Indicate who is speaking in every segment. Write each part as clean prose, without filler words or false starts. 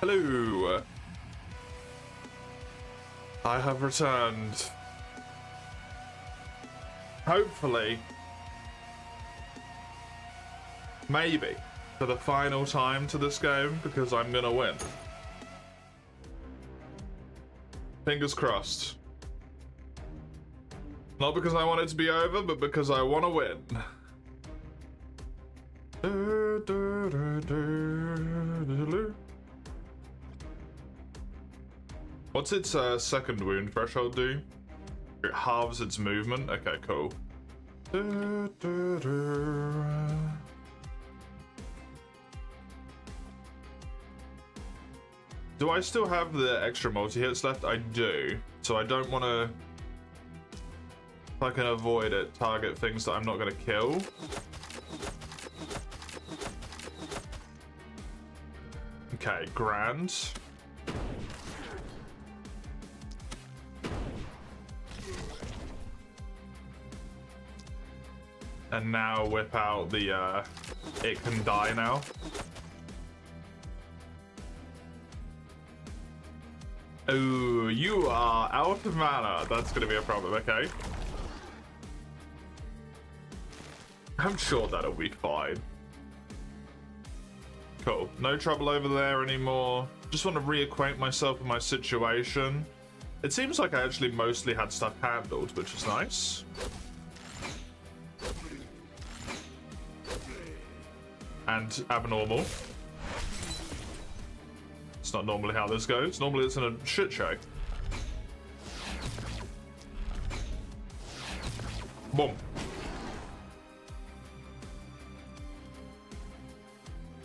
Speaker 1: Hello. I have returned. Hopefully. Maybe. For the final time to this game, because I'm gonna win. Fingers crossed. Not because I want it to be over, but because I want to win. What's its second wound threshold do? It halves its movement? Okay, cool. Do I still have the extra multi-hits left? I do. So I don't want to... If I can avoid it, target things that I'm not going to kill. Okay, grand. And now whip out the, it can die now. Oh, you are out of mana. That's gonna be a problem, okay. I'm sure that'll be fine. Cool. No trouble over there anymore. Just want to reacquaint myself with my situation. It seems like I actually mostly had stuff handled, which is nice. And abnormal. It's not normally how this goes. Normally it's in a shit show. Boom.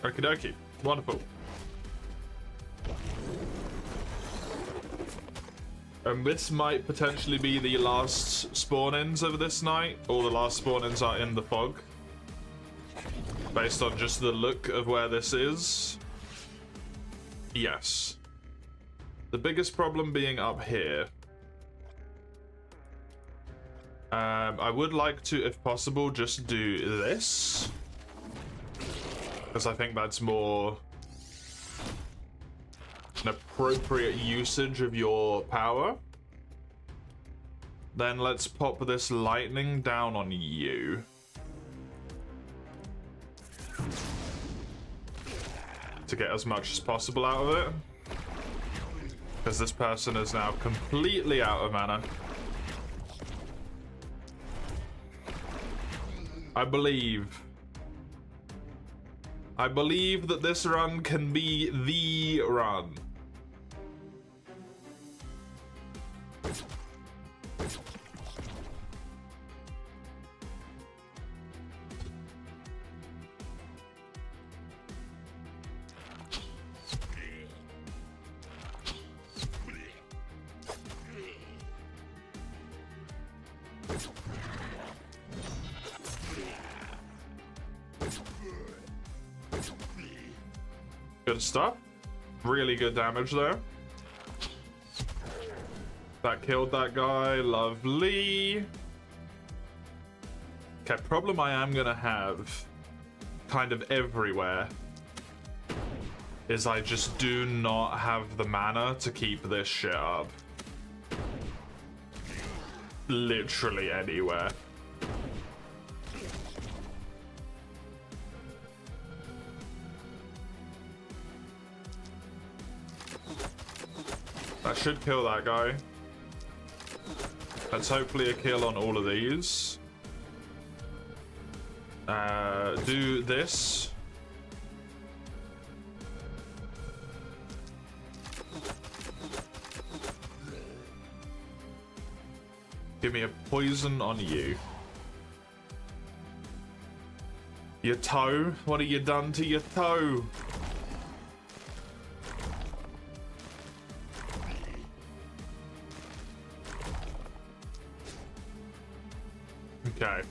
Speaker 1: Okie dokie. Wonderful. This might potentially be the last spawn-ins of this night, or the last spawn-ins are in the fog. Based on just the look of where this is. Yes. The biggest problem being up here. I would like to, if possible, just do this. Because I think that's more an appropriate usage of your power. Then let's pop this lightning down on you. To get as much as possible out of it. Because this person is now completely out of mana. I believe that this run can be the run. Good stuff. Really good damage there. That killed that guy. Lovely. Okay, problem I am gonna have kind of everywhere is I just do not have the mana to keep this shit up. Literally anywhere. That should kill that guy. That's hopefully a kill on all of these. Do this. Give me a poison on you. Your toe? What have you done to your toe? Okay.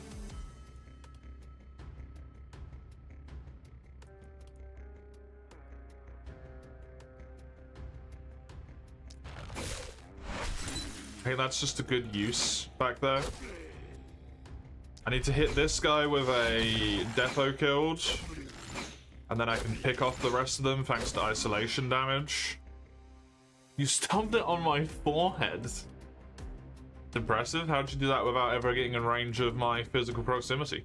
Speaker 1: I think that's just a good use back there. I need to hit this guy with a Defo killed. And then I can pick off the rest of them thanks to isolation damage. You stomped it on my forehead. Impressive. How'd you do that without ever getting in range of my physical proximity?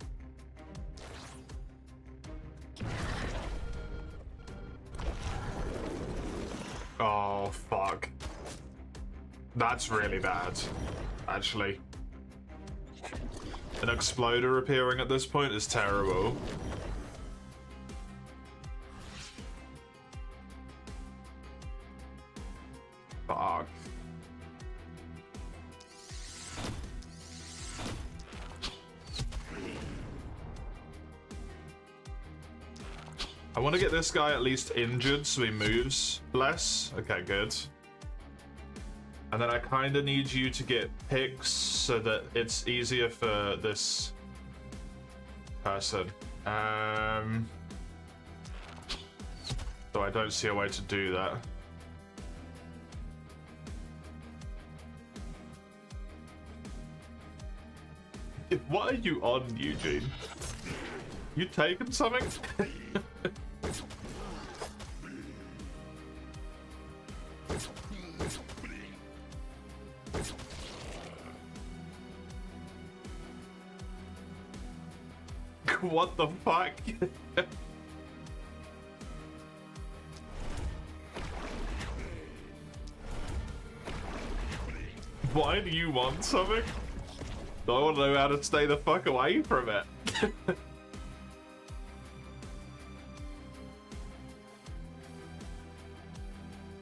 Speaker 1: Oh, fuck. That's really bad, actually. An exploder appearing at this point is terrible. Fuck. I want to get this guy at least injured so he moves less. Okay, good. And then I kind of need you to get picks so that it's easier for this person. Though I don't see a way to do that. What are you on, Eugene? You taking something? What the fuck? Why do you want something? I want to know how to stay the fuck away from it.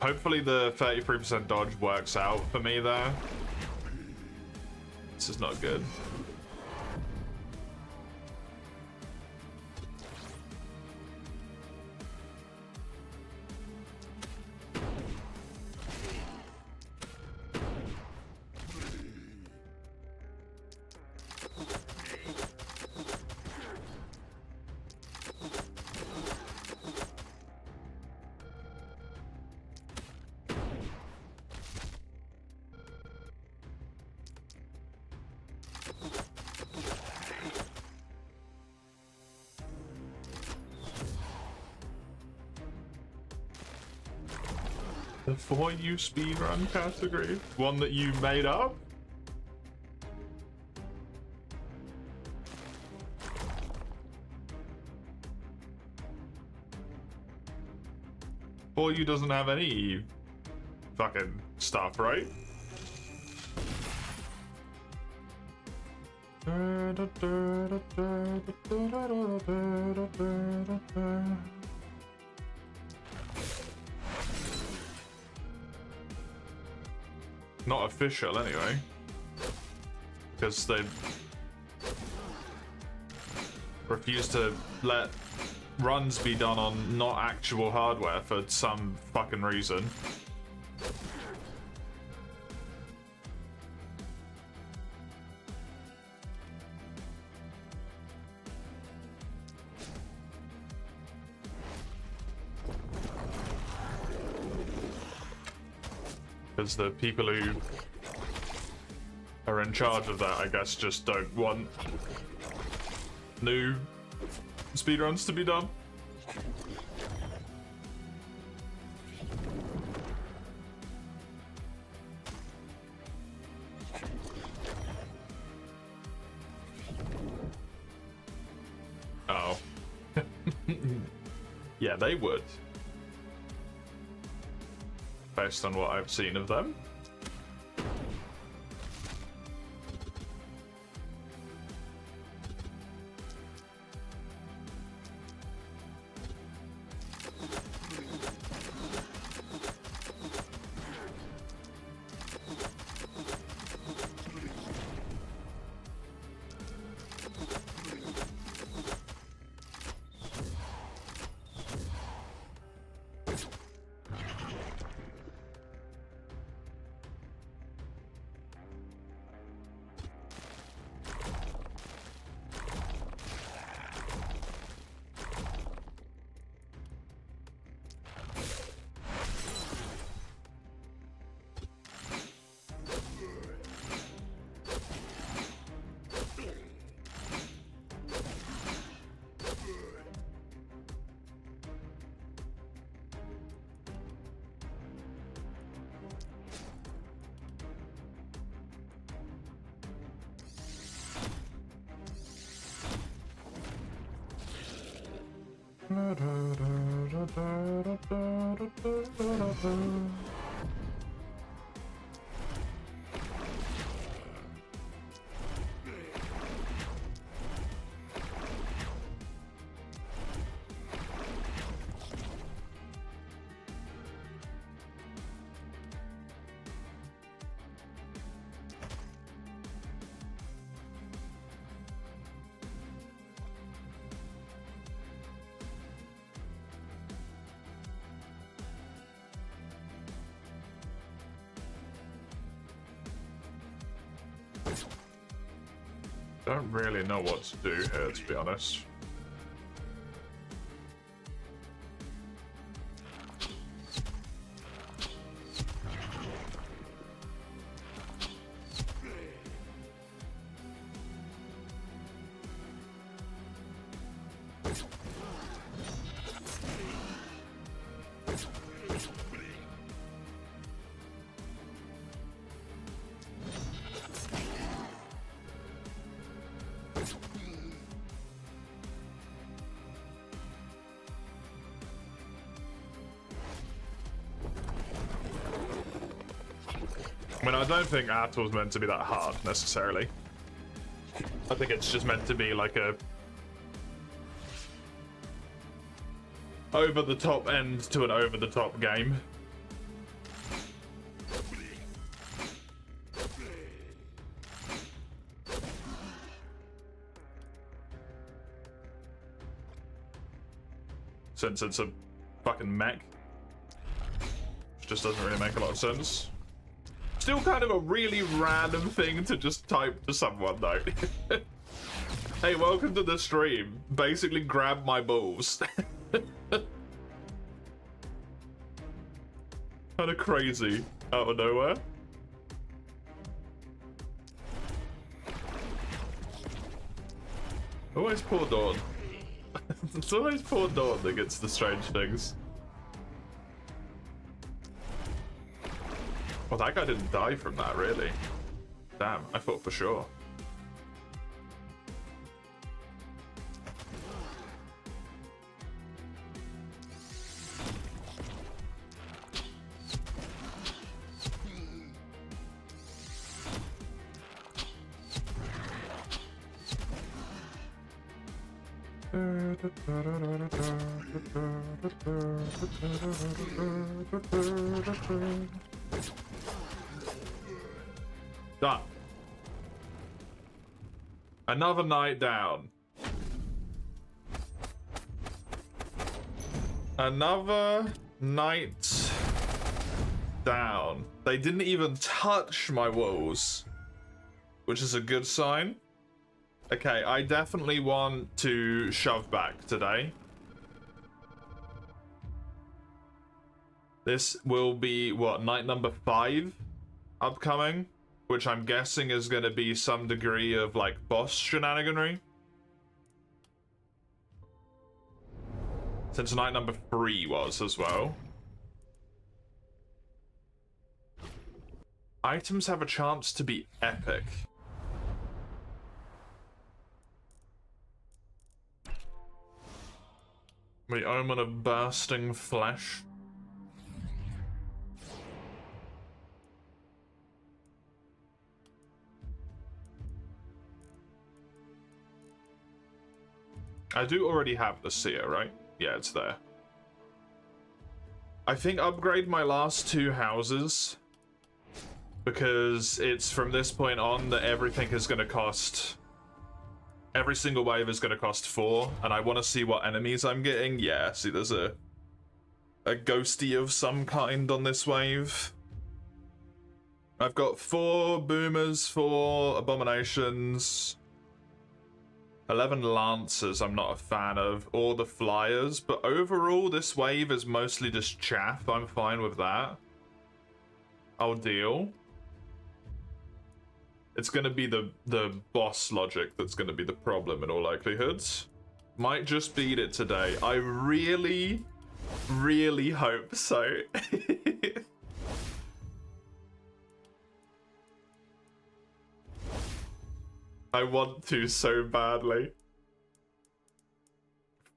Speaker 1: Hopefully the 33% dodge works out for me there. This is not good. The For You speedrun category? One that you made up? For You doesn't have any fucking stuff, right? Not official, anyway. Because they refuse to let runs be done on not actual hardware for some fucking reason. Because the people who are in charge of that, I guess, just don't want new speedruns to be done. Oh. Yeah, they would. Based on what I've seen of them. Don't really know what to do here, to be honest. I mean, I don't think Ator's meant to be that hard, necessarily. I think it's just meant to be like a over-the-top end to an over-the-top game. Since it's a fucking mech. Which just doesn't really make a lot of sense. Still kind of a really random thing to just type to someone, though. Hey, welcome to the stream. Basically, grab my balls. Kind of crazy out of nowhere. Always poor Dawn. It's always poor Dawn that gets the strange things. Well, that guy didn't die from that, really. Damn, I thought for sure. Done. Another night down. Another night down. They didn't even touch my walls, which is a good sign. Okay, I definitely want to shove back today. This will be, what, night number 5 upcoming? Which I'm guessing is going to be some degree of, like, boss shenaniganry. Since night number 3 was as well. Items have a chance to be epic. The Omen of Bursting Flesh. I do already have the Seer, right? Yeah, it's there. I think upgrade my last 2 houses, because it's from this point on that everything is going to cost... Every single wave is going to cost 4, and I want to see what enemies I'm getting. Yeah, see, there's a ghosty of some kind on this wave. I've got 4 boomers, 4 abominations, 11 lancers I'm not a fan of, or the flyers, but overall this wave is mostly just chaff. I'm fine with that. I'll deal. It's going to be the boss logic that's going to be the problem in all likelihood. Might just beat it today. I really, really hope so. I want to so badly.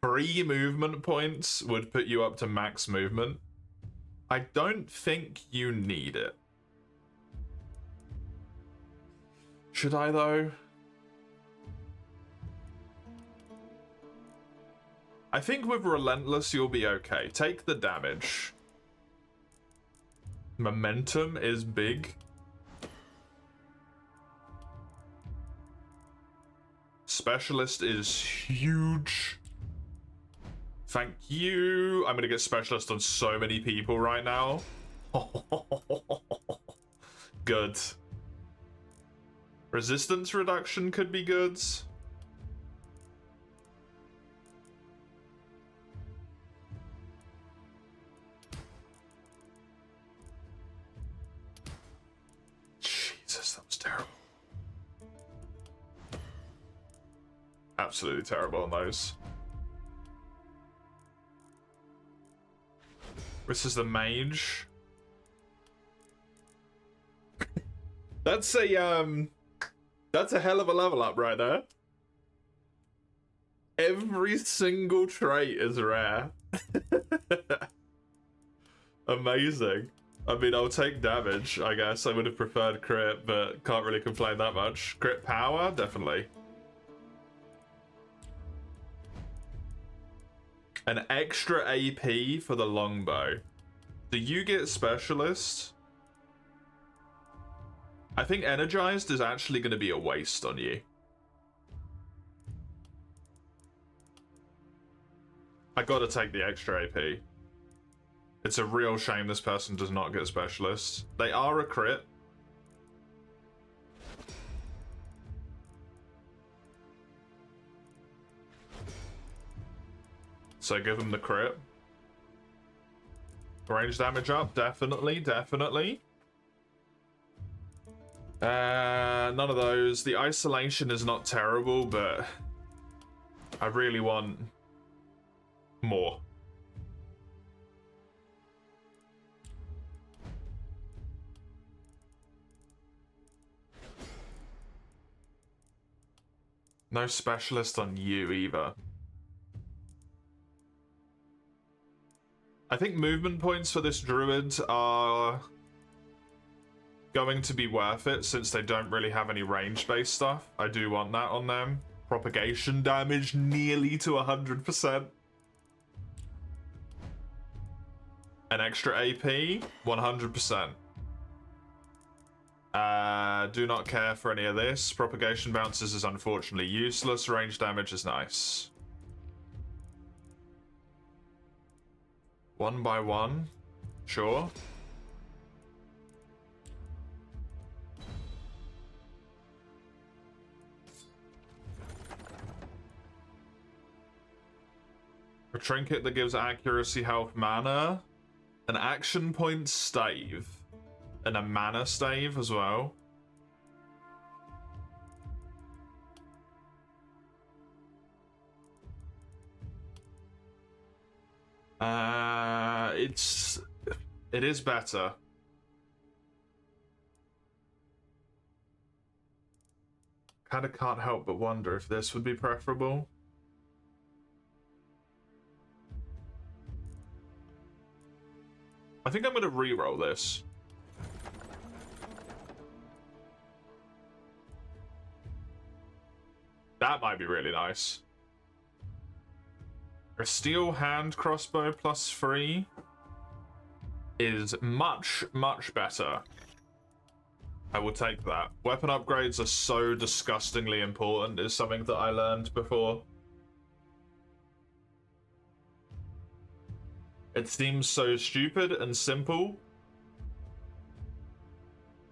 Speaker 1: 3 movement points would put you up to max movement. I don't think you need it. Should I, though? I think with Relentless, you'll be okay. Take the damage. Momentum is big. Specialist is huge. Thank you. I'm gonna get Specialist on so many people right now. Good. Resistance reduction could be good. Jesus, that was terrible. Absolutely terrible on those. This is the mage. That's a hell of a level up right there. Every single trait is rare. Amazing. I mean, I'll take damage, I guess. I would have preferred crit, but can't really complain that much. Crit power, definitely. An extra AP for the longbow. Do you get Specialist? I think Energized is actually going to be a waste on you. I gotta take the extra AP. It's a real shame this person does not get Specialist. They are a crit. So give them the crit. Range damage up, definitely, definitely. None of those. The isolation is not terrible, but I really want more. No Specialist on you either. I think movement points for this druid are going to be worth it since they don't really have any range-based stuff. I do want that on them. Propagation damage nearly to 100%. An extra AP, 100%. Do not care for any of this. Propagation bounces is unfortunately useless. Range damage is nice. 1 by 1, sure. A trinket that gives accuracy, health, mana. An action point stave. And a mana stave as well. It is better. Kinda can't help but wonder if this would be preferable. I think I'm gonna re-roll this. That might be really nice. A steel hand crossbow +3 is much, much better. I will take that. Weapon upgrades are so disgustingly important, is something that I learned before. It seems so stupid and simple,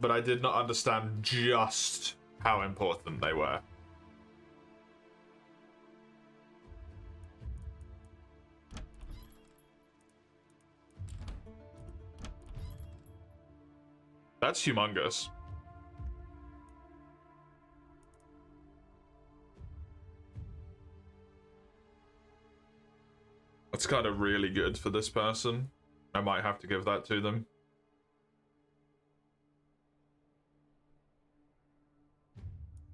Speaker 1: but I did not understand just how important they were. That's humongous. That's kind of really good for this person. I might have to give that to them.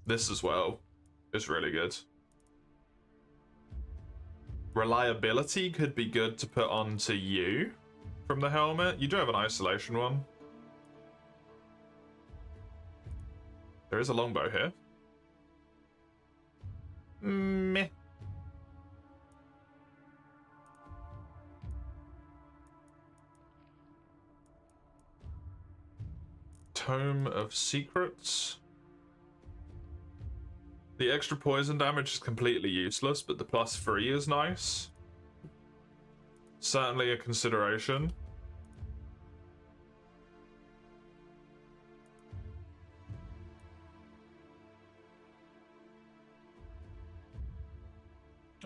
Speaker 1: This as well is really good. Reliability could be good to put onto you from the helmet. You do have an isolation one. There is a longbow here. Meh. Tome of Secrets. The extra poison damage is completely useless, but the +3 is nice. Certainly a consideration.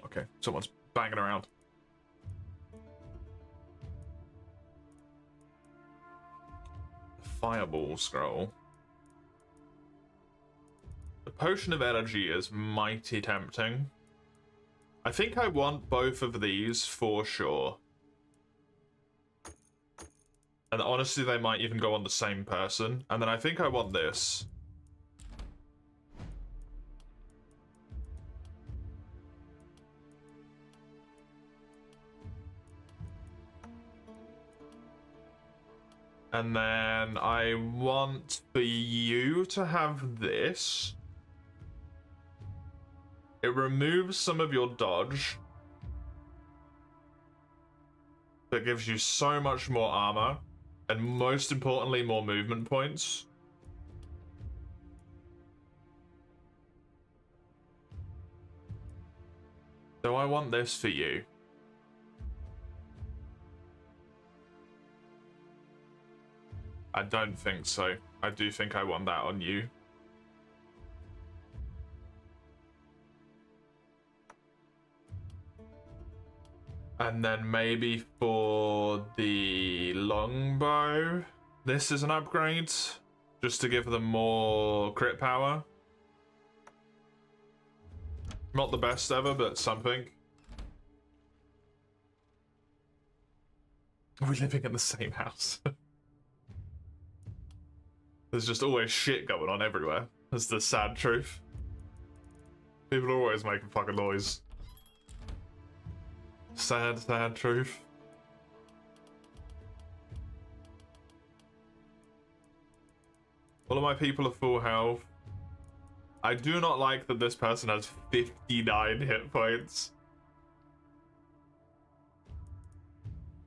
Speaker 1: Okay, someone's banging around. Fireball scroll. The Potion of Energy is mighty tempting. I think I want both of these for sure. And honestly, they might even go on the same person. And then I think I want this. And then I want for you to have this. It removes some of your dodge. That gives you so much more armor. And most importantly, more movement points. So I want this for you. I don't think so. I do think I want that on you. And then maybe for the longbow, this is an upgrade, just to give them more crit power. Not the best ever, but something. We're living in the same house. There's just always shit going on everywhere. That's the sad truth. People are always making fucking noise. Sad, sad truth. All of my people are full health. I do not like that this person has 59 hit points.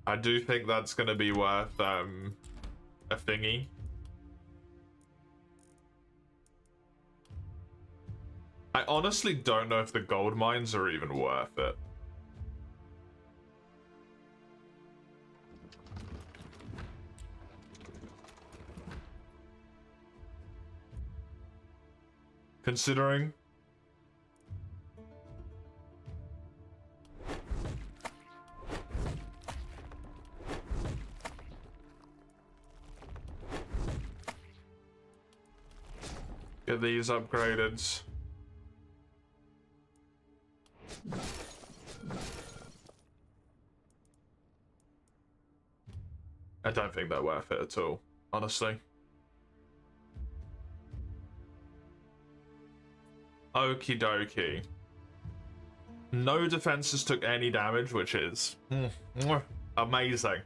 Speaker 1: I do think that's going to be worth a thingy. I honestly don't know if the gold mines are even worth it. Considering get these upgraded. I don't think they're worth it at all, honestly. Okie dokie. No defenses took any damage, which is amazing.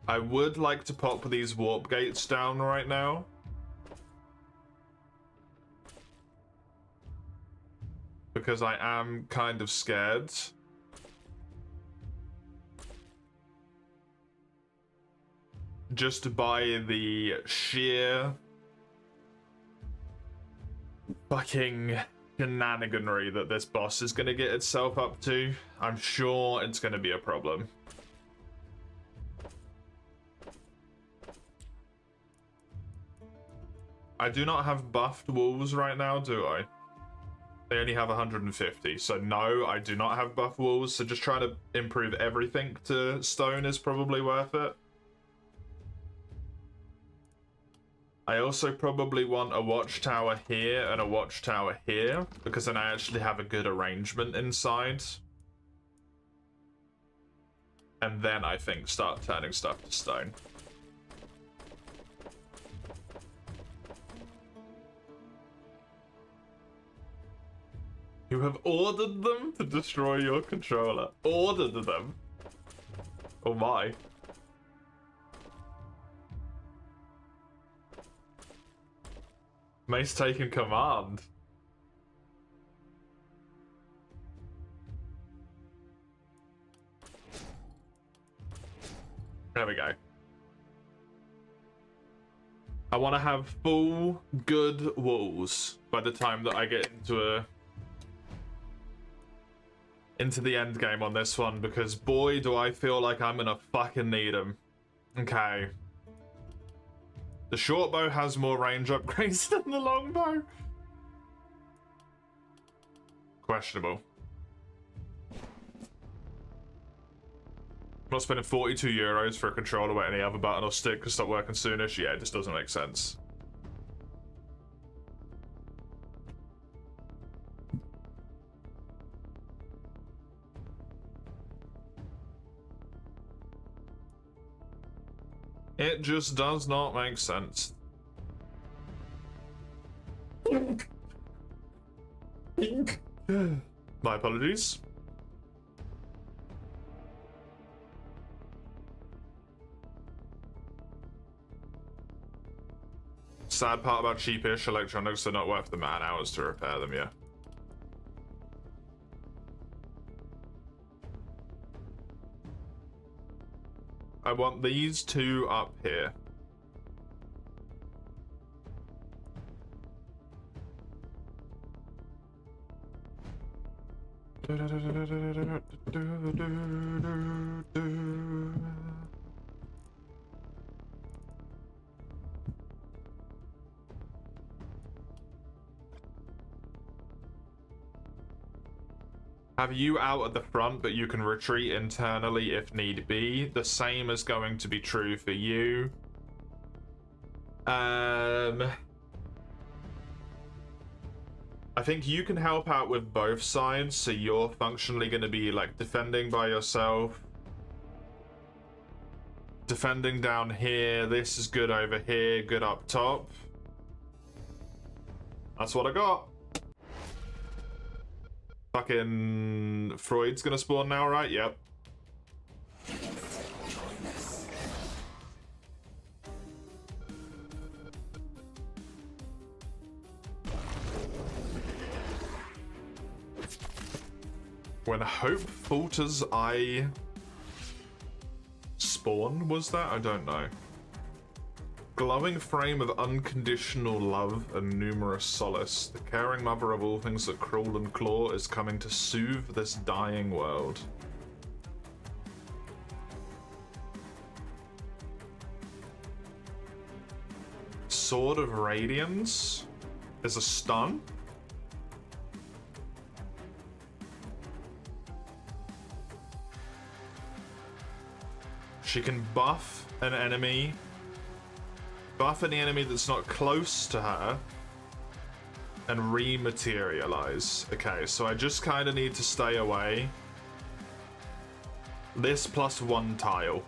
Speaker 1: I would like to pop these warp gates down right now. Because I am kind of scared. Just by the sheer fucking shenaniganry that this boss is gonna get itself up to, I'm sure it's gonna be a problem. I do not have buffed wolves right now, do I? They only have 150, so no, I do not have buff wolves, so just trying to improve everything to stone is probably worth it. I also probably want a watchtower here and a watchtower here, because then I actually have a good arrangement inside. And then I think start turning stuff to stone. You have ordered them to destroy your controller. Ordered them. Oh my. Mace taking command. There we go. I want to have full good walls by the time that I get into the end game on this one, because boy do I feel like I'm gonna fucking need them. Okay. The short bow has more range upgrades than the long bow. Questionable. I'm not spending 42 euros for a controller where any other button or stick could stop working soonish. Yeah, it just doesn't make sense. It just does not make sense. My apologies. Sad part about cheapish electronics, they're not worth the man hours to repair them, yeah. I want these two up here. Have you out at the front, but you can retreat internally if need be. The same is going to be true for you. I think you can help out with both sides, so you're functionally going to be like defending by yourself. Defending down here, this is good over here, good up top. That's what I got. Fucking Freud's gonna spawn now, right? Yep. When hope falters, I spawn, was that? I don't know. Glowing frame of unconditional love and numerous solace. The caring mother of all things that crawl and claw is coming to soothe this dying world. Sword of Radiance is a stun. She can buff an enemy. Buff any enemy that's not close to her and rematerialize. Okay, so I just kind of need to stay away. This plus one tile.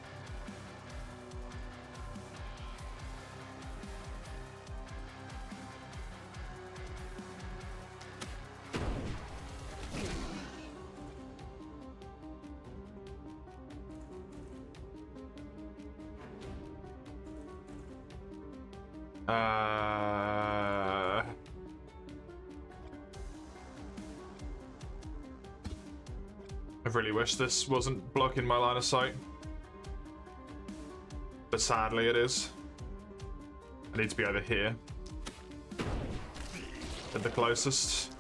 Speaker 1: I really wish this wasn't blocking my line of sight. But sadly it is. I need to be over here. At the closest.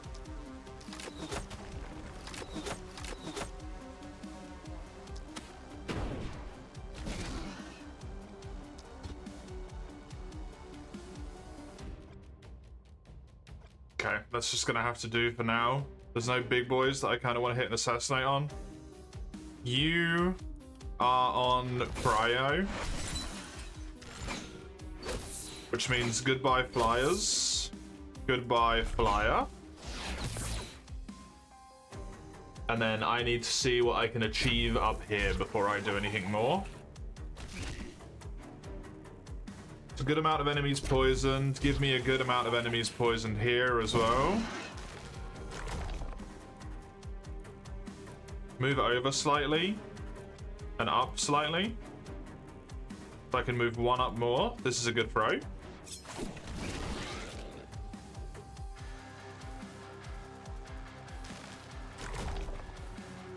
Speaker 1: Okay, that's just gonna have to do for now. There's no big boys that I kind of want to hit and assassinate on. You are on Cryo. Which means goodbye flyers. Goodbye flyer. And then I need to see what I can achieve up here before I do anything more. It's a good amount of enemies poisoned. Give me a good amount of enemies poisoned here as well. Move over slightly. And up slightly. So I can move one up more. This is a good throw.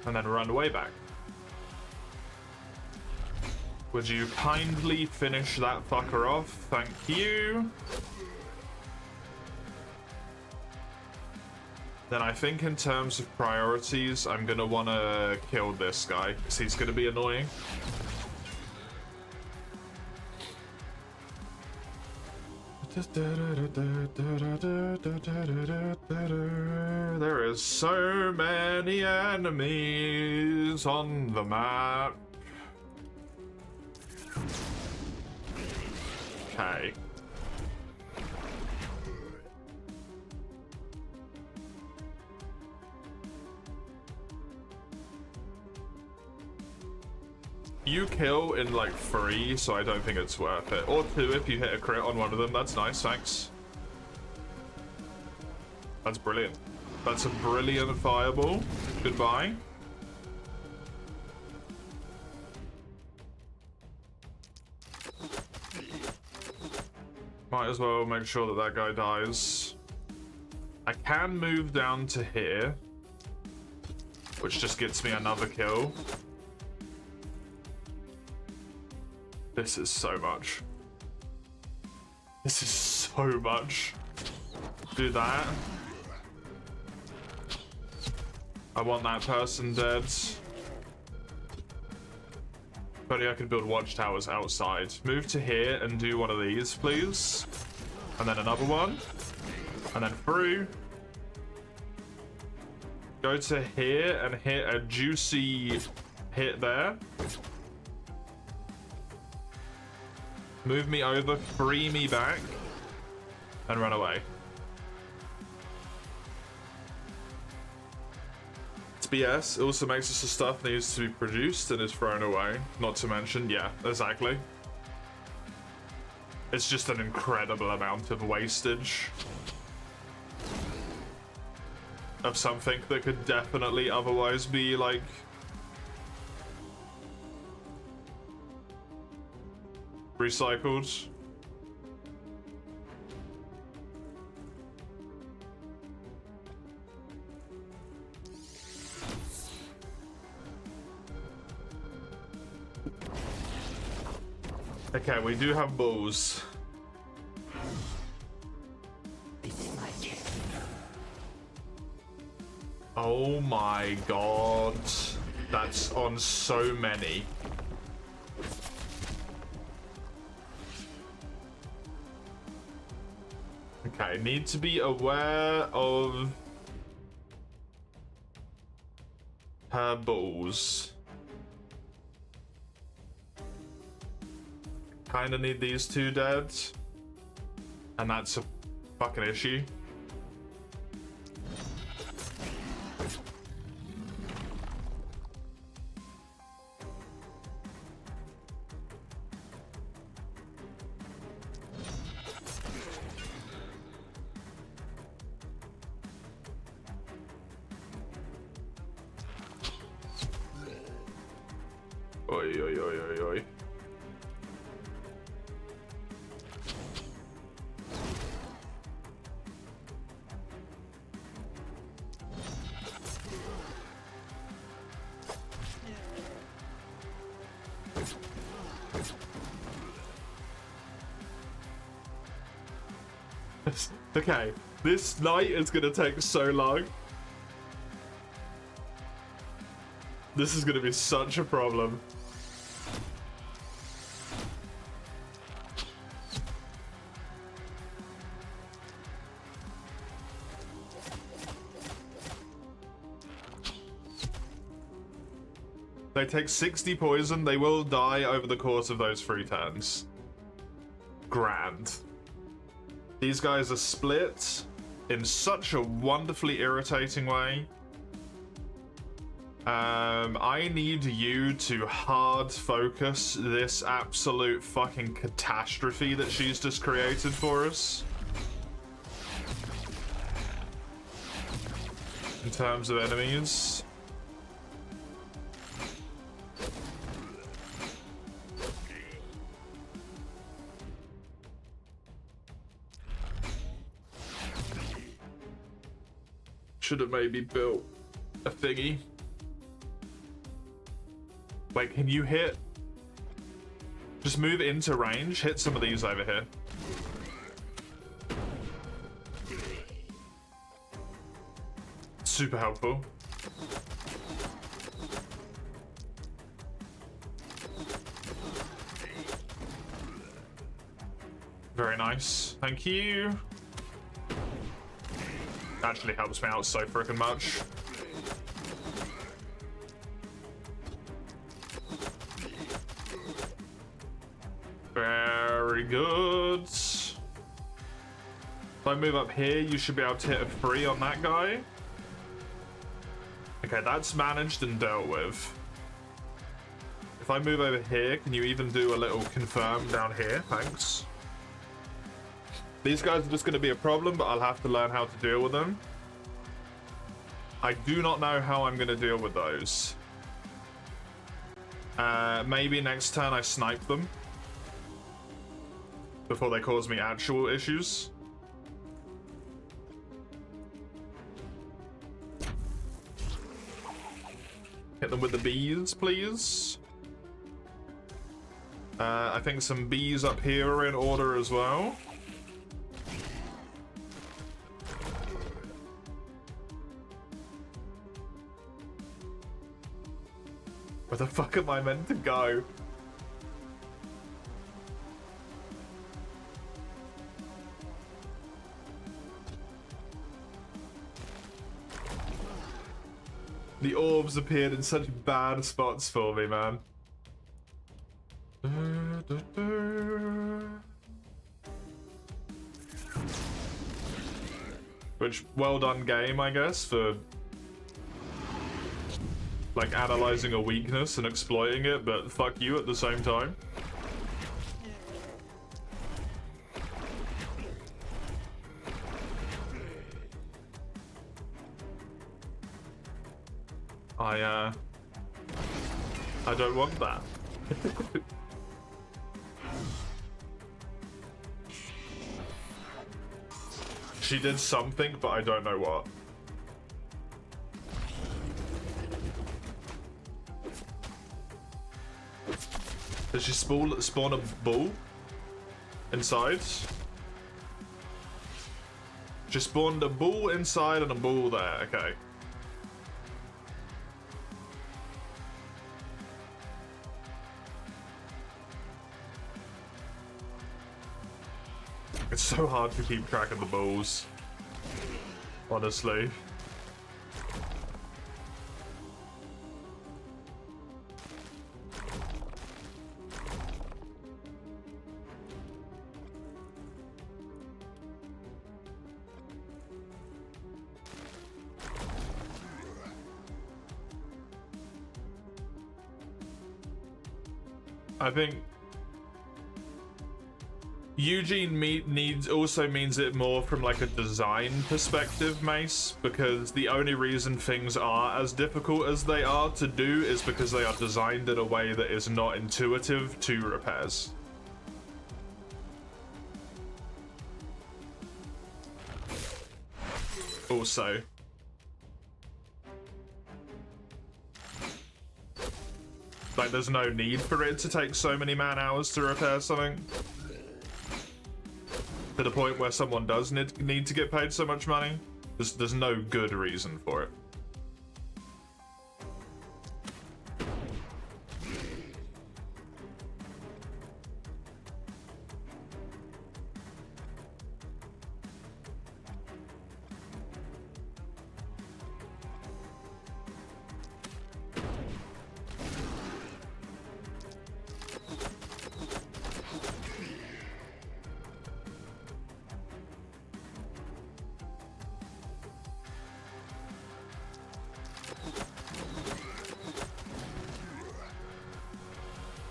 Speaker 1: And then run way back. Would you kindly finish that fucker off? Thank you. Then I think in terms of priorities, I'm gonna wanna kill this guy, because he's gonna be annoying. There is so many enemies on the map. Okay. You kill in like 3, so I don't think it's worth it. Or 2 if you hit a crit on one of them. That's nice, thanks. That's brilliant. That's a brilliant fireball. Goodbye. Might as well make sure that that guy dies. I can move down to here, which just gets me another kill. This is so much. This is so much. Do that. I want that person dead. If only I could build watchtowers outside. Move to here and do one of these, please. And then another one. And then through. Go to here and hit a juicy hit there. Move me over, free me back, and run away. It's BS. It also makes us the stuff needs to be produced and is thrown away. Not to mention, yeah, exactly. It's just an incredible amount of wastage of something that could definitely otherwise be like recycled. Okay, we do have bulls. Oh my god. That's on so many. Okay, need to be aware of her balls. Kinda need these two dead. And that's a fucking issue. Oi, oi, oi, oi, oi. Okay, this night is gonna take so long. This is gonna be such a problem. They take 60 poison. They will die over the course of those 3 turns. Grand. These guys are split in such a wonderfully irritating way. I need you to hard focus this absolute fucking catastrophe that she's just created for us. In terms of enemies. Should have maybe built a thingy. Wait, can you hit? Just move into range. Hit some of these over here. Super helpful. Very nice. Thank you. Actually helps me out so freaking much. Very good. If I move up here, you should be able to hit a 3 on that guy. Okay, that's managed and dealt with. If I move over here, can you even do a little confirm down here? Thanks. These guys are just going to be a problem, but I'll have to learn how to deal with them. I do not know how I'm going to deal with those. Maybe next turn I snipe them before they cause me actual issues. Hit them with the bees, please. I think some bees up here are in order as well. Where the fuck am I meant to go? The orbs appeared in such bad spots for me, man. Which, well done game, I guess, for like analyzing a weakness and exploiting it, but fuck you at the same time. I don't want that. She did something, but I don't know what. Did she spawn a bull inside? She spawned a bull inside and a bull there, okay. It's so hard to keep track of the bulls, honestly. I think Eugene also means it more from like a design perspective, Mace, because the only reason things are as difficult as they are to do is because they are designed in a way that is not intuitive to repairs. Also, like, there's no need for it to take so many man hours to repair something. To the point where someone does need to get paid so much money. There's no good reason for it.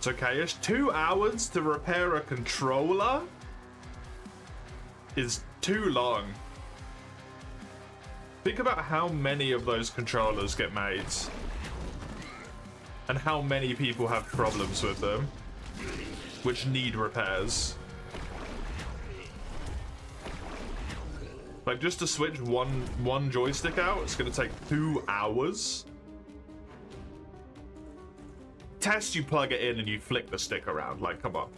Speaker 1: Okay-ish. 2 hours to repair a controller is too long. Think about how many of those controllers get made and how many people have problems with them which need repairs. Like, just to switch one joystick out, it's gonna take 2 hours. Test, you plug it in and you flick the stick around. Like, come on.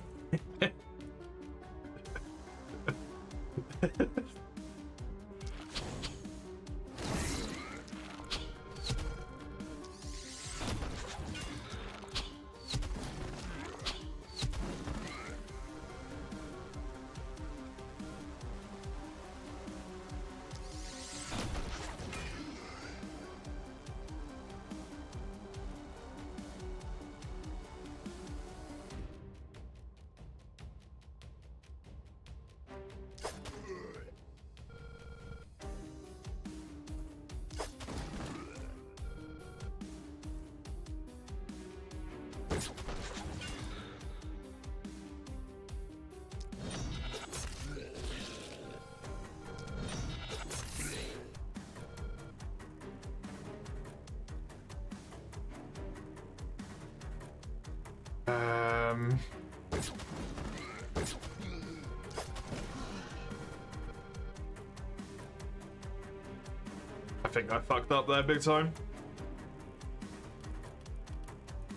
Speaker 1: I think I fucked up there big time.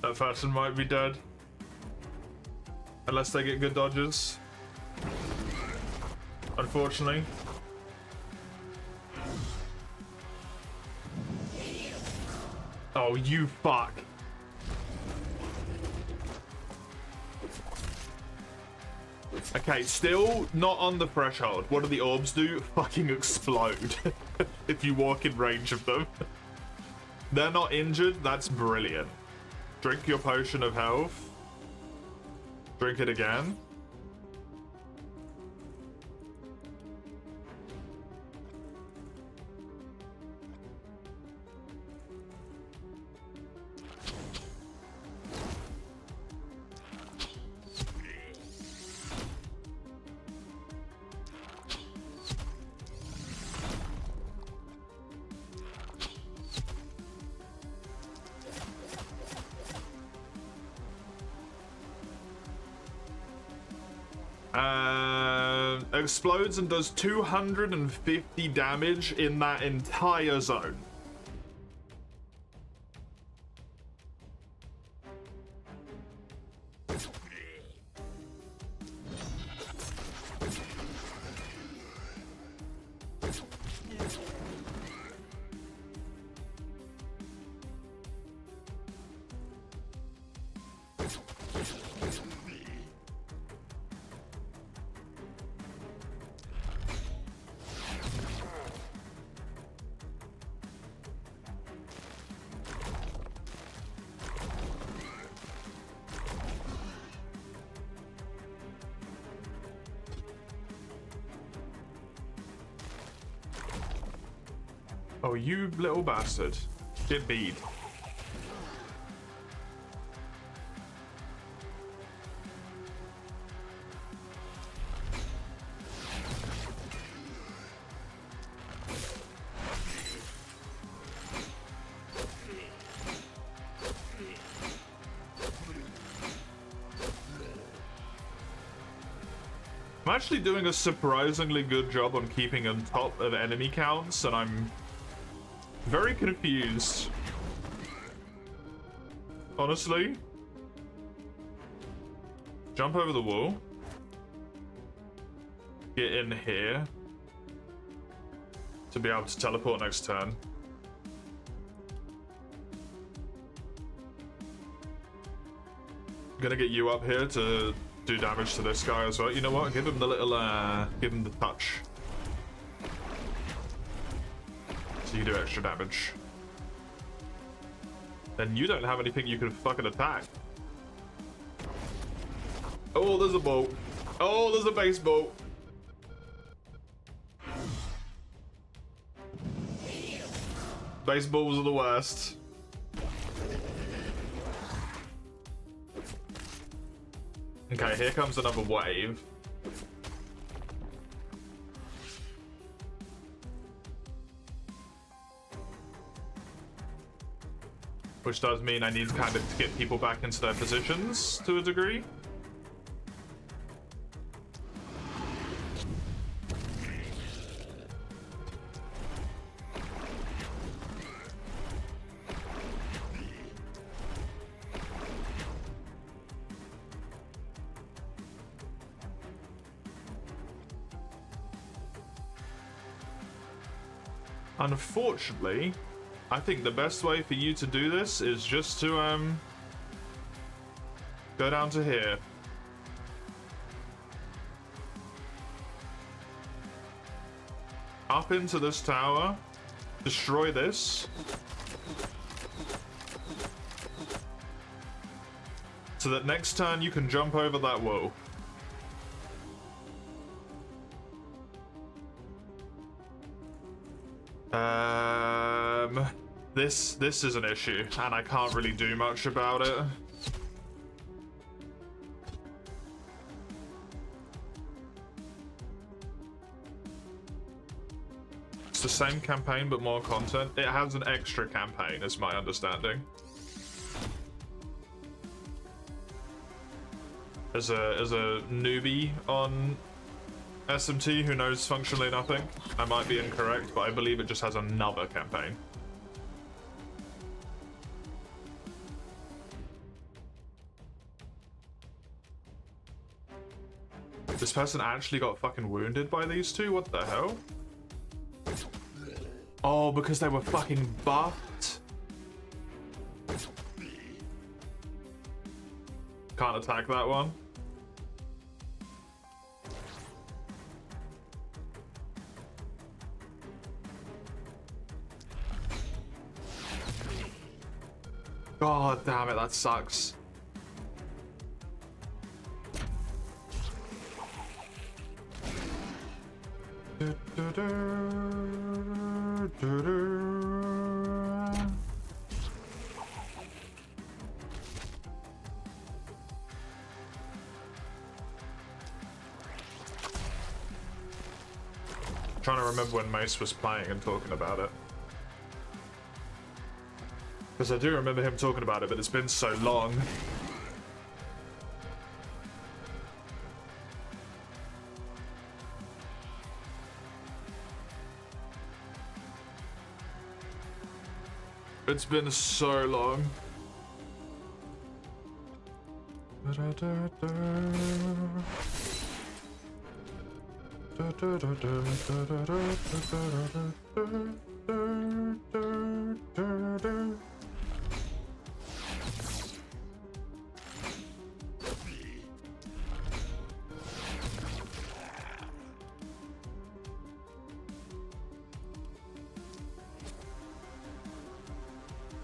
Speaker 1: That person might be dead. Unless they get good dodges. Unfortunately. Oh, you fuck. Okay, still not on the threshold. What do the orbs do? Fucking explode if you walk in range of them. They're not injured. That's brilliant. Drink your potion of health. Drink it again. Explodes and does 250 damage in that entire zone. Oh, you little bastard. Get beat. I'm actually doing a surprisingly good job on keeping on top of enemy counts, and I'm very confused. Honestly. Jump over the wall. Get in here. To be able to teleport next turn. Gonna get you up here to do damage to this guy as well. You know what? Give him the little, give him the touch. So you do extra damage. Then you don't have anything you can fucking attack. Oh, there's a bolt. Oh, there's a baseball. Baseballs are the worst. Okay, here comes another wave. Which does mean I need to kind of get people back into their positions to a degree. Unfortunately, I think the best way for you to do this is just to go down to here. Up into this tower, destroy this. So that next turn you can jump over that wall. This is an issue, and I can't really do much about it. It's the same campaign, but more content. It has an extra campaign, is my understanding. As a newbie on SMT who knows functionally nothing, I might be incorrect, but I believe it just has another campaign. This person actually got fucking wounded by these two? What the hell? Oh, because they were fucking buffed? Can't attack that one. God damn it, that sucks. Trying to remember when Mace was playing and talking about it. Because I do remember him talking about it, but it's been so long. It's been so long.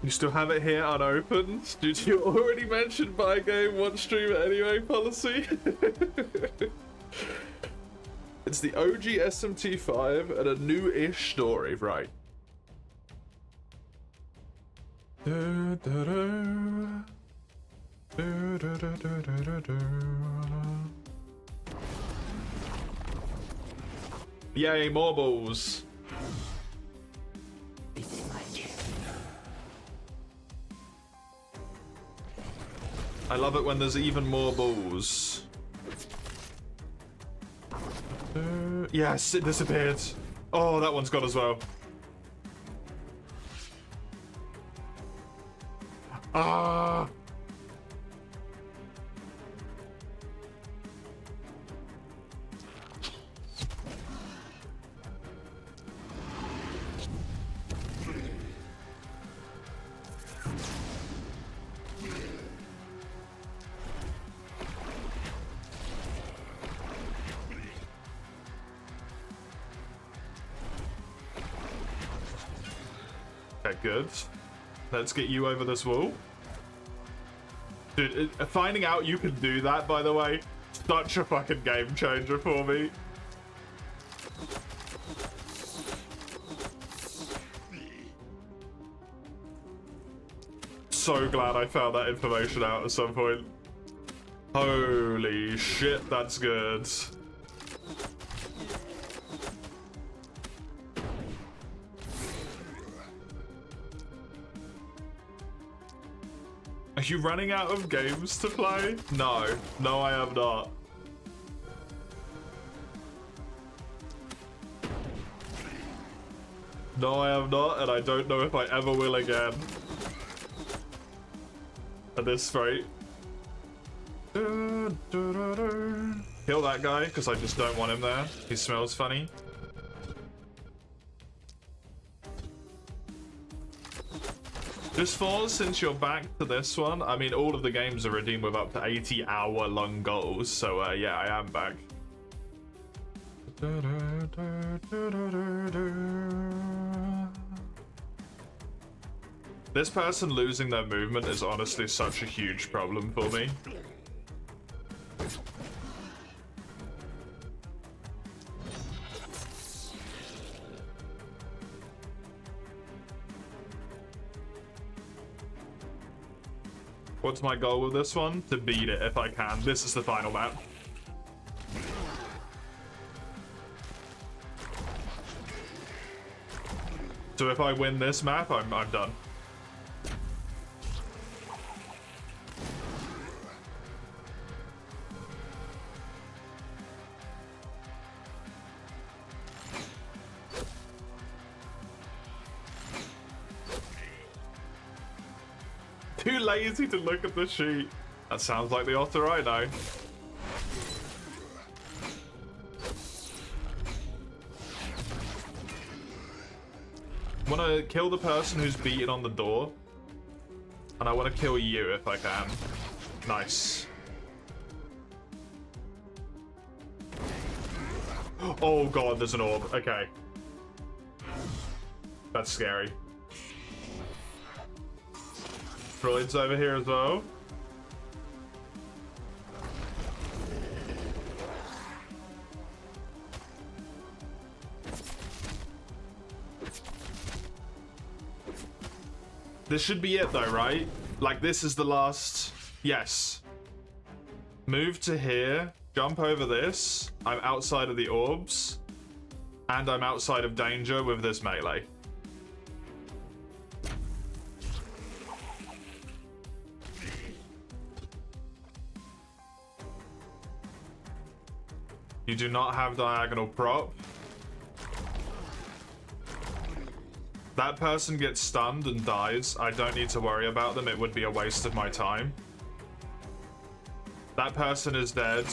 Speaker 1: You still have it here unopened due to your already mentioned buy game, one stream anyway policy. It's the OG SMT5 and a new-ish story, right? Yay, more balls. I love it when there's even more balls. Yes, it disappeared. Oh, that one's gone as well. Ah! Good. Let's get you over this wall. Dude, finding out you can do that, by the way, such a fucking game changer for me. So glad I found that information out at some point. Holy shit, that's good. Are you running out of games to play? No. No, I am not. No, I am not, and I don't know if I ever will again. At this rate. Kill that guy, because I just don't want him there. He smells funny. Just for since you're back to this one, I mean, all of the games are redeemed with up to 80-hour-long goals, so yeah, I am back. This person losing their movement is honestly such a huge problem for me. What's my goal with this one? To beat it if I can. This is the final map. So if I win this map, I'm done. Too lazy to look at the sheet. That sounds like the otter I know. I want to kill the person who's beating on the door. And I want to kill you if I can. Nice. Oh god, there's an orb. Okay. That's scary. Freud's over here as well. This should be it though, right? Like this is the last... Yes. Move to here. Jump over this. I'm outside of the orbs. And I'm outside of danger with this melee. You do not have diagonal prop. That person gets stunned and dies. I don't need to worry about them. It would be a waste of my time. That person is dead.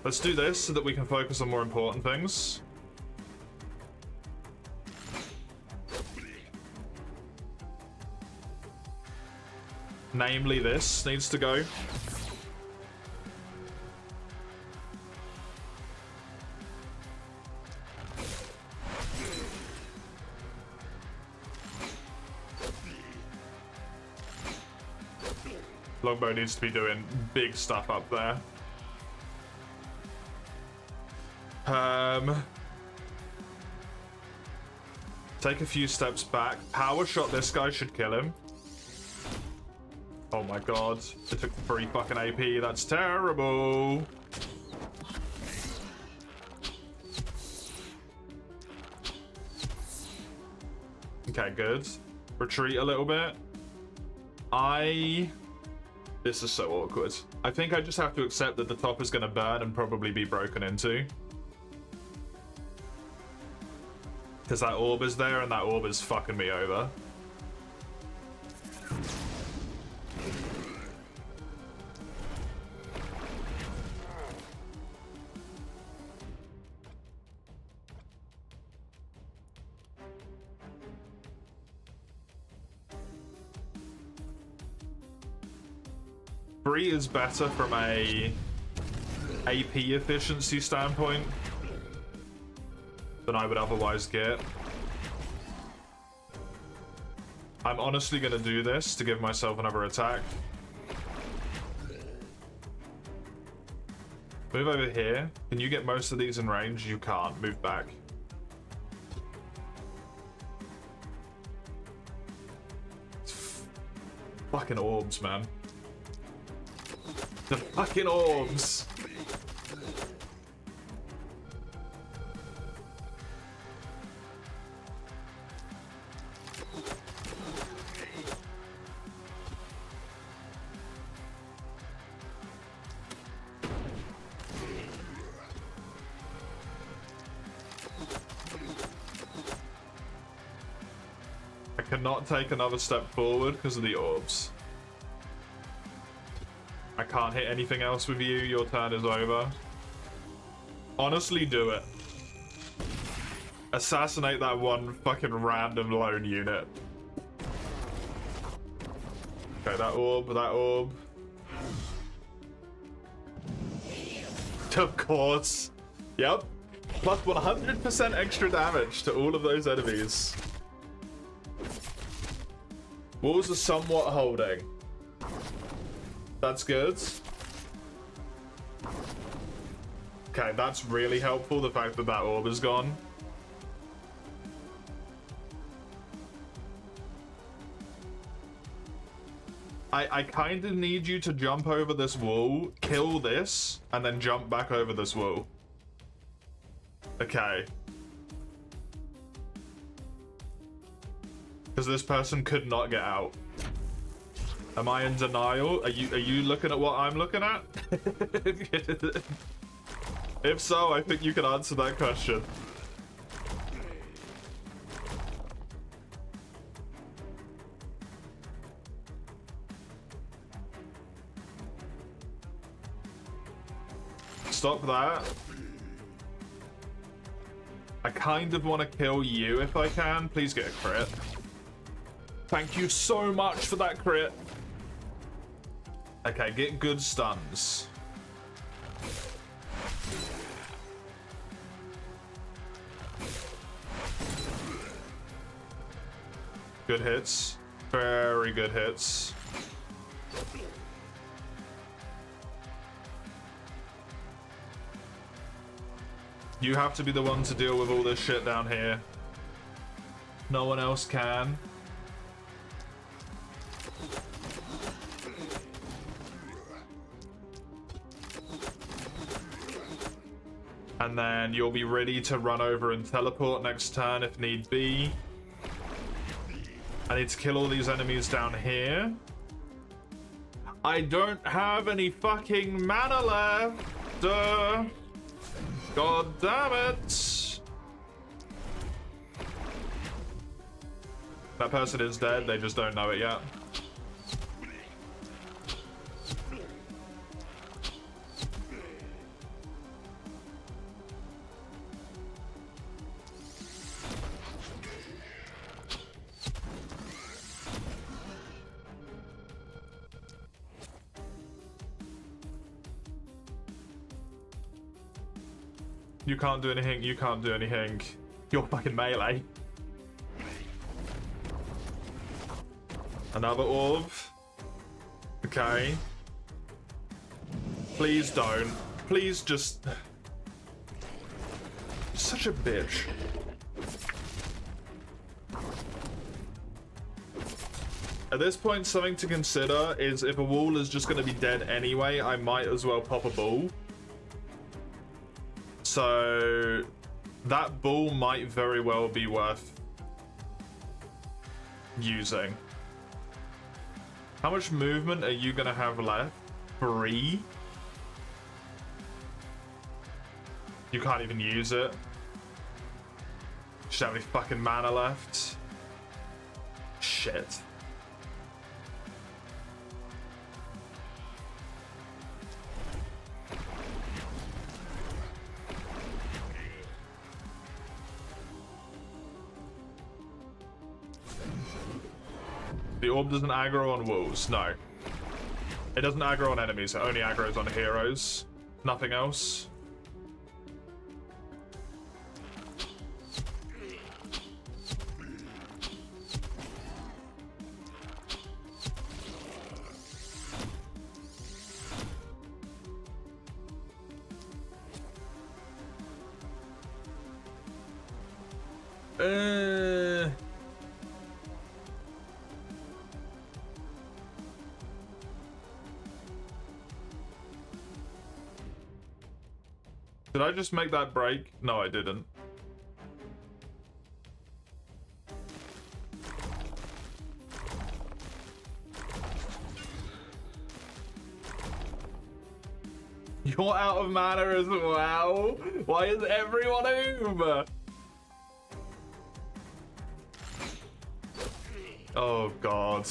Speaker 1: Let's do this so that we can focus on more important things. Namely, this needs to go. Longbow needs to be doing big stuff up there. Take a few steps back. Power shot this guy should kill him. Oh my god. It took 3 fucking AP. That's terrible. Okay, good. Retreat a little bit. This is so awkward. I think I just have to accept that the top is going to burn and probably be broken into. Because that orb is there and that orb is fucking me over. Bree is better from a AP efficiency standpoint than I would otherwise get. I'm honestly going to do this to give myself another attack. Move over here. Can you get most of these in range? You can't. Move back. Fucking orbs, man. The fucking orbs. I cannot take another step forward because of the orbs. I can't hit anything else with you. Your turn is over. Honestly, do it. Assassinate that one fucking random lone unit. Okay, that orb, that orb. Of course. Yep. Plus 100% extra damage to all of those enemies. Walls are somewhat holding. That's good. Okay, that's really helpful, the fact that that orb is gone. I kind of need you to jump over this wall, kill this, and then jump back over this wall. Okay. Because this person could not get out. Am I in denial? Are you looking at what I'm looking at? If so, I think you can answer that question. Stop that. I kind of want to kill you if I can. Please get a crit. Thank you so much for that crit. Okay, get good stuns. Good hits. Very good hits. You have to be the one to deal with all this shit down here. No one else can. And then you'll be ready to run over and teleport next turn if need be. I need to kill all these enemies down here. I don't have any fucking mana left. God damn it! That person is dead, they just don't know it yet. You can't do anything, you can't do anything. You're fucking melee. Another orb. Okay. Please don't. Please just... Such a bitch. At this point, something to consider is if a wall is just going to be dead anyway, I might as well pop a ball. So that ball might very well be worth using. How much movement are you gonna have left? 3? You can't even use it. Just have any fucking mana left? Shit. The orb doesn't aggro on wolves, no. It doesn't aggro on enemies, it only aggroes on heroes. Nothing else. Did I just make that break? No, I didn't. You're out of mana as well. Why is everyone over? Oh God.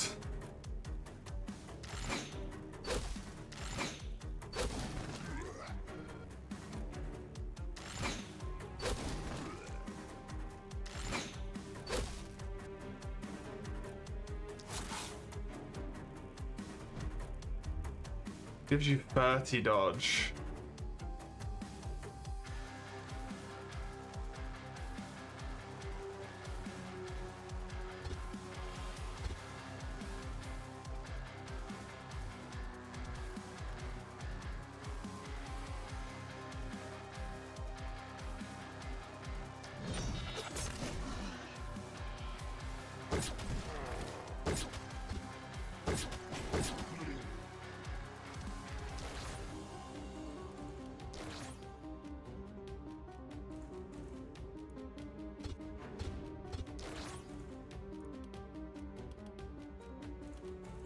Speaker 1: Gives you 30 dodge.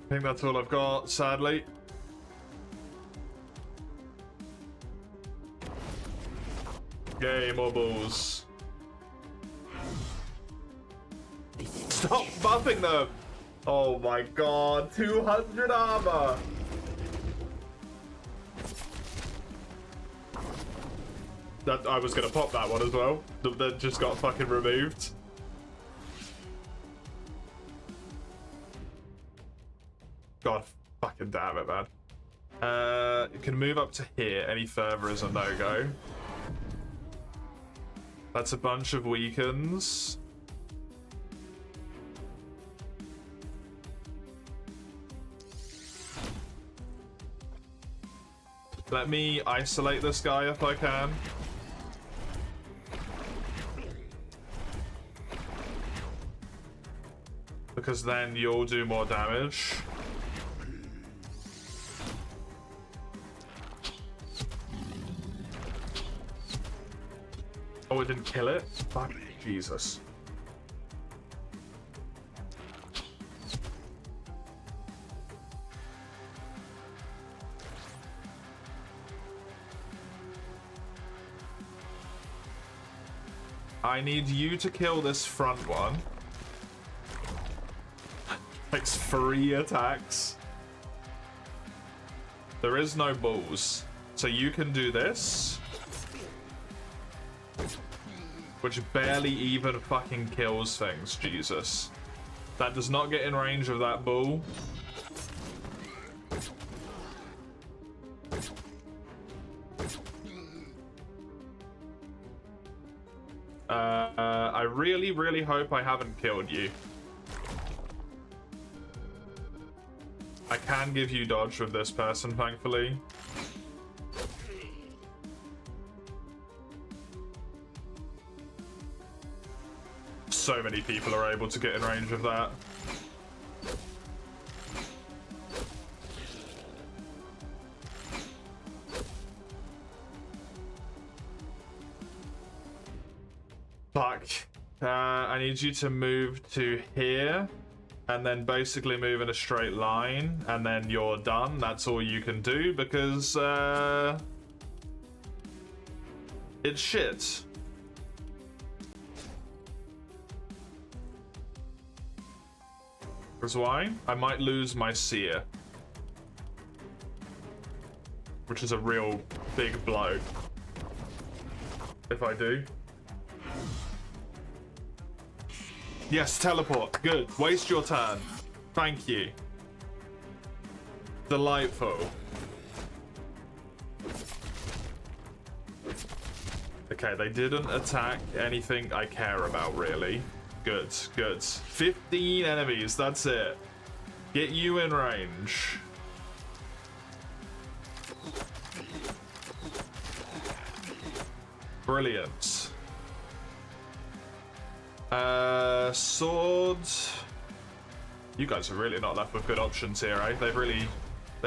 Speaker 1: I think that's all I've got, sadly. Yay, more balls. Stop buffing them! Oh my god, 200 armor! That I was gonna pop that one as well. That just got fucking removed. God fucking damn it, man. You can move up to here. Any further is a no-go. That's a bunch of weakens. Let me isolate this guy if I can. Because then you'll do more damage. Oh, it didn't kill it? Fuck, Jesus. I need you to kill this front one. Takes 3 attacks. There is no balls. So you can do this. Which barely even fucking kills things, Jesus. That does not get in range of that bull. I really, really hope I haven't killed you. I can give you dodge with this person, thankfully. So many people are able to get in range of that. Fuck. I need you to move to here. And then basically move in a straight line. And then you're done. That's all you can do because... it's shit. Because why? I might lose my seer. Which is a real big blow. If I do. Yes, teleport. Good. Waste your turn. Thank you. Delightful. Okay, they didn't attack anything I care about, really. Good, good. 15 enemies, that's it. Get you in range. Brilliant. Swords. You guys are really not left with good options here, eh? They've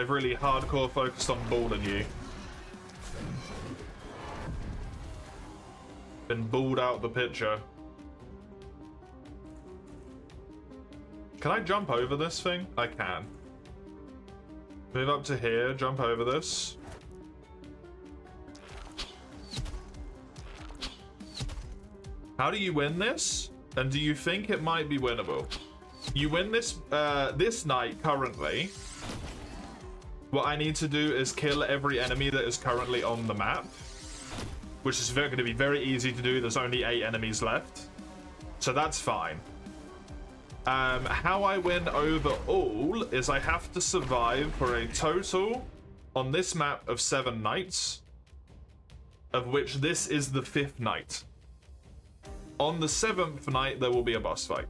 Speaker 1: really hardcore focused on balling you. Been balled out the picture. Can I jump over this thing? I can. Move up to here, jump over this. How do you win this? And do you think it might be winnable? You win this this night currently. What I need to do is kill every enemy that is currently on the map. Which is going to be very easy to do. There's only 8 enemies left. So that's fine. How I win overall is I have to survive for a total on this map of 7 nights, of which this is the 5th night. On the 7th night, there will be a boss fight.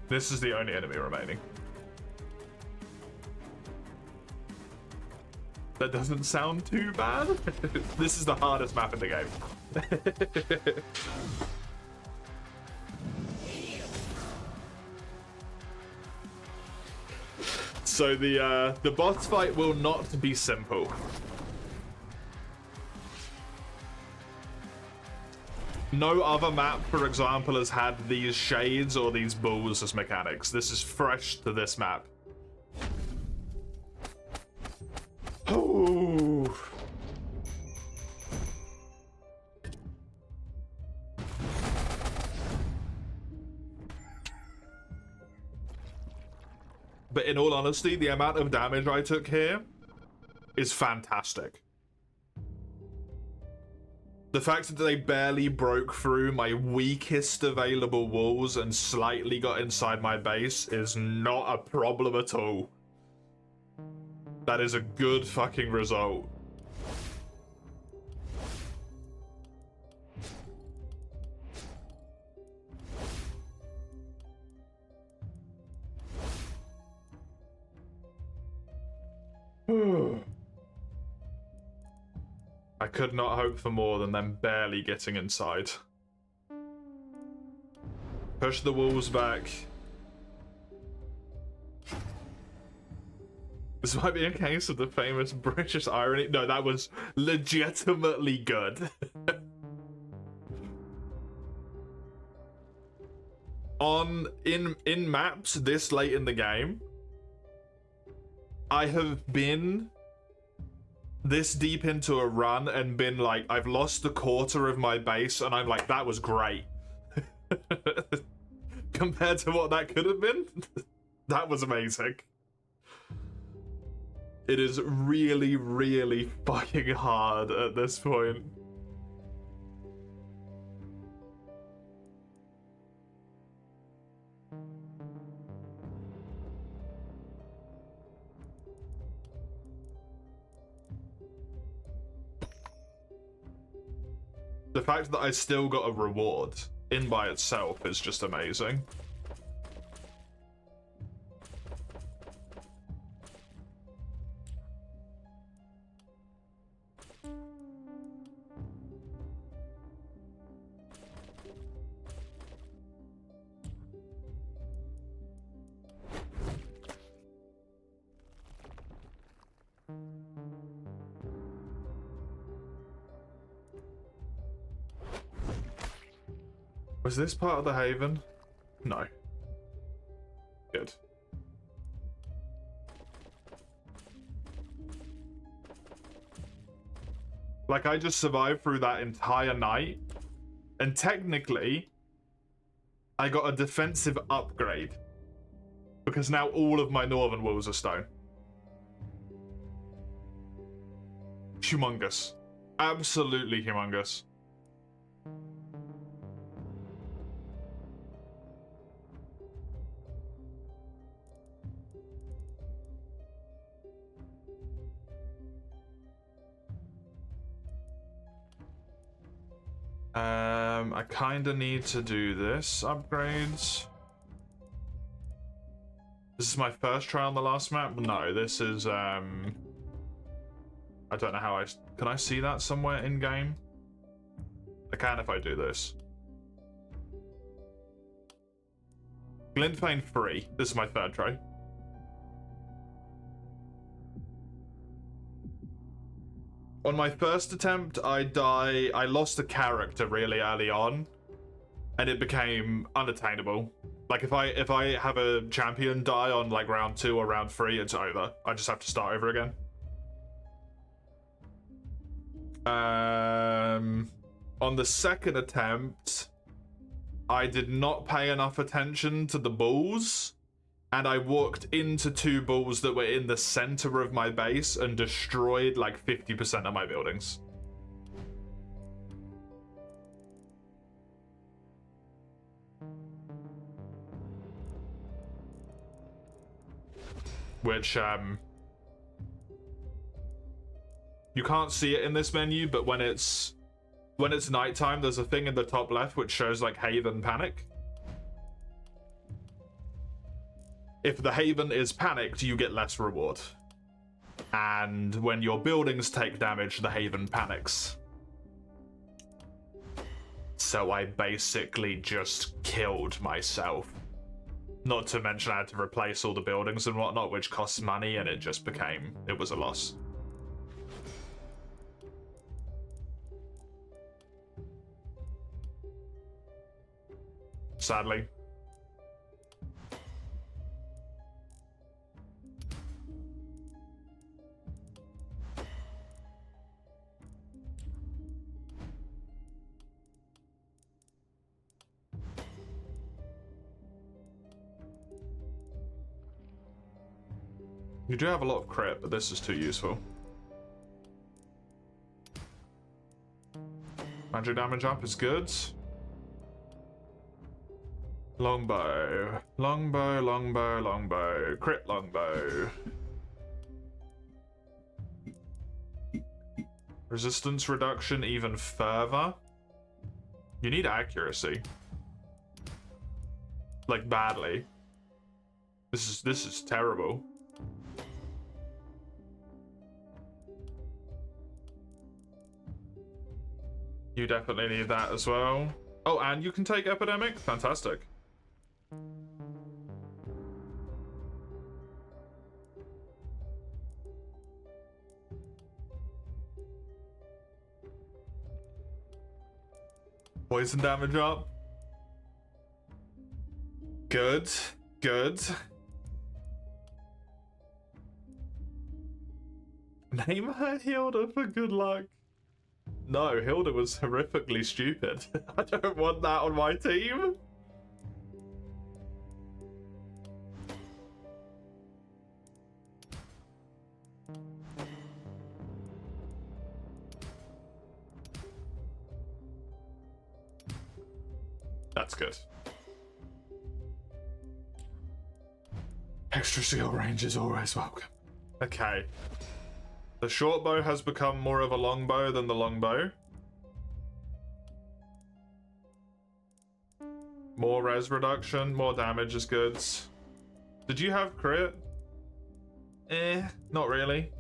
Speaker 1: This is the only enemy remaining. That doesn't sound too bad. This is the hardest map in the game. So the boss fight will not be simple. No other map, for example, has had these shades or these bulls as mechanics. This is fresh to this map. Oh. But in all honesty, the amount of damage I took here is fantastic. The fact that they barely broke through my weakest available walls and slightly got inside my base is not a problem at all. That is a good fucking result. I could not hope for more than them barely getting inside. Push the walls back. This might be a case of the famous British irony. No, that was legitimately good. In maps this late in the game, I have been this deep into a run and been like, I've lost a quarter of my base, and I'm like, that was great. Compared to what that could have been, that was amazing. It is really, really fucking hard at this point. The fact that I still got a reward in by itself is just amazing. Was this part of the Haven? No. Good. Like, I just survived through that entire night, and technically, I got a defensive upgrade. Because now all of my northern walls are stone. Humongous. Absolutely humongous. I kinda need to do this upgrades. This is my first try on the last map? No, this is, I don't know how can I see that somewhere in game? I can if I do this. Glintfane 3. This is my third try. On my first attempt, I lost a character really early on, and it became unattainable. Like, if I have a champion die on like round 2 or round 3, it's over. I just have to start over again. On the second attempt, I did not pay enough attention to the bulls, and I walked into 2 bulls that were in the center of my base and destroyed like 50% of my buildings. Which, you can't see it in this menu, but when it's nighttime, there's a thing in the top left which shows like Haven Panic. If the Haven is panicked, you get less reward. And when your buildings take damage, the Haven panics. So I basically just killed myself. Not to mention I had to replace all the buildings and whatnot, which costs money, and it was a loss. Sadly. You do have a lot of crit, but this is too useful. Magic damage up is good. Longbow. Longbow, longbow, longbow. Crit longbow. Resistance reduction even further. You need accuracy. Like, badly. This is terrible. You definitely need that as well. Oh, and you can take Epidemic? Fantastic. Poison damage up. Good. Good. Name her Hilda for good luck. No, Hilda was horrifically stupid. I don't want that on my team. That's good. Extra seal range is always welcome. Okay. The short bow has become more of a long bow than the long bow. More res reduction, more damage is good. Did you have crit? Not really.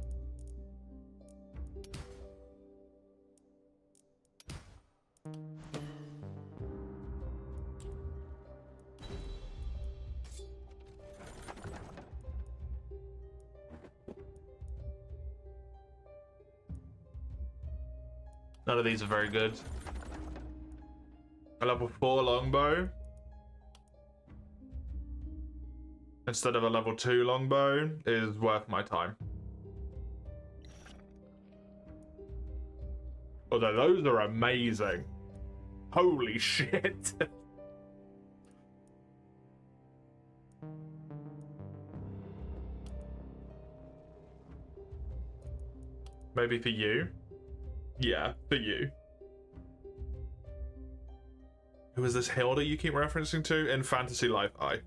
Speaker 1: None of these are very good. A level 4 longbow instead of a level 2 longbow is worth my time. Although those are amazing. Holy shit. Maybe for you. Yeah, for you. Who is this Hilda you keep referencing to? In Fantasy Life I.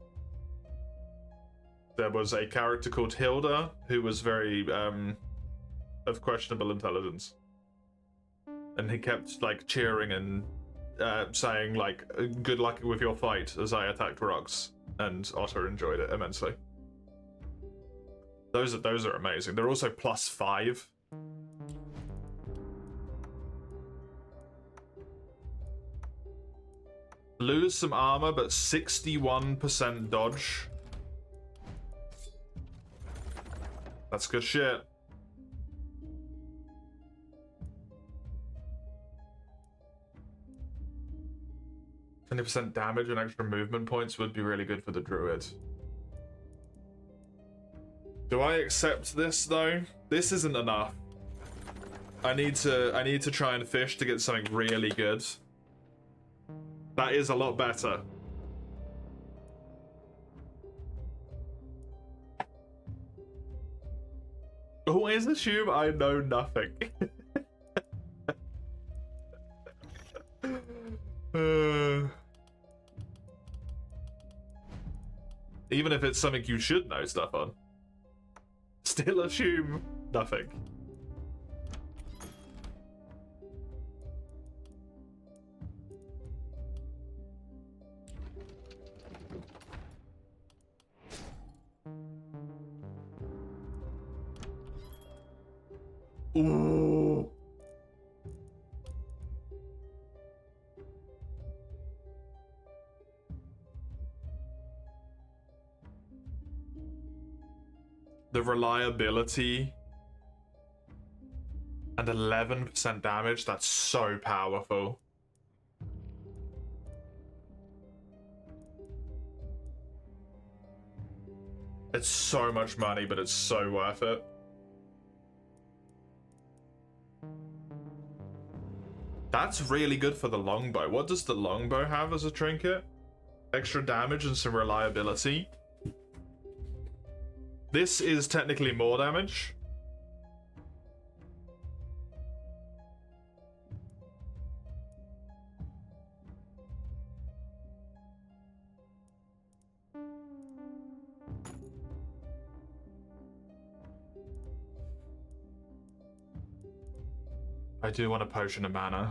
Speaker 1: There was a character called Hilda who was very, of questionable intelligence. And he kept, like, cheering and saying, like, good luck with your fight as I attacked rocks. And Otter enjoyed it immensely. Those are amazing. They're also +5. Lose some armor, but 61% dodge. That's good shit. %20 damage and extra movement points would be really good for the druid. Do I accept this, though? This isn't enough. I need to try and fish to get something really good. That is a lot better. Who is assume I know nothing? Even if it's something you should know stuff on. Still assume nothing. Ooh. The reliability and 11% damage, that's so powerful. It's so much money, but it's so worth it. That's really good for the longbow. What does the longbow have as a trinket? Extra damage and some reliability. This is technically more damage. I do want a potion of mana.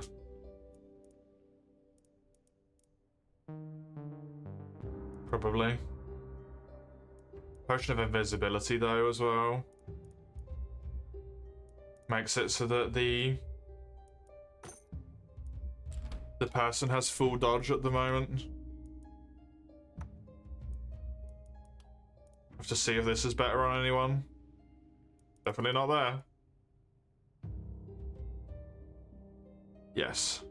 Speaker 1: Probably. Potion of invisibility though as well. Makes it so that the person has full dodge at the moment. Have to see if this is better on anyone. Definitely not there. Yes.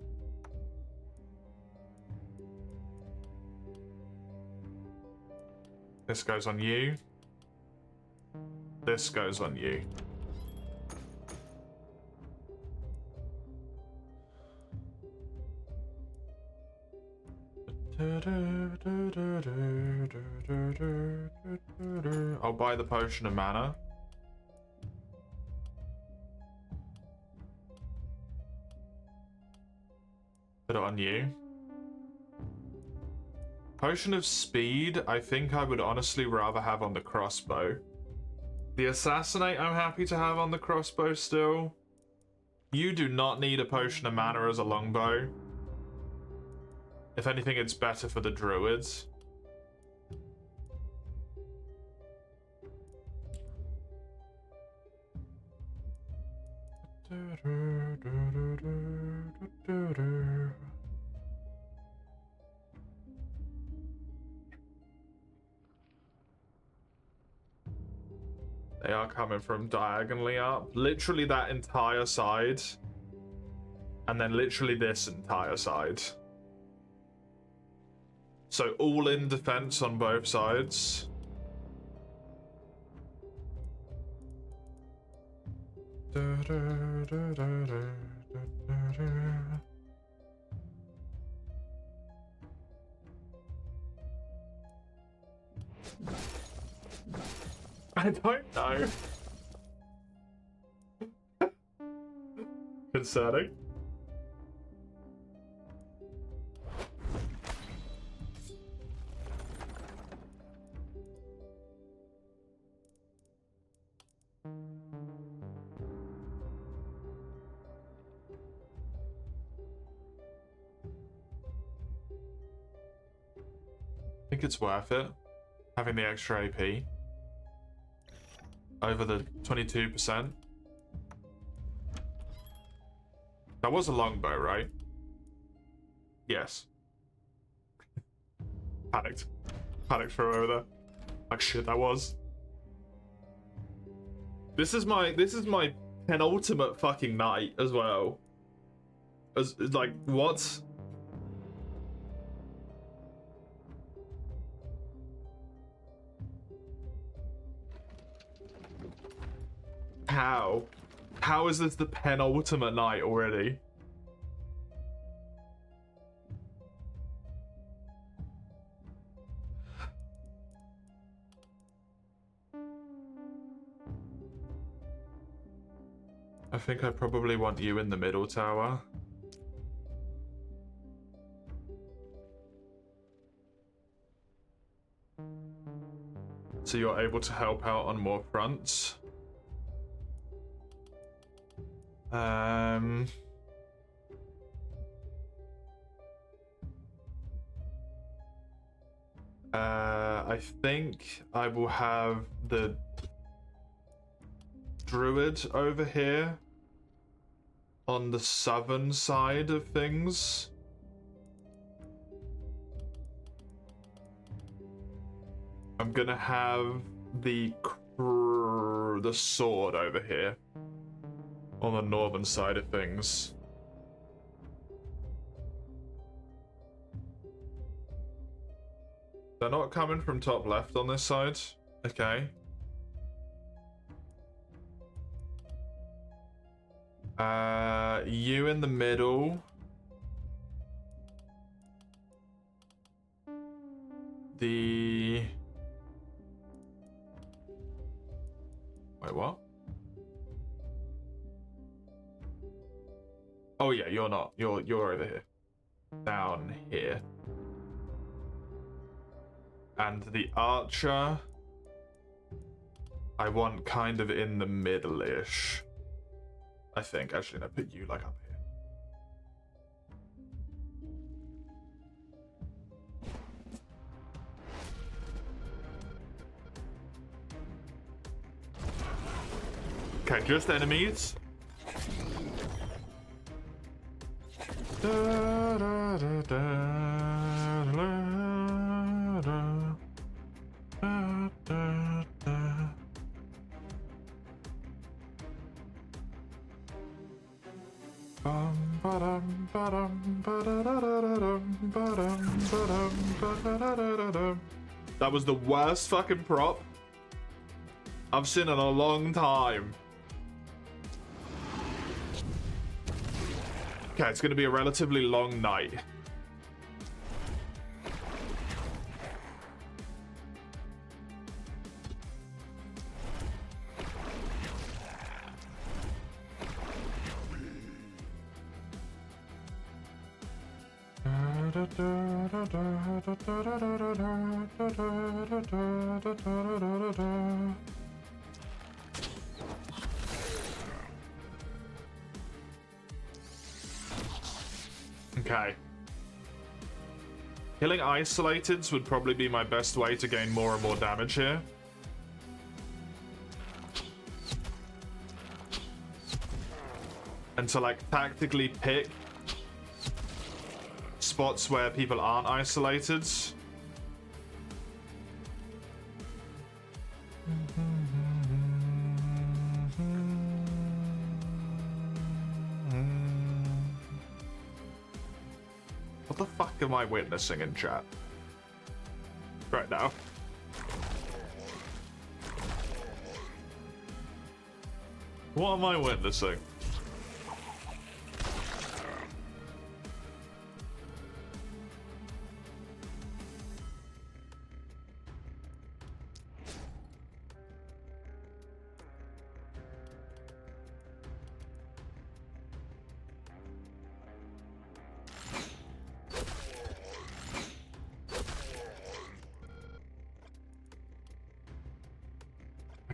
Speaker 1: This goes on you. This goes on you. I'll buy the potion of mana. Put it on you. Potion of speed, I think I would honestly rather have on the crossbow. The assassinate I'm happy to have on the crossbow still. You do not need a potion of mana as a longbow. If anything, it's better for the druids. They are coming from diagonally up. Literally that entire side. And then literally this entire side. So all in defense on both sides. I don't know. Concerning. I think it's worth it, having the extra AP over the 22%. That was a longbow, right? Yes. Panicked for over there. Like shit, that was. This is my penultimate fucking night as well. As like what? How? How is this the penultimate night already? I think I probably want you in the middle tower. So you're able to help out on more fronts. I think I will have the druid over here on the southern side of things. I'm gonna have the sword over here on the northern side of things. They're not coming from top left on this side. Okay. You in the middle. Wait, what? Oh yeah, you're not. You're over here. Down here. And the archer, I want kind of in the middle-ish. I think. Actually, no, put you like up here. Okay, just enemies. Da, da, da, da, da, da, da, da, da. That was the worst fucking prop I've seen in a long time. Okay, it's gonna be a relatively long night. Okay. Killing isolateds would probably be my best way to gain more and more damage here. And to like tactically pick spots where people aren't isolated. What the fuck am I witnessing in chat right now? What am I witnessing?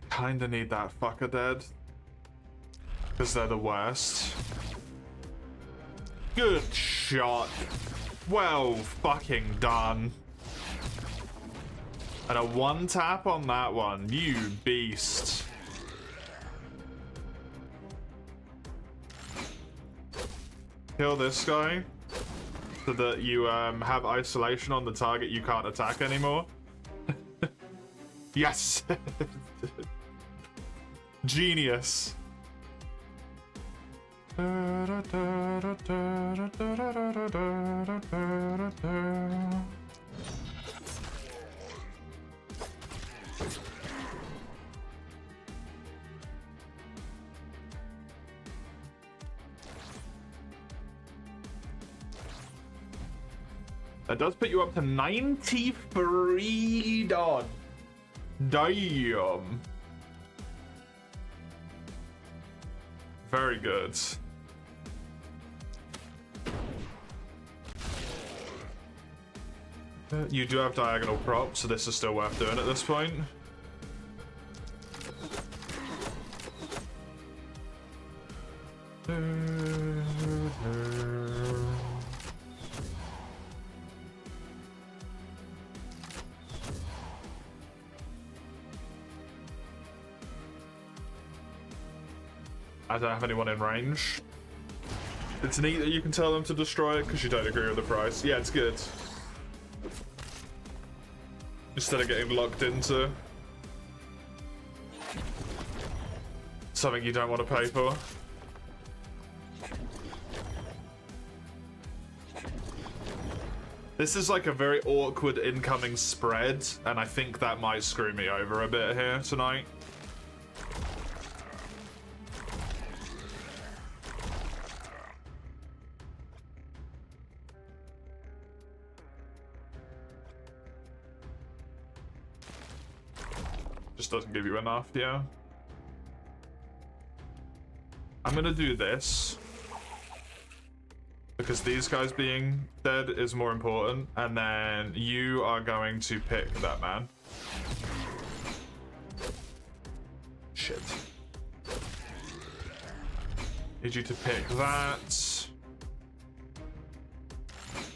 Speaker 1: Kinda need that fucker dead. Because they're the worst. Good shot. Well fucking done. And a one tap on that one. You beast. Kill this guy. So that you have isolation on the target you can't attack anymore. Yes! Genius. That does put you up to 93 dodge. Damn. Very good. You do have diagonal props, so this is still worth doing at this point. I don't have anyone in range. It's neat that you can tell them to destroy it because you don't agree with the price. Yeah, it's good. Instead of getting locked into something you don't want to pay for. This is like a very awkward incoming spread, and I think that might screw me over a bit here tonight. Just doesn't give you enough, yeah. I'm gonna do this because these guys being dead is more important, and then you are going to pick that man. Shit. Need you to pick that.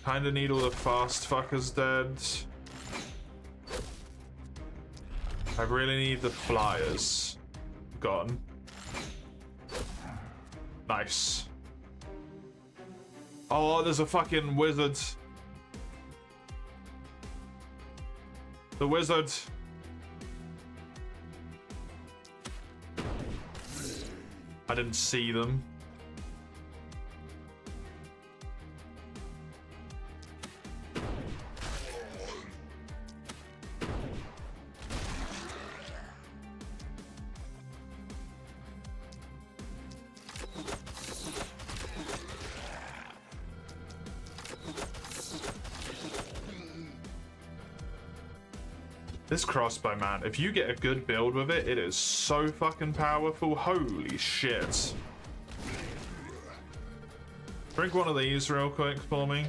Speaker 1: Kinda need all the fast fuckers dead. I really need the flyers gone. Nice. Oh, there's a fucking wizard. The wizard. I didn't see them. This crossbow, man, if you get a good build with it, it is so fucking powerful. Holy shit. Drink one of these real quick for me.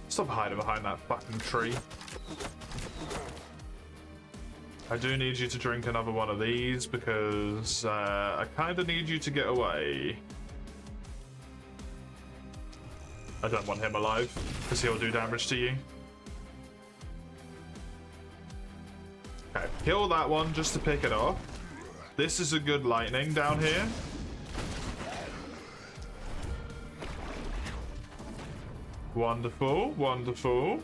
Speaker 1: Stop hiding behind that fucking tree. I do need you to drink another one of these because I kind of need you to get away. I don't want him alive because he'll do damage to you. Okay, kill that one just to pick it off. This is a good lightning down here. Wonderful, wonderful.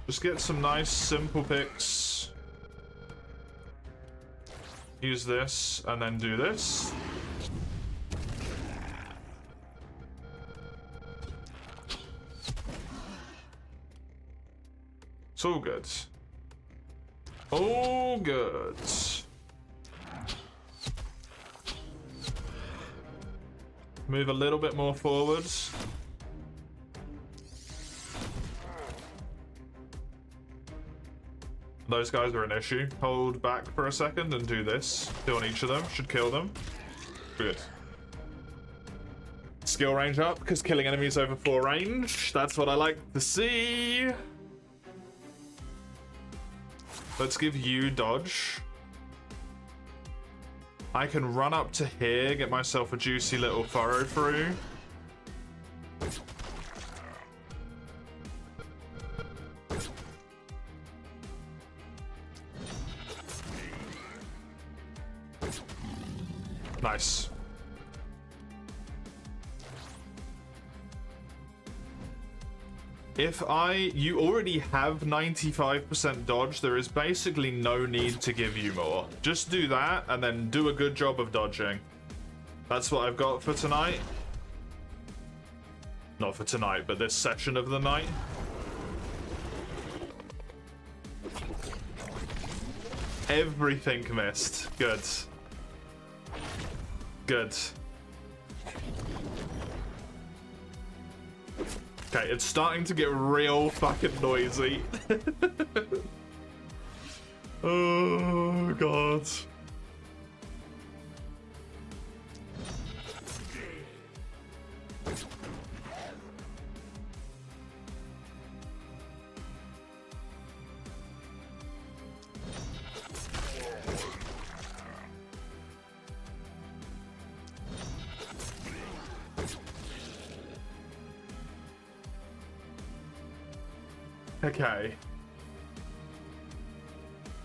Speaker 1: Just get some nice, simple picks. Use this, and then do this. It's all good. All good. Move a little bit more forwards. Those guys are an issue. Hold back for a second and do this. 2 on each of them. Should kill them. Good. Skill range up, because killing enemies over 4 range. That's what I like to see. Let's give you dodge. I can run up to here, get myself a juicy little furrow through. Nice. You already have 95% dodge, there is basically no need to give you more. Just do that and then do a good job of dodging. That's what I've got for tonight. Not for tonight, but this session of the night. Everything missed. Good. Good. Okay, it's starting to get real fucking noisy. Oh, God. Okay.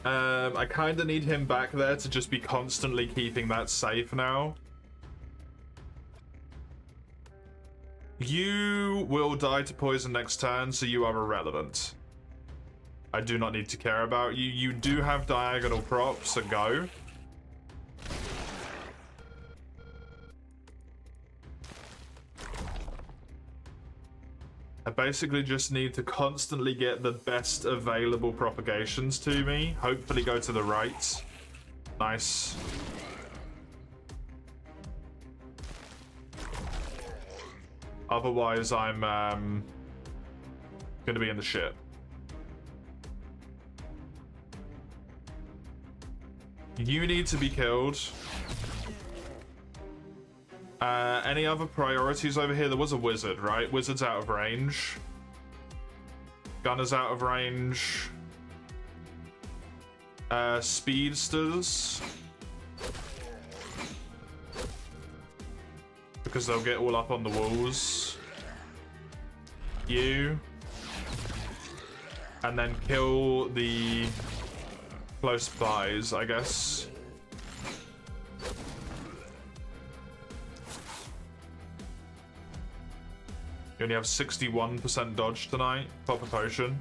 Speaker 1: I kind of need him back there to just be constantly keeping that safe now. You will die to poison next turn, so you are irrelevant. I do not need to care about you. You do have diagonal props, so go. I basically just need to constantly get the best available propagations to me. Hopefully go to the right. Nice. Otherwise, I'm gonna be in the shit. You need to be killed. Any other priorities over here? There was a wizard, right? Wizard's out of range. Gunner's out of range. Speedsters. Because they'll get all up on the walls. You. And then kill the close bys, I guess. You only have 61% dodge tonight. Pop a potion.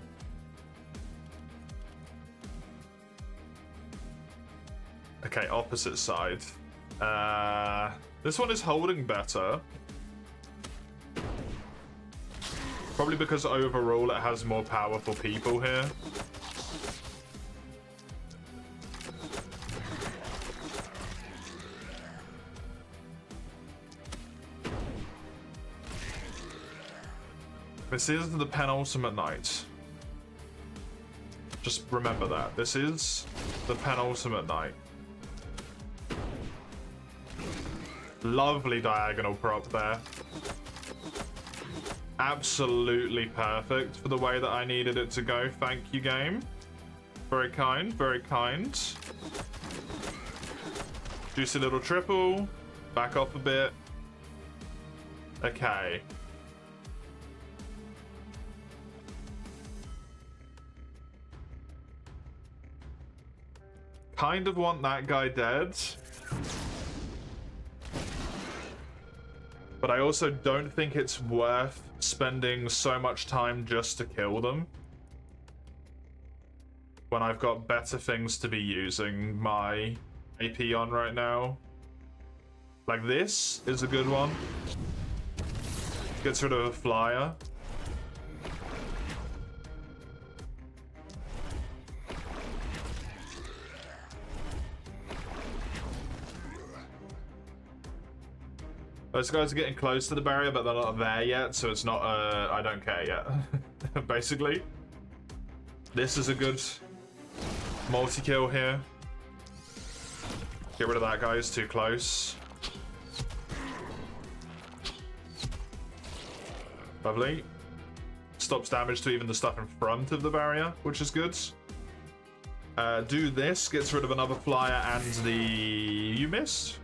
Speaker 1: Okay, opposite side. This one is holding better. Probably because overall it has more powerful people here. This is the penultimate night. Just remember that. This is the penultimate night. Lovely diagonal prop there. Absolutely perfect for the way that I needed it to go. Thank you, game. Very kind, very kind. Juicy little triple. Back off a bit. Okay. Kind of want that guy dead. But I also don't think it's worth spending so much time just to kill them. When I've got better things to be using my AP on right now. Like this is a good one. Gets rid of a flyer. Those guys are getting close to the barrier, but they're not there yet, so it's not, I don't care yet. Basically. This is a good multi-kill here. Get rid of that guy, he's too close. Lovely. Stops damage to even the stuff in front of the barrier, which is good. Do this, gets rid of another flyer and the... You missed?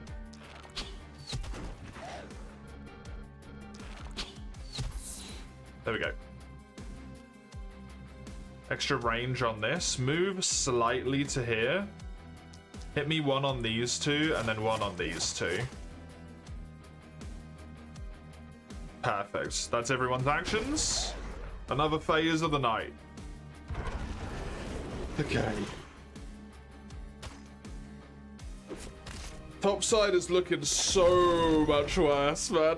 Speaker 1: There we go. Extra range on this. Move slightly to here. Hit me one on these two, and then one on these two. Perfect. That's everyone's actions. Another phase of the night. Okay. Top side is looking so much worse, man.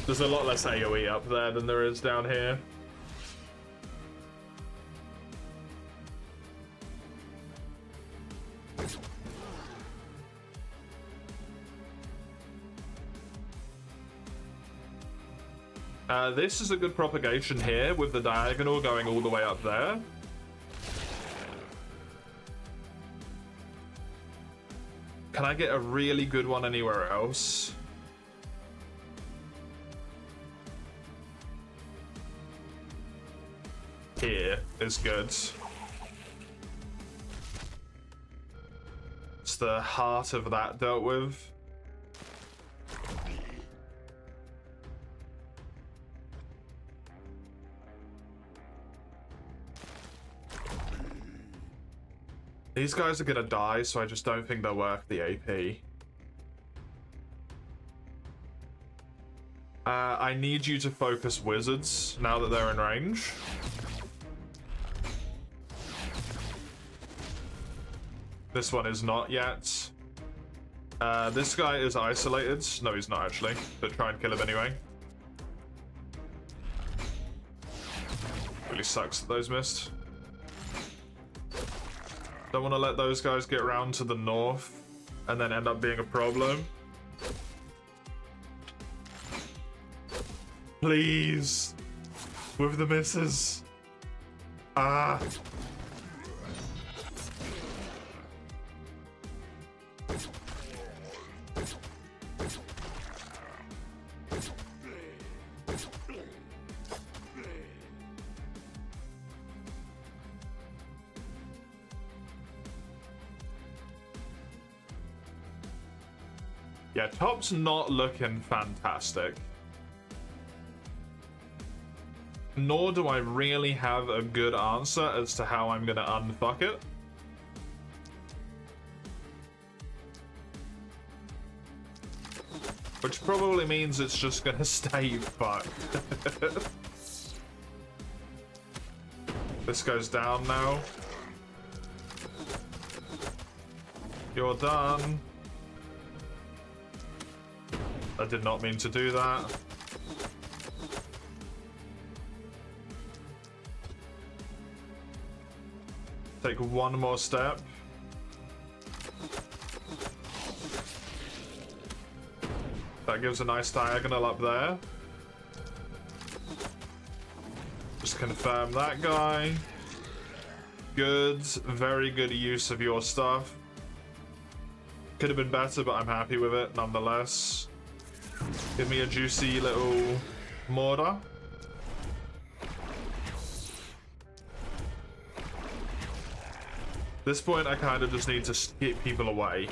Speaker 1: There's a lot less AoE up there than there is down here. This is a good propagation here with the diagonal going all the way up there. Can I get a really good one anywhere else? Here is good. It's the heart of that dealt with. These guys are gonna die, so I just don't think they're worth the AP. I need you to focus wizards now that they're in range. This one is not yet. This guy is isolated. No, he's not actually, but try and kill him anyway. Really sucks that those missed. Don't want to let those guys get around to the north and then end up being a problem. Please. With the misses. Ah. Yeah, top's not looking fantastic. Nor do I really have a good answer as to how I'm gonna unfuck it. Which probably means it's just gonna stay fucked. This goes down now. You're done. I did not mean to do that. Take one more step. That gives a nice diagonal up there. Just confirm that guy. Good, very good use of your stuff. Could have been better, but I'm happy with it nonetheless. Give me a juicy little mortar. At this point, I kind of just need to skip people away.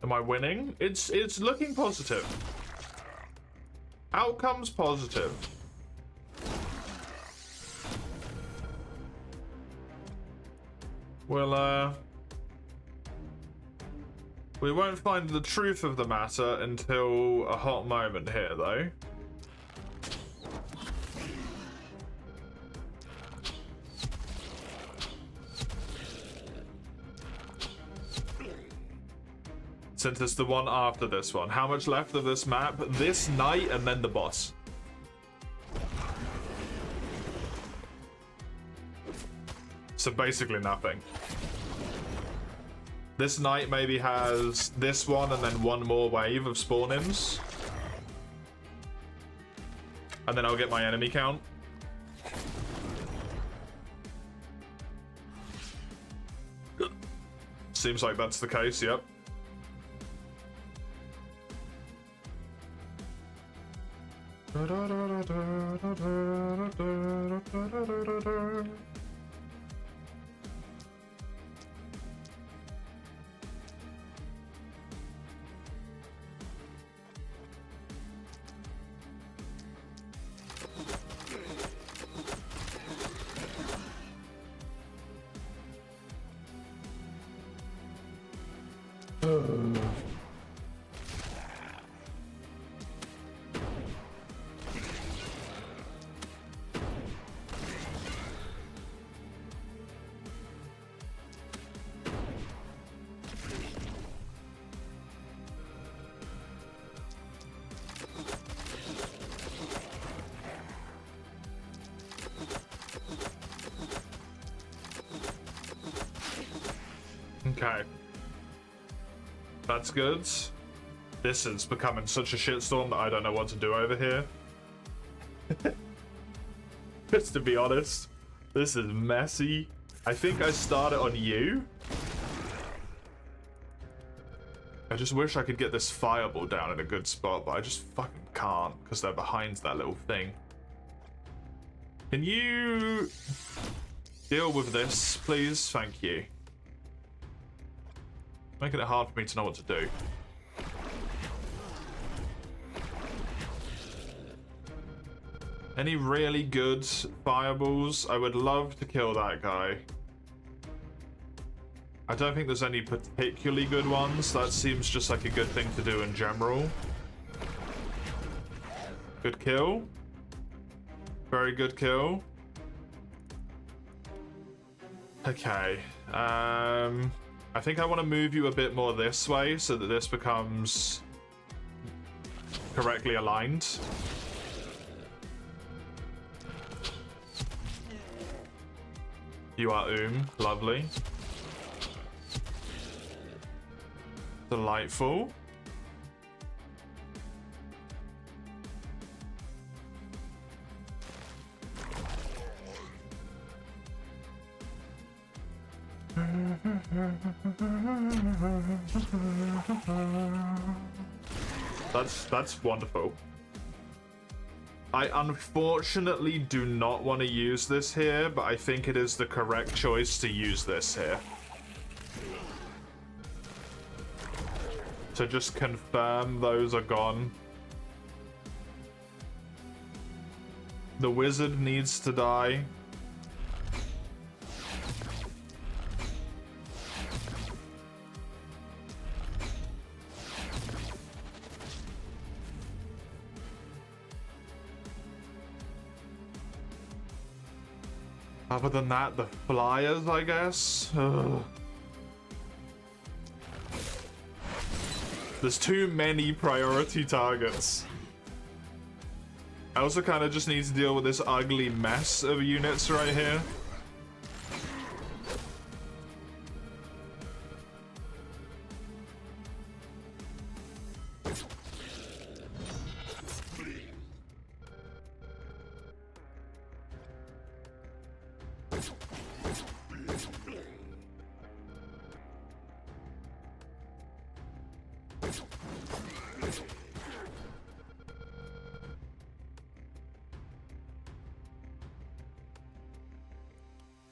Speaker 1: Am I winning? It's looking positive. Outcomes positive. Well, we won't find the truth of the matter until a hot moment here, though. Since it's the one after this one. How much left of this map? This night and then the boss. So basically nothing. This knight maybe has this one and then one more wave of spawn-ins. And then I'll get my enemy count. Seems like that's the case, yep. Okay. That's good. This is becoming such a shitstorm that I don't know what to do over here. Just to be honest, this is messy. I think I started on you. I just wish I could get this fireball down in a good spot, but I just fucking can't because they're behind that little thing. Can you deal with this, please? Thank you. Making it hard for me to know what to do. Any really good fireballs? I would love to kill that guy. I don't think there's any particularly good ones. That seems just like a good thing to do in general. Good kill. Very good kill. Okay. I think I want to move you a bit more this way so that this becomes correctly aligned. You are lovely. Delightful. That's wonderful. I unfortunately do not want to use this here, but I think it is the correct choice to use this here. To just confirm those are gone. The wizard needs to die. Other than that, the flyers, I guess. Ugh. There's too many priority targets. I also kind of just need to deal with this ugly mess of units right here.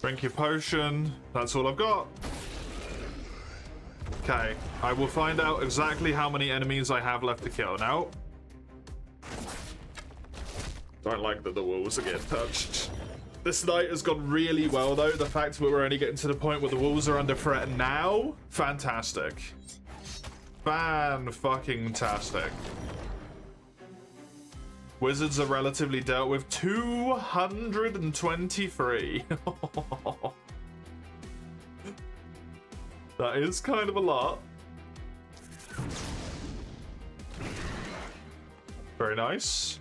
Speaker 1: Drink your potion. That's all I've got. Okay, I will find out exactly how many enemies I have left to kill now. Don't like that the walls are getting touched. This night has gone really well though. The fact that we're only getting to the point where the walls are under threat now. Fantastic. Fan-fucking-tastic. Wizards are relatively dealt with. 223. That is kind of a lot. Very nice.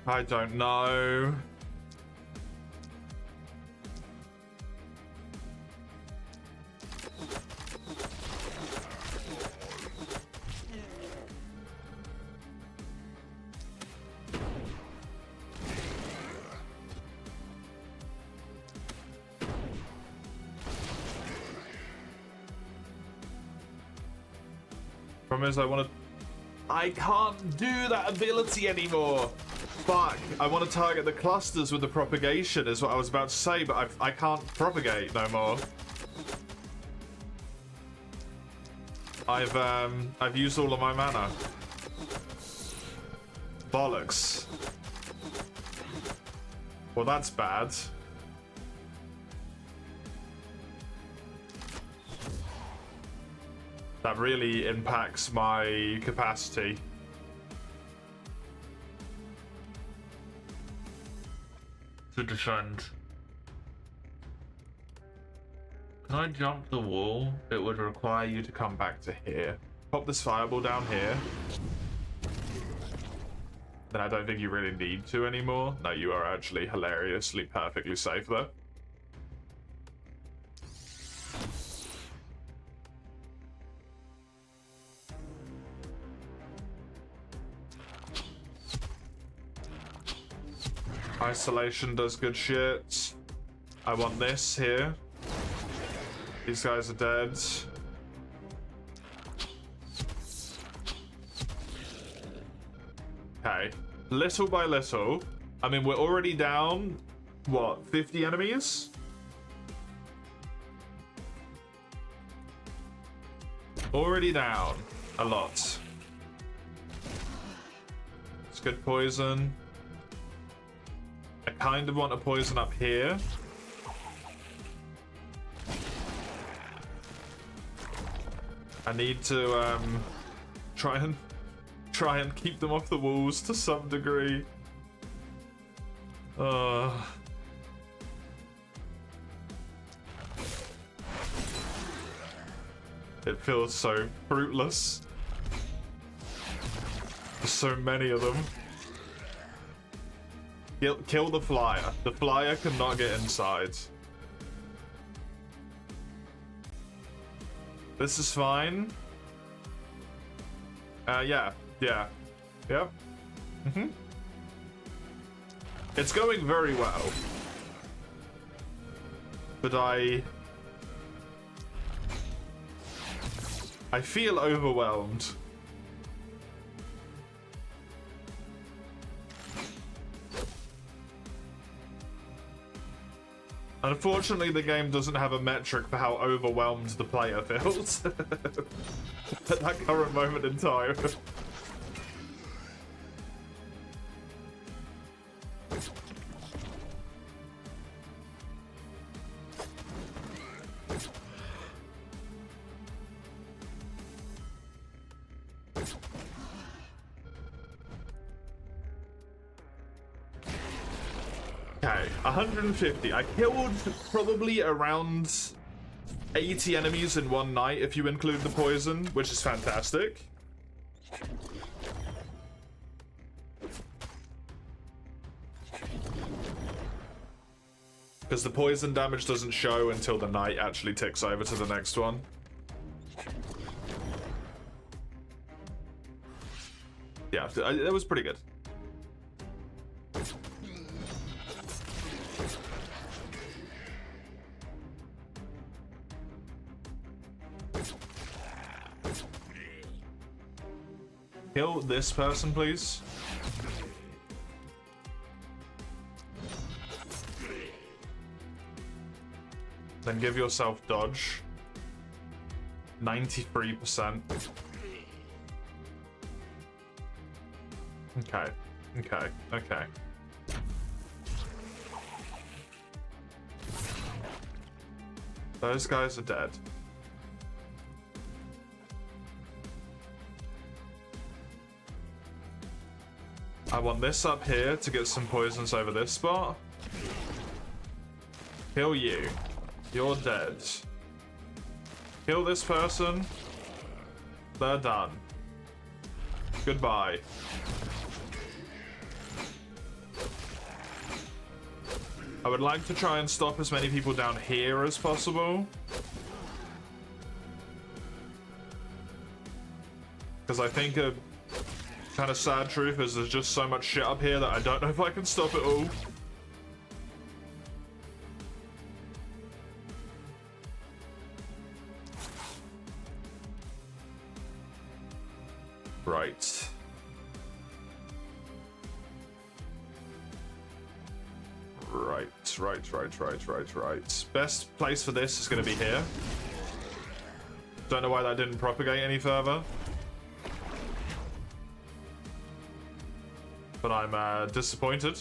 Speaker 1: I don't know. Problem is, I can't do that ability anymore. Fuck. I want to target the clusters with the propagation is what I was about to say, but I can't propagate no more. I've used all of my mana. Bollocks. Well, that's bad. That really impacts my capacity. To defend. Can I jump the wall? It would require you to come back to here. Pop this fireball down here. Then I don't think you really need to anymore. No, you are actually hilariously perfectly safe there. Isolation does good shit. I want this here. These guys are dead. Okay. Little by little. I mean, we're already down, what, 50 enemies? Already down a lot. It's good poison. I kind of want a poison up here. I need to try and keep them off the walls to some degree. It feels so fruitless. There's so many of them. Kill the flyer. The flyer cannot get inside. This is fine. Yeah. Yep. It's going very well. But I feel overwhelmed. Unfortunately, the game doesn't have a metric for how overwhelmed the player feels at that current moment in time. Okay, 150. I killed probably around 80 enemies in one night if you include the poison, which is fantastic. Because the poison damage doesn't show until the night actually ticks over to the next one. Yeah, it was pretty good. Kill this person, please. Then give yourself dodge. 93%. Okay. Those guys are dead. I want this up here to get some poisons over this spot. Kill you. You're dead. Kill this person. They're done. Goodbye. I would like to try and stop as many people down here as possible. Because I think a kind of sad truth is there's just so much shit up here that I don't know if I can stop it all. Right. Right. Best place for this is going to be here. Don't know why that didn't propagate any further. But I'm disappointed.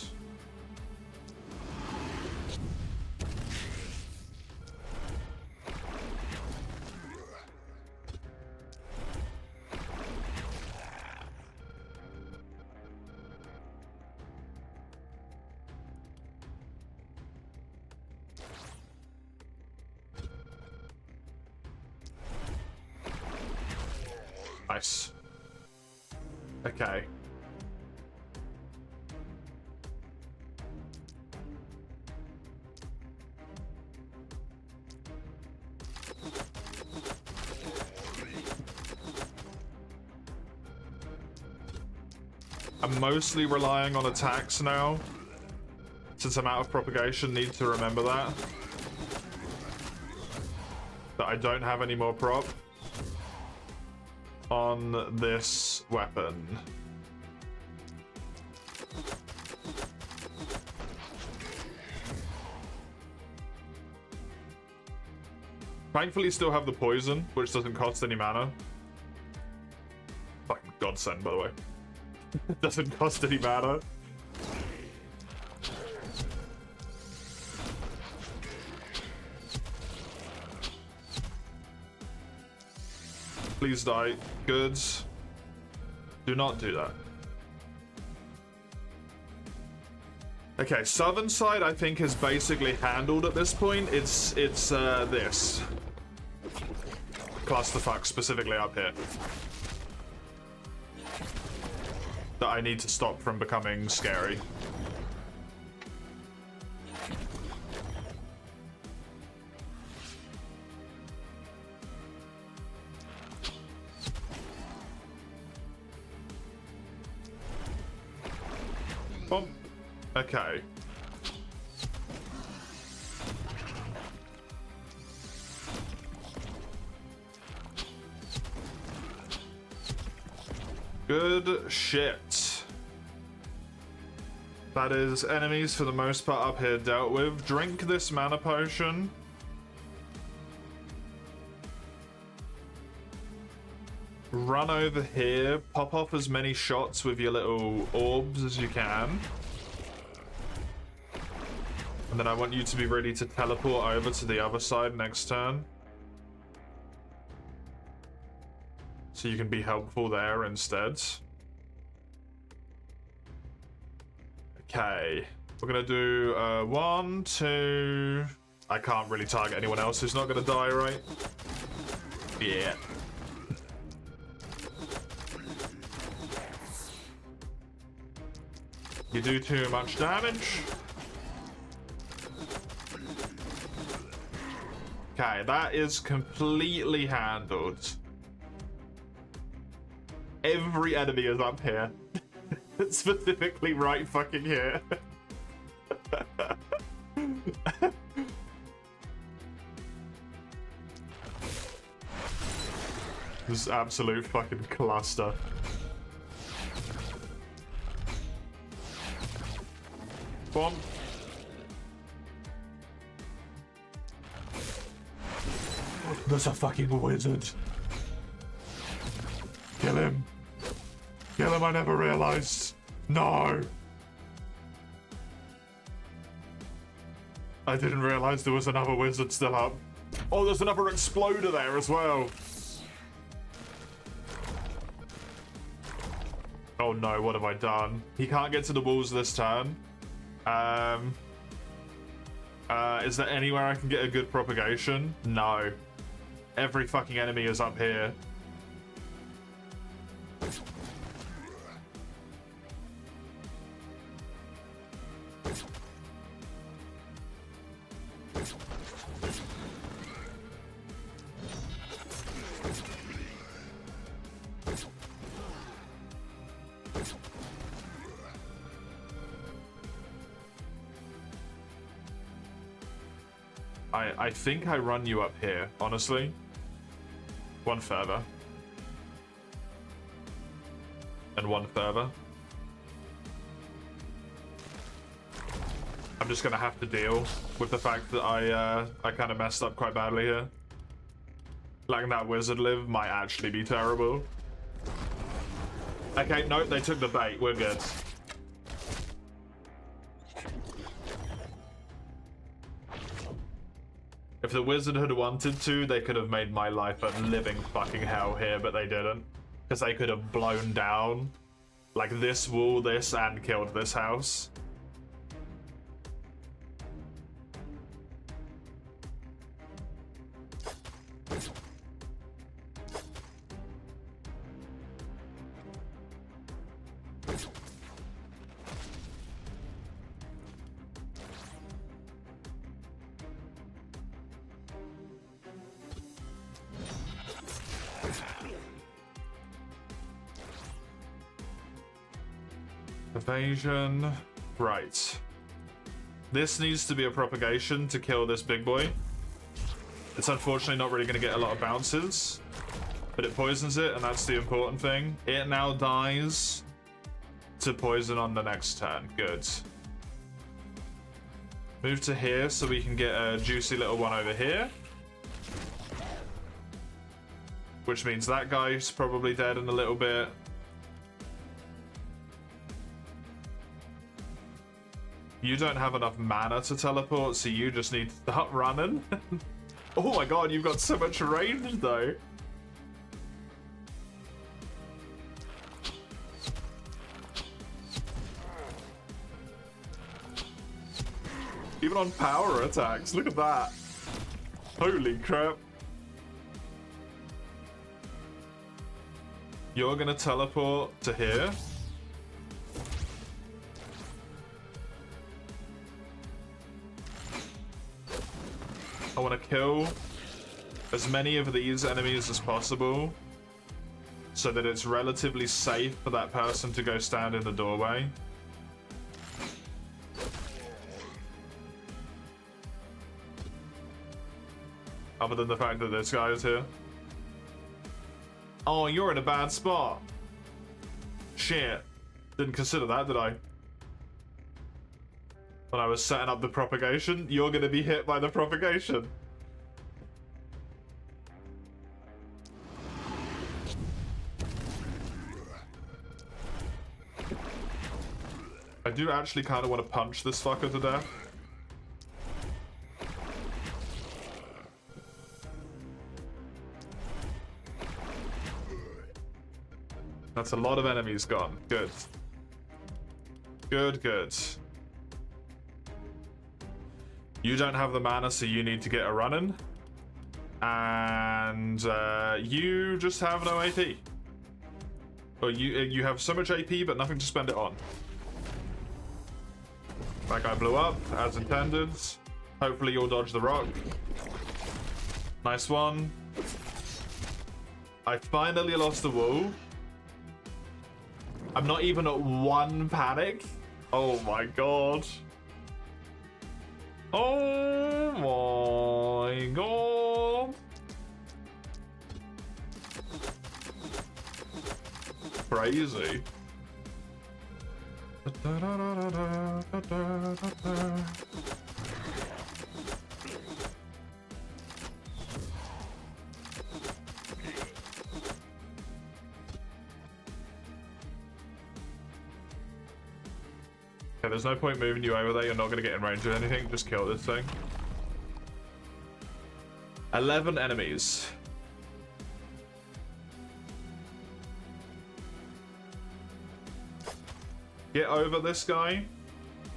Speaker 1: Nice. Okay. I'm mostly relying on attacks now. Since I'm out of propagation, need to remember that. That I don't have any more prop on this weapon. Thankfully still have the poison, which doesn't cost any mana. Fucking godsend, by the way. It doesn't cost any mana. Please die. Goods. Do not do that. Okay, southern side I think is basically handled at this point. It's this. Clusterfuck specifically up here. That I need to stop from becoming scary. Boom. Okay. Good shit. That is enemies for the most part up here dealt with. Drink this mana potion. Run over here. Pop off as many shots with your little orbs as you can. And then I want you to be ready to teleport over to the other side next turn. So you can be helpful there instead. Okay. We're gonna do 1, 2... I can't really target anyone else who's not gonna die, right? Yeah. You do too much damage. Okay, that is completely handled. Every enemy is up here. Specifically right fucking here. This is absolute fucking cluster. Bomb. There's a fucking wizard. Kill him. Kill him, I never realized. No. I didn't realize there was another wizard still up. Oh, there's another exploder there as well. Oh no, what have I done? He can't get to the walls this turn. Is there anywhere I can get a good propagation? No. Every fucking enemy is up here. I think I run you up here, honestly. One further. And one further. I'm just gonna have to deal with the fact that I kind of messed up quite badly here. Letting that wizard live might actually be terrible. Okay, nope, they took the bait. We're good. If the wizard had wanted to, they could have made my life a living fucking hell here, but they didn't. Because they could have blown down, like, this wall, this, and killed this house. Evasion. Right. This needs to be a propagation to kill this big boy. It's unfortunately not really going to get a lot of bounces, but it poisons it, and that's the important thing. It now dies to poison on the next turn. Good. Move to here so we can get a juicy little one over here. Which means that guy's probably dead in a little bit. You don't have enough mana to teleport, so you just need to start running. Oh my god, you've got so much range though. Even on power attacks, look at that. Holy crap. You're gonna teleport to here. I want to kill as many of these enemies as possible so that it's relatively safe for that person to go stand in the doorway. Other than the fact that this guy is here. Oh, you're in a bad spot. Shit. Didn't consider that, did I? When I was setting up the propagation, you're gonna be hit by the propagation. I do actually kind of want to punch this fucker to death. That's a lot of enemies gone. Good. Good, good. You don't have the mana, so you need to get a running. And you just have no AP. Or you have so much AP, but nothing to spend it on. That guy blew up, as intended. Hopefully you'll dodge the rock. Nice one. I finally lost the wall. I'm not even at 1 panic. Oh my god. Oh my god. Crazy. Okay, there's no point moving you over there. You're not going to get in range of anything. Just kill this thing. 11 enemies. Get over this guy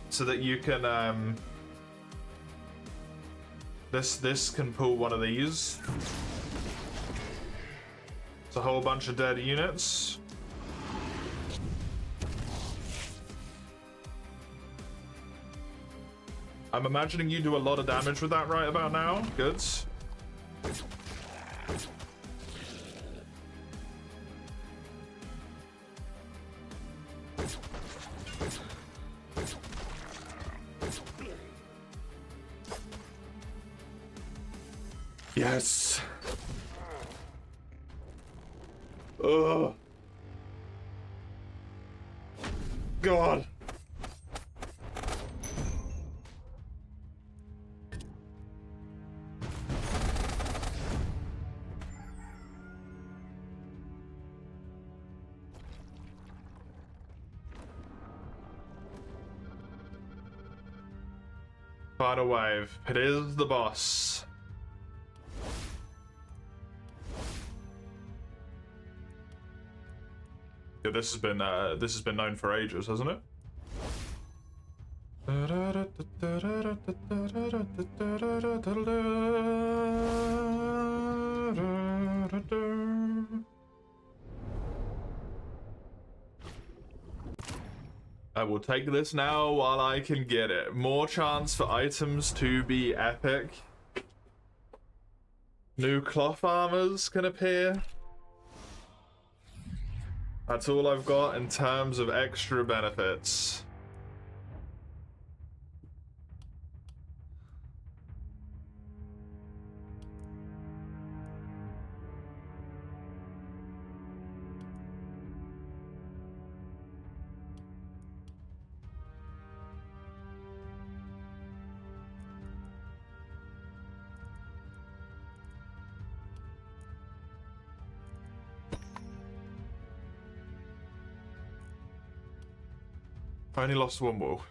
Speaker 1: so that you can this can pull one of these. It's a whole bunch of dead units. I'm imagining you do a lot of damage with that right about now. Good. Yes. Ugh. God. Final wave. It is the boss. Yeah, this has been known for ages, hasn't it? I will take this now while I can get it. More chance for items to be epic. New cloth armors can appear. That's all I've got in terms of extra benefits. I only lost one wall.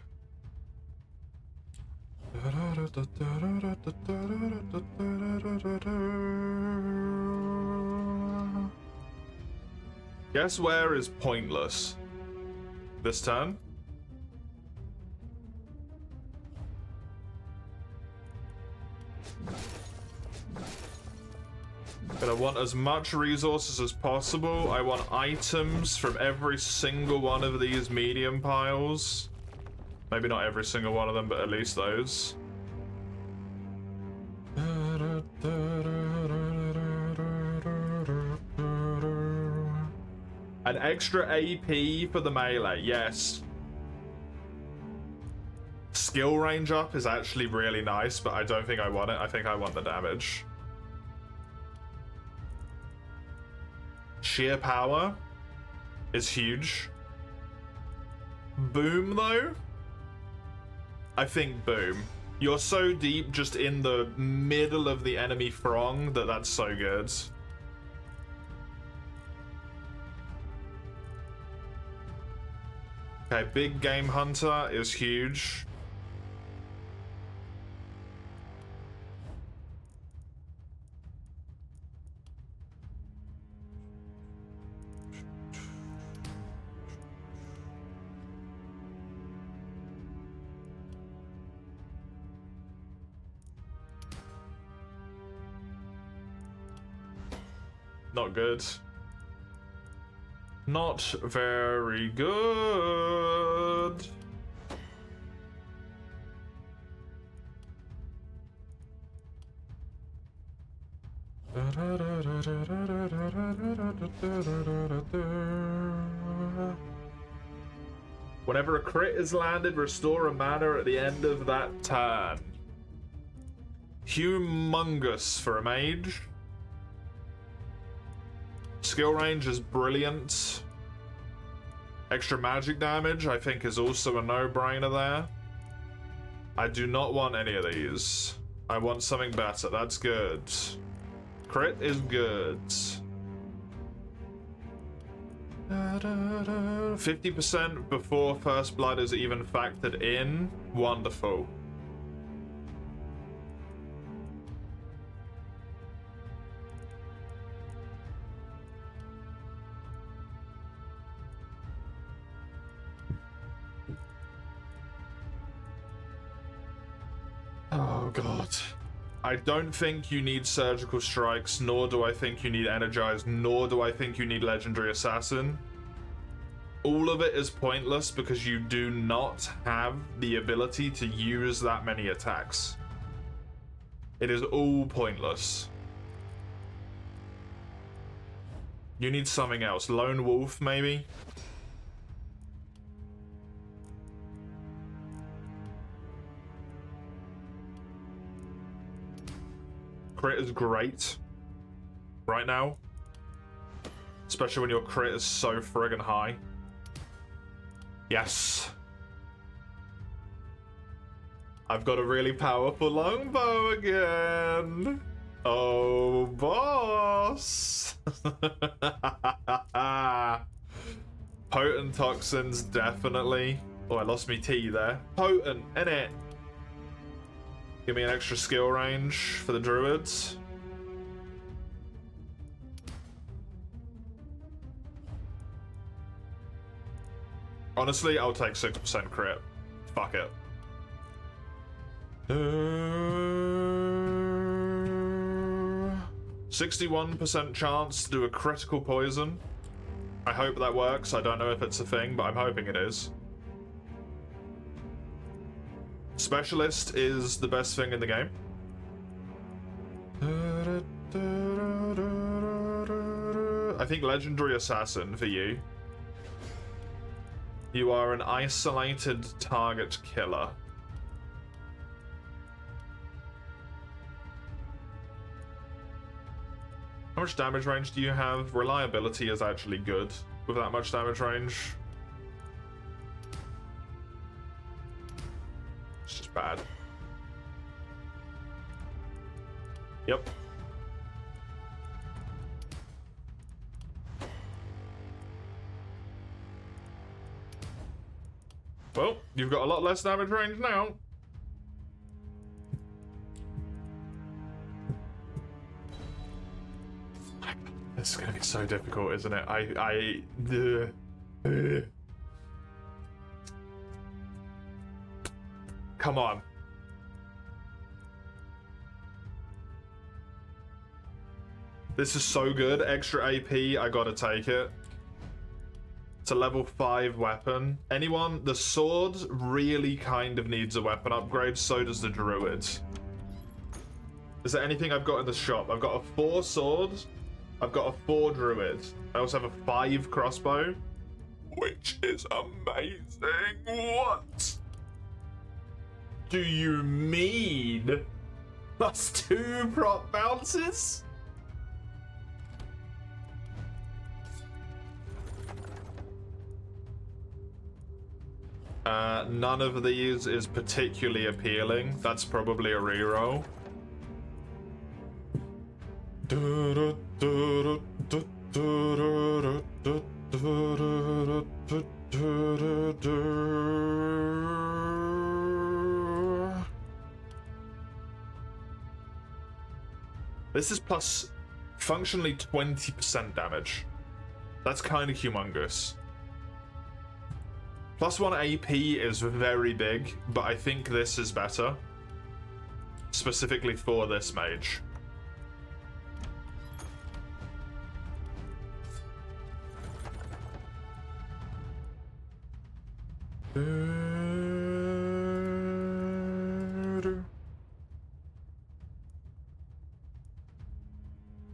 Speaker 1: Guess where is pointless this turn? But I want as much resources as possible. I want items from every single one of these medium piles. Maybe not every single one of them, but at least those. An extra AP for the melee, yes. Skill range up is actually really nice, but I don't think I want it. I think I want the damage. Sheer power is huge. Boom, though? I think boom. You're so deep just in the middle of the enemy throng that that's so good. Okay, big game hunter is huge. Not good. Not very good. Whenever a crit is landed, restore a mana at the end of that turn. Humongous for a mage. Skill range is brilliant. Extra magic damage, I think, is also a no-brainer there. I do not want any of these. I want something better. That's good. Crit is good. 50% before First Blood is even factored in. Wonderful. Oh god. I don't think you need Surgical Strikes, nor do I think you need Energized, nor do I think you need Legendary Assassin. All of it is pointless because you do not have the ability to use that many attacks. It is all pointless. You need something else. Lone Wolf, maybe? Crit is great right now, especially when your crit is so friggin' high. Yes. I've got a really powerful longbow again. Oh, boss. Potent toxins, definitely. Oh, I lost me T there. Potent, innit? Give me an extra skill range for the druids. Honestly, I'll take 6% crit. Fuck it. 61% chance to do a critical poison. I hope that works. I don't know if it's a thing, but I'm hoping it is. Specialist is the best thing in the game. I think Legendary Assassin for you You are an isolated target killer. How much damage range do you have? Reliability is actually good with that much damage range. It's just bad. Yep. Well, you've got a lot less damage range now. This is gonna be so difficult, isn't it? Come on. This is so good. Extra AP, I gotta take it. It's a level 5 weapon. Anyone? The sword really kind of needs a weapon upgrade, so does the druid. Is there anything I've got in the shop? I've got a 4 sword. I've got a 4 druid. I also have a 5 crossbow, which is amazing. What do you mean? +2 prop bounces? None of these is particularly appealing. That's probably a reroll. This is plus functionally 20% damage. That's kind of humongous. +1 AP is very big, but I think this is better. Specifically for this mage.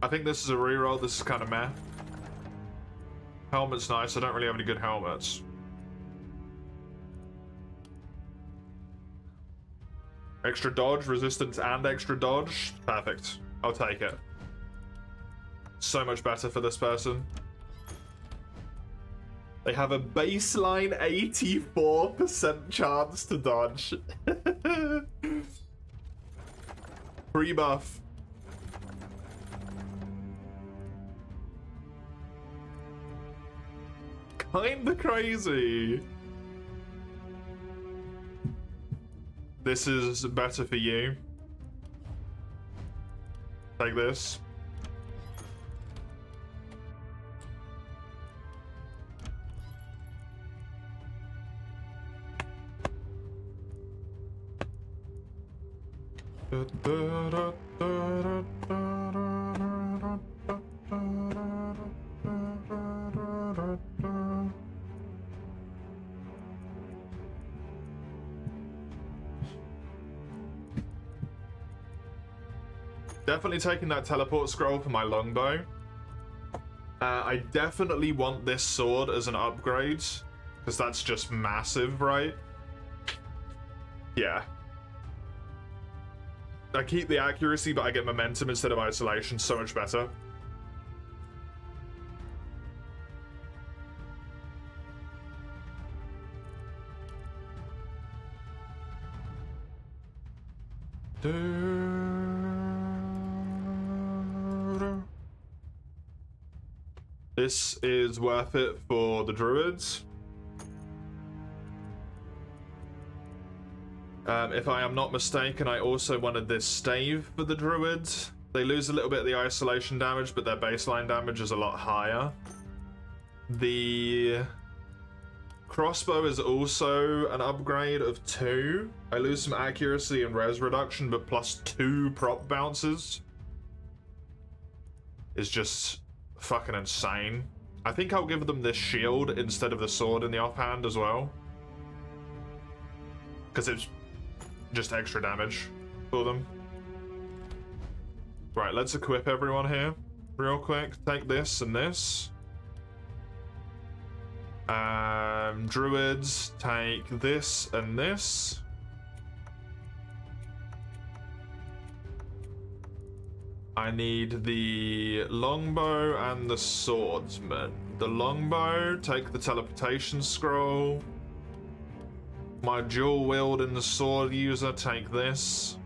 Speaker 1: I think this is a reroll. This is kind of meh. Helmet's nice. I don't really have any good helmets. Extra dodge, resistance, and extra dodge. Perfect. I'll take it. So much better for this person. They have a baseline 84% chance to dodge. Free buff. Kinda crazy. This is better for you. Take this. Definitely taking that teleport scroll for my longbow. I definitely want this sword as an upgrade, because that's just massive, right? Yeah. I keep the accuracy, but I get momentum instead of isolation. So much better. This is worth it for the druids. If I am not mistaken, I also wanted this stave for the druids. They lose a little bit of the isolation damage, but their baseline damage is a lot higher. The crossbow is also an upgrade of 2. I lose some accuracy and res reduction, but +2 prop bounces is just fucking insane. I think I'll give them this shield instead of the sword in the offhand as well, because it's just extra damage for them. Right, let's equip everyone here real quick. Take this and this. Druids, take this and this. I need the longbow and the swordsman. The longbow, take the teleportation scroll. My dual wield and the sword user, take this.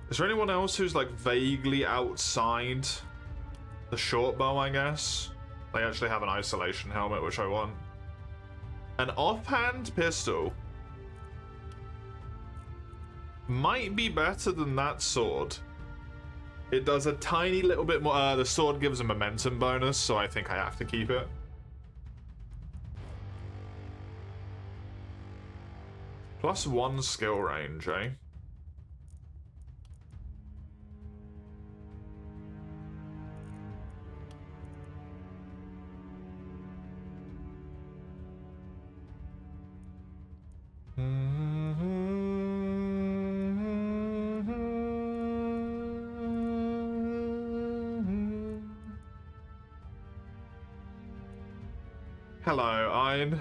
Speaker 1: Is there anyone else who's like vaguely outside the short bow, I guess? They actually have an isolation helmet, which I want. An offhand pistol might be better than that sword. It does a tiny little bit more. The sword gives a momentum bonus, so I think I have to keep it. +1 skill range, eh? Hello, Ein.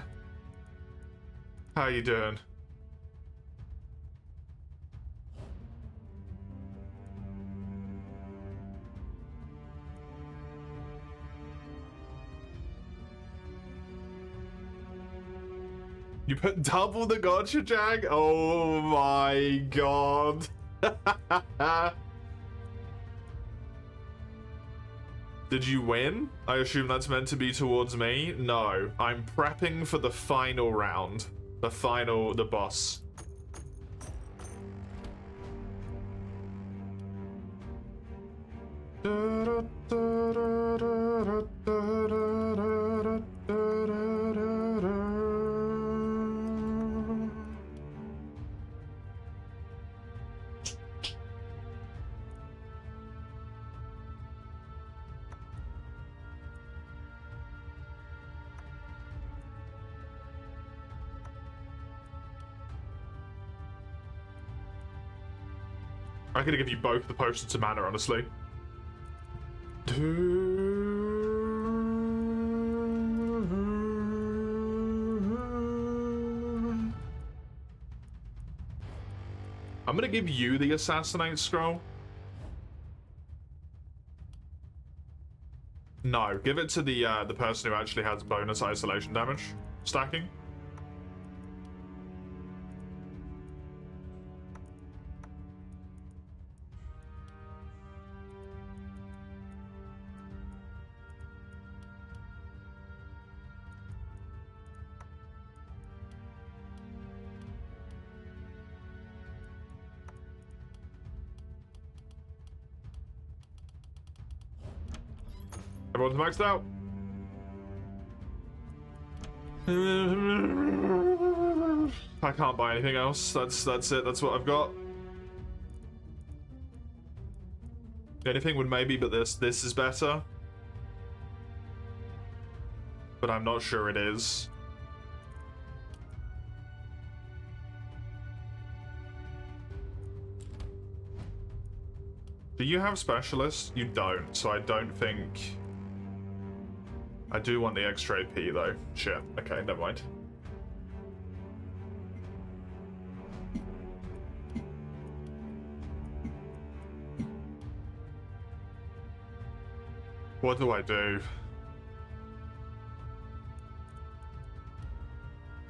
Speaker 1: How you doing? You put double the gotcha jag? Oh my god. Did you win? I assume that's meant to be towards me? No, I'm prepping for the final round. The boss. I could give you both the potions of mana, honestly. I'm gonna give you the Assassinate Scroll. No, give it to the person who actually has bonus isolation damage stacking. Everyone's maxed out. I can't buy anything else. That's it. That's what I've got. Anything would maybe, but this is better. But I'm not sure it is. Do you have specialists? You don't, so I don't think... I do want the extra AP though. Shit. Okay, never mind. What do I do?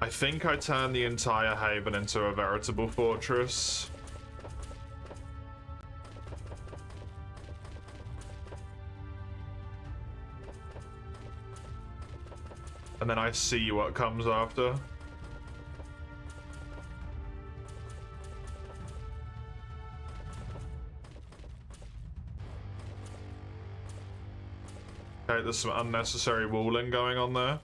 Speaker 1: I think I turn the entire haven into a veritable fortress. And then I see what comes after. Okay, there's some unnecessary walling going on there.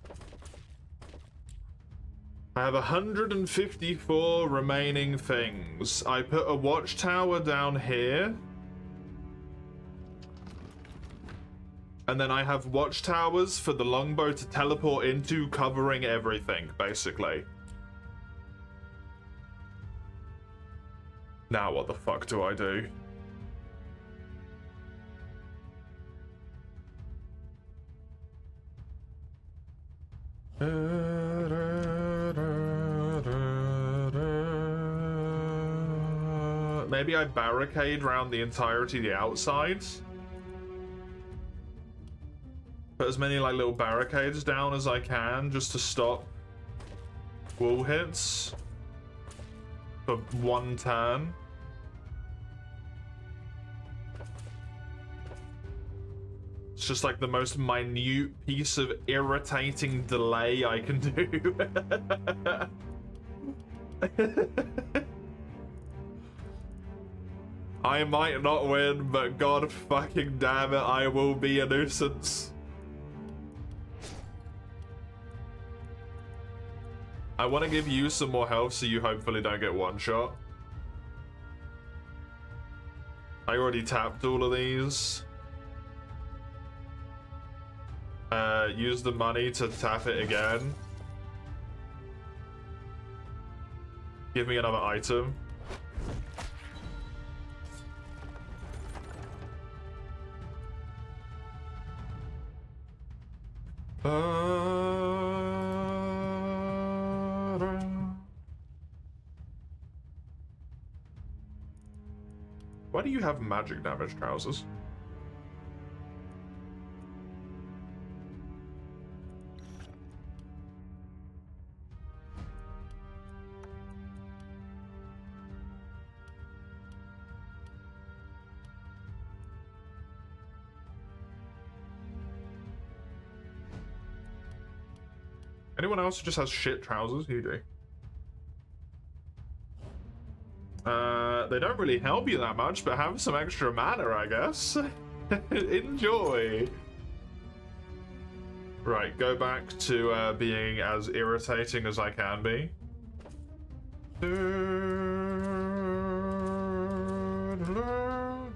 Speaker 1: I have 154 remaining things. I put a watchtower down here. And then I have watchtowers for the longbow to teleport into, covering everything, basically. Now what the fuck do I do? Maybe I barricade around the entirety of the outside. Put as many like little barricades down as I can just to stop wall hits for one turn. It's just like the most minute piece of irritating delay I can do. I might not win, but god fucking damn it, I will be a nuisance. I want to give you some more health so you hopefully don't get one shot. I already tapped all of these. Use the money to tap it again. Give me another item. Why do you have magic damage trousers? Anyone else who just has shit trousers? You do. They don't really help you that much, but have some extra mana, I guess. Enjoy. Right, go back to being as irritating as I can be.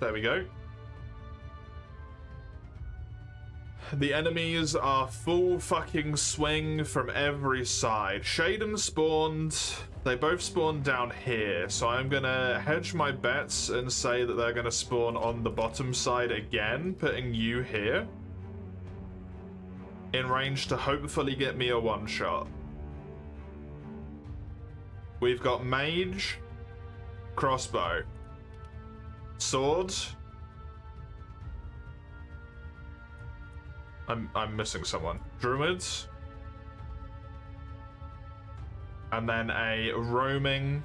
Speaker 1: There we go. The enemies are full fucking swing from every side. Shaden spawned. They both spawned down here, so I'm gonna hedge my bets and say that they're gonna spawn on the bottom side again, putting you here in range to hopefully get me a one-shot. We've got mage, crossbow, sword. I'm missing someone. Druids. And then a roaming.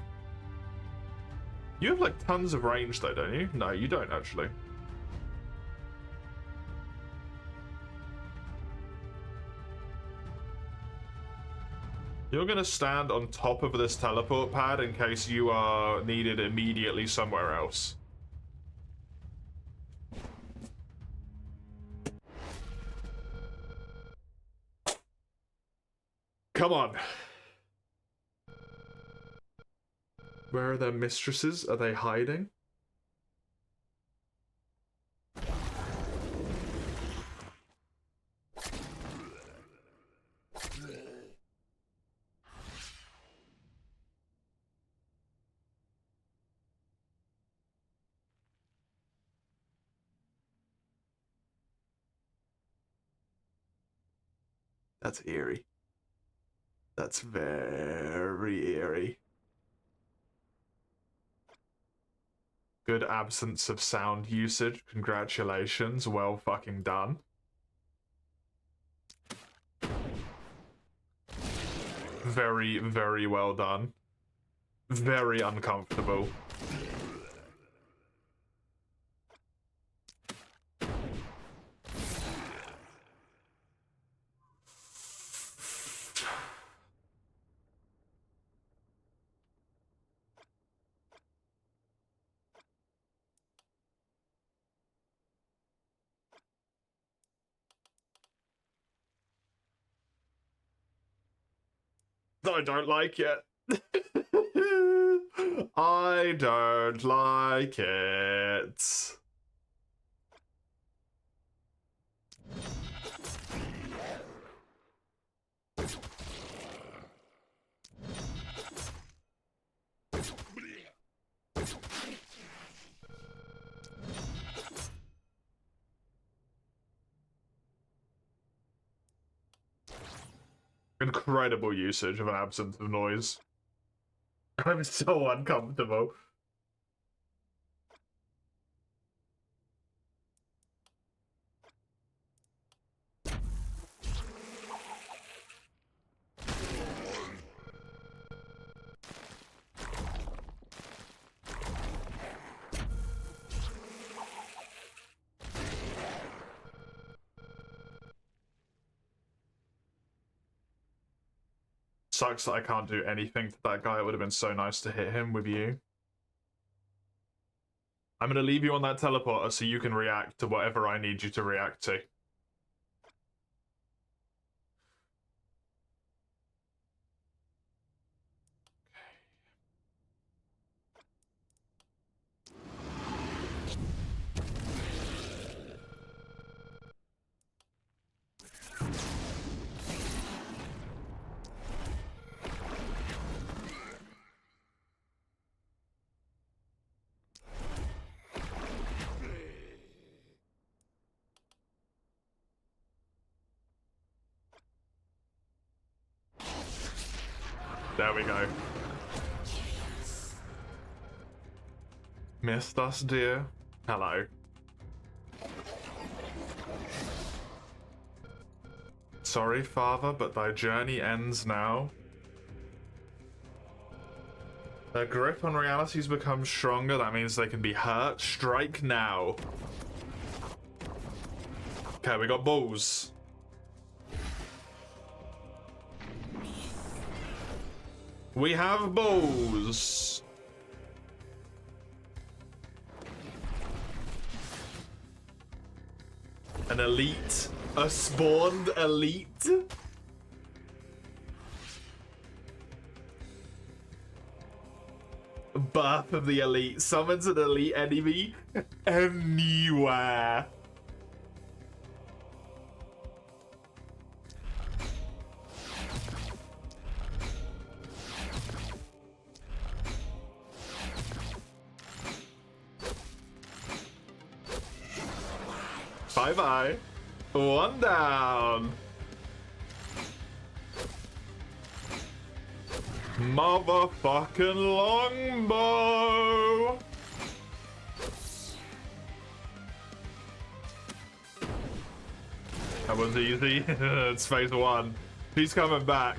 Speaker 1: You have like tons of range though, don't you? No, you don't actually. You're gonna stand on top of this teleport pad in case you are needed immediately somewhere else. Come on. Where are their mistresses? Are they hiding? That's eerie. That's very eerie. Good absence of sound usage. Congratulations. Well fucking done. Very, very well done. Very uncomfortable. I don't like it. I don't like it. Incredible usage of an absence of noise. I'm so uncomfortable. Sucks that I can't do anything to that guy. It would have been so nice to hit him with you. I'm gonna leave you on that teleporter so you can react to whatever I need you to react to. There we go. Missed us, dear? Hello. Sorry, father, but thy journey ends now. Their grip on reality's become stronger. That means they can be hurt. Strike now. Okay, we got balls. We have balls. An elite. A spawned elite. Birth of the elite. Summons an elite enemy anywhere. Bye-bye. One down. Motherfucking longbow. That was easy. It's phase one. He's coming back.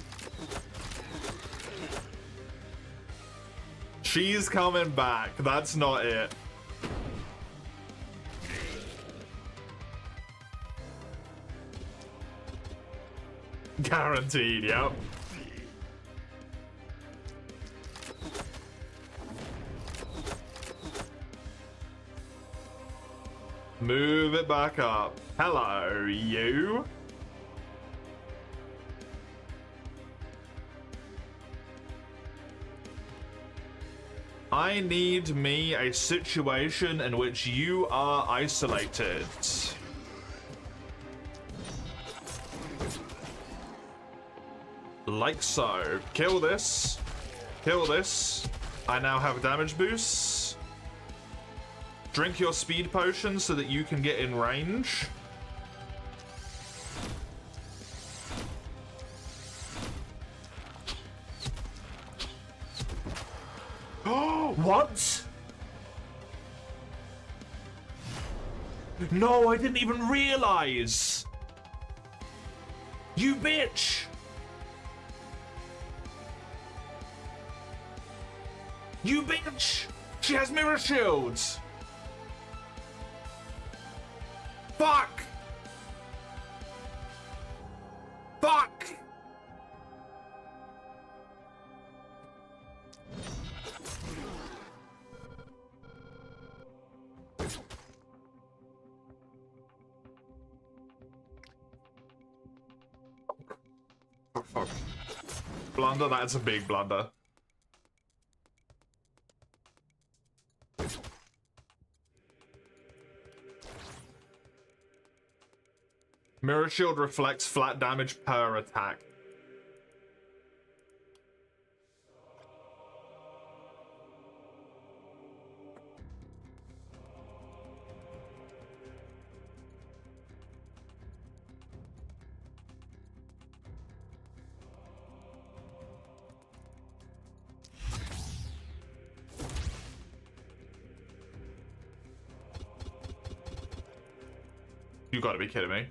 Speaker 1: She's coming back. That's not it. Guaranteed, yep. Move it back up. Hello, you. I need me a situation in which you are isolated. Like so. Kill this. Kill this. I now have damage boosts. Drink your speed potion so that you can get in range. Oh, what? No, I didn't even realize. You bitch. You bitch! She has mirror shields! Fuck! Fuck! Oh, fuck. Blunder? That's a big blunder. Mirror Shield reflects flat damage per attack. You gotta be kidding me.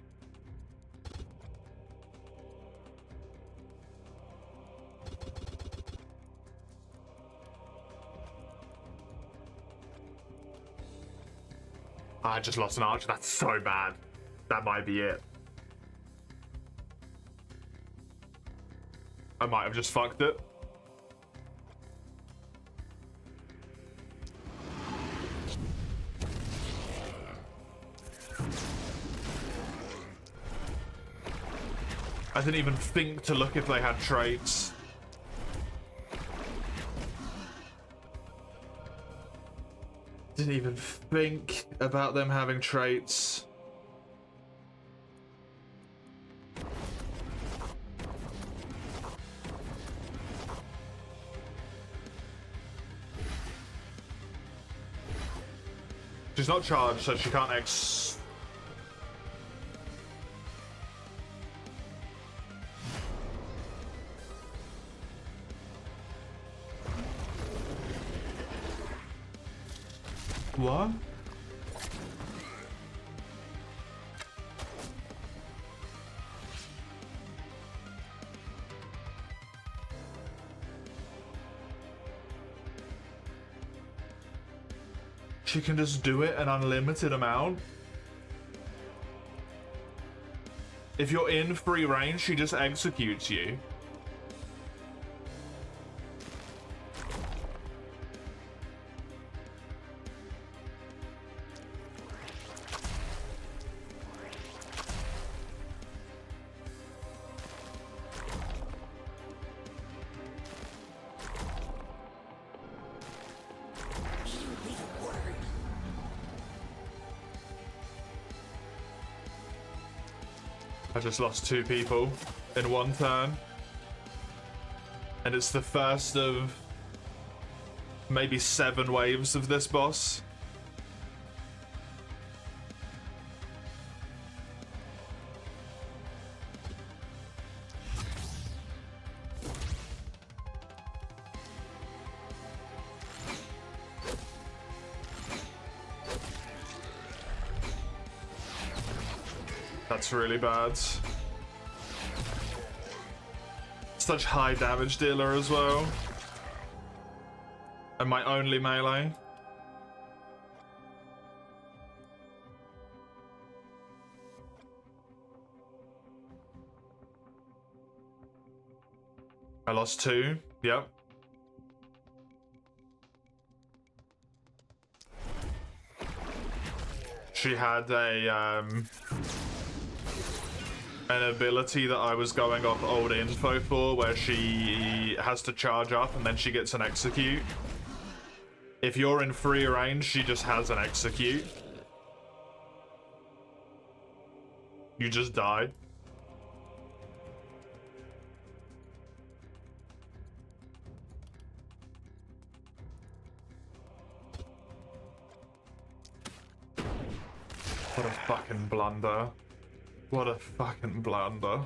Speaker 1: I just lost an archer. That's so bad. That might be it. I might have just fucked it. I didn't even think to look if they had traits. Didn't even think about them having traits. She's not charged, so she can't X. What? She can just do it an unlimited amount. If you're in free range, she just executes you. I just lost 2 people in 1 turn. And it's the first of maybe 7 waves of this boss. That's really bad. Such high damage dealer as well. And my only melee. I lost 2. Yep. She had an ability that I was going off old info for, where she has to charge up and then she gets an execute. If you're in free range, she just has an execute. You just die. What a fucking blunder. What a fucking blunder.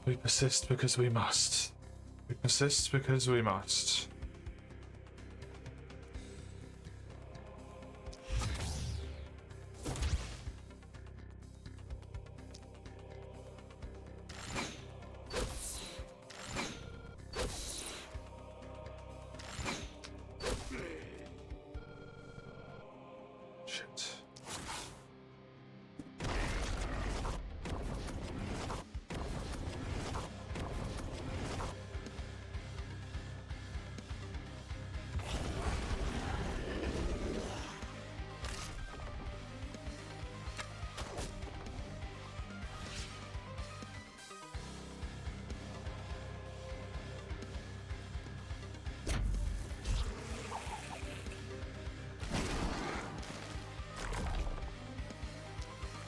Speaker 1: We persist because we must. We persist because we must.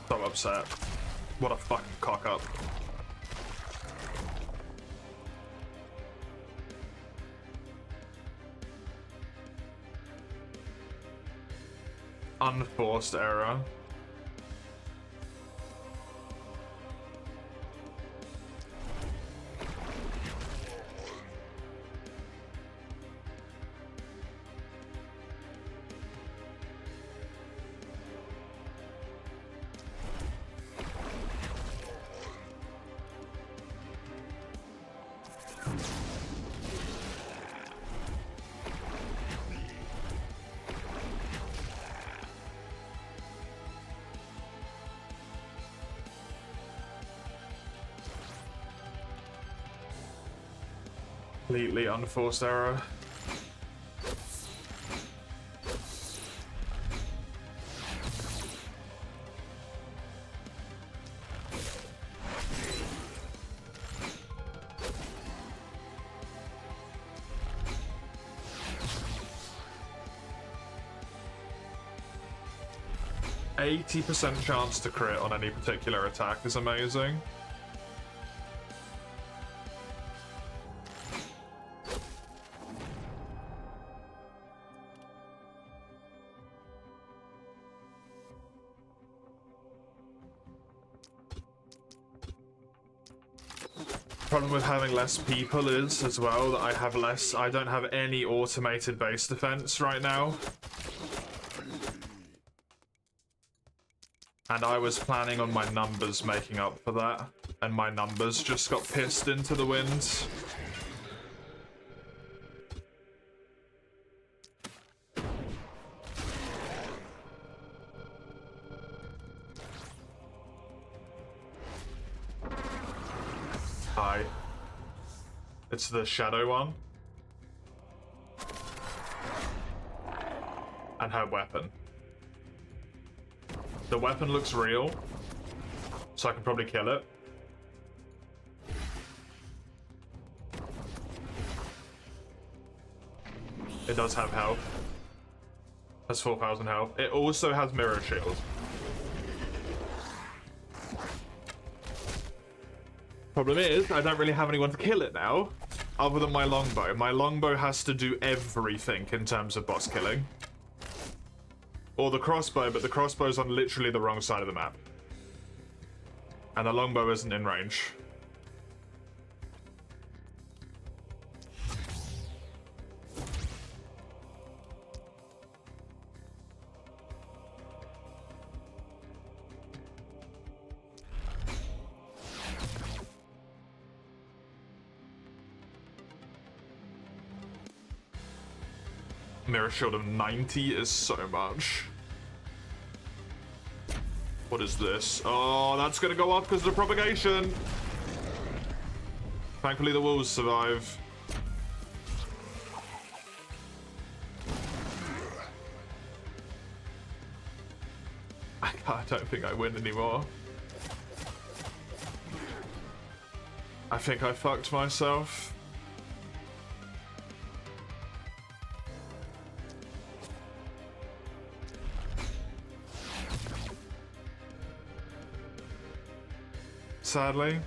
Speaker 1: So upset. What a fucking cock up. unforced error. Completely unforced error. %80 chance to crit on any particular attack is amazing. Problem with having less people is, as well, that I don't have any automated base defense right now. And I was planning on my numbers making up for that, and my numbers just got pissed into the wind. Hi. It's the shadow one. And her weapon. The weapon looks real, so I can probably kill it. It does have health. Has 4,000 health. It also has mirror shield. Problem is, I don't really have anyone to kill it now, other than my longbow. My longbow has to do everything in terms of boss killing. Or the crossbow, but the crossbow's on literally the wrong side of the map. And the longbow isn't in range. Mirror shield of 90 is so much. What is this? Oh, that's gonna go off because of the propagation. Thankfully the wolves survive. I don't think I win anymore. I think I fucked myself. Sadly.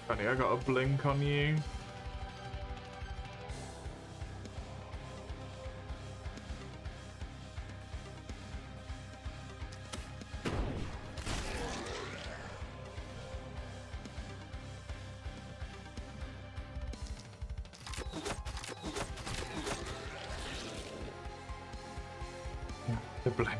Speaker 1: Funny, I got a blink on you. The blink.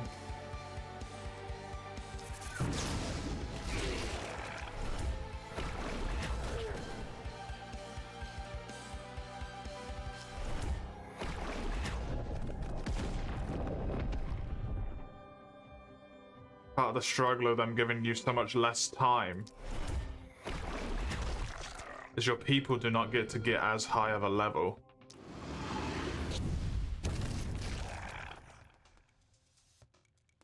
Speaker 1: Part of the struggle of them giving you so much less time is your people do not get to get as high of a level.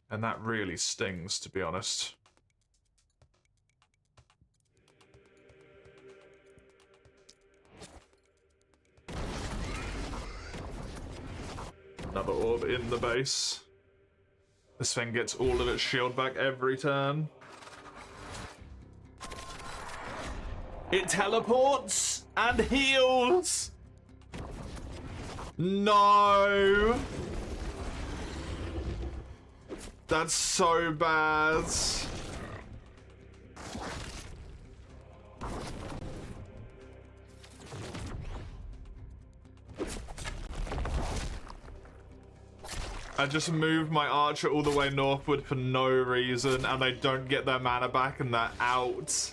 Speaker 1: And that really stings, to be honest. Another orb in the base. This thing gets all of its shield back every turn. It teleports and heals! No! That's so bad. I just moved my archer all the way northward for no reason, and they don't get their mana back and they're out.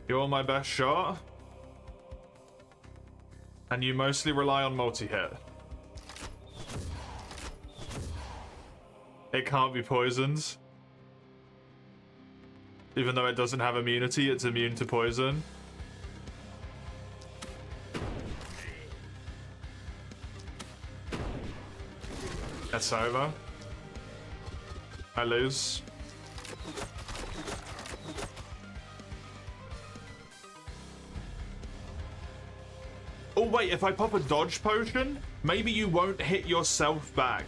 Speaker 1: You're my best shot. And you mostly rely on multi-hit. It can't be poisoned. Even though it doesn't have immunity, it's immune to poison. It's over. I lose. Oh wait, if I pop a dodge potion, maybe you won't hit yourself back.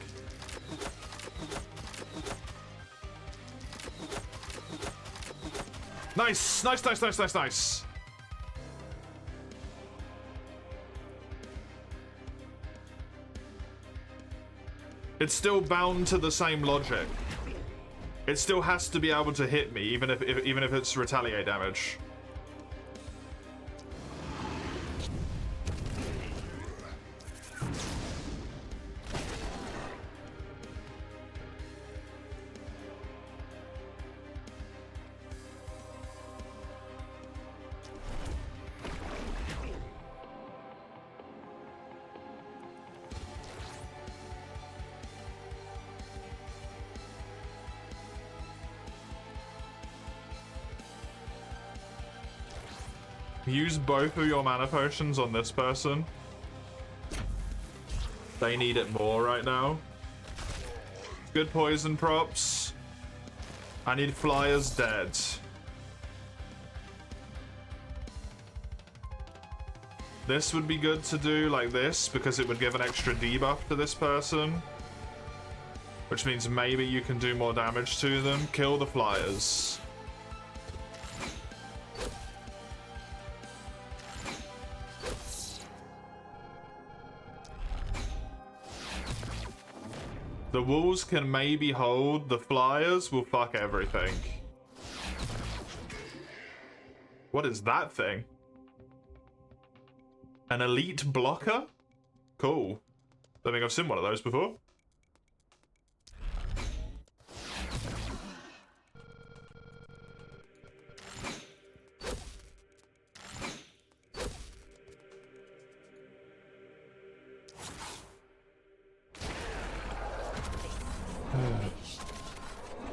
Speaker 1: Nice, nice, nice, nice, nice, nice. It's still bound to the same logic. It still has to be able to hit me, even if it's retaliate damage. Use both of your mana potions on this person. They need it more right now. Good poison props. I need flyers dead. This would be good to do like this because it would give an extra debuff to this person. Which means maybe you can do more damage to them. Kill the flyers. The wolves can maybe hold, the flyers will fuck everything. What is that thing? An elite blocker? Cool. Don't think I've seen one of those before.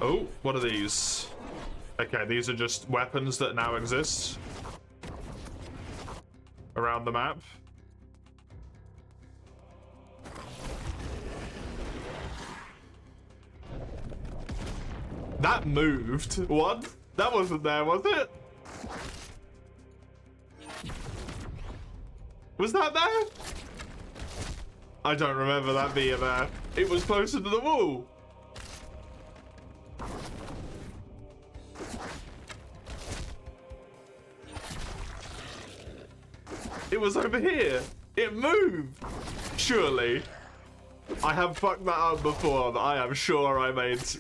Speaker 1: Oh, what are these? Okay, these are just weapons that now exist around the map. That moved. What? That wasn't there, was it? Was that there? I don't remember that being there. It was closer to the wall. It was over here. It moved. Surely. I have fucked that up before, but I am sure I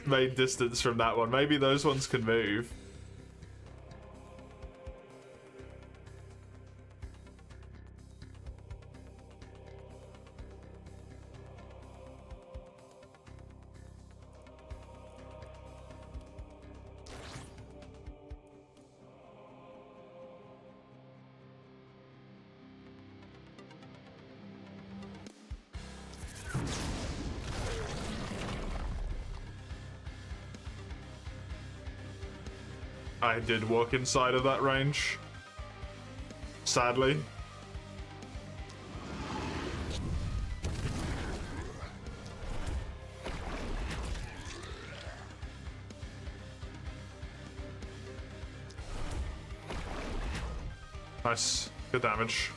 Speaker 1: made distance from that one. Maybe those ones can move. I did walk inside of that range. Sadly. Nice. Good damage.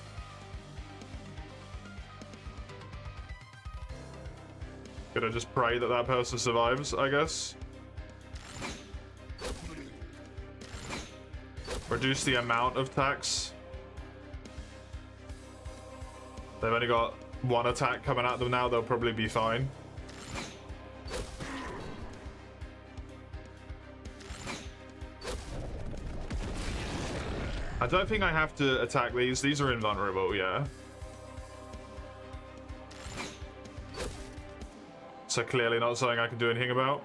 Speaker 1: Gonna just pray that that person survives, I guess. Reduce the amount of attacks. They've only got one attack coming at them now, they'll probably be fine. I don't think I have to attack these. These are invulnerable, yeah. So clearly not something I can do anything about.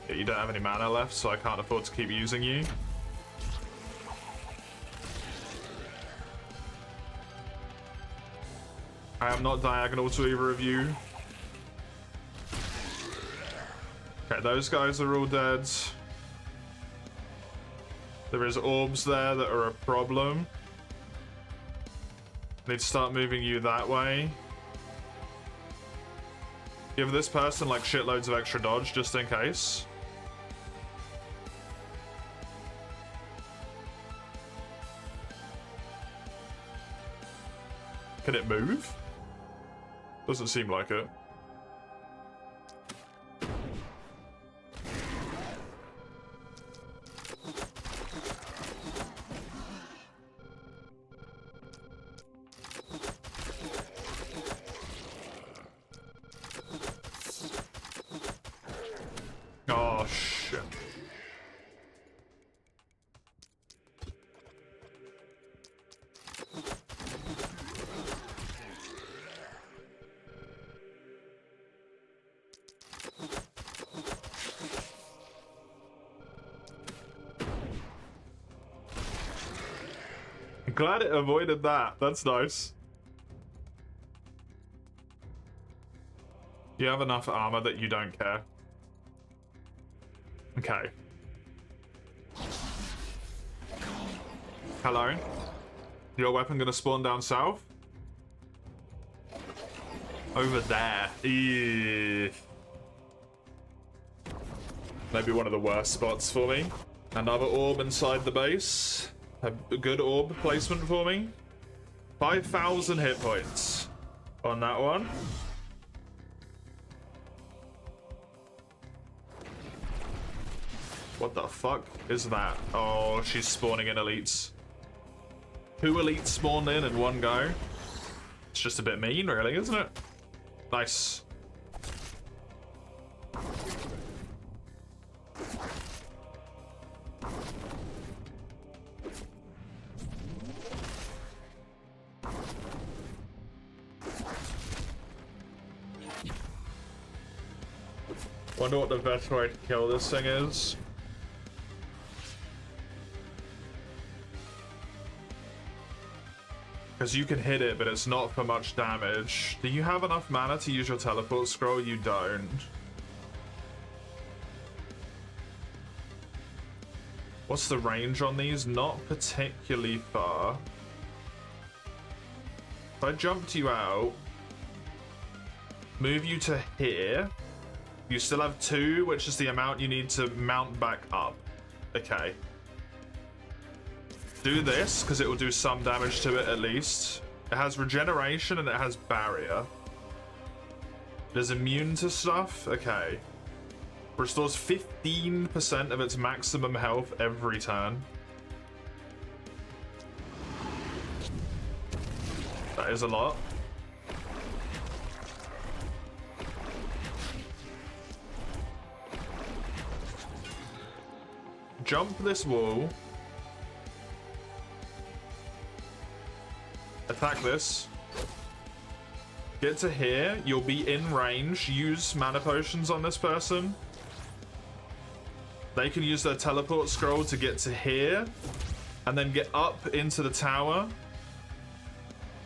Speaker 1: Yeah, you don't have any mana left, so I can't afford to keep using you. I am not diagonal to either of you. Okay, those guys are all dead. There is orbs there that are a problem. Need to start moving you that way. Give this person like shitloads of extra dodge just in case. Can it move? Doesn't seem like it. Oh, shit. I'm glad it avoided that. That's nice. You have enough armor that you don't care. Okay. Hello? Your weapon gonna spawn down south? Over there. Eeeh. Maybe one of the worst spots for me. Another orb inside the base. A good orb placement for me. 5,000 hit points on that one. What the fuck is that? Oh, she's spawning in elites. 2 elites spawned in one go. It's just a bit mean, really, isn't it? Nice. Wonder what the best way to kill this thing is. Because you can hit it, but it's not for much damage. Do you have enough mana to use your teleport scroll? You don't. What's the range on these? Not particularly far. If I jumped you out, move you to here, you still have 2, which is the amount you need to mount back up. Okay. Do this, because it will do some damage to it at least. It has regeneration and it has barrier. It is immune to stuff? Okay. Restores 15% of its maximum health every turn. That is a lot. Jump this wall. Attack this. Get to here. You'll be in range. Use mana potions on this person. They can use their teleport scroll to get to here. And then get up into the tower.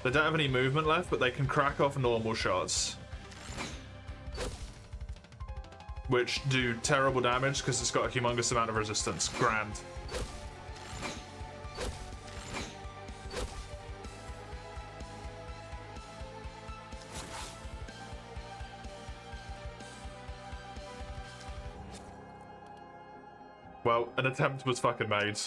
Speaker 1: They don't have any movement left, but they can crack off normal shots. which do terrible damage because it's got a humongous amount of resistance. Grand. Well, an attempt was fucking made.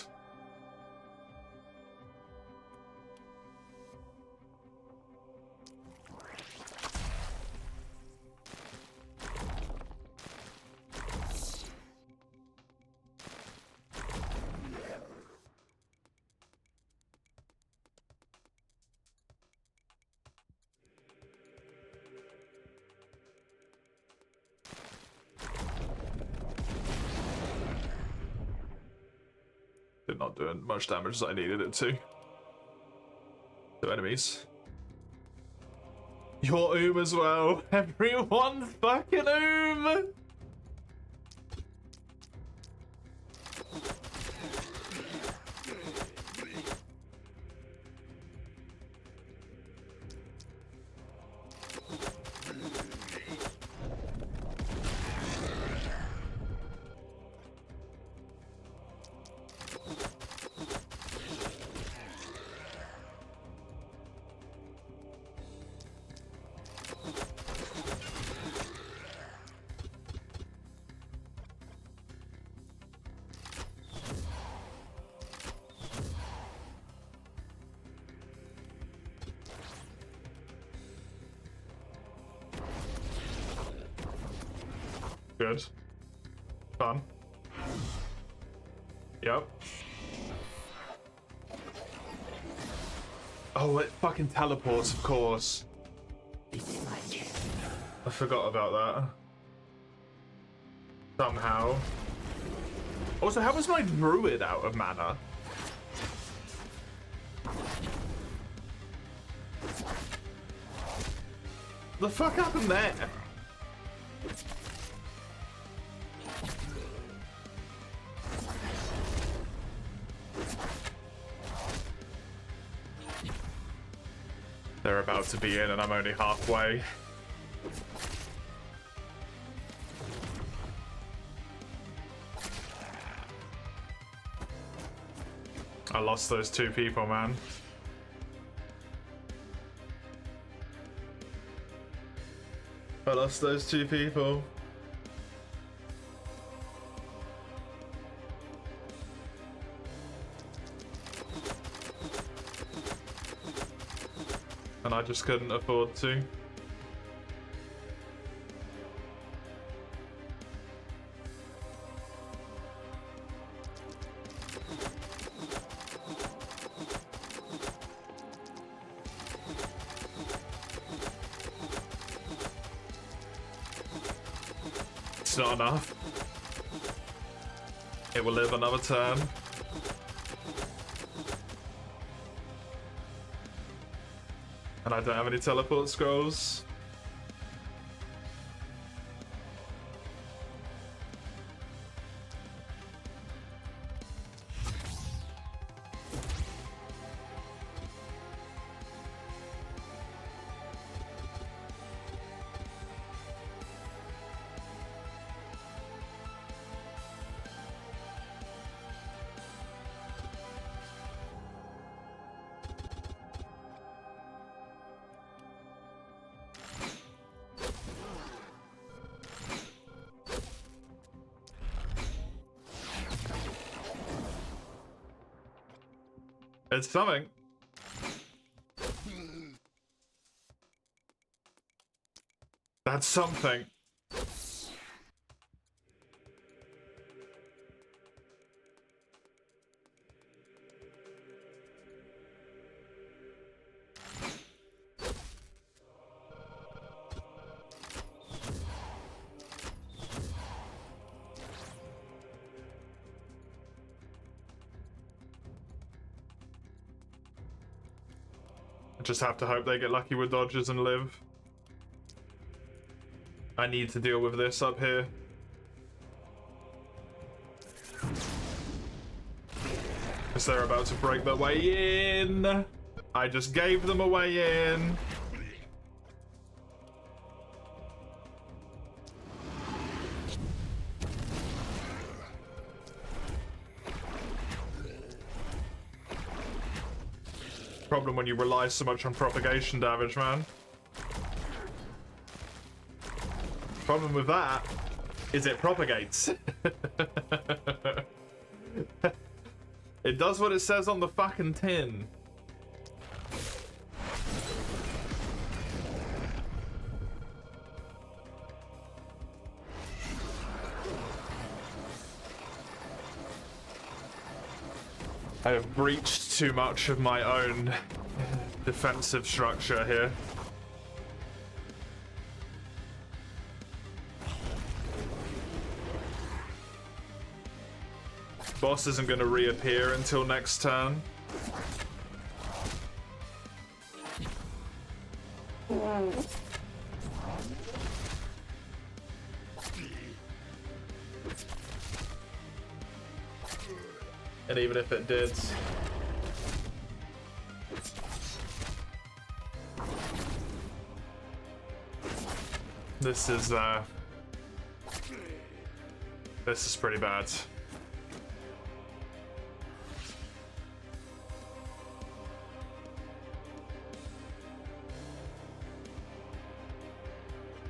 Speaker 1: Not doing much damage as I needed it to enemies. Your as well. Everyone's fucking Good. Fun. Yep. Oh, it fucking teleports, of course. I forgot about that. Somehow. Also, how was my druid out of mana? The fuck happened there? They're about to be in and I'm only halfway. I lost those two people, man. I lost those two people. And I just couldn't afford to. It's not enough. It will live another turn. And I don't have any teleport scrolls. It's something. That's something. I just have to hope they get lucky with dodges and live. I need to deal with this up here. Because they're about to break their way in. I just gave them a way in. Problem when you rely so much on propagation damage, man. Problem with that is it propagates. It does what it says on the fucking tin. I have breached too much of my own defensive structure here. Boss isn't going to reappear until next turn. And even if it did, this is pretty bad.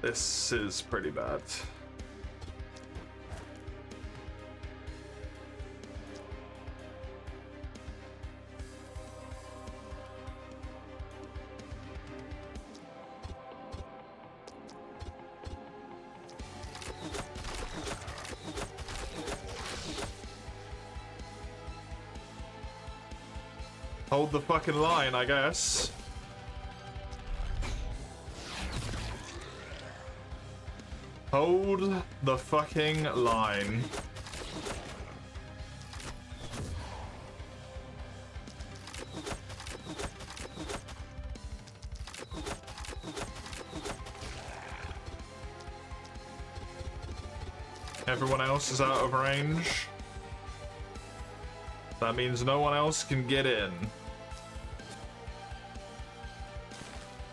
Speaker 1: This is pretty bad. Hold the fucking line, I guess. Hold the fucking line. Everyone else is out of range. That means no one else can get in.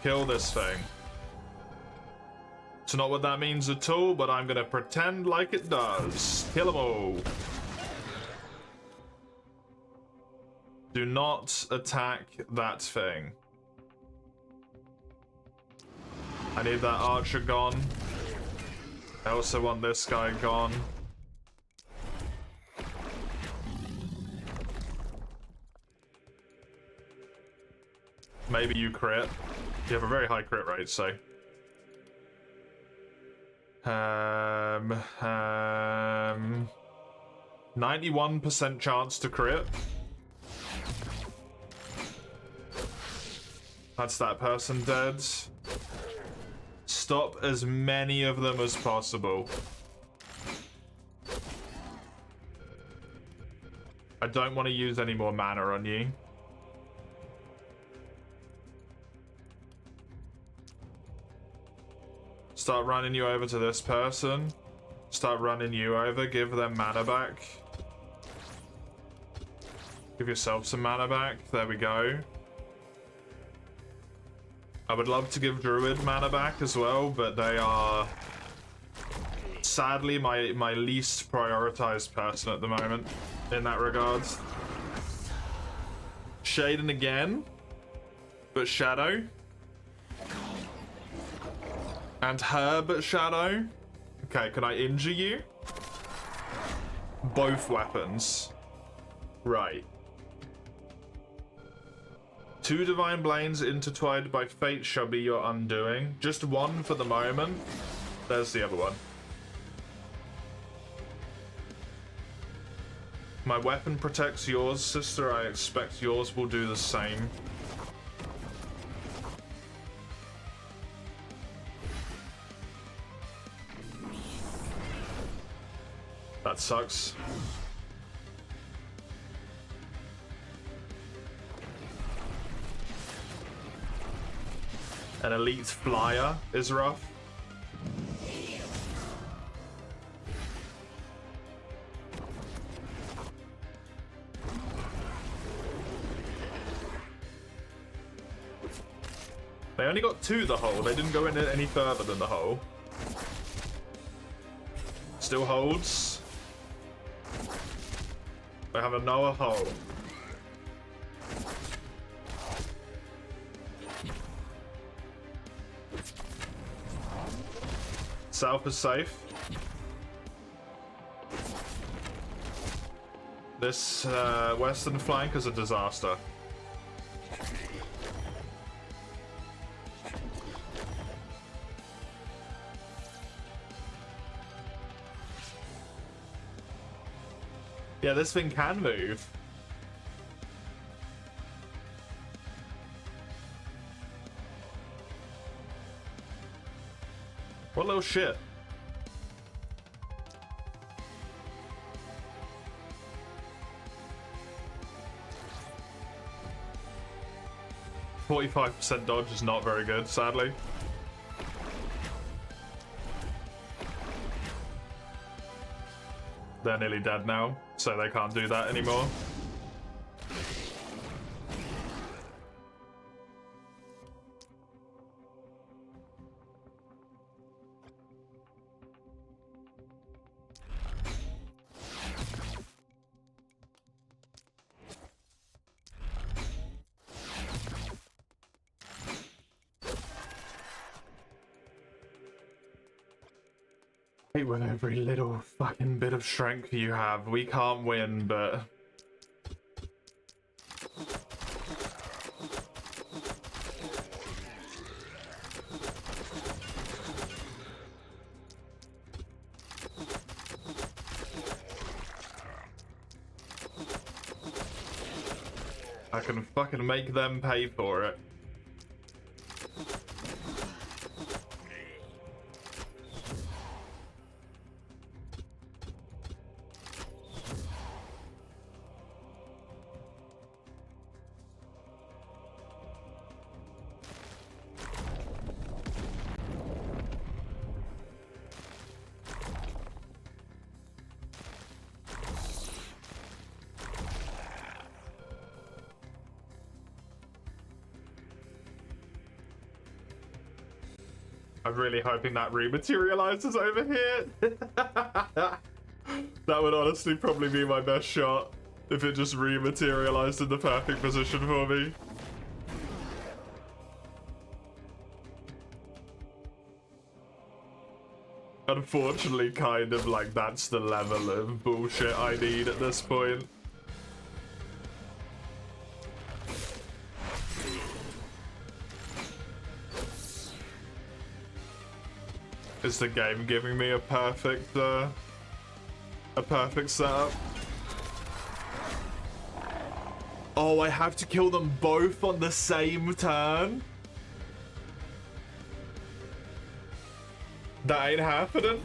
Speaker 1: Kill this thing. It's not what that means at all, but I'm gonna pretend like it does. Kill 'em all. Do not attack that thing. I need that archer gone. I also want this guy gone. Maybe you crit. You have a very high crit rate, so. 91% chance to crit. That's that person dead. Stop as many of them as possible. I don't want to use any more mana on you. Start running you over to this person. Start running you over. Give them mana back. Give yourself some mana back. There we go. I would love to give Druid mana back as well, but they are sadly my least prioritized person at the moment in that regard. Shaden again, but Shadow. And her, but Shadow. Okay, can I injure you? Both weapons. Right. 2 Divine Blades intertwined by fate shall be your undoing. Just one for the moment. There's the other one. My weapon protects yours, sister. I expect yours will do the same. That sucks. An elite flyer is rough. They only got 2 the hole. They didn't go in any further than the hole. Still holds. They have another hole. South is safe. This western flank is a disaster. Yeah, this thing can move. What little shit? %45 dodge is not very good, sadly. They're nearly dead now, so they can't do that anymore. With every little fucking bit of strength you have, we can't win, but I can fucking make them pay for it. I'm really hoping that rematerializes over here. That would honestly probably be my best shot if it just rematerialized in the perfect position for me. Unfortunately, kind of like that's the level of bullshit I need at this point. Is the game giving me a perfect setup? Oh, I have to kill them both on the same turn? That ain't happening.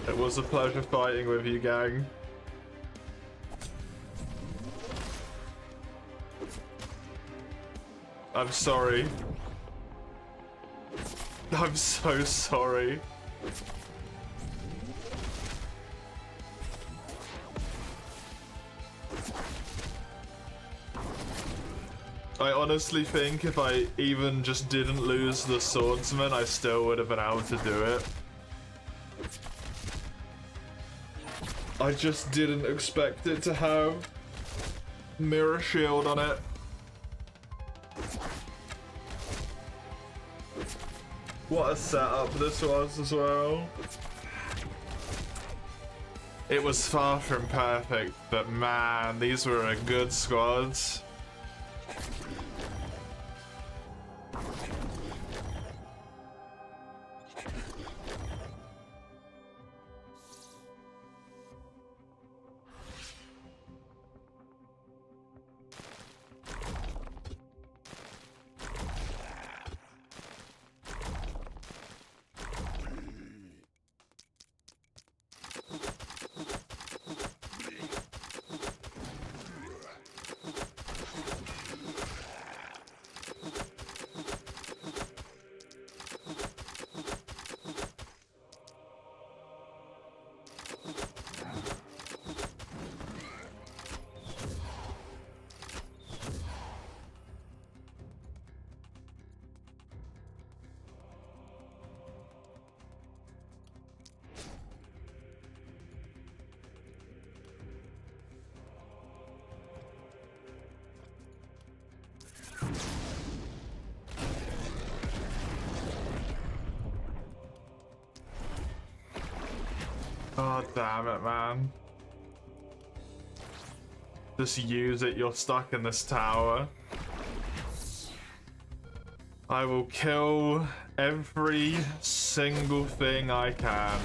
Speaker 1: It was a pleasure fighting with you, gang. I'm sorry. I'm so sorry. I honestly think if I even just didn't lose the swordsman, I still would have been able to do it. I just didn't expect it to have mirror shield on it. What a setup this was as well. It was far from perfect, but man, these were a good squads. God damn it, man. Just use it, you're stuck in this tower. I will kill every single thing I can.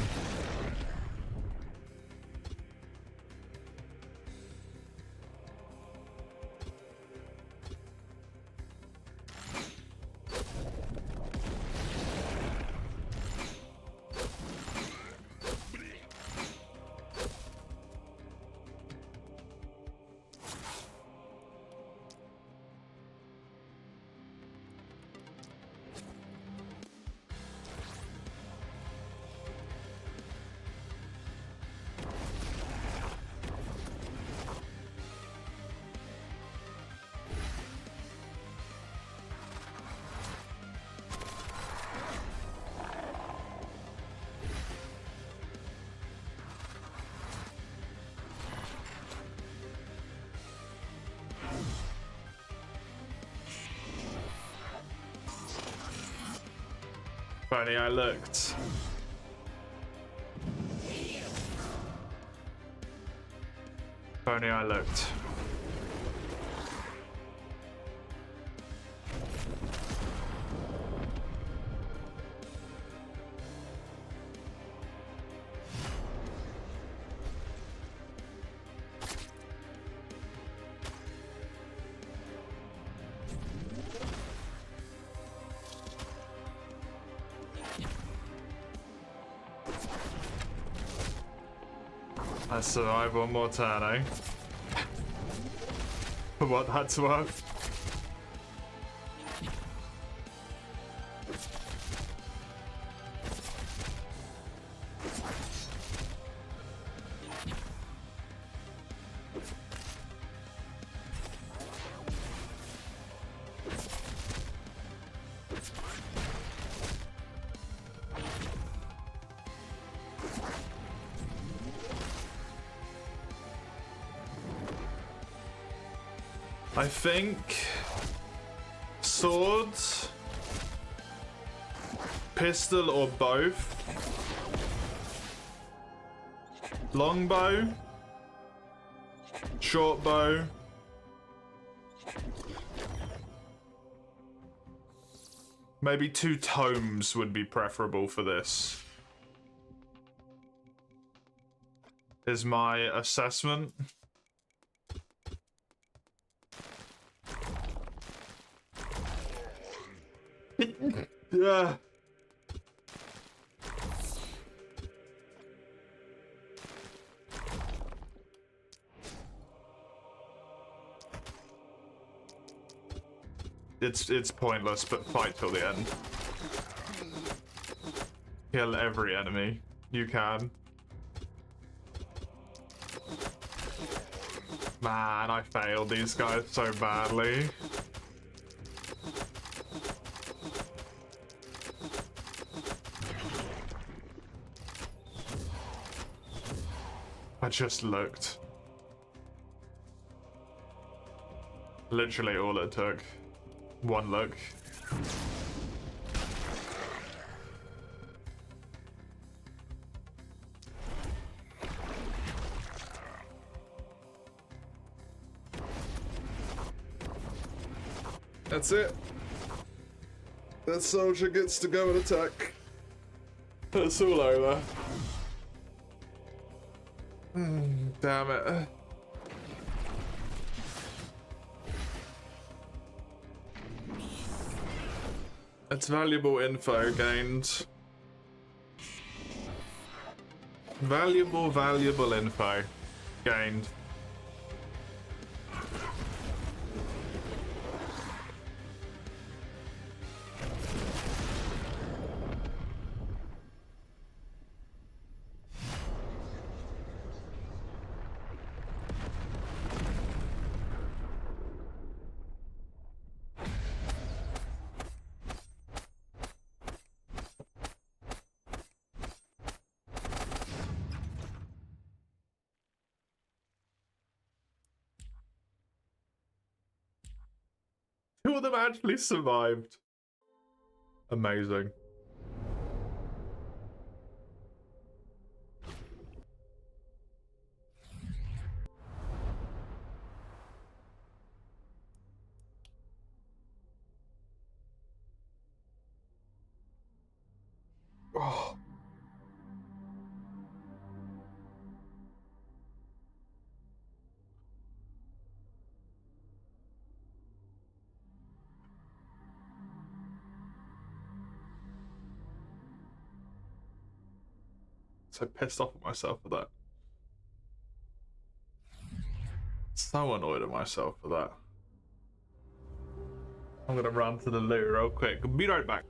Speaker 1: If only I looked. If only I looked. I survive one more turn, eh? For what that's worth. I think swords, pistol or both, longbow, short bow, maybe 2 tomes would be preferable for this, is my assessment. Yeah. It's pointless, but fight till the end. Kill every enemy you can. Man, I failed these guys so badly. I just looked. Literally all it took. One look. That's it. That soldier gets to go and attack. It's all over. Damn it. It's valuable info gained. Valuable info gained. Two of them actually survived. Amazing. Oh. So pissed off at myself for that. So annoyed at myself for that. I'm gonna run to the loo real quick. Be right back.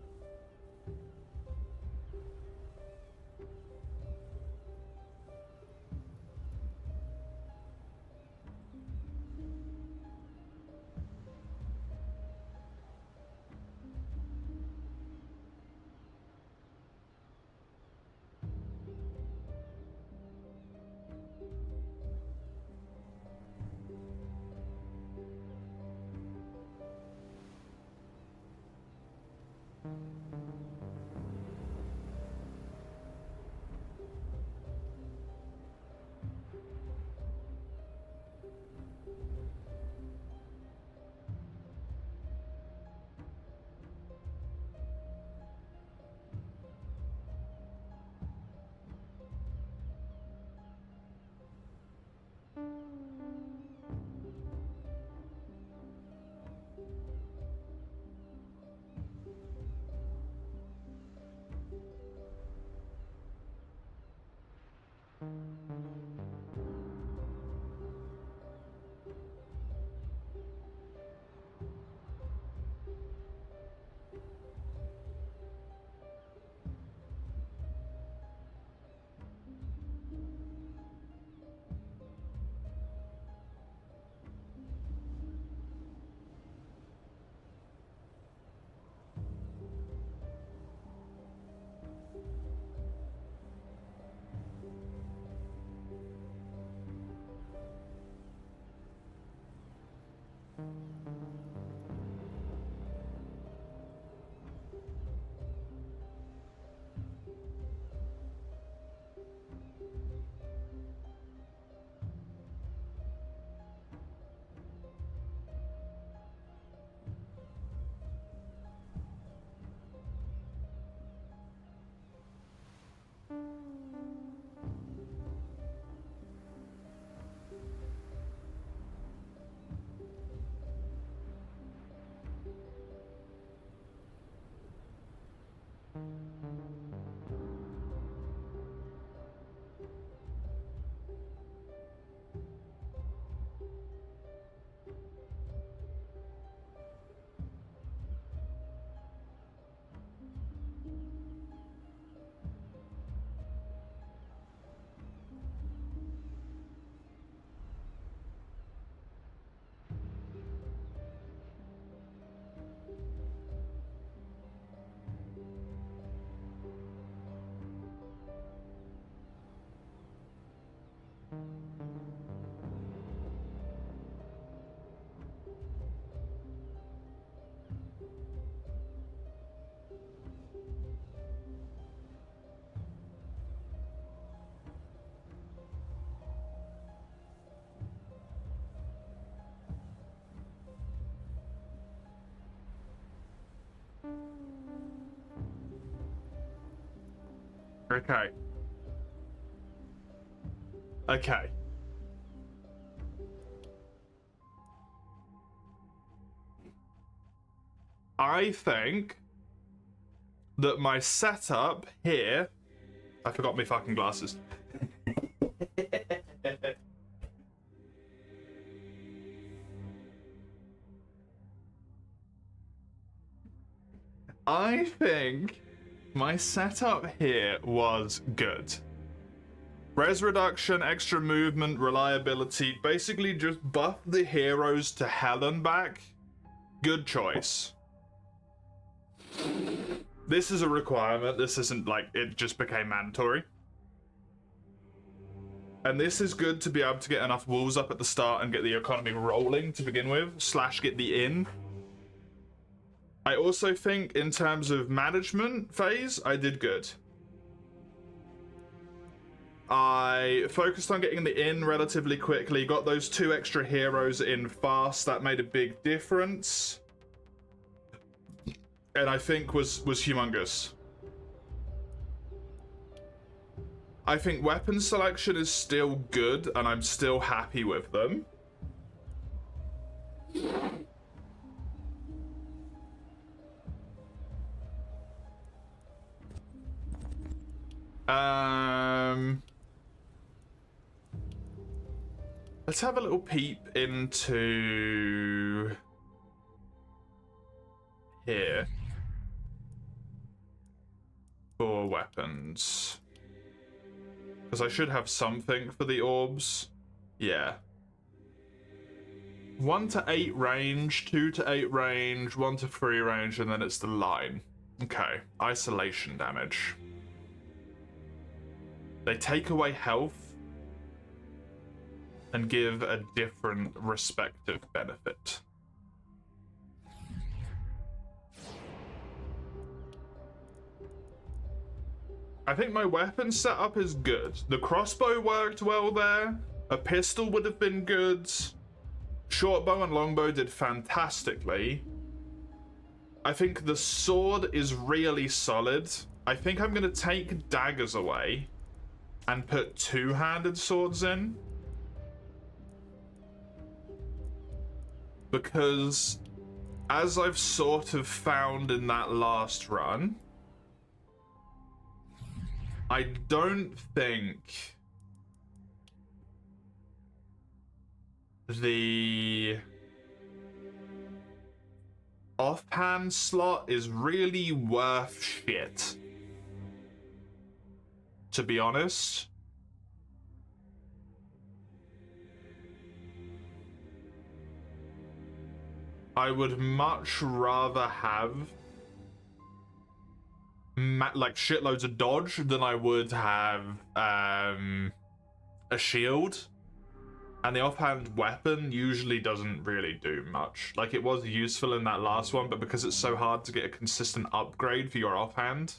Speaker 1: Okay. Okay. I think that my setup here... I forgot my fucking glasses. I think my setup here was good. Res reduction, extra movement, reliability, basically just buff the heroes to hell and back. Good choice. This is a requirement, this isn't like it just became mandatory. And this is good to be able to get enough wolves up at the start and get the economy rolling to begin with, / get the in. I also think in terms of management phase, I did good. I focused on getting the in relatively quickly, got those 2 extra heroes in fast, that made a big difference. And I think was humongous. I think weapon selection is still good, and I'm still happy with them. Let's have a little peep into here for weapons. Because I should have something for the orbs. Yeah. 1 to 8 range, 2 to 8 range, 1 to 3 range, and then it's the line. Okay. Isolation damage. They take away health and give a different respective benefit. I think my weapon setup is good. The crossbow worked well there. A pistol would have been good. Shortbow and longbow did fantastically. I think the sword is really solid. I think I'm going to take daggers away and put two-handed swords in. Because, as I've sort of found in that last run, I don't think the offhand slot is really worth shit, to be honest. I would much rather have like shitloads of dodge than I would have a shield. And the offhand weapon usually doesn't really do much. Like, it was useful in that last one, but because it's so hard to get a consistent upgrade for your offhand,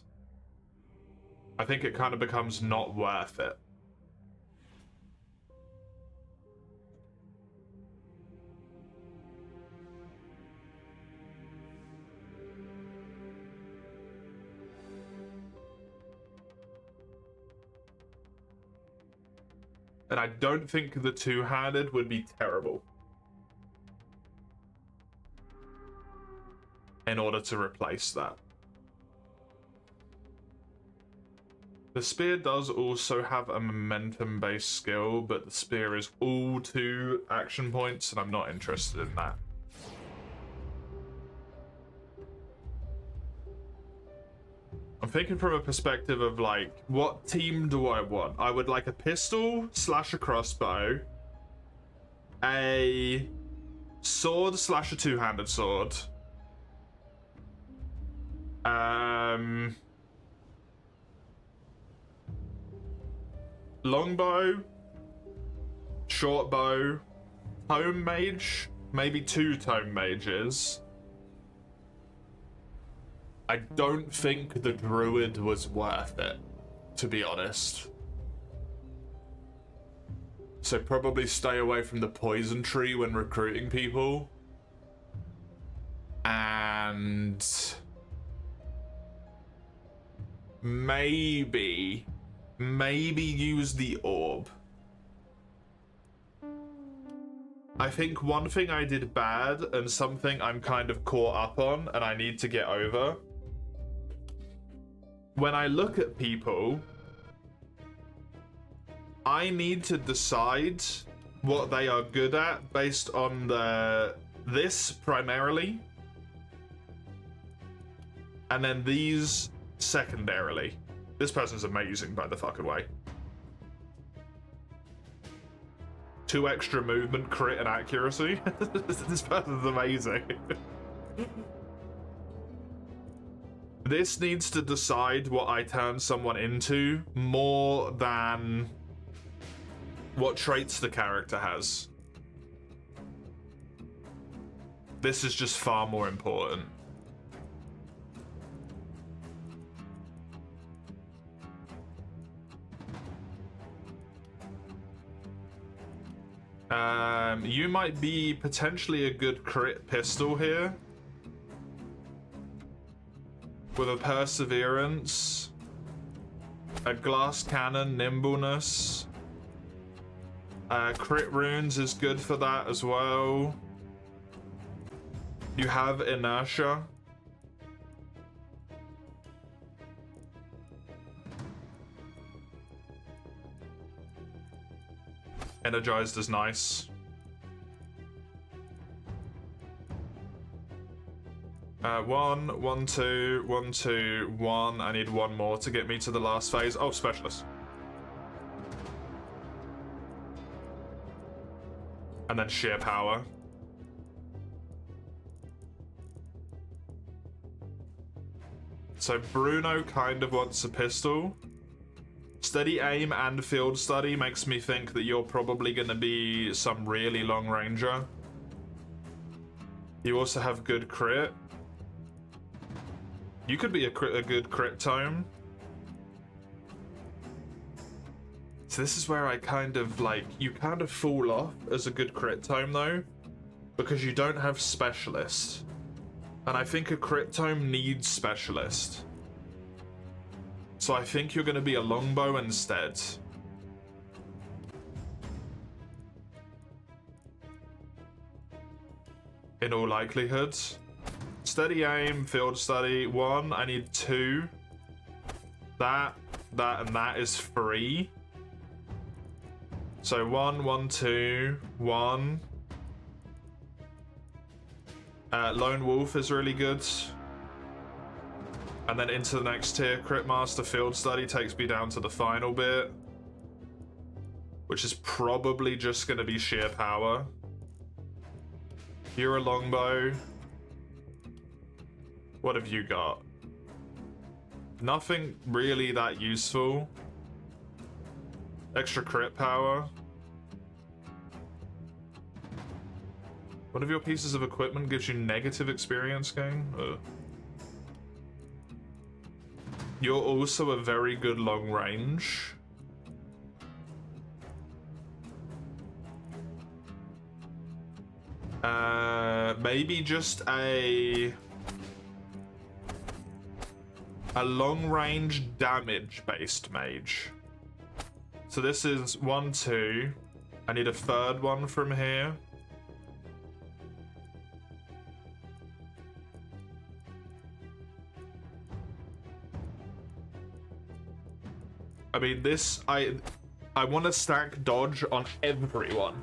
Speaker 1: I think it kind of becomes not worth it. And I don't think the two-handed would be terrible in order to replace that. The spear does also have a momentum-based skill, but the spear is all 2 action points, and I'm not interested in that. I'm thinking from a perspective of, like, what team do I want? I would like a pistol / a crossbow, a sword / a two-handed sword, longbow, shortbow, tome mage, maybe 2 tome mages. I don't think the druid was worth it, to be honest. So probably stay away from the poison tree when recruiting people. And maybe use the orb. I think one thing I did bad and something I'm kind of caught up on and I need to get over. When I look at people, I need to decide what they are good at based on this primarily, and then these secondarily. This person's amazing, by the fucking way. 2 extra movement, crit, and accuracy. This person's amazing. This needs to decide what I turn someone into more than what traits the character has. This is just far more important. You might be potentially a good crit pistol here. With a perseverance. A glass cannon, nimbleness. Crit runes is good for that as well. You have inertia. Energized is nice. One, 1, 2, 1, 2, 1. I need one more to get me to the last phase. Oh, specialist. And then sheer power. So Bruno kind of wants a pistol. Steady aim and field study makes me think that you're probably going to be some really long ranger. You also have good crit. You could be a good crit tome. So this is where I kind of like, you kind of fall off as a good crit tome though, because you don't have specialist. And I think a crit tome needs specialist. So I think you're going to be a longbow instead. In all likelihood. Steady aim, field study, 1. I need 2. That, and that is 3. So 1, 1, 2, 1. Lone Wolf is really good. And then into the next tier, Crit Master Field Study takes me down to the final bit, which is probably just going to be sheer power. You're a longbow. What have you got? Nothing really that useful. Extra crit power. One of your pieces of equipment gives you negative experience gain? Ugh. You're also a very good long range. Maybe just a long range damage based mage. So this is 1, 2. I need a third one from here. I mean, this, I want to stack dodge on everyone.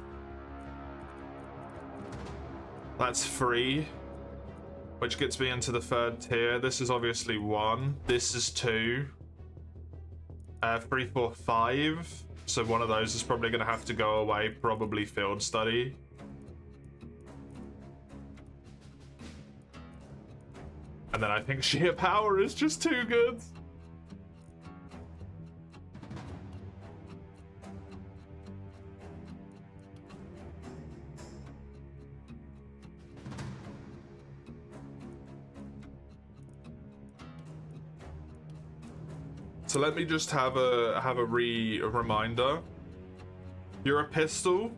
Speaker 1: That's 3, which gets me into the third tier. This is obviously 1. This is 2. 3, 4, 5. So one of those is probably going to have to go away. Probably field study. And then I think sheer power is just too good. So let me just have a reminder. You're a pistol.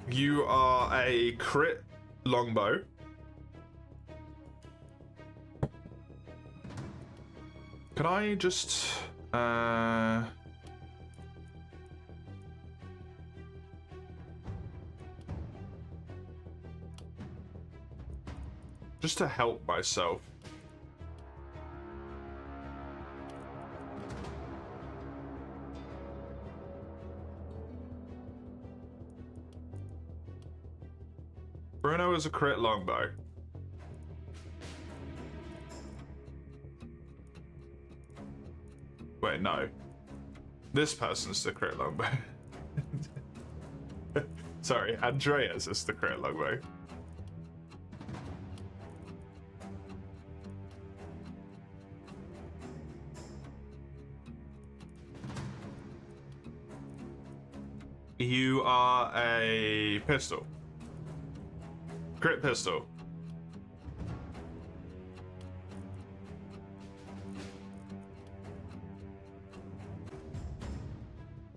Speaker 1: You are a crit longbow. Can I just just to help myself. Bruno is a crit longbow. Wait, no. This person's the crit longbow. Sorry, Andreas is the crit longbow. You are a pistol. Crit pistol.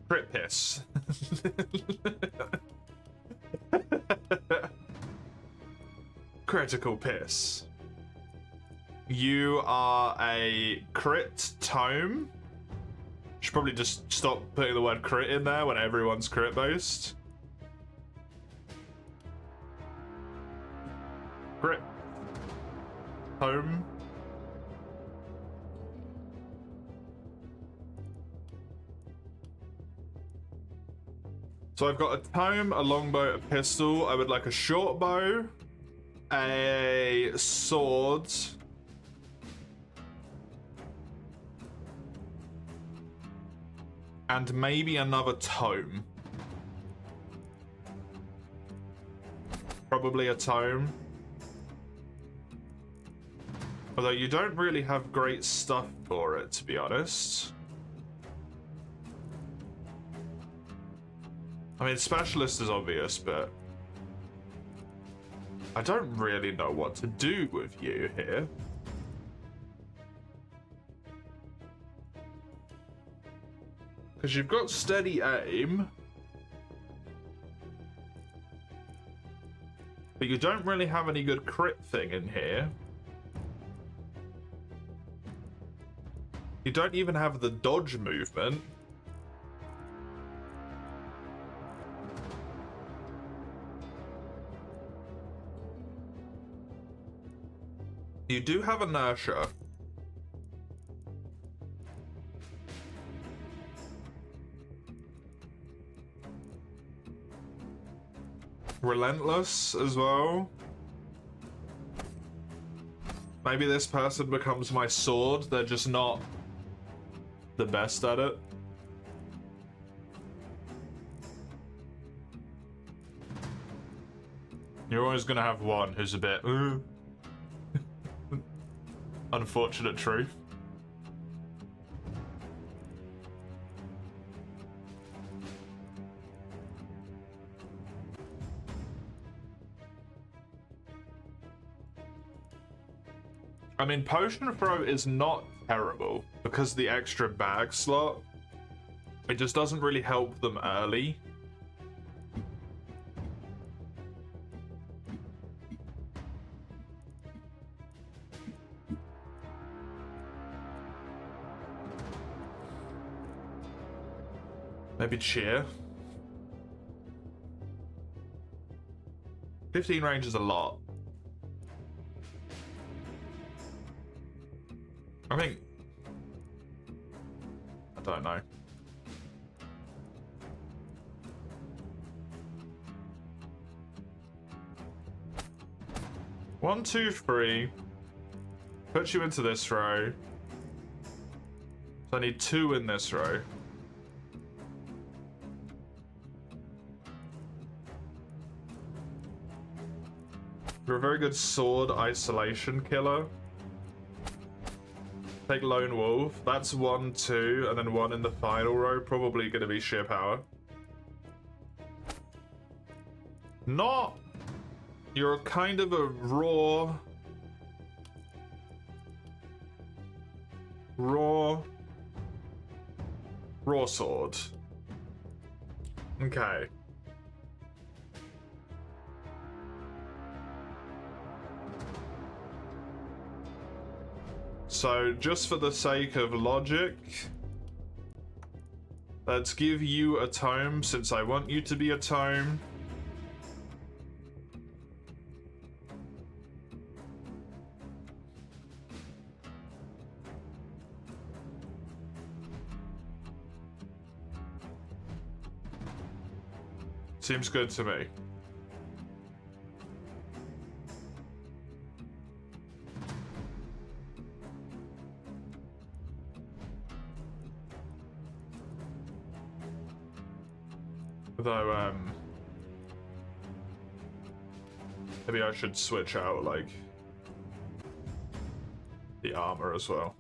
Speaker 1: Crit piss. Critical piss. You are a crit tome. Should probably just stop putting the word crit in there when everyone's crit based. Crit tome. So I've got a tome, a longbow, a pistol. I would like a short bow, a sword, and maybe another tome. Probably a tome. Although you don't really have great stuff for it, to be honest. I mean, specialist is obvious, but I don't really know what to do with you here. Because you've got steady aim, but you don't really have any good crit thing in here. You don't even have the dodge movement. You do have inertia. Relentless as well. Maybe this person becomes my sword. They're just not the best at it. You're always gonna have one who's a bit unfortunate truth. I mean, potion throw is not terrible because the extra bag slot. It just doesn't really help them early. Maybe cheer. 15 range is a lot. I think... I don't know. One, two, three. Put you into this row. So I need 2 in this row. You're a very good sword isolation killer. Take Lone Wolf. That's 1, 2, and then 1 in the final row. Probably going to be sheer power. Not. You're kind of a raw sword. Okay. So, just for the sake of logic, let's give you a tome, since I want you to be a tome. Seems good to me. Though, maybe I should switch out, like, the armor as well.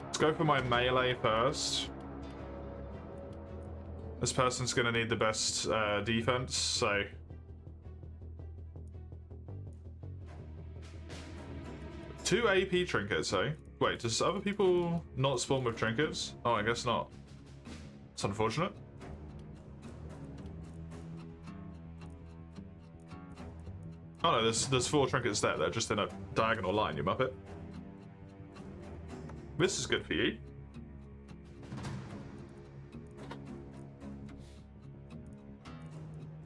Speaker 1: Let's go for my melee first. This person's gonna need the best defense, so 2 AP trinkets, eh? Wait, does other people not spawn with trinkets? Oh, I guess not. It's unfortunate. Oh no, there's 4 trinkets there. They're just in a diagonal line, you muppet. This is good for you.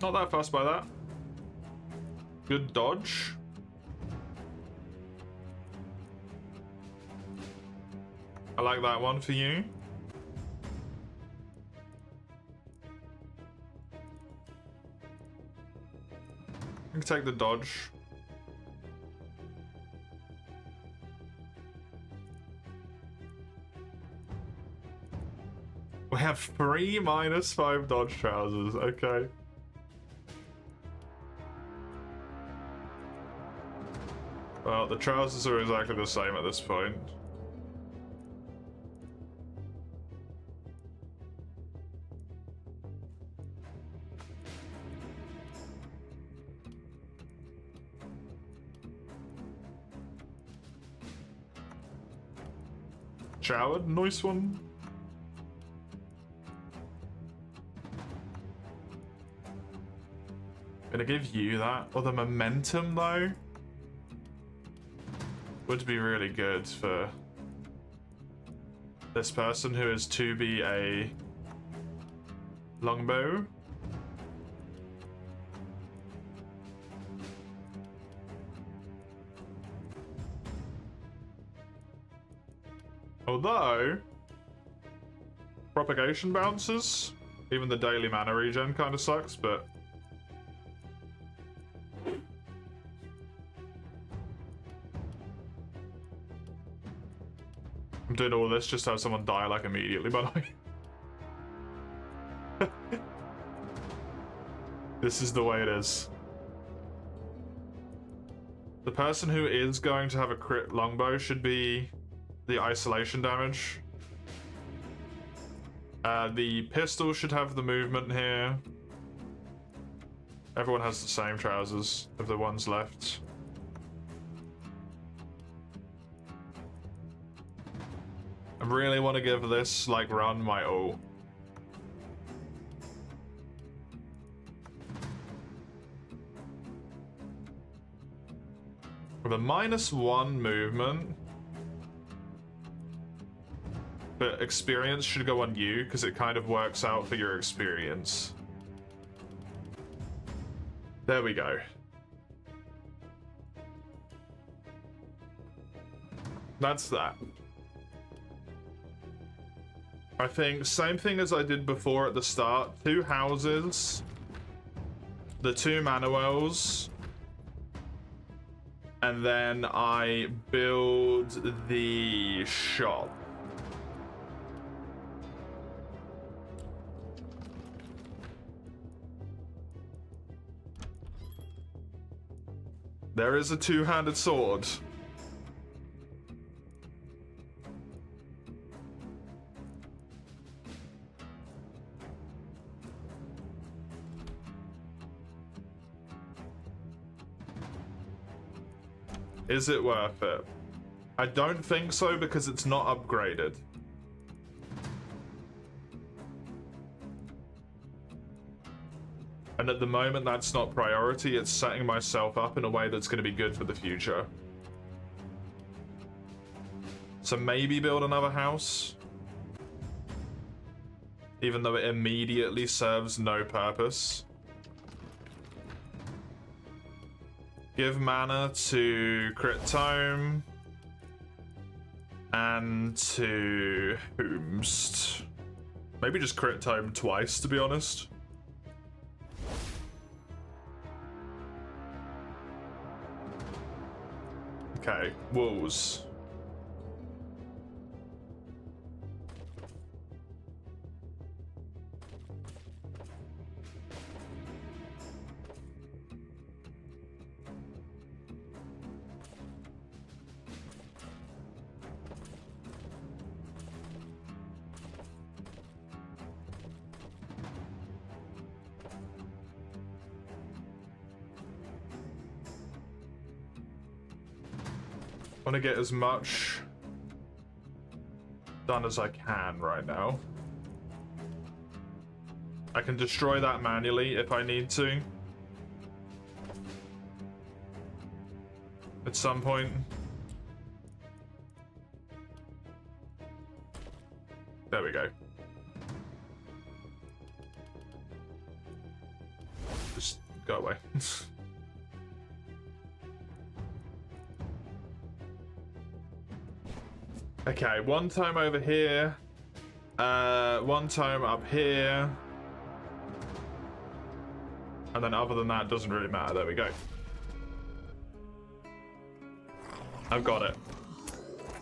Speaker 1: Not that fussed by that. Good dodge. I like that one for you. You can take the dodge. We have 3 -5 dodge trousers, okay. Well, the trousers are exactly the same at this point. Showered, nice one. Gonna give you that. Oh, the momentum though would be really good for this person who is to be a longbow. Although, propagation bounces, even the daily mana regen kind of sucks, but I'm doing all this just to have someone die like immediately, by the way. This is the way it is. The person who is going to have a crit longbow should be the isolation damage. The pistol should have the movement here. Everyone has the same trousers of the ones left. I really want to give this like run my all. With a -1 movement. But experience should go on you, because it kind of works out for your experience. There we go. That's that. I think same thing as I did before at the start. 2 houses. The 2 mana wells. And then I build the shop. There is a 2-handed sword. Is it worth it? I don't think so because it's not upgraded. And at the moment, that's not priority. It's setting myself up in a way that's going to be good for the future. So maybe build another house. Even though it immediately serves no purpose. Give mana to Crit Tome. And to Whomst. Maybe just Crit Tome twice, to be honest. Okay, wolves. want to get as much done as I can right now. I can destroy that manually if I need to. At some point. There we go. Just go away. Okay, one time over here. One time up here. And then other than that, it doesn't really matter. There we go. I've got it.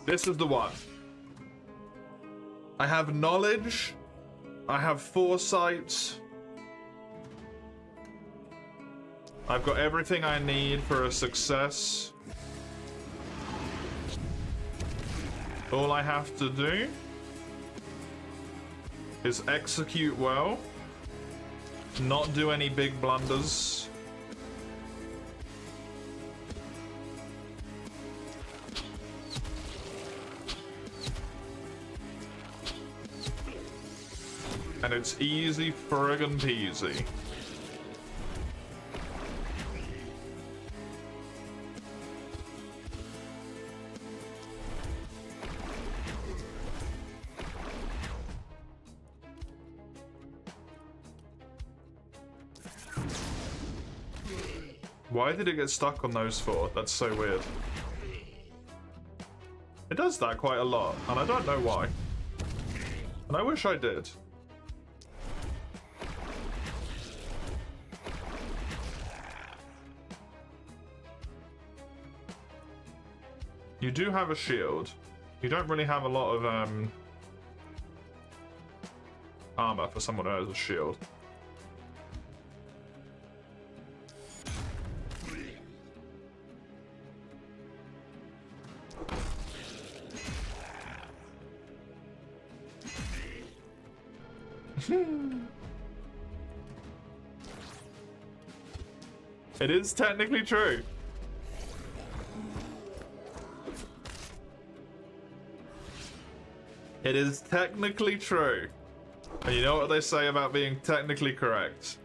Speaker 1: This is the one. I have knowledge. I have foresight. I've got everything I need for a success. All I have to do is execute well, not do any big blunders. And it's easy friggin' peasy. Why did it get stuck on those four? That's so weird. It does that quite a lot, and I don't know why. And I wish I did. You do have a shield. You don't really have a lot of armor for someone who has a shield. It is technically true. It is technically true. And you know what they say about being technically correct?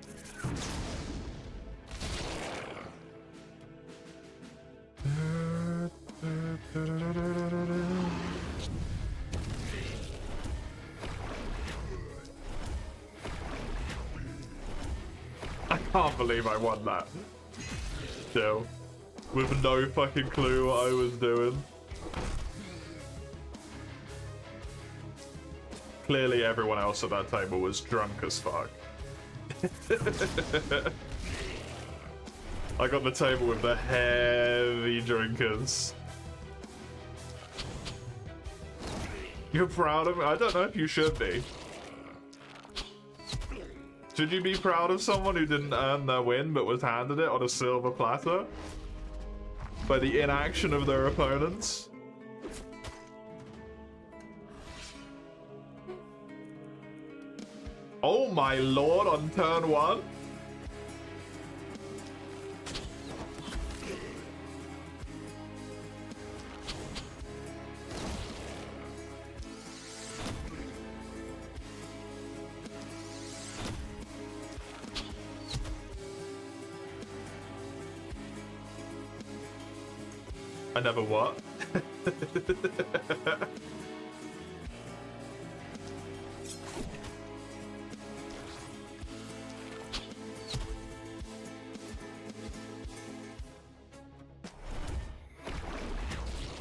Speaker 1: I can't believe I won that. Still. With no fucking clue what I was doing. Clearly everyone else at that table was drunk as fuck. I got the table with the heavy drinkers. You're proud of me? I don't know if you should be. Should you be proud of someone who didn't earn their win but was handed it on a silver platter? By the inaction of their opponents? Oh my lord, on turn one? I never what?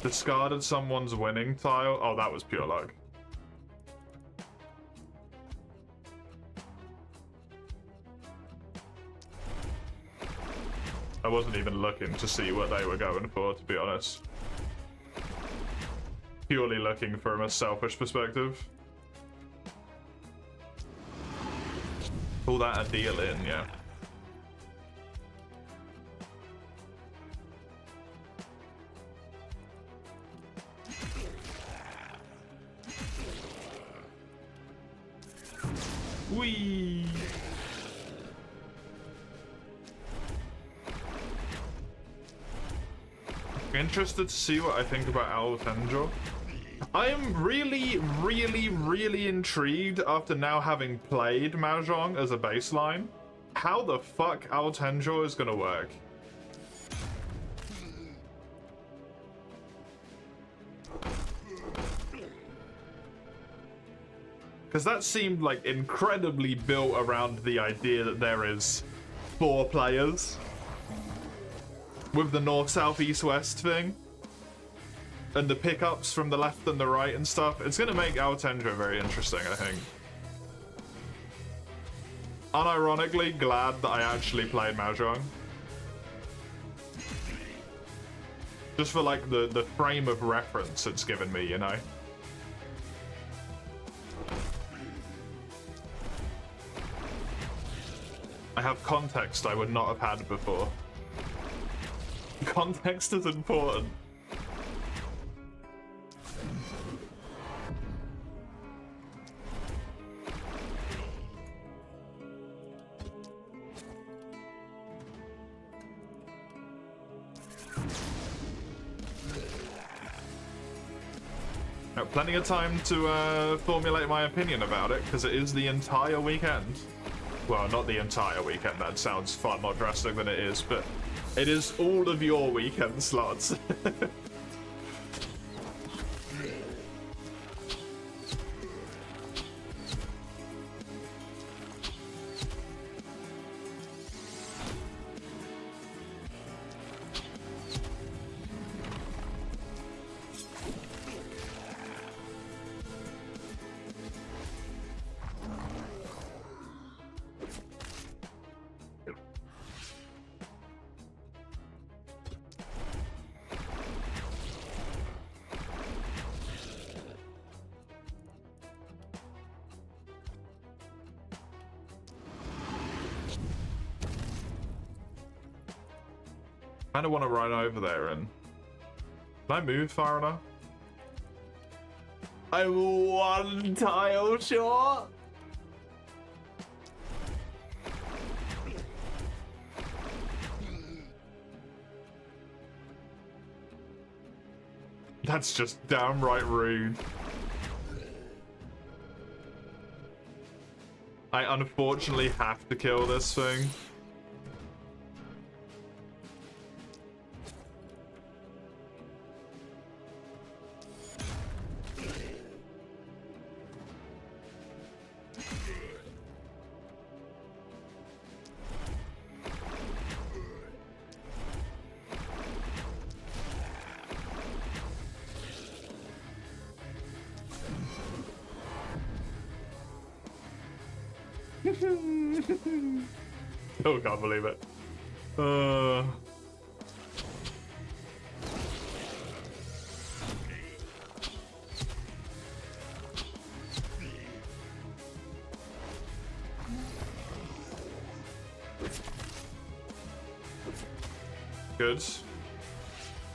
Speaker 1: Discarded someone's winning tile? Oh, that was pure luck. I wasn't even looking to see what they were going for, to be honest. Purely looking from a selfish perspective. Call that a deal in, yeah. Whee! Interested to see what I think about Altenjo. I am really, really, really intrigued after now having played Mahjong as a baseline. How the fuck Altenjo is gonna work. Because that seemed like incredibly built around the idea that there is 4 players. With the north, south, east, west thing. And the pickups from the left and the right and stuff. It's going to make Altenjo very interesting, I think. Unironically, glad that I actually played Mahjong. Just for like the frame of reference it's given me, you know? I have context I would not have had before. Context is important. Now, plenty of time to formulate my opinion about it, because it is the entire weekend. Well, not the entire weekend, that sounds far more drastic than it is, but it is all of your weekend slots. I kind of want to run over there and... Can I move far enough? I'm 1 tile short! That's just downright rude. I unfortunately have to kill this thing. Oh, can't believe it. Good.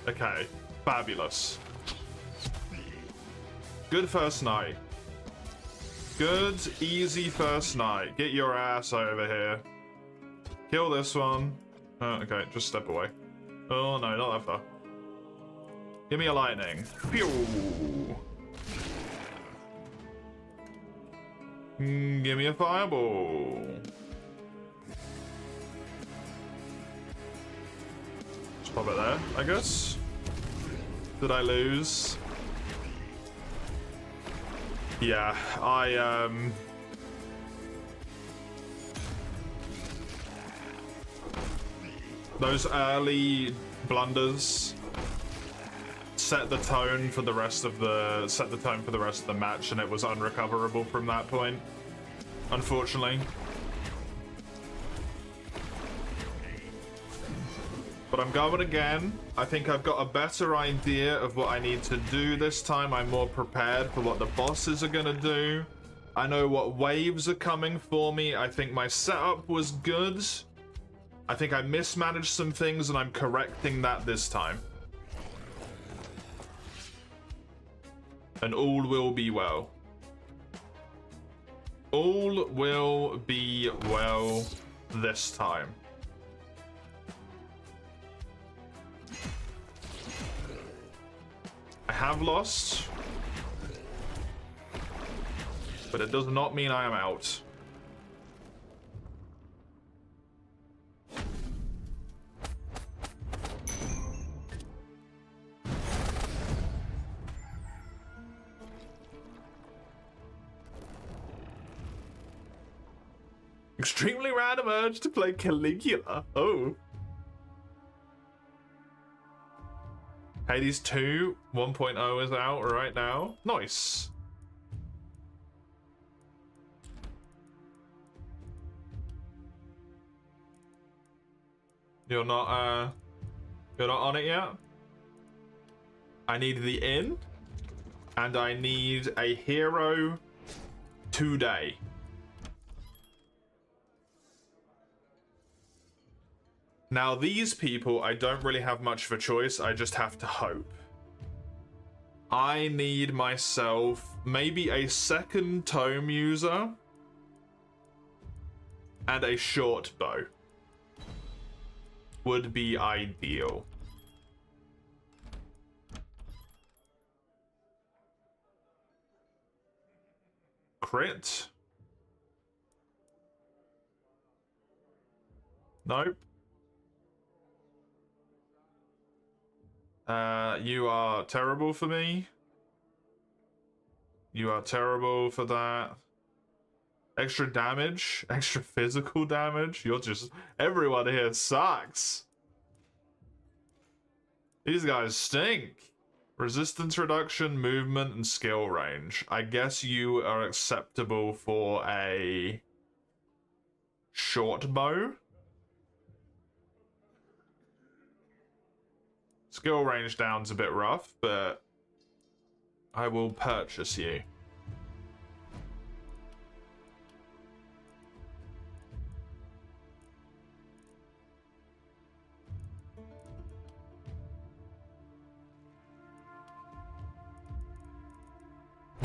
Speaker 1: Okay. Fabulous. Good first night. Good, easy first night. Get your ass over here. Kill this one. Okay, just step away. Oh, no, not that far. Give me a lightning. Pew! Give me a fireball. Just pop it there, I guess. Did I lose? Yeah, those early blunders set the tone for the rest of the match, and it was unrecoverable from that point, unfortunately. But I'm going again. I think I've got a better idea of what I need to do this time. I'm more prepared for what the bosses are gonna do. I know what waves are coming for me. I think my setup was good. I think I mismanaged some things and I'm correcting that this time. And all will be well. All will be well this time. have lost, but it does not mean I am out. Extremely random urge to play Caligula. Oh. Hades 2 1.0 is out right now. Nice. You're not on it yet? I need the inn, and I need a hero today. Now these people, I don't really have much of a choice, I just have to hope. I need myself maybe a second tome user and a short bow. Would be ideal. Crit? Nope. You are terrible for me. You are terrible for that. Extra damage? Extra physical damage? You're just... Everyone here sucks. These guys stink. Resistance reduction, movement, and skill range. I guess you are acceptable for a... short bow? Skill range down's a bit rough, but I will purchase you.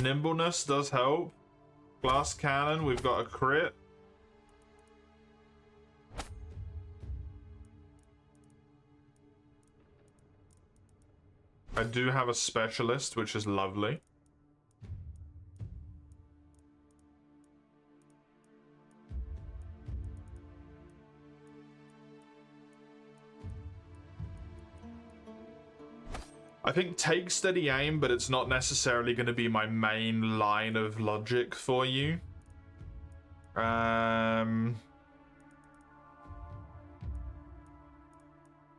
Speaker 1: Nimbleness does help. Glass cannon, we've got a crit. I do have a specialist, which is lovely. I think take steady aim, but it's not necessarily going to be my main line of logic for you.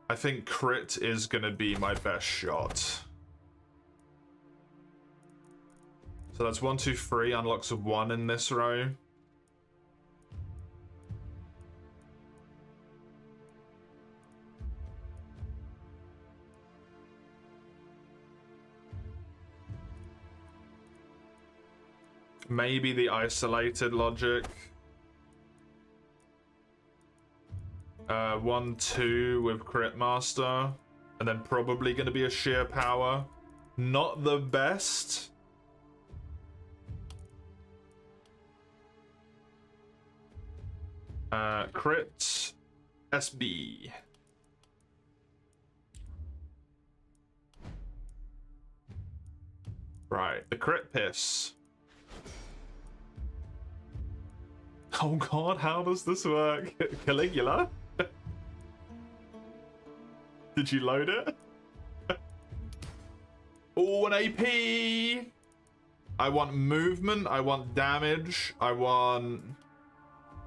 Speaker 1: I think crit is going to be my best shot. So that's 1, 2, 3, unlocks a 1 in this row. Maybe the isolated logic. 1, 2 with crit master, and then probably going to be a sheer power. Not the best. Crit SB. Right, the crit piss. Oh god, how does this work? Caligula? Did you load it? Oh, an AP! I want movement, I want damage, I want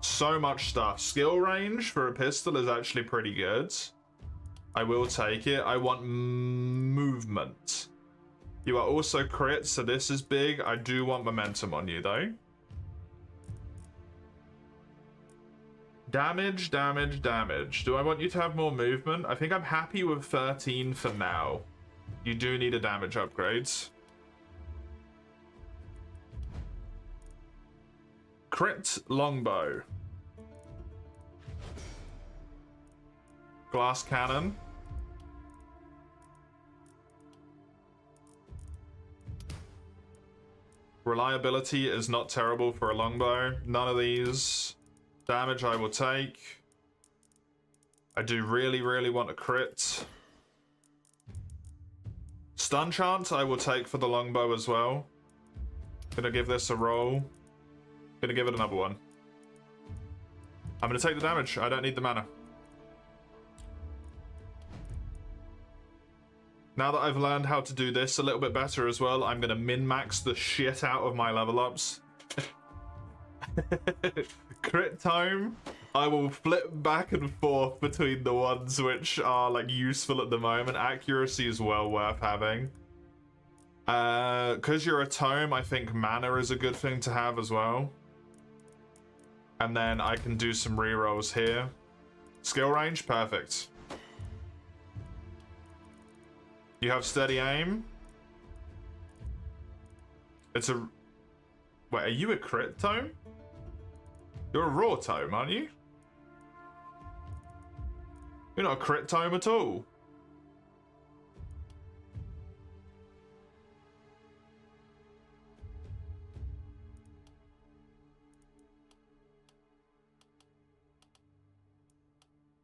Speaker 1: so much stuff. Skill range for a pistol is actually pretty good. I will take it. I want movement. You are also crit, so this is big. I do want momentum on you, though. Damage, damage, damage. Do I want you to have more movement? I think I'm happy with 13 for now. You do need a damage upgrade. Crit longbow. Glass cannon. Reliability is not terrible for a longbow. None of these. Damage I will take. I do really, really want a crit. Stun chance I will take for the longbow as well. Gonna give this a roll. Gonna give it another one. I'm gonna take the damage. I don't need the mana. Now that I've learned how to do this a little bit better as well, I'm gonna min-max the shit out of my level ups. Crit time, I will flip back and forth between the ones which are like useful at the moment. Accuracy is well worth having. Because you're a tome, I think mana is a good thing to have as well. And then I can do some rerolls here. Skill range, perfect. You have steady aim. It's a... Wait, are you a crit tome? You're a raw tome, aren't you? You're not a crit tome at all.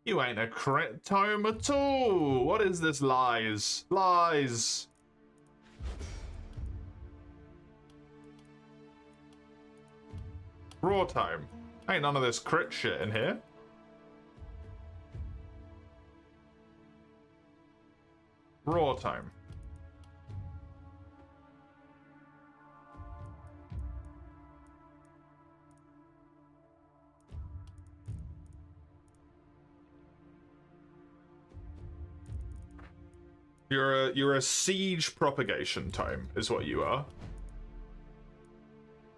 Speaker 1: You ain't a crit tome at all. What is this lies? Lies. Raw tome. Ain't none of this crit shit in here. Raw tome. You're a siege propagation tome, is what you are.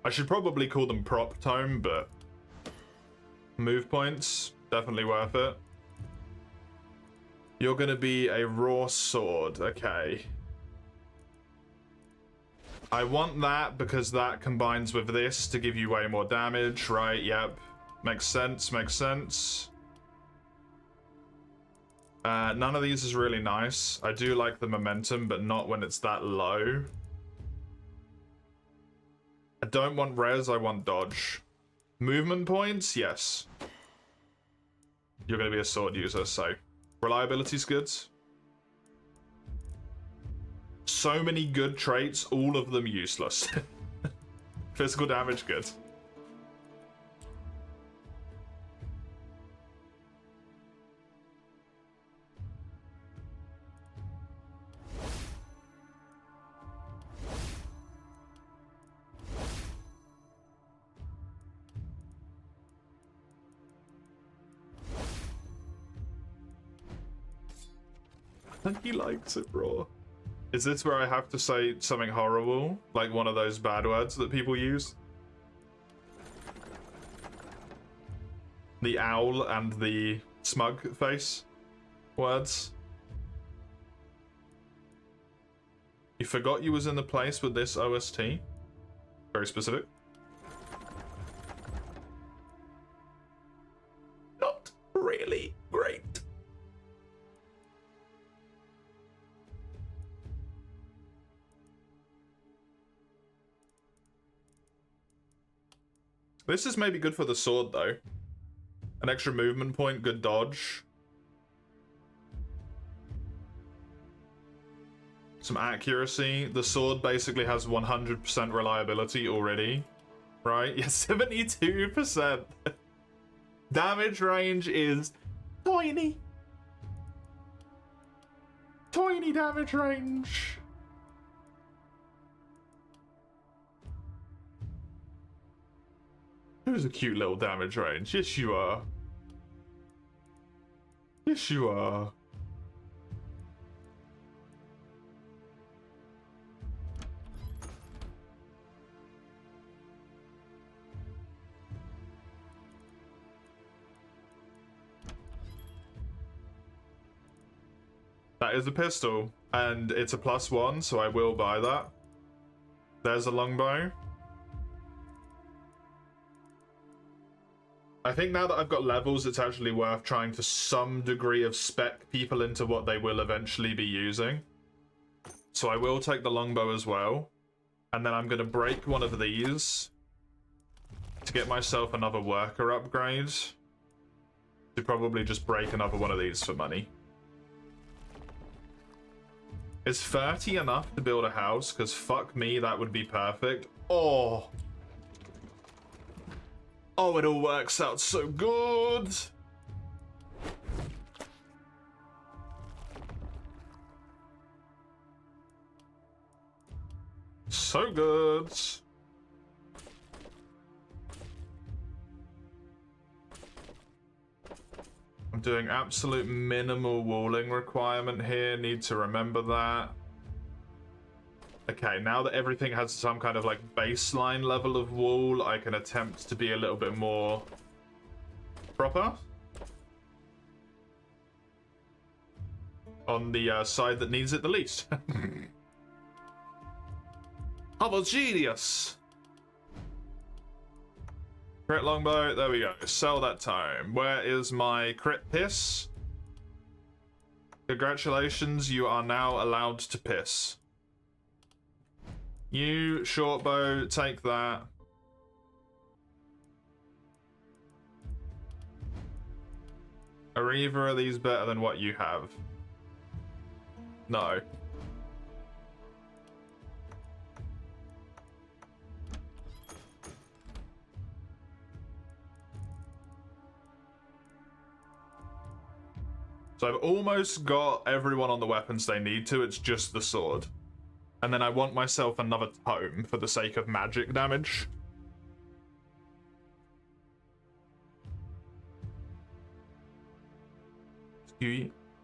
Speaker 1: I should probably call them prop tome, but move points, definitely worth it. You're gonna be a raw sword, okay. I want that because that combines with this to give you way more damage, right? Yep, makes sense, makes sense. None of these is really nice. I do like the momentum, but not when it's that low. I don't want res, I want dodge. Movement points, yes. You're going to be a sword user, so reliability's good. So many good traits, all of them useless. Physical damage, good. He likes it, bro. Is this where I have to say something horrible? Like one of those bad words that people use? The owl and the smug face words. You forgot you was in the place with this OST? Very specific. Not really great. This is maybe good for the sword, though. An extra movement point, good dodge. Some accuracy. The sword basically has 100% reliability already. Right? Yeah, 72%. Damage range is tiny. Tiny damage range. Who's a cute little damage range? Yes, you are. Yes, you are. That is a pistol, and it's a +1, so I will buy that. There's a longbow. I think now that I've got levels, it's actually worth trying to some degree of spec people into what they will eventually be using. So I will take the longbow as well. And then I'm going to break one of these to get myself another worker upgrade. To probably just break another one of these for money. Is 30 enough to build a house? Because fuck me, that would be perfect. Oh. Oh, it all works out so good. So good. I'm doing absolute minimal walling requirement here. Need to remember that. Okay, now that everything has some kind of like baseline level of wall, I can attempt to be a little bit more proper. On the side that needs it the least. I'm a genius! Crit longbow, there we go. Sell that time. Where is my crit piss? Congratulations, you are now allowed to piss. You, shortbow, take that. Are either of these better than what you have? No. So I've almost got everyone on the weapons they need to, it's just the sword. And then I want myself another tome for the sake of magic damage.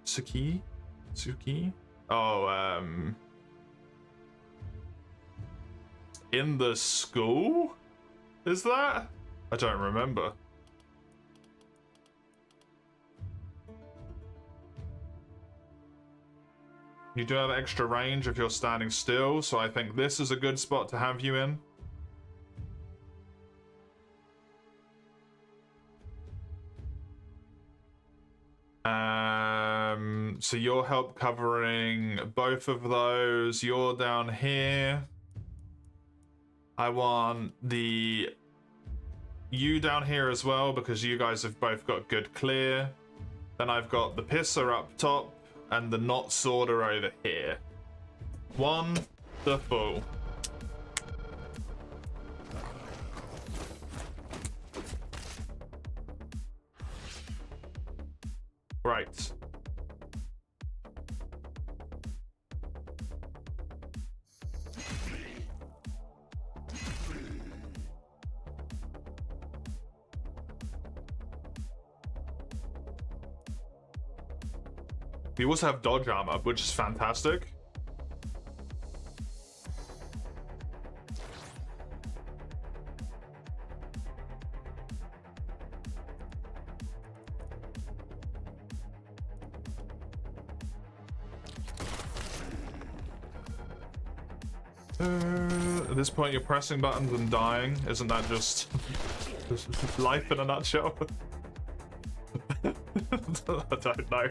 Speaker 1: Suki? Oh, in the school? Is that? I don't remember. You do have extra range if you're standing still, so I think this is a good spot to have you in. So you'll help covering both of those. You're down here. I want you down here as well because you guys have both got good clear. Then I've got the pisser up top and the not sword are over here. Wonderful. Right. We also have dodge armor, which is fantastic. At this point, you're pressing buttons and dying. Isn't that just life in a nutshell? I don't know.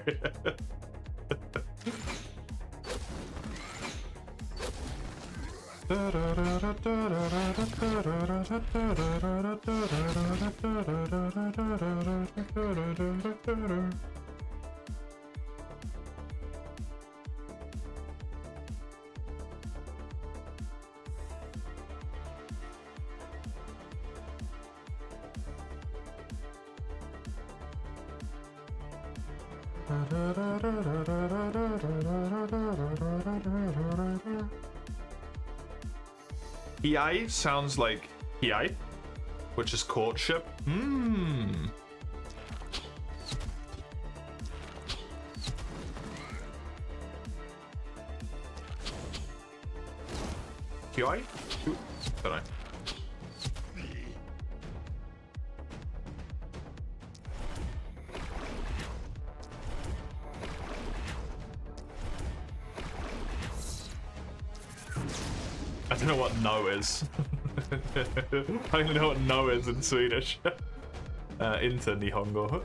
Speaker 1: Hiai sounds like Hiai, which is courtship. Hmm. Hiai? Don't know. I don't know what no is. I only know what no is in Swedish. Inte Nihongo.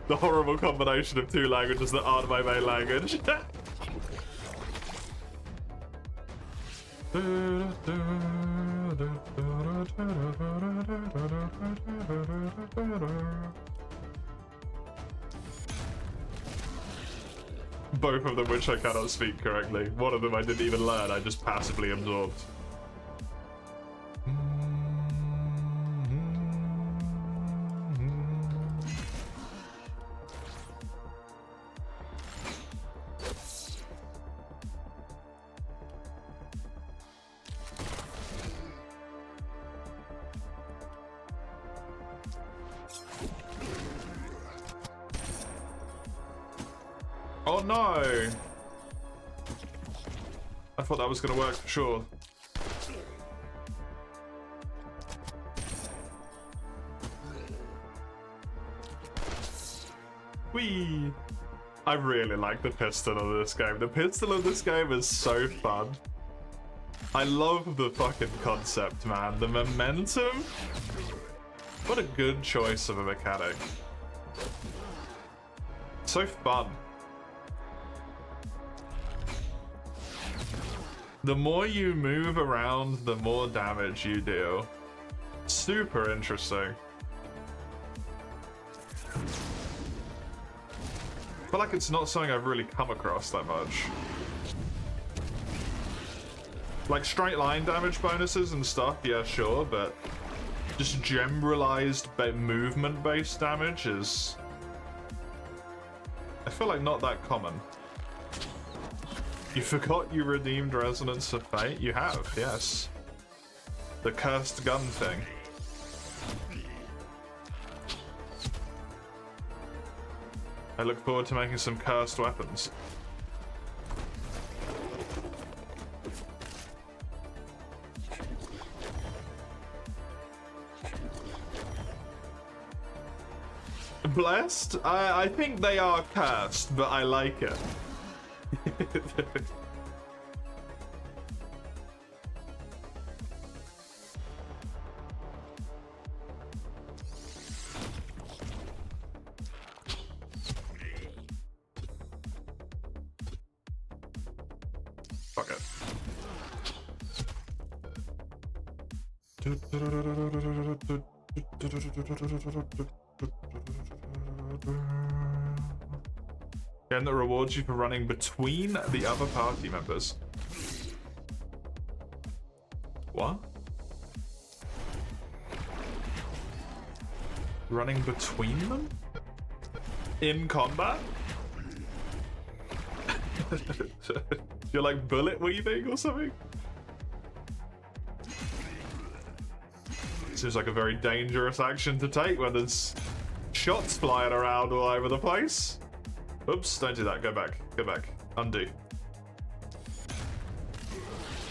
Speaker 1: The horrible combination of two languages that aren't my main language. Both of them which I cannot speak correctly. One of them I didn't even learn, I just passively absorbed. Oh no! I thought that was gonna work for sure. Whee! I really like the pistol of this game. The pistol of this game is so fun. I love the fucking concept, man. The momentum. What a good choice of a mechanic. So fun. The more you move around, the more damage you deal. Super interesting. I feel like it's not something I've really come across that much. Like straight line damage bonuses and stuff, yeah, sure, but just generalized movement-based damage is, I feel like, not that common. You forgot you redeemed Resonance of Fate? You have, yes. The cursed gun thing. I look forward to making some cursed weapons. Blessed? I think they are cursed, but I like it. Fuck it. And that rewards you for running between the other party members. What? Running between them? In combat? You're like bullet weaving or something? Seems like a very dangerous action to take when there's shots flying around all over the place. Oops, don't do that. Go back. Go back. Undo.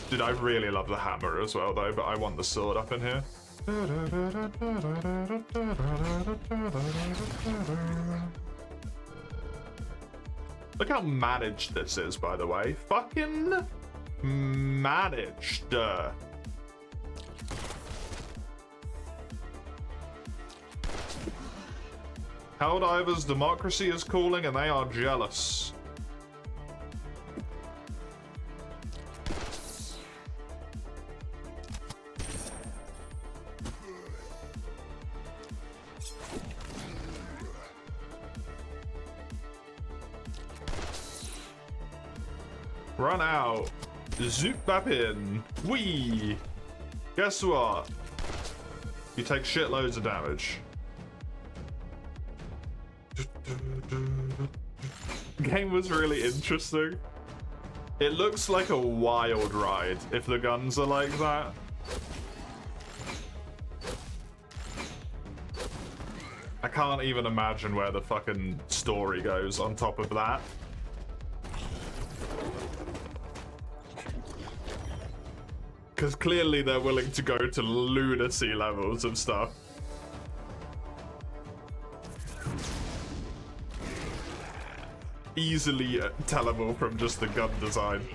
Speaker 1: Dude, I really love the hammer as well, though, but I want the sword up in here. Look how managed this is, by the way. Fucking managed. Helldivers democracy is calling and they are jealous. Run out. Zoop bap in. Wee. Guess what? You take shitloads of damage. Game was really interesting. It looks like a wild ride if the guns are like that. I can't even imagine where the fucking story goes on top of that. Because clearly they're willing to go to lunacy levels of stuff. Easily tellable from just the gun design.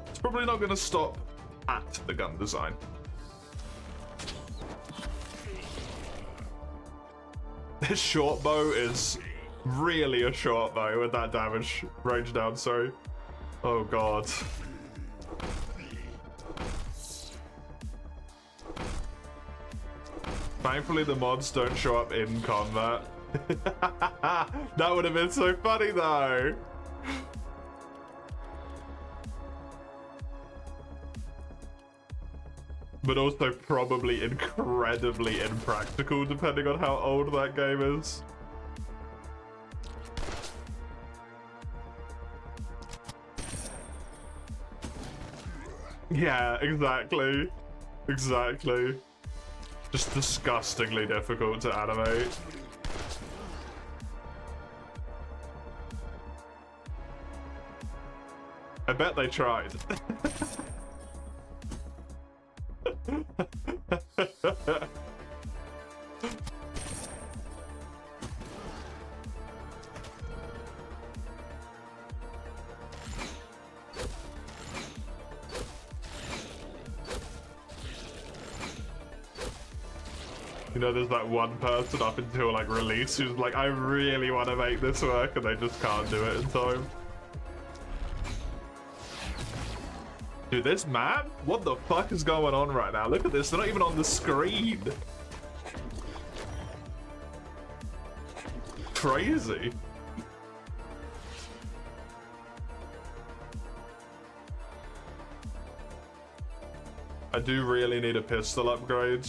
Speaker 1: It's probably not going to stop at the gun design. This short bow is really a short bow with that damage range down, sorry. Oh god. Thankfully the mods don't show up in combat. That would have been so funny though. But also probably incredibly impractical depending on how old that game is. Yeah, exactly. Exactly. Just disgustingly difficult to animate. I bet they tried. You know, there's that one person up until like release who's like, I really want to make this work, and they just can't do it in time. Dude, this map? What the fuck is going on right now? Look at this, they're not even on the screen. Crazy. I do really need a pistol upgrade.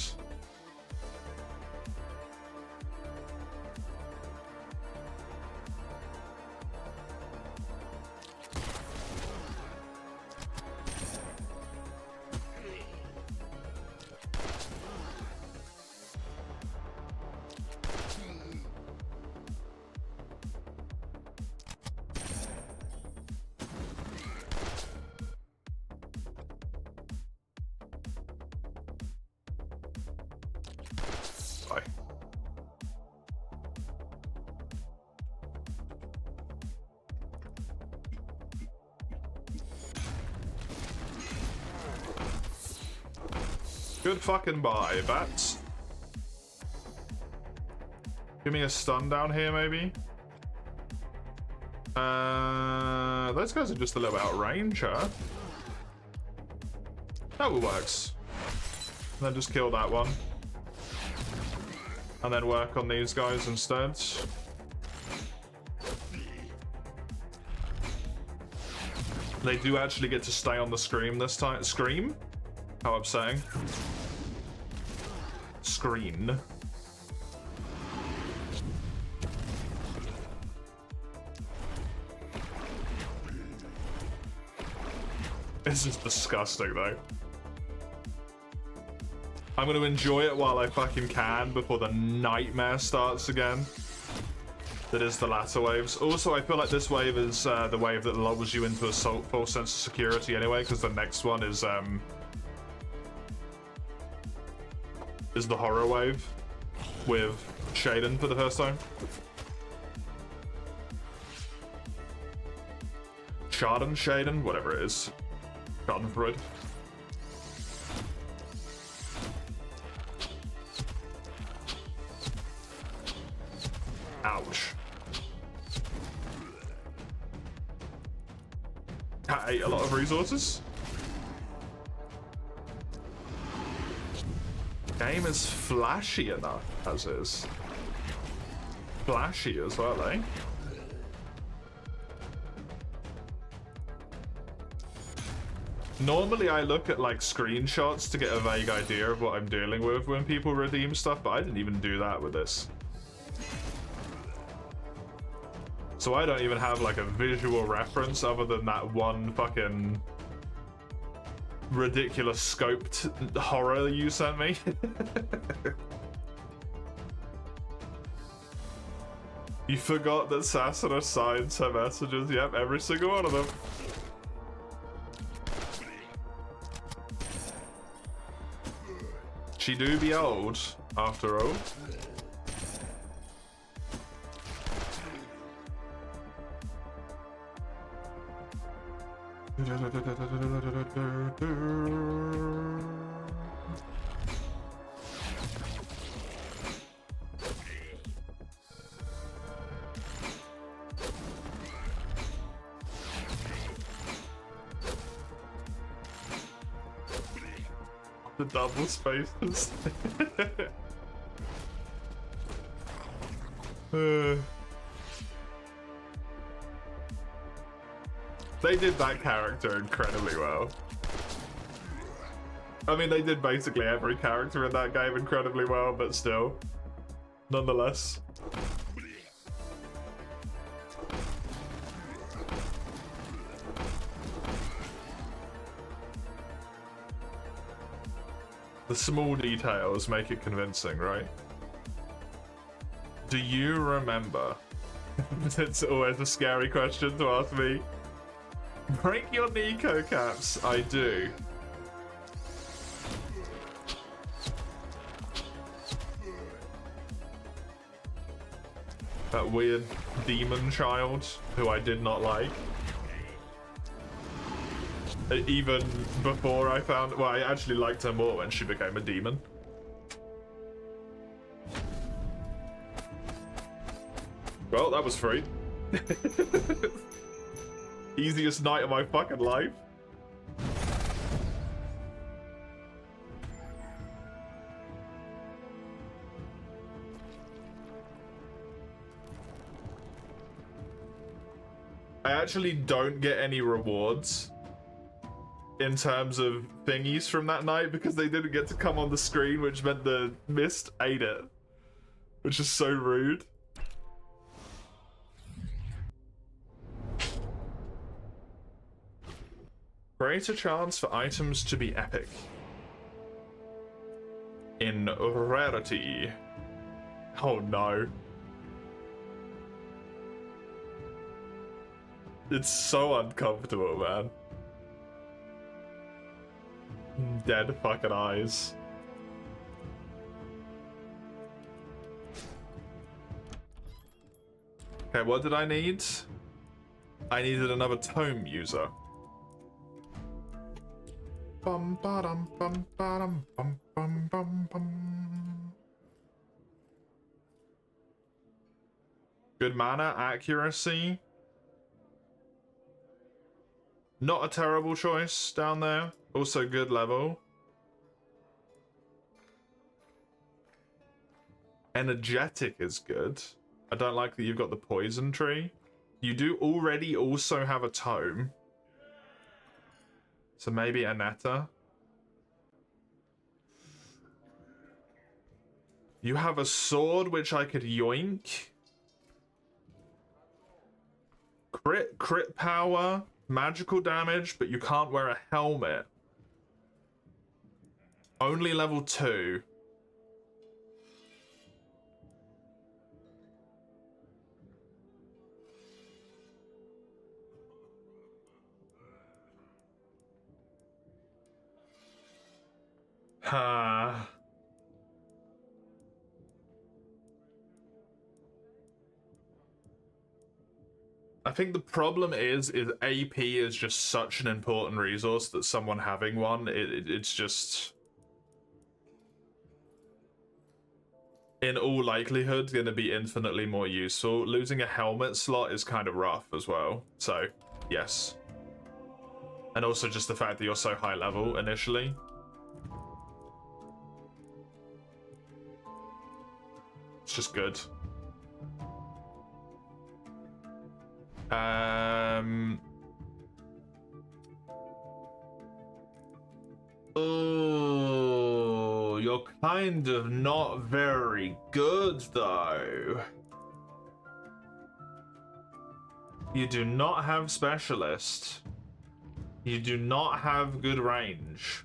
Speaker 1: Good fucking buy, bats. Give me a stun down here, maybe. Those guys are just a little out of range, huh? That works. And then just kill that one. And then work on these guys instead. They do actually get to stay on the screen this time. Scream? How upsetting. Screen. This is disgusting though. I'm gonna enjoy it while I fucking can before the nightmare starts again. That is the latter waves. Also, I feel like this wave is the wave that lulls you into a false sense of security anyway, because the next one is the horror wave with Shaden for the first time. Shaden, whatever it is. Schadenfreude. Ouch. That ate a lot of resources. Game is flashy enough as is. Flashy as well, eh? Normally I look at like screenshots to get a vague idea of what I'm dealing with when people redeem stuff, but I didn't even do that with this. So I don't even have like a visual reference other than that one fucking ridiculous scoped horror you sent me. You forgot that Sasuna signs her messages. Yep, every single one of them. She do be old, after all. The double spaces. They did that character incredibly well. I mean, they did basically every character in that game incredibly well, but still, nonetheless. The small details make it convincing, right? Do you remember? It's always a scary question to ask me. Break your Nico caps. I do. That weird demon child who I did not like. Even before I found... Well, I actually liked her more when she became a demon. Well, that was free. Easiest night of my fucking life. I actually don't get any rewards in terms of thingies from that night because they didn't get to come on the screen, which meant the mist ate it, which is so rude. Greater chance for items to be epic. In rarity. Oh no. It's so uncomfortable, man. Dead fucking eyes. Okay, what did I need? I needed another tome user. Bum ba-dum bum ba-dum bum bum bum bum. Good mana, accuracy. Not a terrible choice down there. Also good level. Energetic is good. I don't like that you've got the poison tree. You do already also have a tome. So maybe Aneta. You have a sword which I could yoink. Crit power, magical damage, but you can't wear a helmet. Only level 2. I think the problem is AP is just such an important resource that someone having one, it's just in all likelihood going to be infinitely more useful. Losing a helmet slot is kind of rough as well, so yes. And also just the fact that you're so high level initially. It's just good. Oh, you're kind of not very good though. You do not have specialist. You do not have good range.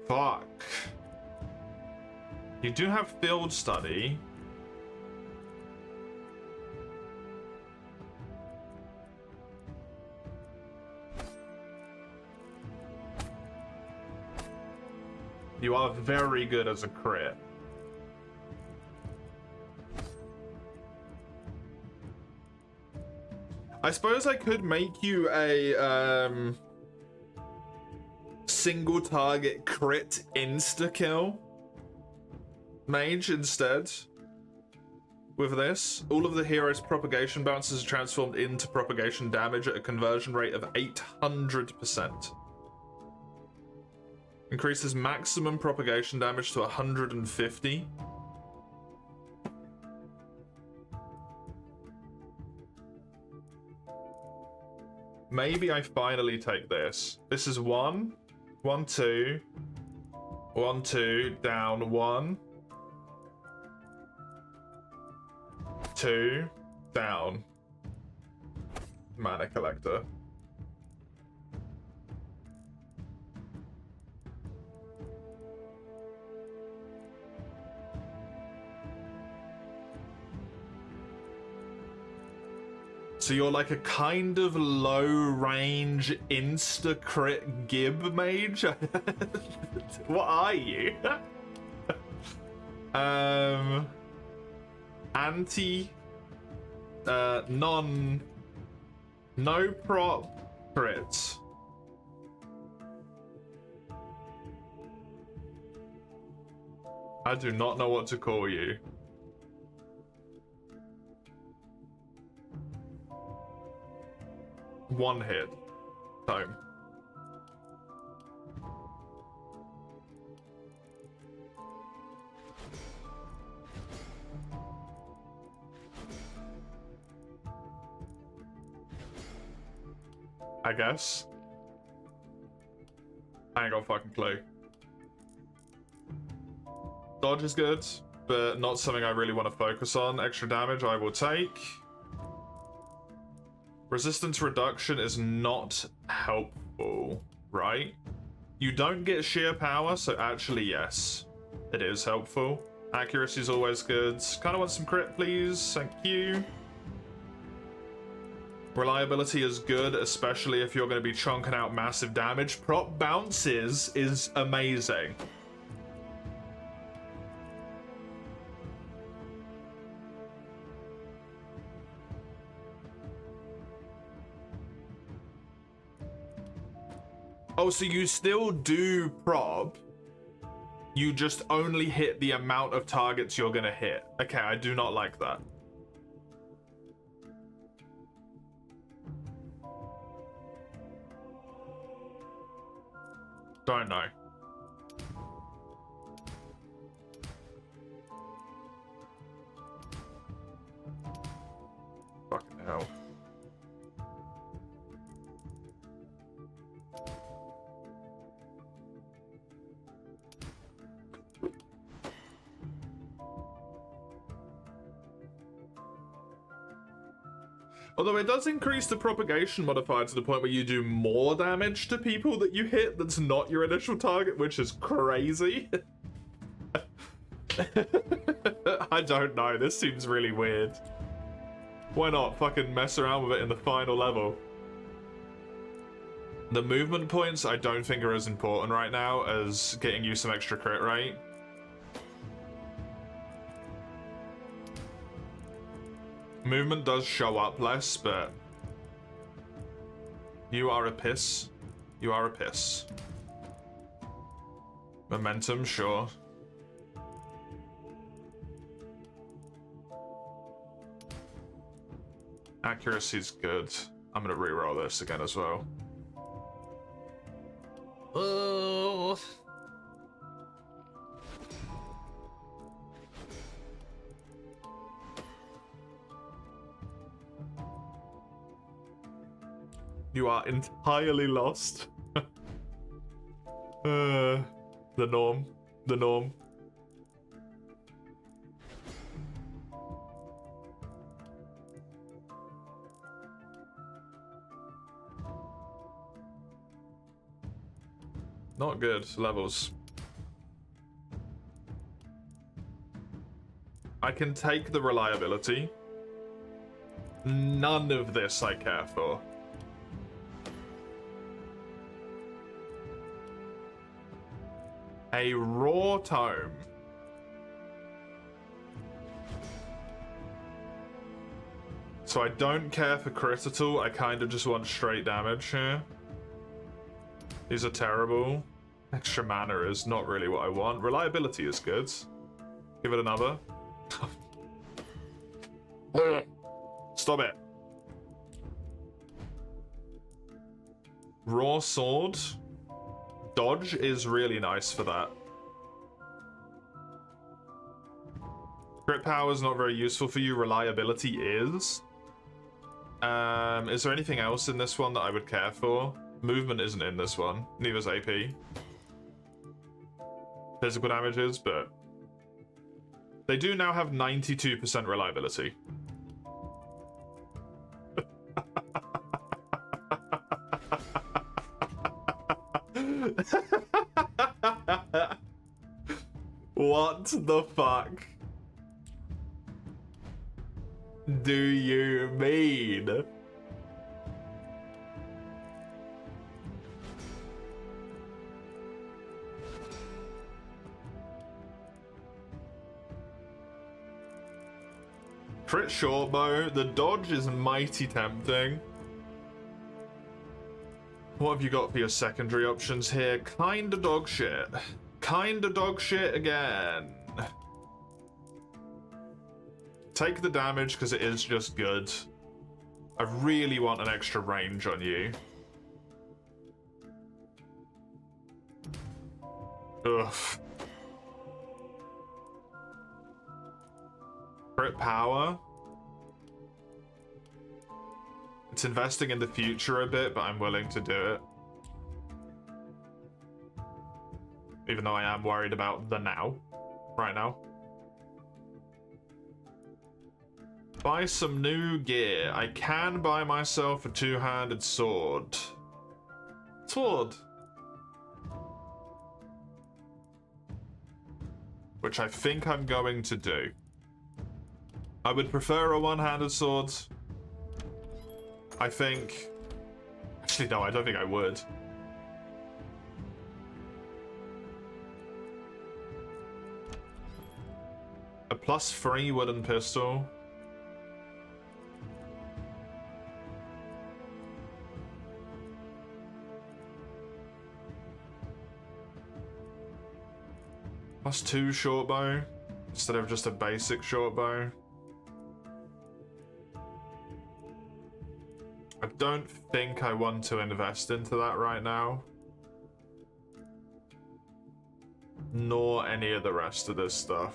Speaker 1: Fuck. You do have field study. You are very good as a crit. I suppose I could make you a single target crit insta-kill mage instead. With this, all of the hero's propagation bounces are transformed into propagation damage at a conversion rate of 800%. Increases maximum propagation damage to 150. Maybe I finally take this. This is 1, 1, 2, 1, 2, down 1, 2, down. Mana Collector. So you're like a kind of low range insta crit Gib mage? What are you? Anti no prop crits. I do not know what to call you. One hit. Tome. I guess. I ain't got a fucking clue. Dodge is good, but not something I really want to focus on. Extra damage I will take. Resistance reduction is not helpful, right? You don't get sheer power, so actually yes, it is helpful. Accuracy is always good. Kind of want some crit, please. Thank you. Reliability is good, especially if you're going to be chunking out massive damage. Prop bounces is amazing. Oh, so you still do prop. You just only hit the amount of targets you're gonna hit. Okay, I do not like that. Don't know. Fucking hell. Although it does increase the propagation modifier to the point where you do more damage to people that you hit that's not your initial target, which is crazy. I don't know, this seems really weird. Why not fucking mess around with it in the final level? The movement points I don't think are as important right now as getting you some extra crit rate. Movement does show up less, but you are a piss. You are a piss. Momentum, sure. Accuracy's good. I'm gonna reroll this again as well. Oh. You are entirely lost. The norm. The norm. Not good levels. I can take the reliability. None of this I care for. A raw tome. So I don't care for crit at all. I kind of just want straight damage here. These are terrible. Extra mana is not really what I want. Reliability is good. Give it another. Stop it. Raw sword. Dodge is really nice for that. Crit power is not very useful for you. Reliability is. Is there anything else in this one that I would care for? Movement isn't in this one. Neither is AP. Physical damage is, but they do now have 92% reliability. What the fuck do you mean? Crit short bow. The dodge is mighty tempting. What have you got for your secondary options here? Kinda dog shit. Kinda dog shit again. Take the damage because it is just good. I really want an extra range on you. Ugh. Crit power. It's investing in the future a bit, but I'm willing to do it. Even though I am worried about the now. Right now. Buy some new gear. I can buy myself a two-handed sword. Sword. Which I think I'm going to do. I would prefer a one-handed sword. I think... Actually, no, I don't think I would. A +3 wooden pistol. +2 short bow instead of just a basic short bow. I don't think I want to invest into that right now. Nor any of the rest of this stuff.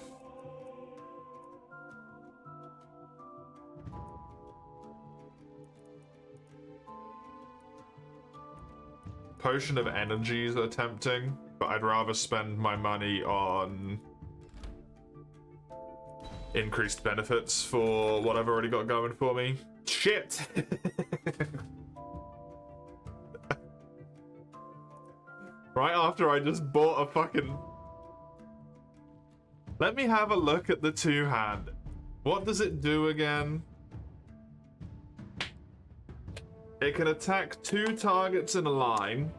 Speaker 1: Potion of energies are tempting, but I'd rather spend my money on increased benefits for what I've already got going for me. Shit! Right after I just bought a fucking... Let me have a look at the two-hand. What does it do again? It can attack 2 targets in a line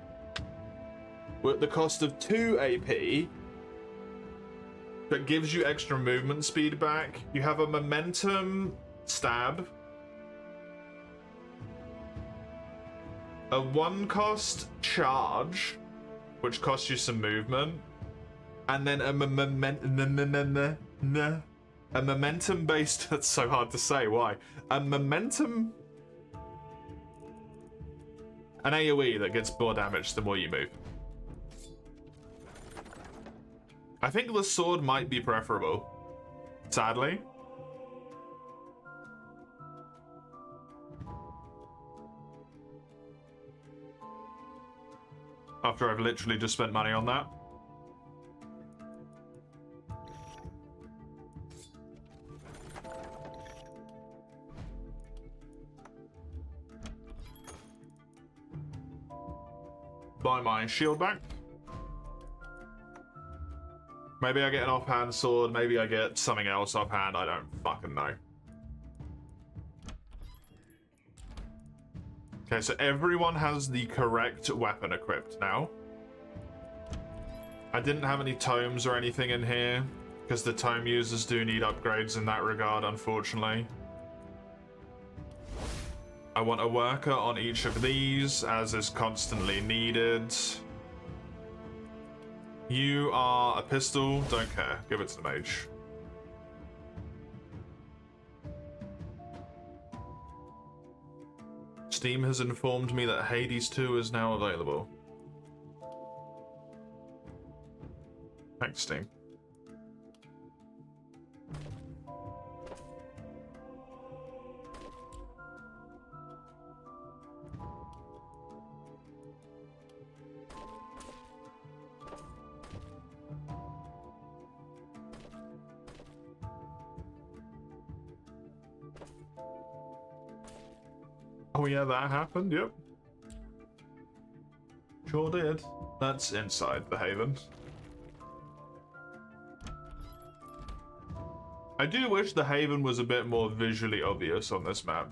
Speaker 1: with the cost of 2 AP, but gives you extra movement speed back. You have a momentum stab, a 1-cost charge, which costs you some movement, and then a momentum-based... That's so hard to say, why? A momentum... An AoE that gets more damage the more you move. I think the sword might be preferable. Sadly. After I've literally just spent money on that. Buy my shield back. Maybe I get an offhand sword, maybe I get something else offhand, I don't fucking know. Okay, so everyone has the correct weapon equipped now. I didn't have any tomes or anything in here, because the tome users do need upgrades in that regard, unfortunately. I want a worker on each of these, as is constantly needed. You are a pistol, don't care. Give it to the mage. Steam has informed me that Hades 2 is now available. Thanks, Steam. Oh yeah, that happened, yep. Sure did. That's inside the Haven. I do wish the Haven was a bit more visually obvious on this map.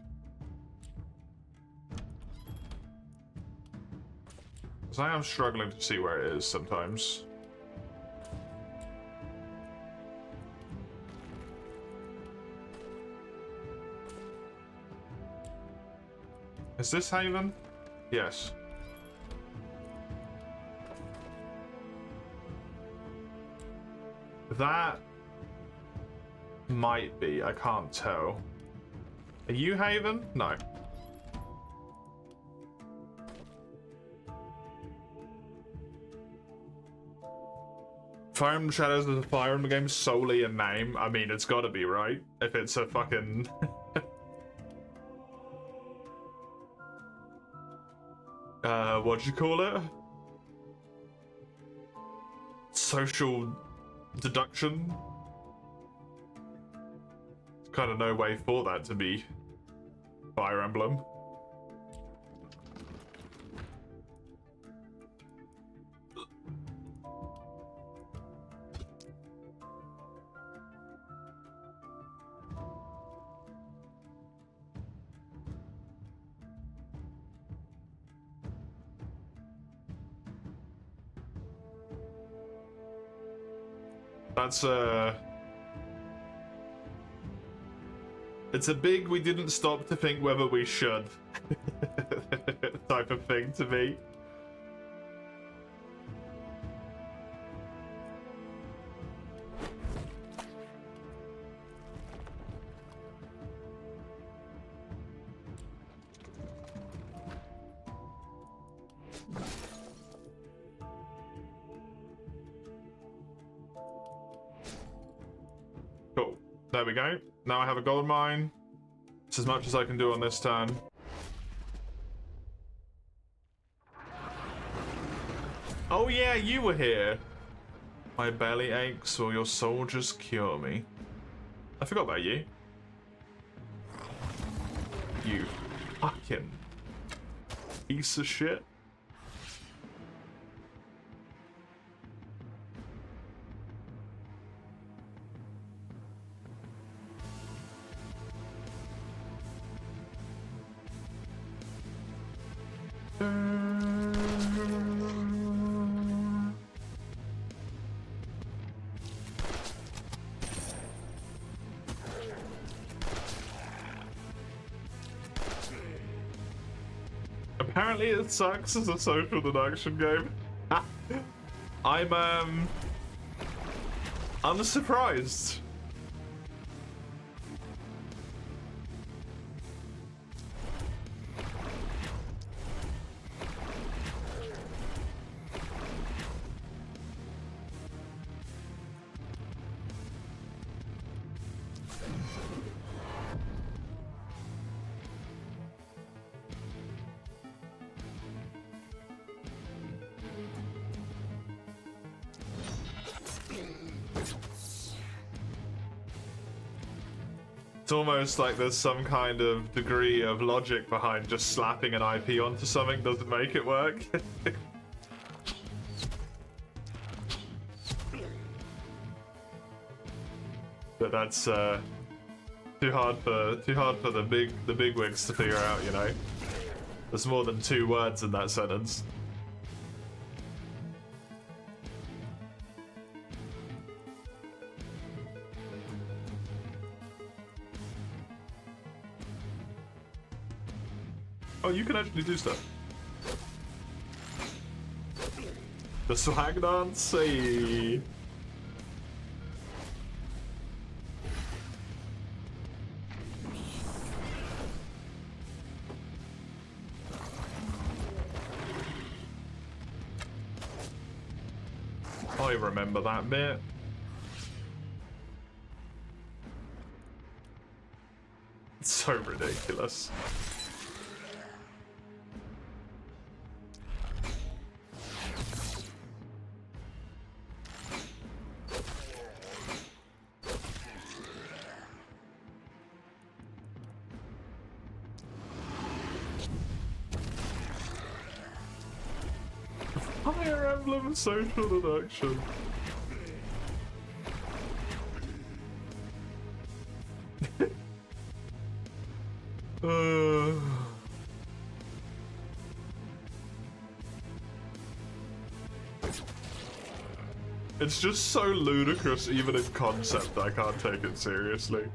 Speaker 1: Because I am struggling to see where it is sometimes. Is this Haven? Yes. That might be, I can't tell. Are you Haven? No. Fire Emblem Shadows is a Fire Emblem game solely in name. I mean, it's gotta be, right? If it's a fucking... what'd you call it? Social deduction? There's kind of no way for that to be Fire Emblem. That's it's a big we didn't stop to think whether we should type of thing to me. Cool. There we go. Now I have a gold mine. It's as much as I can do on this turn. Oh yeah, you were here. My belly aches or your soldiers cure me. I forgot about you. You fucking piece of shit. Apparently it sucks as a social deduction game. I'm unsurprised. It's almost like there's some kind of degree of logic behind just slapping an IP onto something doesn't make it work. But that's too hard for the big wigs to figure out, you know. There's more than 2 words in that sentence. Oh, you can actually do stuff. The swag dance, hey. Oh I remember that bit. It's so ridiculous. Fire Emblem social deduction. It's just so ludicrous, even in concept, I can't take it seriously.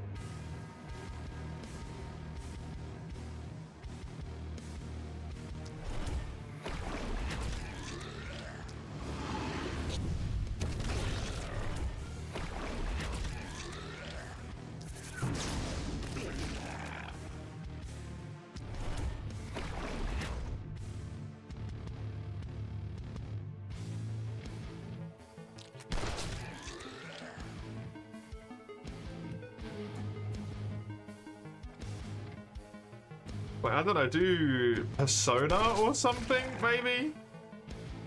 Speaker 1: Wait, I don't know, do Persona or something, maybe?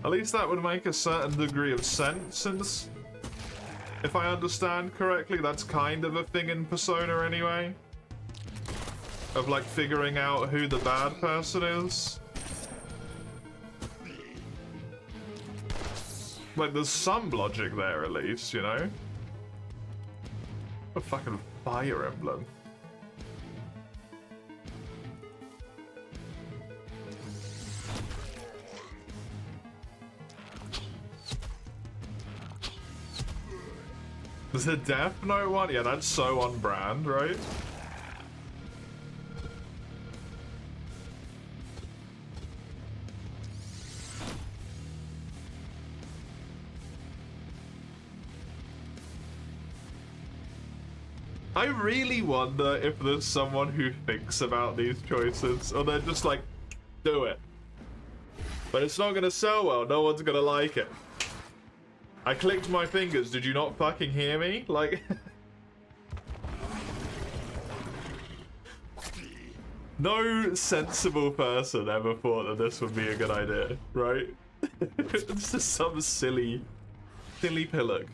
Speaker 1: At least that would make a certain degree of sense, since, if I understand correctly, that's kind of a thing in Persona anyway. Of, like, figuring out who the bad person is. Like, there's some logic there, at least, you know? A fucking Fire Emblem. There's a Death Note one? Yeah, that's so on brand, right? I really wonder if there's someone who thinks about these choices, or they're just like, do it. But it's not gonna sell well, no one's gonna like it. I clicked my fingers, did you not fucking hear me? Like... No sensible person ever thought that this would be a good idea, right? It's just some silly pillock.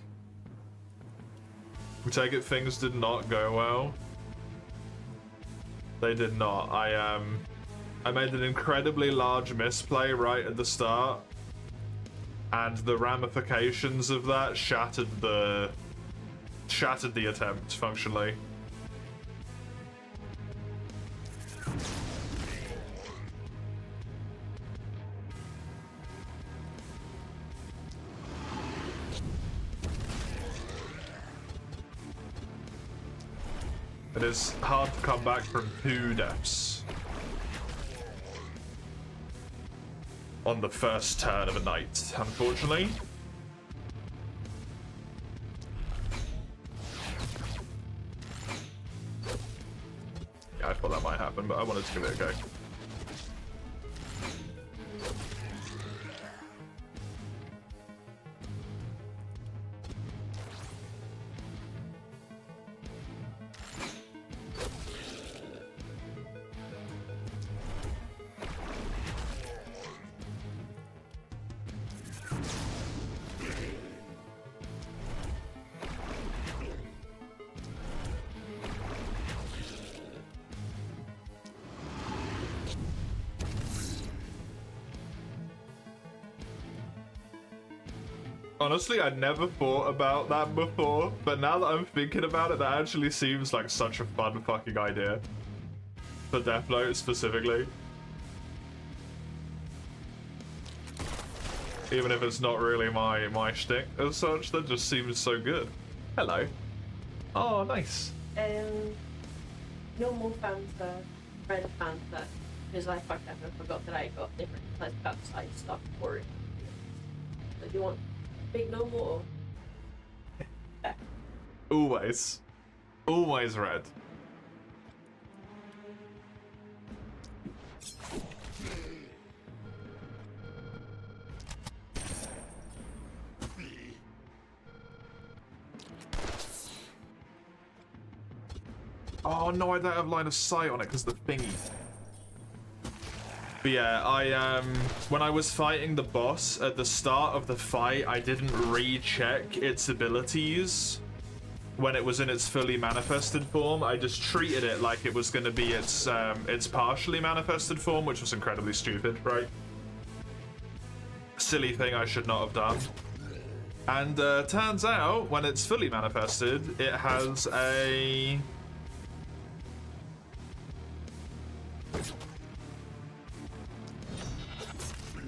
Speaker 1: We take it things did not go well. They did not. I made an incredibly large misplay right at the start. And the ramifications of that shattered the attempt functionally. It is hard to come back from 2 deaths on the first turn of a night, unfortunately. Yeah, I thought that might happen, but I wanted to give it a go. Honestly, I never thought about that before, but now that I'm thinking about it, that actually seems like such a fun fucking idea. For Death Note, specifically. Even if it's not really my shtick as such, that just seems so good. Hello. Oh, nice.
Speaker 2: Normal Fanta, red Fanta, because I fucked up and forgot that I got different outside stuff for it. So do you want big normal or...
Speaker 1: Always. Always red. Oh no, I don't have line of sight on it because the thingy. But yeah, when I was fighting the boss at the start of the fight, I didn't recheck its abilities when it was in its fully manifested form. I just treated it like it was going to be its partially manifested form, which was incredibly stupid, right? Silly thing I should not have done. And turns out, when it's fully manifested, it has a...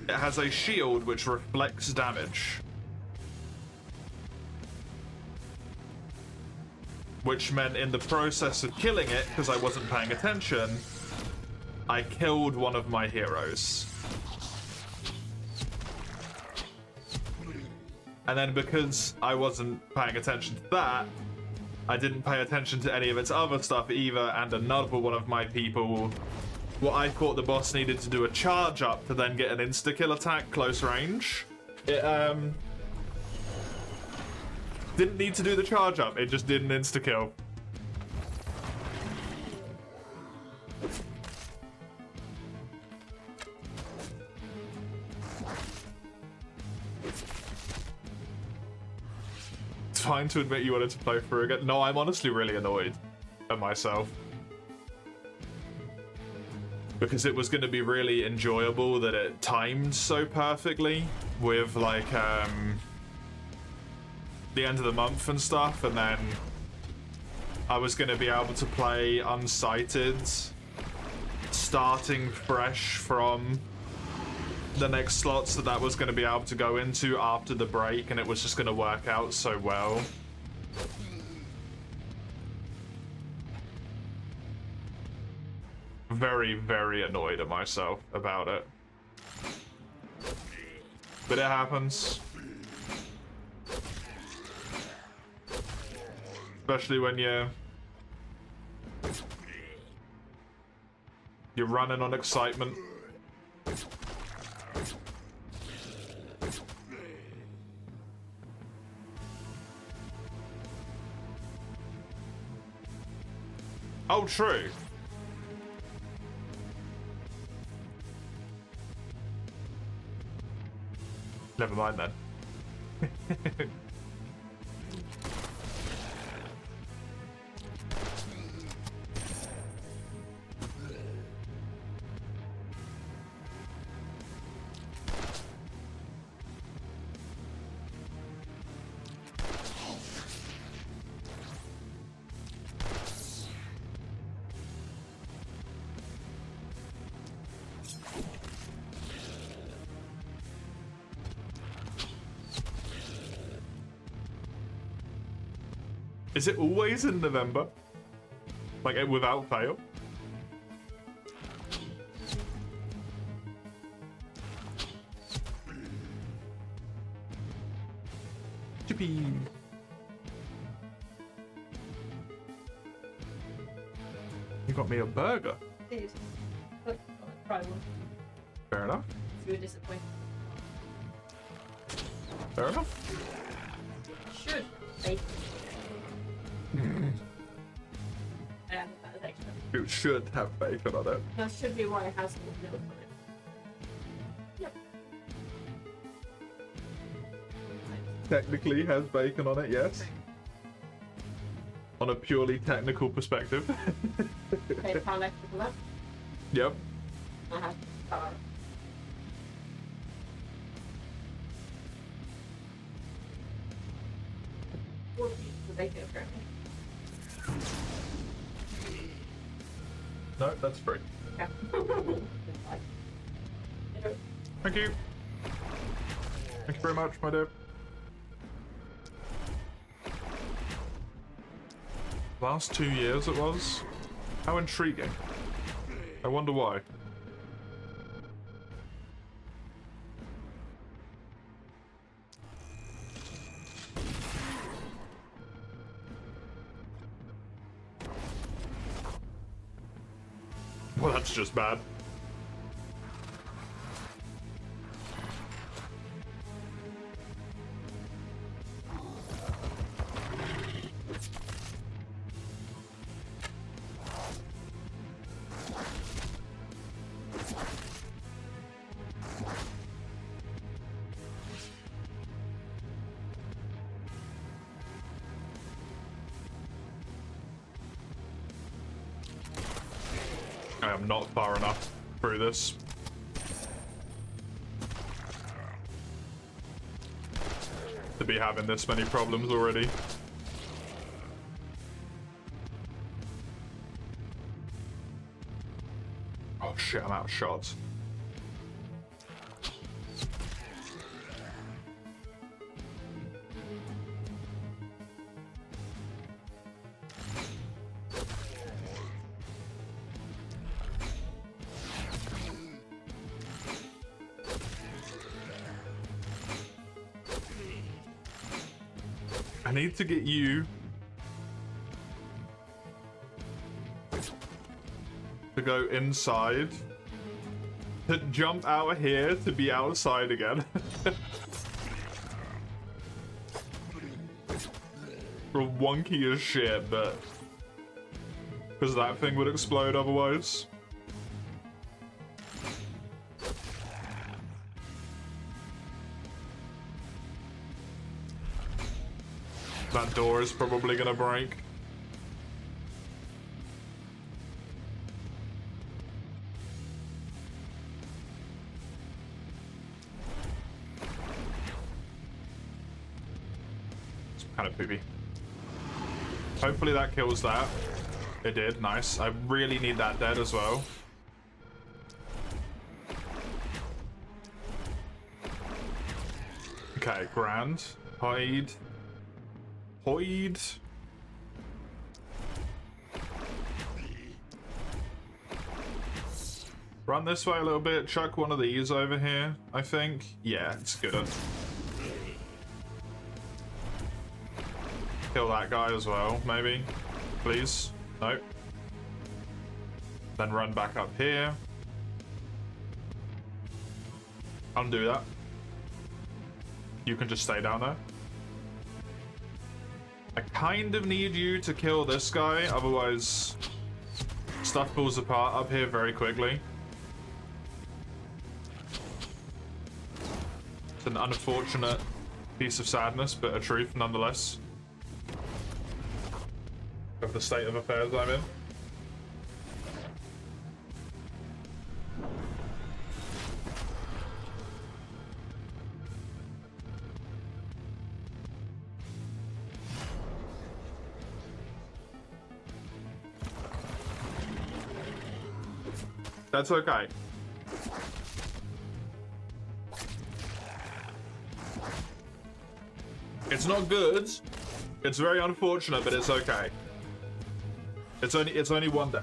Speaker 1: It has a shield which reflects damage. Which meant in the process of killing it, because I wasn't paying attention, I killed one of my heroes. And then because I wasn't paying attention to that, I didn't pay attention to any of its other stuff either, and another one of my people, what I thought the boss needed to do a charge up to then get an insta-kill attack close range. It didn't need to do the charge up, it just did an insta-kill. It's fine to admit you wanted to play through again. No, I'm honestly really annoyed at myself. Because it was going to be really enjoyable that it timed so perfectly with like the end of the month and stuff, and then I was going to be able to play unsighted, starting fresh from the next slots that was going to be able to go into after the break, and it was just going to work out so well. Very, very annoyed at myself about it. But it happens. Especially when you're running on excitement. Oh, true. Never mind then. Is it always in November? Like, without fail? Chippy. You got me a burger.
Speaker 2: It is. Try one.
Speaker 1: Fair enough.
Speaker 2: You were disappointed.
Speaker 1: Fair enough.
Speaker 2: Should be. That is extra.
Speaker 1: It should have bacon on it.
Speaker 2: That should be why it has milk on it. Yep.
Speaker 1: Technically has bacon on it, yes. On a purely technical perspective.
Speaker 2: Pay a pound extra for that.
Speaker 1: Yep.
Speaker 2: I have power. Or the bacon apparently.
Speaker 1: No, that's free.
Speaker 2: Yeah.
Speaker 1: Thank you. Thank you very much, my dear. Last 2 years it was? How intriguing. I wonder why. Well, that's just bad. I am not far enough through this. To be having this many problems already. Oh shit, I'm out of shots. I need to get you to go inside, to jump out of here to be outside again. Real wonky as shit, but because that thing would explode otherwise. That door is probably gonna break. It's kind of poopy. Hopefully that kills that. It did, nice. I really need that dead as well. Okay, grand. Hide. Hoid. Run this way a little bit, chuck one of these over here, I think. Yeah, it's good. Kill that guy as well, maybe. Please. Nope. Then run back up here. Undo that. You can just stay down there. I kind of need you to kill this guy, otherwise stuff falls apart up here very quickly. It's an unfortunate piece of sadness, but a truth nonetheless. Of the state of affairs I'm in. That's okay. It's not good. It's very unfortunate, but it's okay. It's only one day.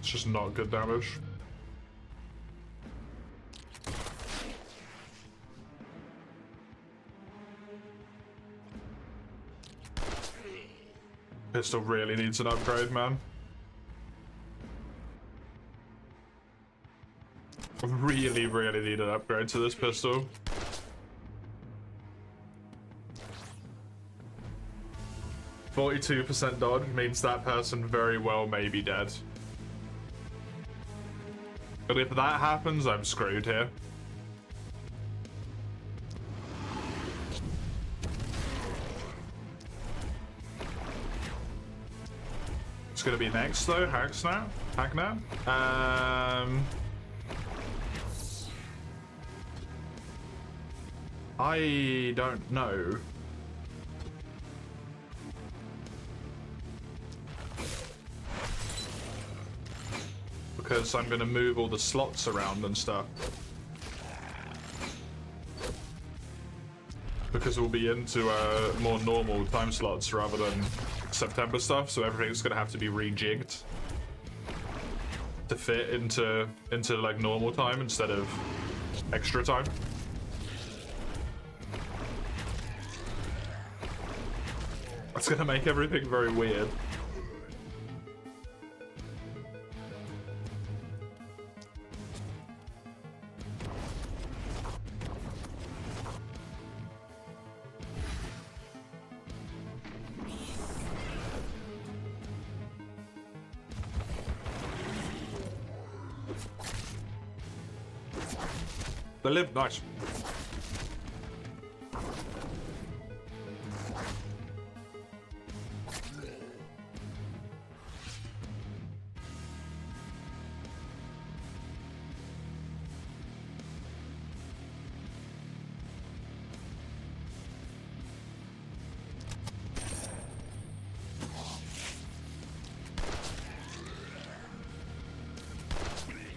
Speaker 1: It's just not good damage. Pistol really needs an upgrade, man. I really need an upgrade to this pistol. %42 dodge means that person very well may be dead. But if that happens, I'm screwed here. It's gonna be next though, Hacknap. I don't know. Because I'm gonna move all the slots around and stuff. because we'll be into more normal time slots rather than September stuff, so everything's gonna have to be rejigged to fit into like normal time instead of extra time. That's gonna make everything very weird. They live nice.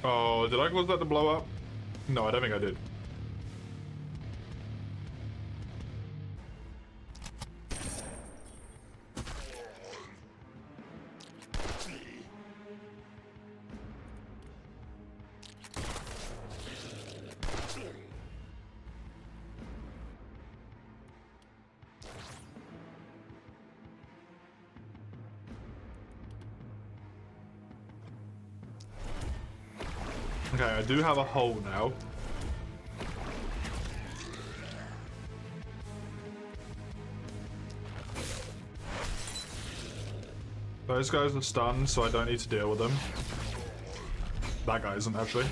Speaker 1: Oh, did I cause that to blow up? No, I don't think I did. Okay, I do have a hole now. Those guys are stunned, so I don't need to deal with them. That guy isn't, actually.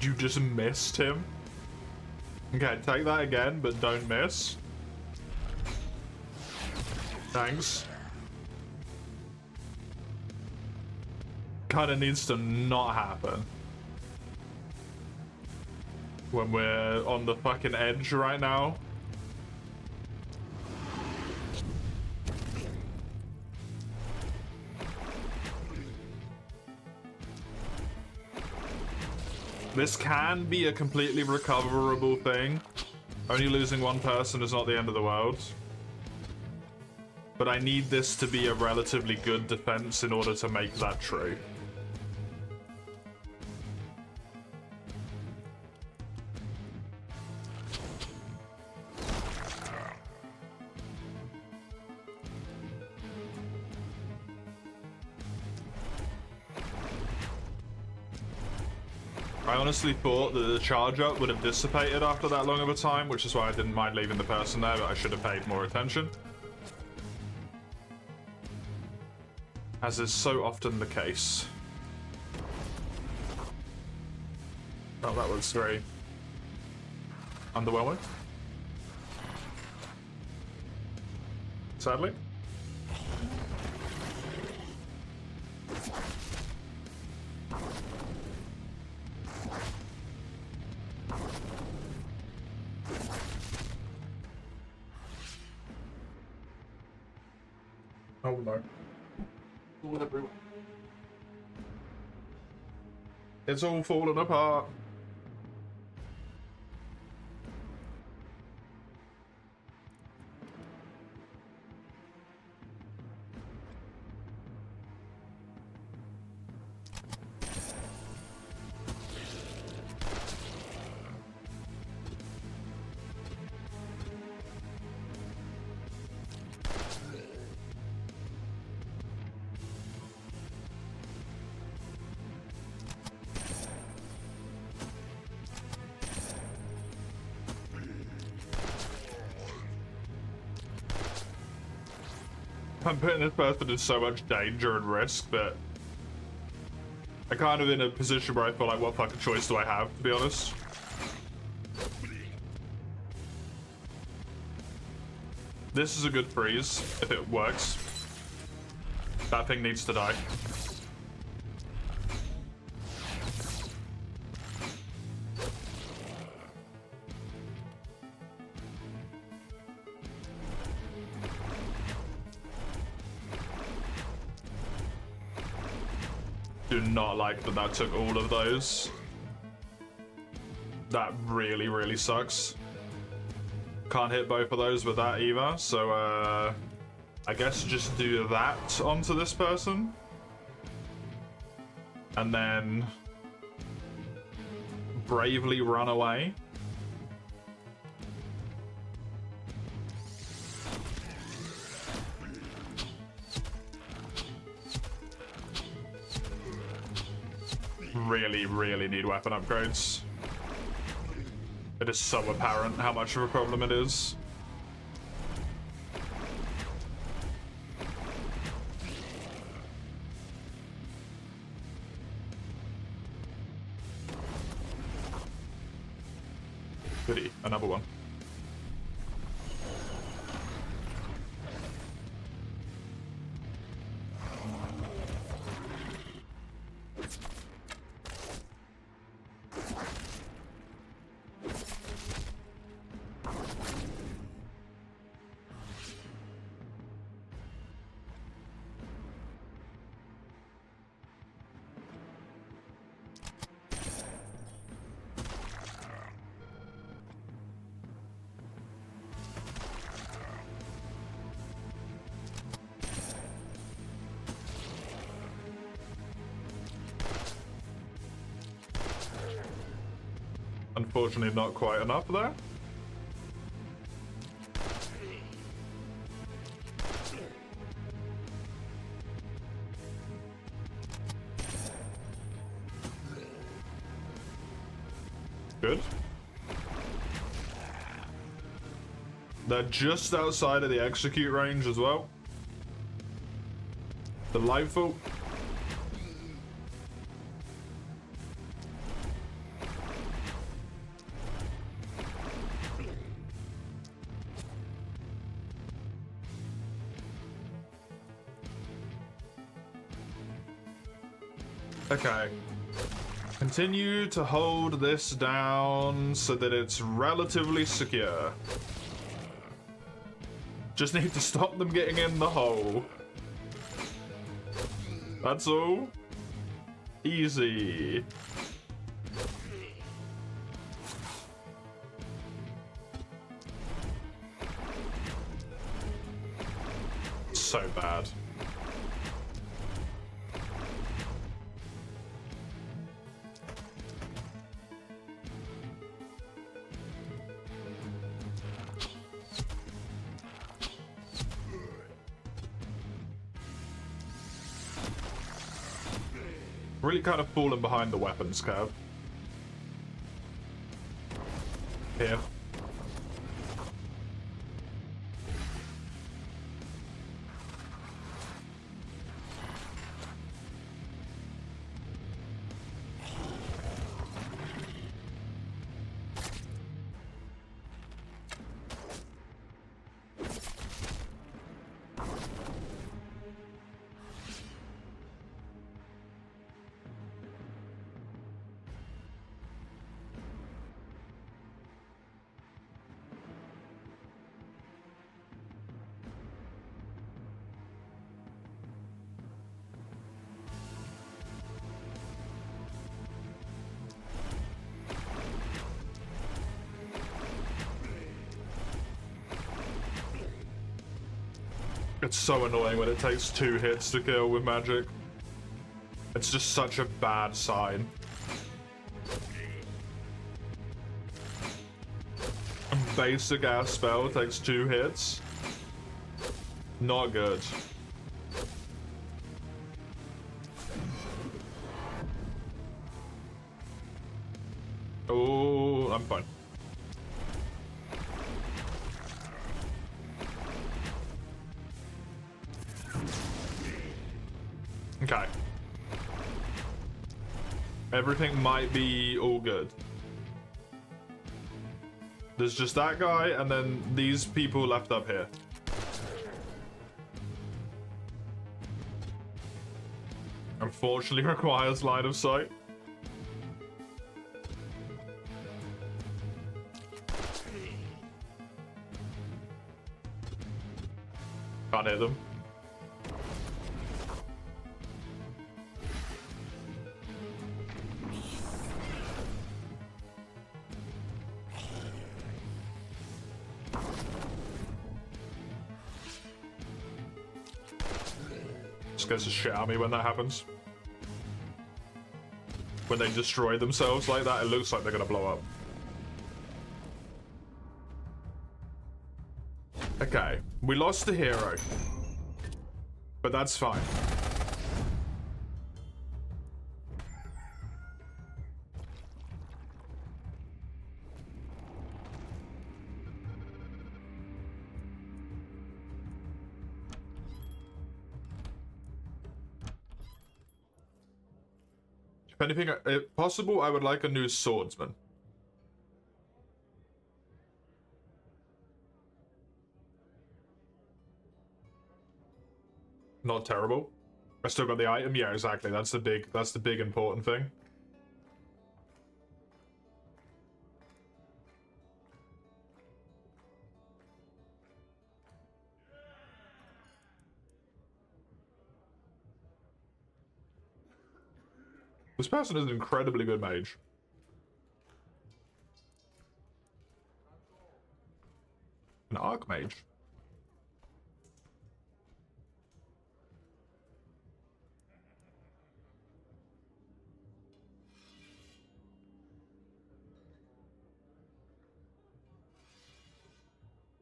Speaker 1: You just missed him? Okay, take that again, but don't miss. Thanks. Kinda needs to not happen. When we're on the fucking edge right now. This can be a completely recoverable thing. Only losing one person is not the end of the world. But I need this to be a relatively good defense in order to make that true. I honestly thought that the charge up would have dissipated after that long of a time, which is why I didn't mind leaving the person there, but I should have paid more attention. As is so often the case. Oh, that was very underwhelming. Sadly. Oh no. It's all falling apart. I'm putting this person in so much danger and risk that I'm kind of in a position where I feel like, what fucking choice do I have, to be honest? This is a good freeze, if it works. That thing needs to die. Do not like that that took all of those. That really, really sucks. Can't hit both of those with that either, so I guess just do that onto this person. And then bravely run away. Really, really need weapon upgrades. It is so apparent how much of a problem it is. Goody, another one. Unfortunately, not quite enough there. Good. They're just outside of the execute range as well. Delightful. Okay. Continue to hold this down so that it's relatively secure. Just need to stop them getting in the hole. That's all. Easy. So bad. Really kind of falling behind the weapons curve. Here. It's so annoying when it takes 2 hits to kill with magic. It's just such a bad sign. Basic ass spell takes 2 hits. Not good. Oh, I'm fine. Okay. Everything might be all good. There's just that guy and then these people left up here. Unfortunately requires line of sight. Can't hit them. scares the shit out of me when that happens. When they destroy themselves like that, it looks like they're gonna blow up. Okay, we lost the hero. But that's fine. If anything, if possible, I would like a new swordsman. Not terrible. I still got the item. Yeah, exactly. That's the big important thing. This person is an incredibly good mage. An archmage.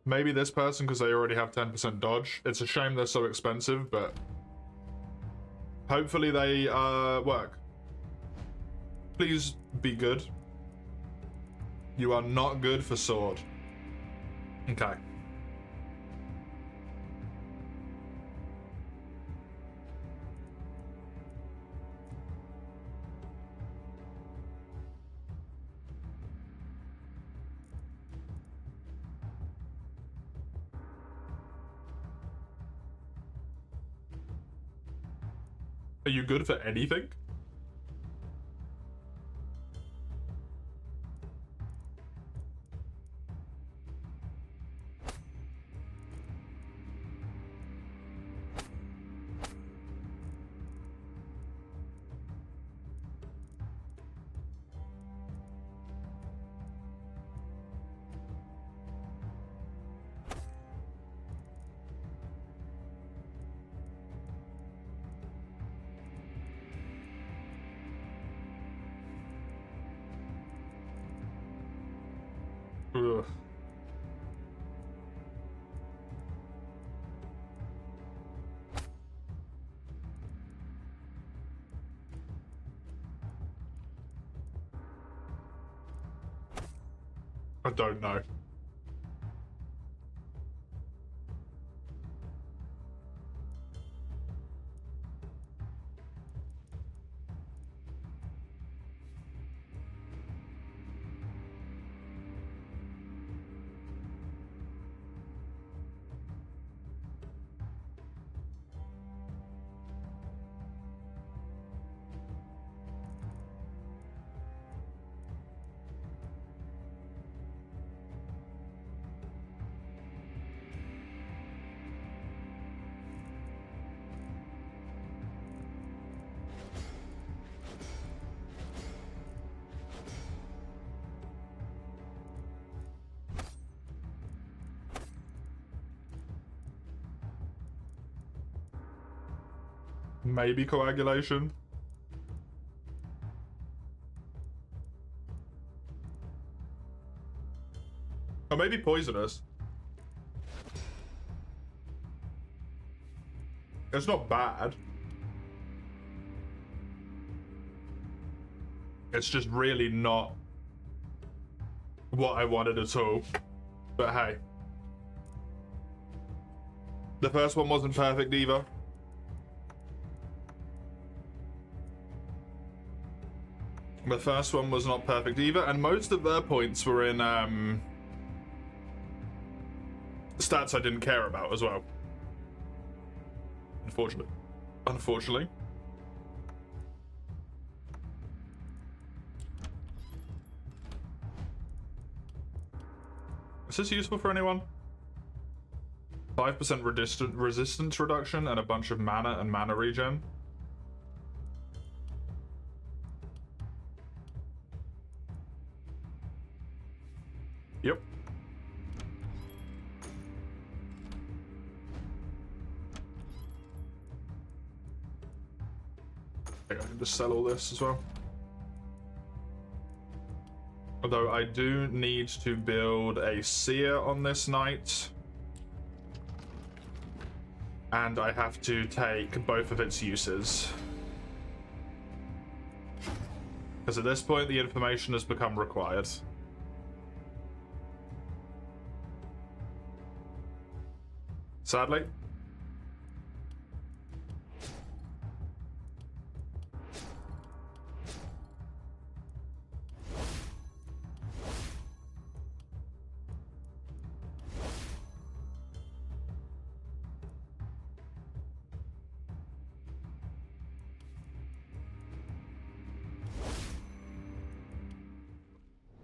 Speaker 1: Maybe this person because they already have 10% dodge. It's a shame they're so expensive, but hopefully they work. Please be good. You are not good for sword. Okay. Are you good for anything? Ugh. I don't know. Maybe coagulation. Or maybe poisonous. It's not bad. It's just really not what I wanted at all. But hey. The first one wasn't perfect either. The first one was not perfect either, and most of their points were in stats I didn't care about as well. Unfortunately. Is this useful for anyone? 5% resistance reduction and a bunch of mana and mana regen. Yep. just sell all this as well. Although I do need to build a seer on this knight. And I have to take both of its uses. Because at this point, the information has become required. Sadly.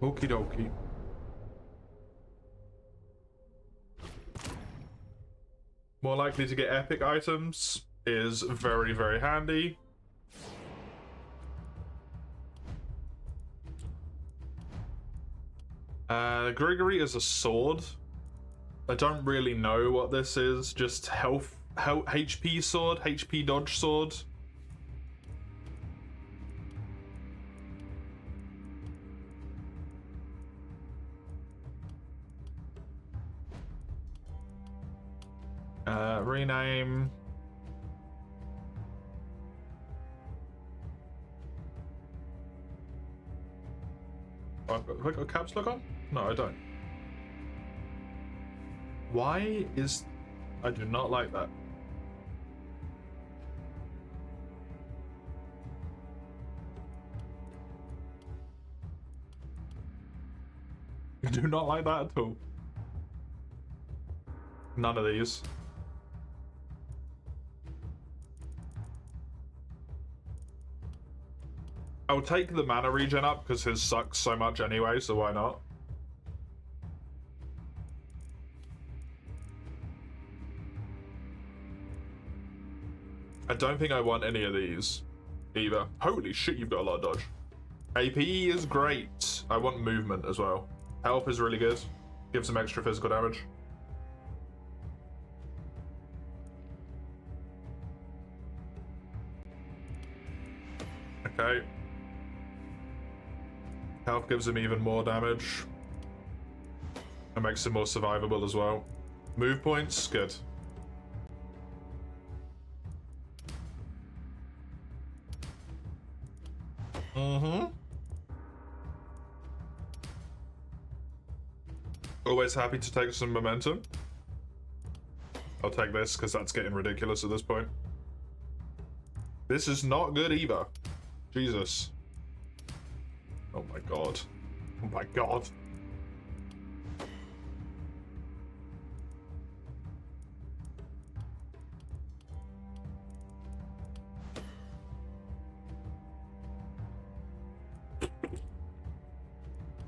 Speaker 1: Okie dokie. More likely to get epic items is very, very handy. Gregory is a sword. I don't really know what this is. Just health HP sword, HP dodge sword. Rename. Oh, have I got caps lock on? No, I don't. Why is... I do not like that. I do not like that at all. None of these. I'll take the mana regen up because his sucks so much anyway, so why not? I don't think I want any of these either. Holy shit, you've got a lot of dodge. AP is great. I want movement as well. Health is really good. Gives some extra physical damage. Okay. Health gives him even more damage. It makes him more survivable as well. Move points, good. Always happy to take some momentum. I'll take this because that's getting ridiculous at this point. This is not good either. Jesus. Oh my god. Oh my god.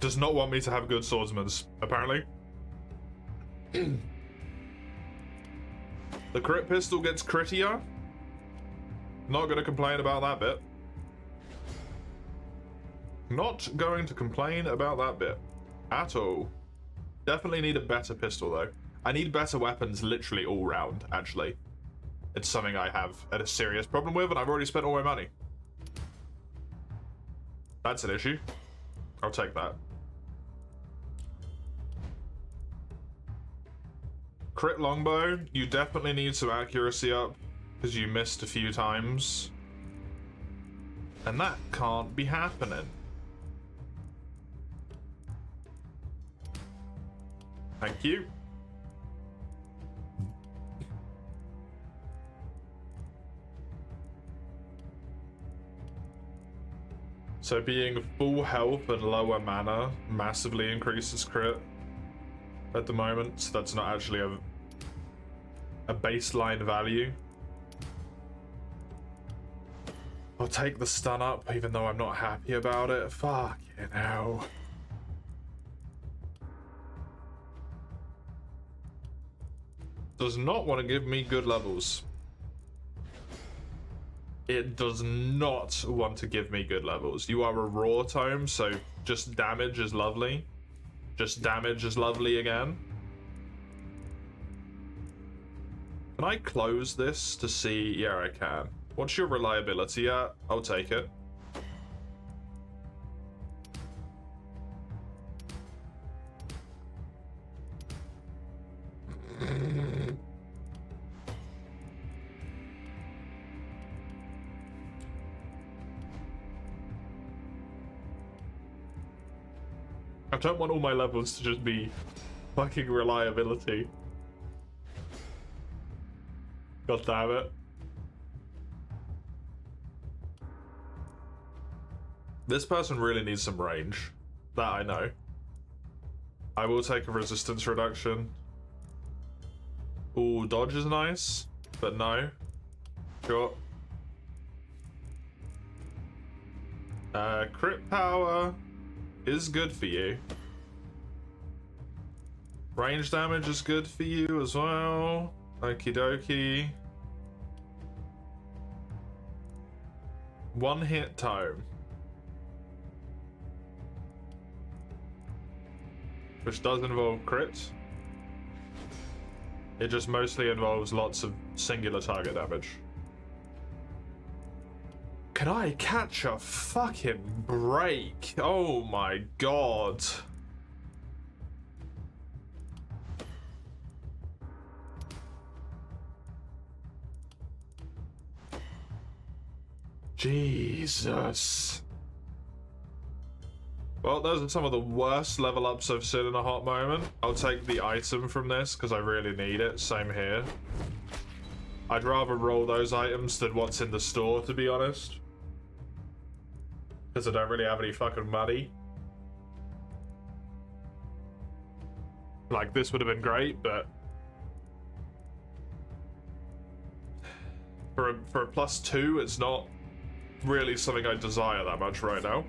Speaker 1: Does not want me to have good swordsmen, apparently. The crit pistol gets crittier. Not gonna complain about that bit. Not going to complain about that bit. At all. Definitely need a better pistol though. I need better weapons literally all round, actually. It's something I have a serious problem with and I've already spent all my money. That's an issue. I'll take that. Crit longbow, you definitely need some accuracy up because you missed a few times. And that can't be happening. Thank you. So being full health and lower mana massively increases crit at the moment. So that's not actually a baseline value. I'll take the stun up even though I'm not happy about it. Fuck you know. Does not want to give me good levels. It does not want to give me good levels. You are a raw tome, so just damage is lovely. Just damage is lovely again. Can I close this to see? Yeah, I can. What's your reliability at? I'll take it. I don't want all my levels to just be fucking reliability. God damn it. This person really needs some range. That I know. I will take a resistance reduction. Ooh, dodge is nice, but no. Sure. Crit power is good for you. Range damage is good for you as well. Okie dokie. One hit tome. Which does involve crits. It just mostly involves lots of singular target damage. Can I catch a fucking break? Oh my god. Jesus. Well, those are some of the worst level ups I've seen in a hot moment. I'll take the item from this because I really need it. Same here. I'd rather roll those items than what's in the store, to be honest. Because I don't really have any fucking money. Like, this would have been great, but... For a +2, it's not really something I desire that much right now.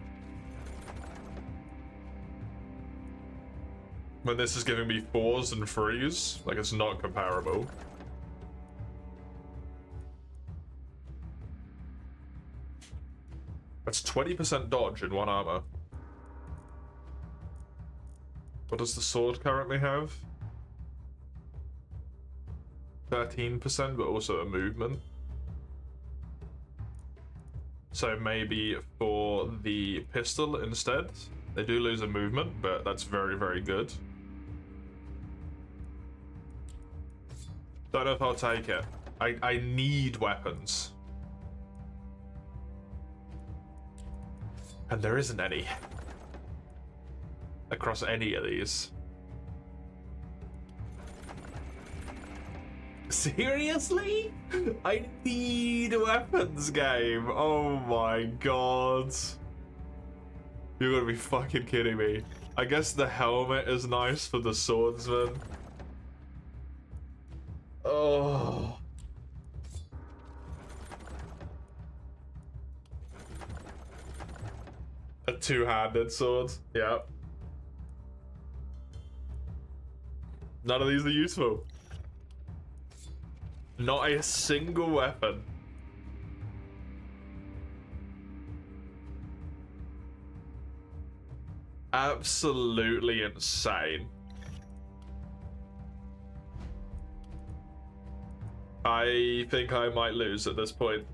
Speaker 1: When this is giving me 4s and 3s, like, it's not comparable. That's 20% dodge in 1 armor. What does the sword currently have? 13%, but also a movement. So maybe for the pistol instead. They do lose a movement, but that's very, very good. Don't know if I'll take it. I need weapons. And there isn't any. Across any of these. Seriously? I need weapons, game. Oh my god. You're gonna be fucking kidding me. I guess the helmet is nice for the swordsman. Oh. A two-handed sword. Yep. None of these are useful. Not a single weapon. Absolutely insane. I think I might lose at this point,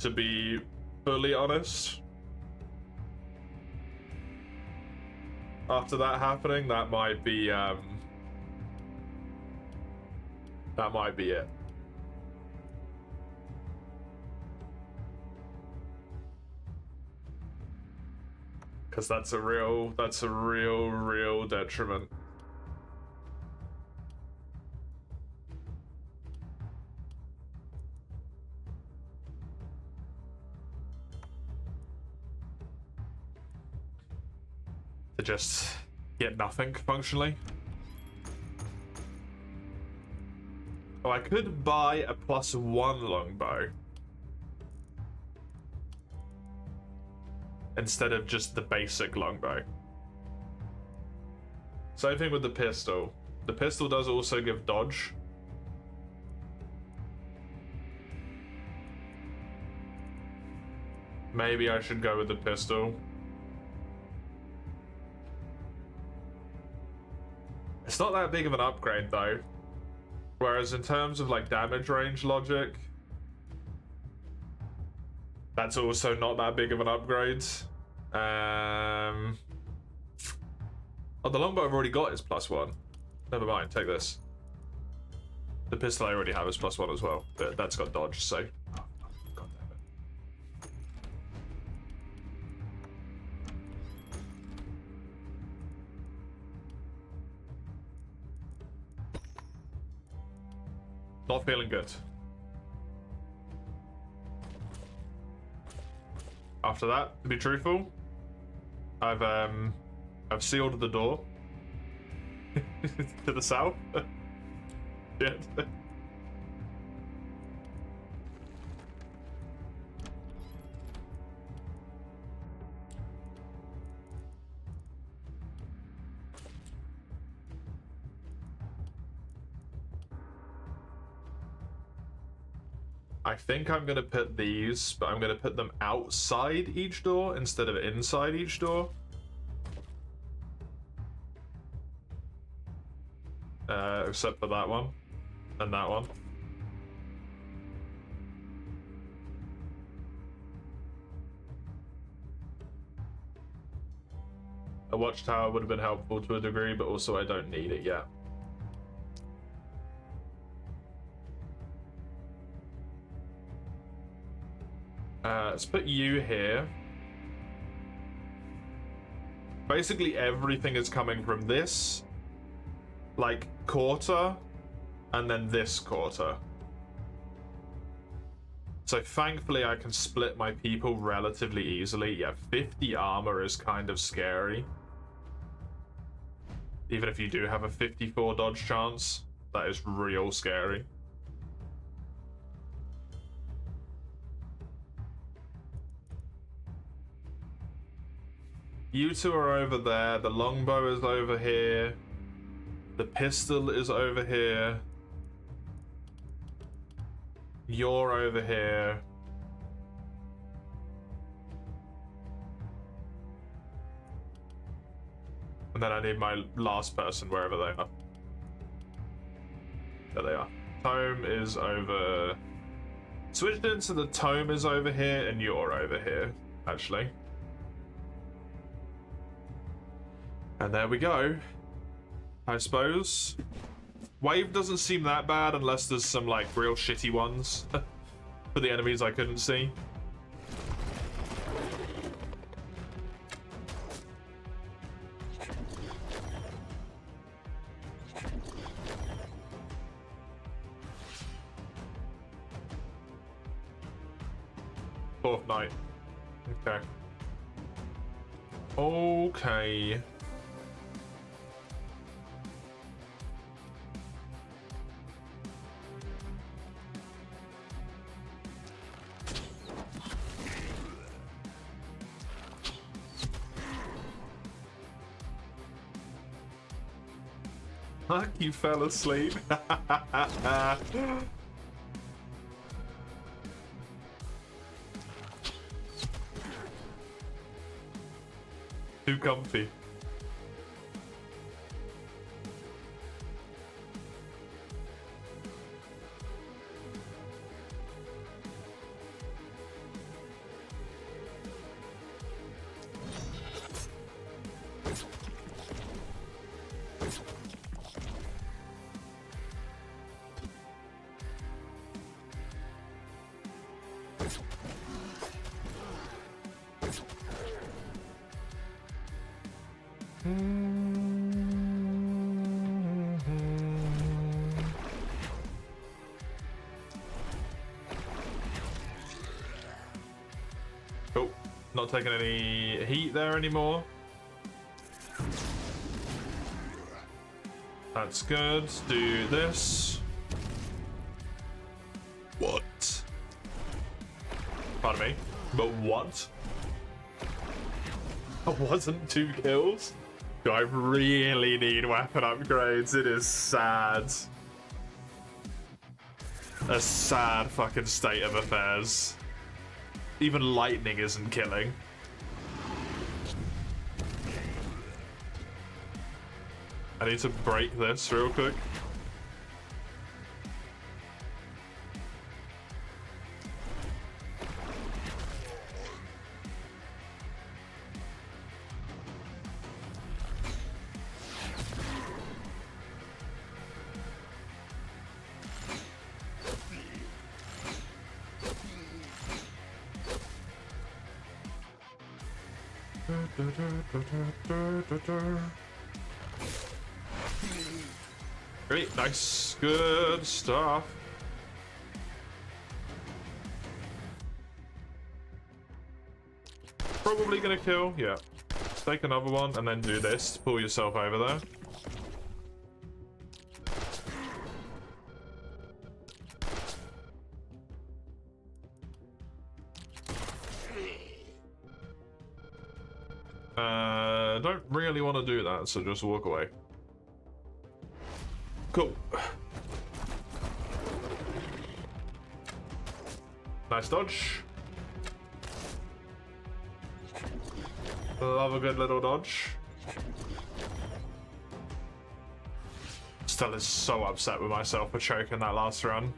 Speaker 1: to be fully honest. After that happening, that might be it. Because that's a real detriment. To just get nothing functionally. Oh, I could buy a +1 longbow. Instead of just the basic longbow. Same thing with the pistol. The pistol does also give dodge. Maybe I should go with the pistol. It's not that big of an upgrade though. Whereas in terms of like damage range logic, That's also not that big of an upgrade. Oh, the longbow I've already got is +1. Never mind, take this. The pistol I already have is +1 as well, but that's got dodge, so... Oh, God damn it. Not feeling good. After that, to be truthful, I've sealed the door to the south. Shit. I think I'm gonna put these, but I'm gonna put them outside each door instead of inside each door. Except for that one and that one. A watchtower would have been helpful to a degree, but also I don't need it yet. Let's put you here. Basically everything is coming from this, like, quarter, and then this quarter. So thankfully I can split my people relatively easily. Yeah, 50 armor is kind of scary. Even if you do have a 54 dodge chance, that is real scary. You two are over there, the longbow is over here, the pistol is over here, you're over here. And then I need my last person wherever they are. There they are. Tome is over... Switched it so the tome is over here and you're over here, actually. And there we go. I suppose. Wave doesn't seem that bad unless there's some, like, real shitty ones for the enemies I couldn't see. Fourth night. Okay. Okay. Fuck, you fell asleep. Too comfy. Cool. Not taking any heat there anymore. That's good. Do this. What? Pardon me. But what? That wasn't 2 kills? Do I really need weapon upgrades? It is sad. A sad fucking state of affairs. Even lightning isn't killing. I need to break this real quick. Great, nice, good stuff. Probably gonna kill, yeah. Take another one and then do this to pull yourself over there. Don't really want to do that, so just walk away. Cool. Nice dodge. Love a good little dodge. Still is so upset with myself for choking that last run.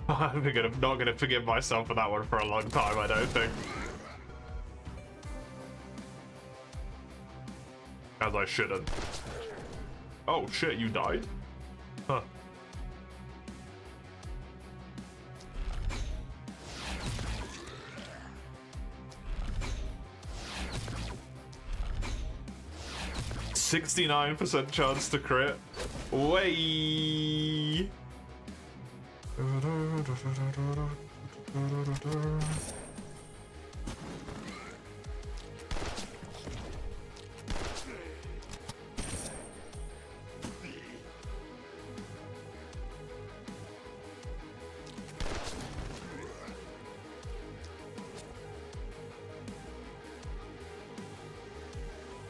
Speaker 1: I'm not gonna forgive myself for that one for a long time, I don't think. As I shouldn't. Oh shit, you died? Huh. %69% chance to crit. Way.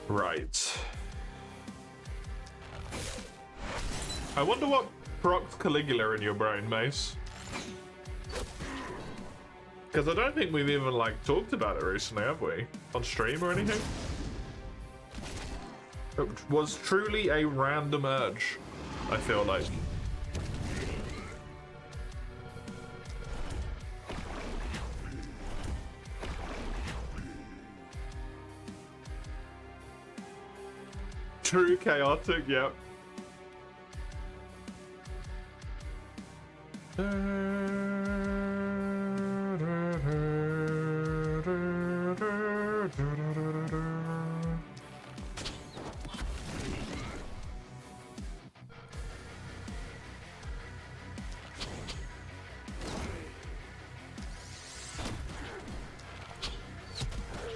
Speaker 1: Right. I wonder what procs Caligula in your brain, Mace. Because I don't think we've even, like, talked about it recently, have we? On stream or anything? It was truly a random urge, I feel like. True chaotic, yep.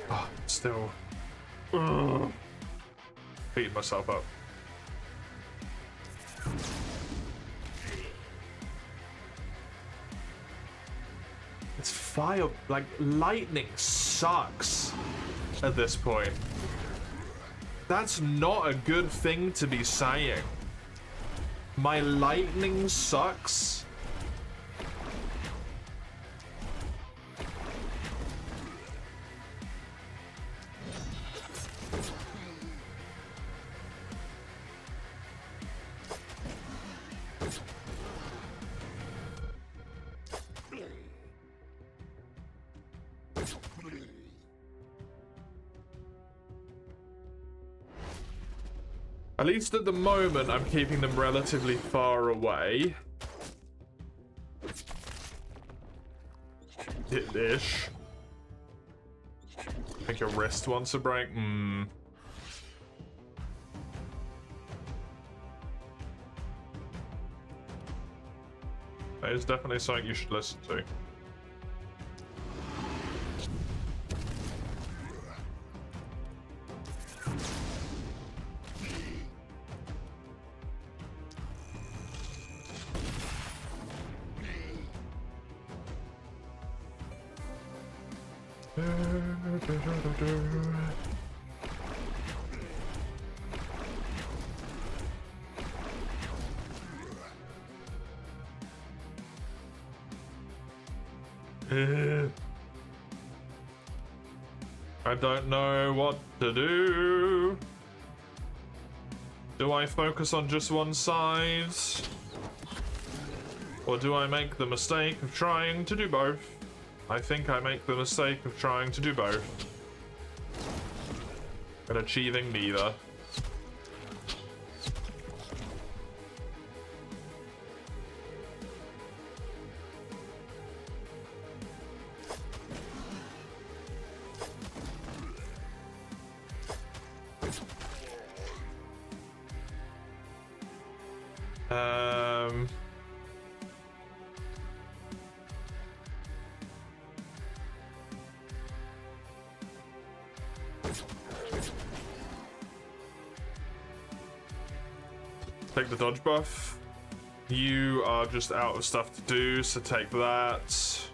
Speaker 1: Oh, still. Ugh. Beating myself up. It's fire, like, lightning sucks at this point. That's not a good thing to be saying. My lightning sucks. At least at the moment, I'm keeping them relatively far away. Ish. I think your wrist wants a break. That is definitely something you should listen to. I don't know what to do. Do I focus on just one side? Or do I make the mistake of trying to do both? I think I make the mistake of trying to do both. And achieving neither. Um. Take the dodge buff. You are just out of stuff to do, so take that.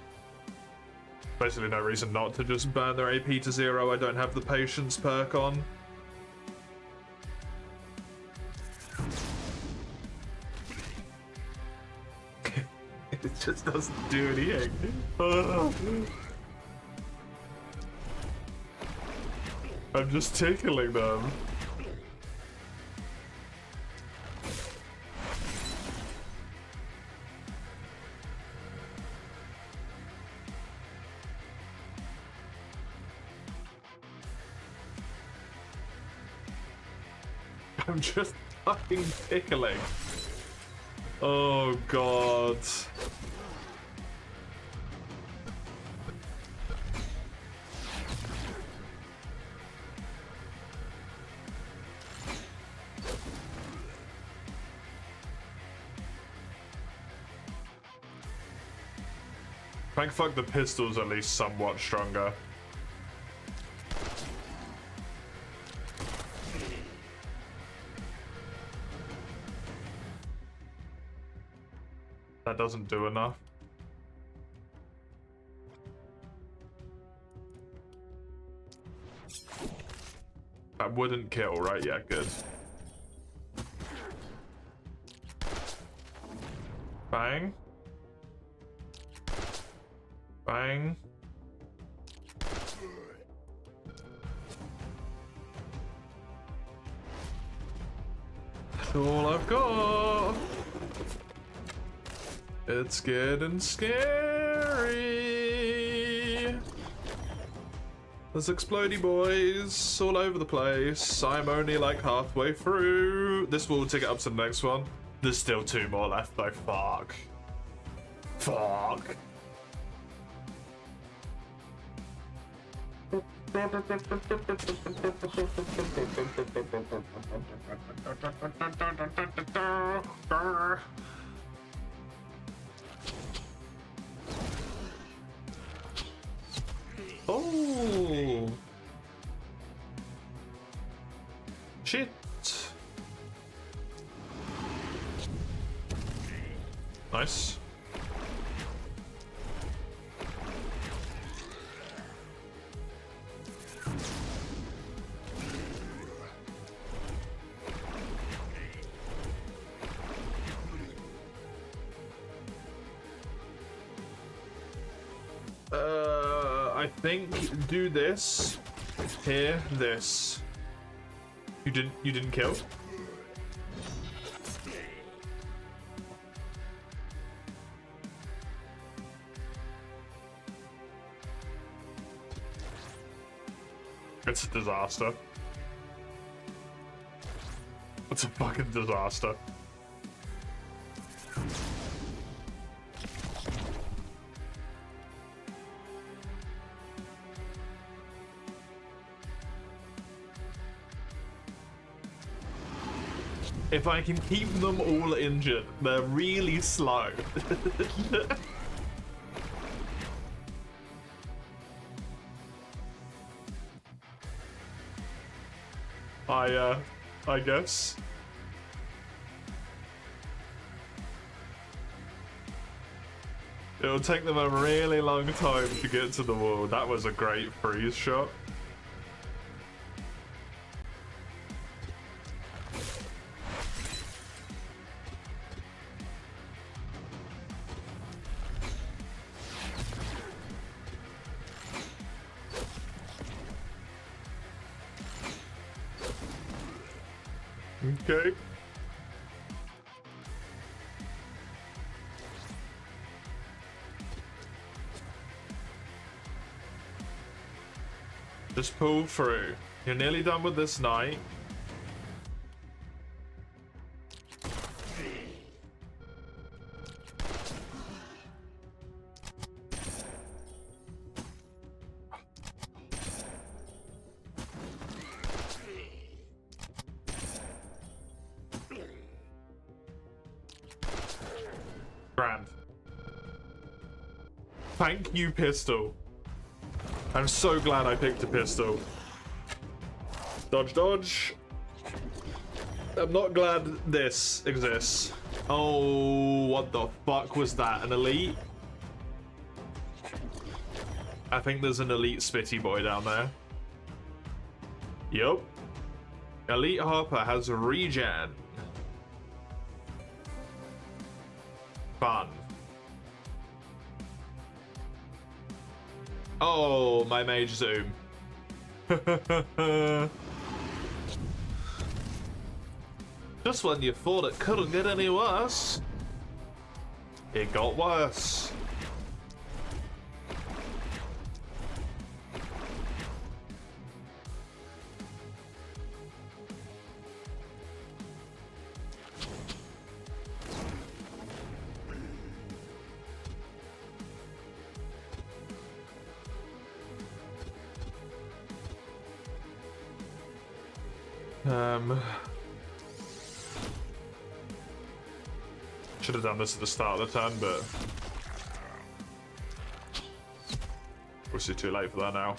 Speaker 1: Basically no reason not to just burn their AP to 0. I don't have the patience perk on. It just doesn't do anything. I'm just tickling them. I'm just fucking tickling. Oh god. Thank fuck the pistol's at least somewhat stronger. That doesn't do enough. That wouldn't kill, right? Yeah, good. Bang. Bang. That's all I've got. It's getting scary. There's explodey boys all over the place. I'm only like halfway through. This will take it up to the next one. There's still 2 more left though. Fuck. Fuck. Oh. Shit. Nice. I think do this. Here, this. You didn't kill? It's a disaster. It's a fucking disaster. If I can keep them all injured, they're really slow. I guess. It'll take them a really long time to get to the wall. That was a great freeze shot. Okay. Just pull through. You're nearly done with this night. Thank you, pistol. I'm so glad I picked a pistol. Dodge, dodge. I'm not glad this exists. Oh, what the fuck was that? An elite? I think there's an elite Spitty boy down there. Yup. Elite Harper has a regen. Fun. Oh, my mage zoom. Just when you thought it couldn't get any worse, it got worse. Should have done this at the start of the turn, but obviously too late for that now.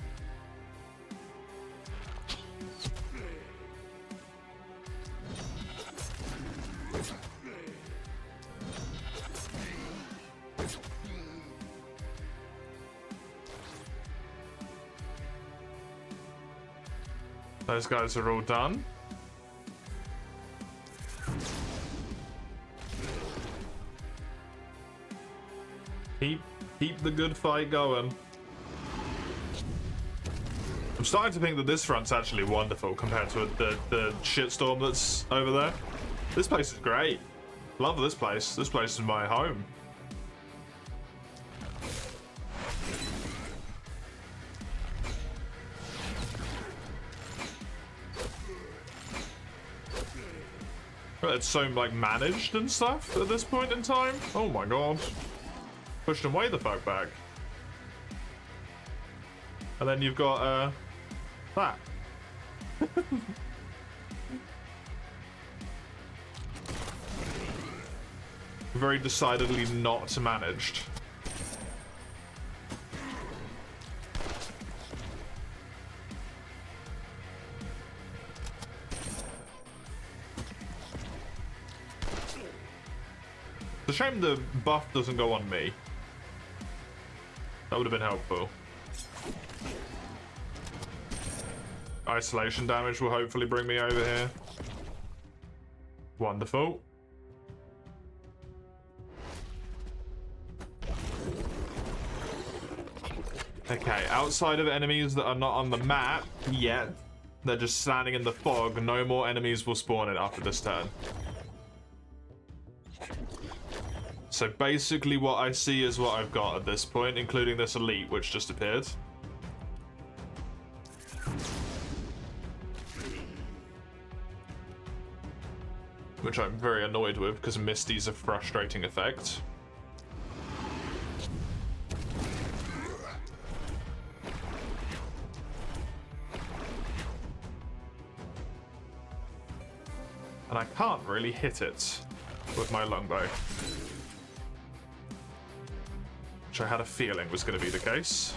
Speaker 1: Those guys are all done. Keep the good fight going. I'm starting to think that this front's actually wonderful compared to the shitstorm that's over there. This place is great. Love this place. This place is my home. It's so like managed and stuff at this point in time. Oh my god. Pushed him way the fuck back. And then you've got that. Very decidedly not managed. It's a shame the buff doesn't go on me. That would have been helpful. Isolation damage will hopefully bring me over here. Wonderful. Okay, outside of enemies that are not on the map yet, they're just standing in the fog, no more enemies will spawn in after this turn. So basically what I see is what I've got at this point, including this elite which just appeared. Which I'm very annoyed with because Misty's a frustrating effect. And I can't really hit it with my longbow. Which I had a feeling was going to be the case.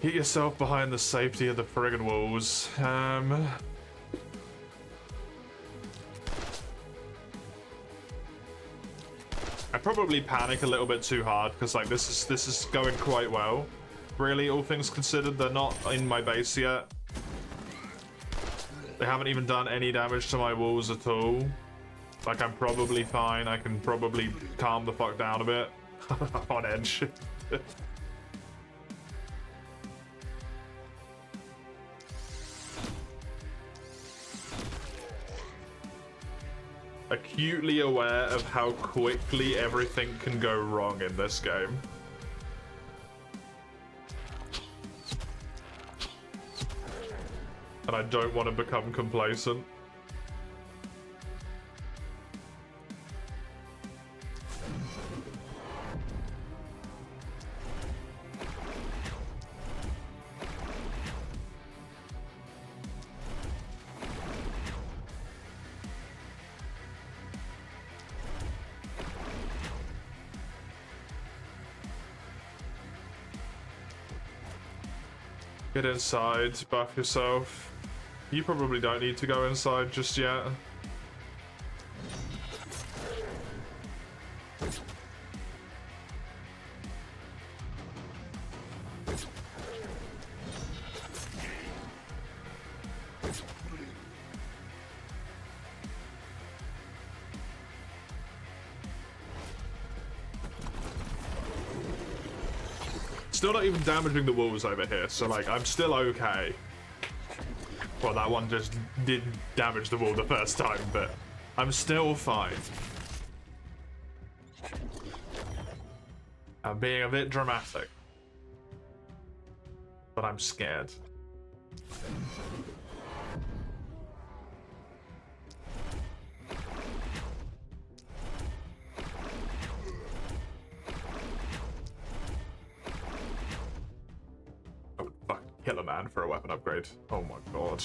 Speaker 1: Get yourself behind the safety of the friggin' walls. I probably panic a little bit too hard because like this is going quite well. Really, all things considered, they're not in my base yet. They haven't even done any damage to my walls at all. Like I'm probably fine. I can probably calm the fuck down a bit. I'm on edge. Acutely aware of how quickly everything can go wrong in this game. And I don't want to become complacent. Get inside, buff yourself. You probably don't need to go inside just yet. Still not even damaging the walls over here, so like I'm still okay. Well, that one just did damage the wall the first time, but I'm still fine. I'm being a bit dramatic, but I'm scared. Kill a man for a weapon upgrade. Oh my god.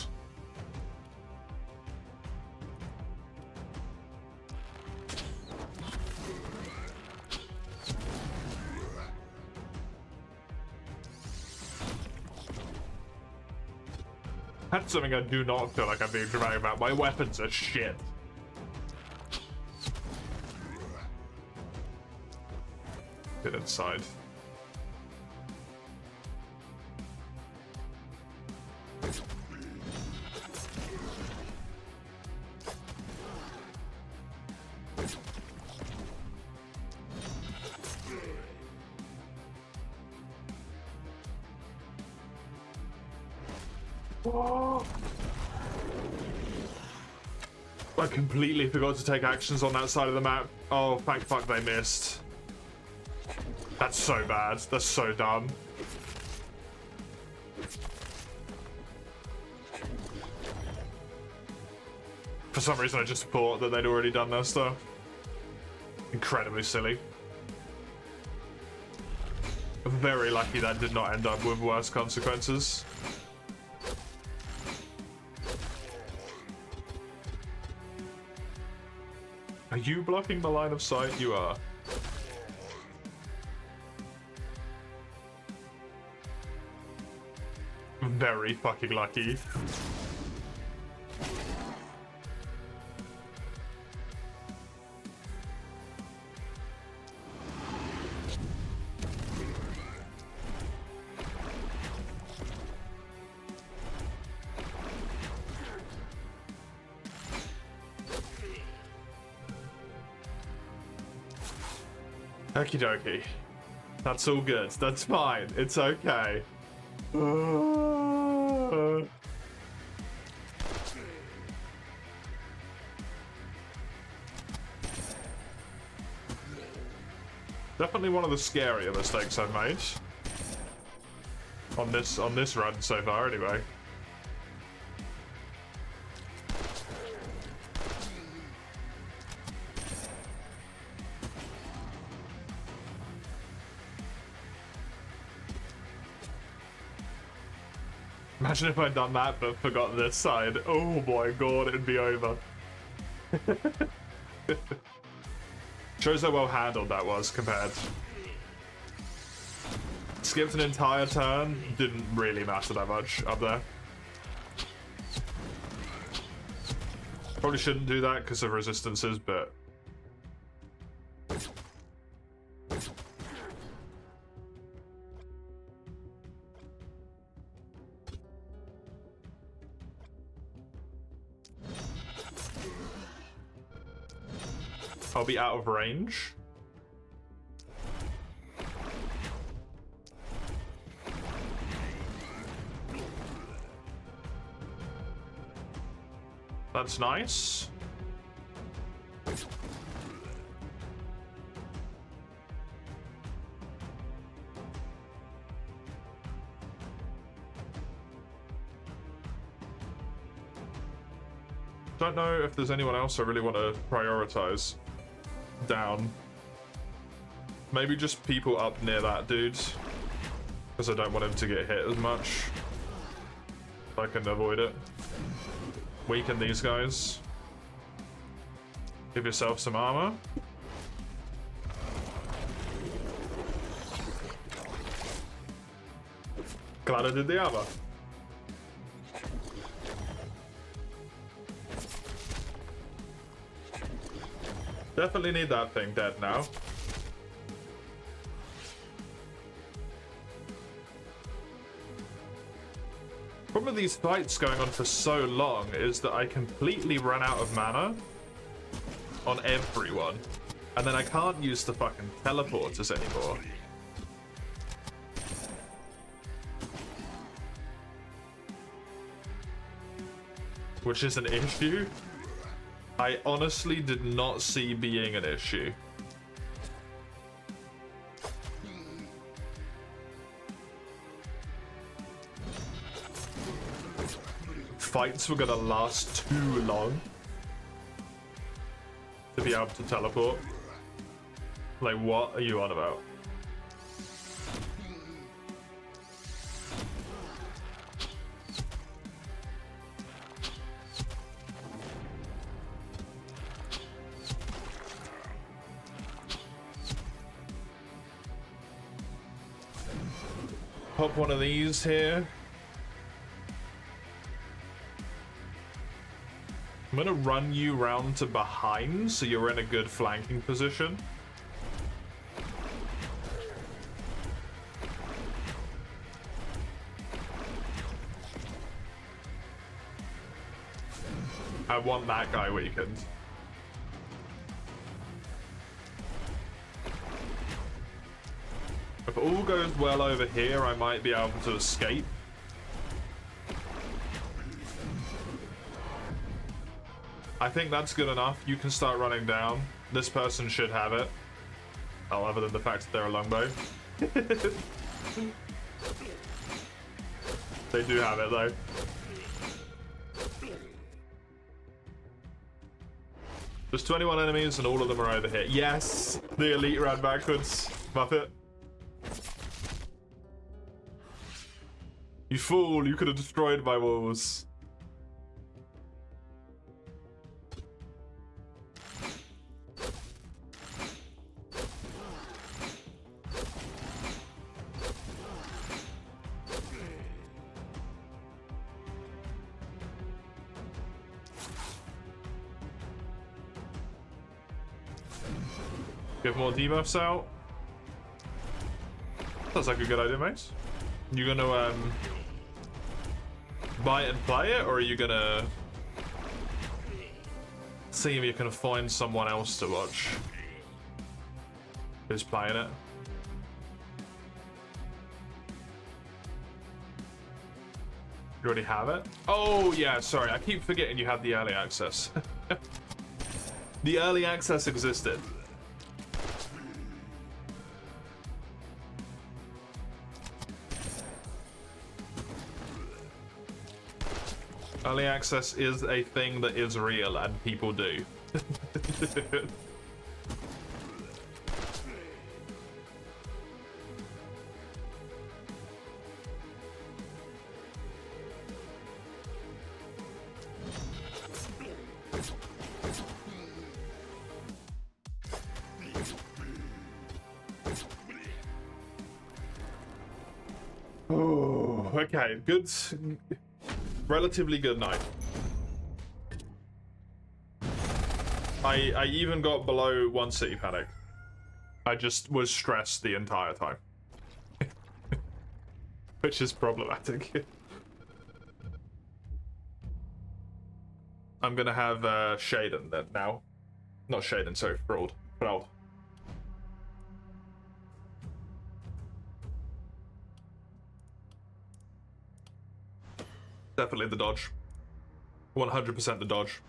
Speaker 1: That's something I do not feel like I'm being dramatic about. My weapons are shit. Get inside. I completely forgot to take actions on that side of the map. Oh, thank fuck they missed. That's so bad. That's so dumb. For some reason I just thought that they'd already done their stuff. Incredibly silly. Very lucky that did not end up with worse consequences. Are you blocking the line of sight? You are. Very fucking lucky. Okie dokie. That's all good. That's fine. It's okay. Definitely one of the scarier mistakes I've made. On this run so far, anyway. Imagine if I'd done that but forgot this side. Oh my god, it'd be over. Shows how well handled that was compared. Skipped an entire turn, didn't really matter that much up there. Probably shouldn't do that because of resistances, but... I'll be out of range. That's nice. Don't know if there's anyone else I really want to prioritize down. Maybe just people up near that dude, because I don't want him to get hit as much. If I can avoid it. Weaken these guys. Give yourself some armor. Glad I did the armor. Definitely need that thing dead now. Problem with these fights going on for so long is that I completely run out of mana on everyone. And then I can't use the fucking teleporters anymore. Which is an issue I honestly did not see being an issue. Fights were gonna last too long to be able to teleport. Like, what are you on about? Pop one of these here. I'm gonna run you round to behind so you're in a good flanking position. I want that guy weakened. If all goes well over here, I might be able to escape. I think that's good enough. You can start running down. This person should have it. Oh, other than the fact that they're a longbow. They do have it, though. There's 21 enemies and all of them are over here. Yes! The elite ran backwards. Muppet. You fool, you could have destroyed my walls. Get more debuffs out. Sounds like a good idea, mate. You gonna buy it and play it, or are you gonna see if you can find someone else to watch who's playing it? You already have it? Oh yeah, sorry, I keep forgetting you had the early access. The early access existed. Early access is a thing that is real and people do. Oh, okay, good. Relatively good night. I even got below 1 city panic. I just was stressed the entire time. Which is problematic. I'm gonna have Shaden then now. Not Shaden, sorry, Fraud. Fraud. Definitely the dodge. 100% the dodge.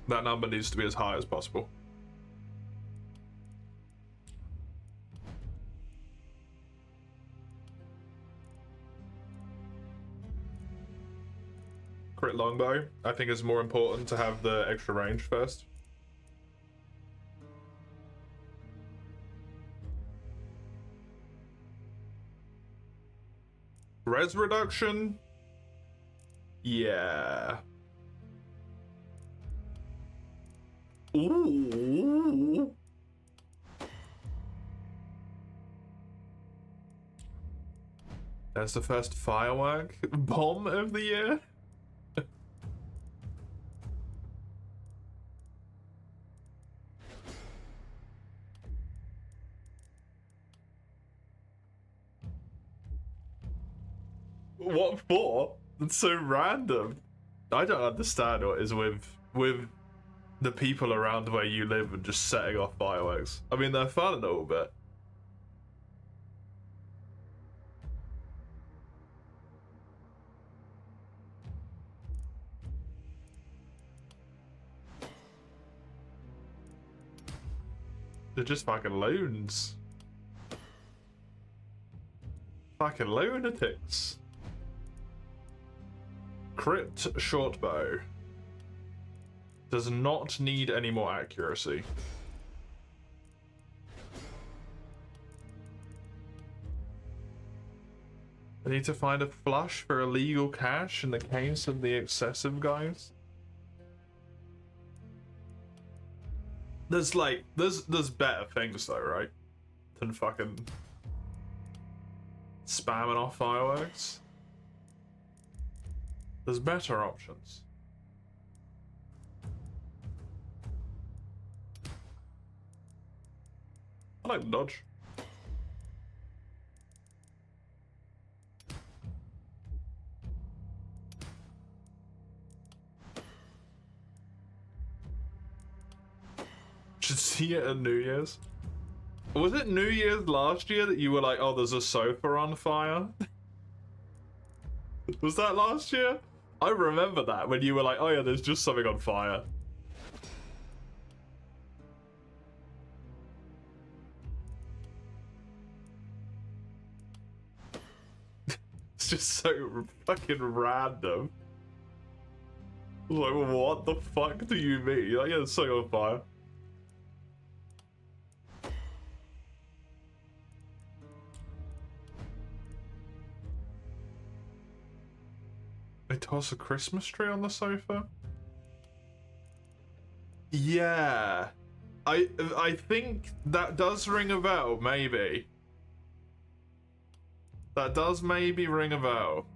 Speaker 1: That number needs to be as high as possible. Crit longbow, I think is more important to have the extra range first. Res reduction? Yeah. Ooh. That's the first firework bomb of the year. What for? It's so random. I don't understand what is with the people around where you live and just setting off fireworks. I mean, they're fun and all, but they're just fucking loons. Fucking lunatics. Crit short bow. Does not need any more accuracy. I need to find a flush for illegal cash in the case of the excessive guys. There's like, there's better things though, right? Than fucking spamming off fireworks. There's better options. I like dodge. Should see it at New Year's. Was it New Year's last year that you were like, oh, there's a sofa on fire? Was that last year? I remember that when you were like, oh yeah, there's just something on fire. It's just so fucking random. Like, what the fuck do you mean? You're like, yeah, there's something on fire. They toss a Christmas tree on the sofa? Yeah. I think that does ring a bell, maybe. That does maybe ring a bell.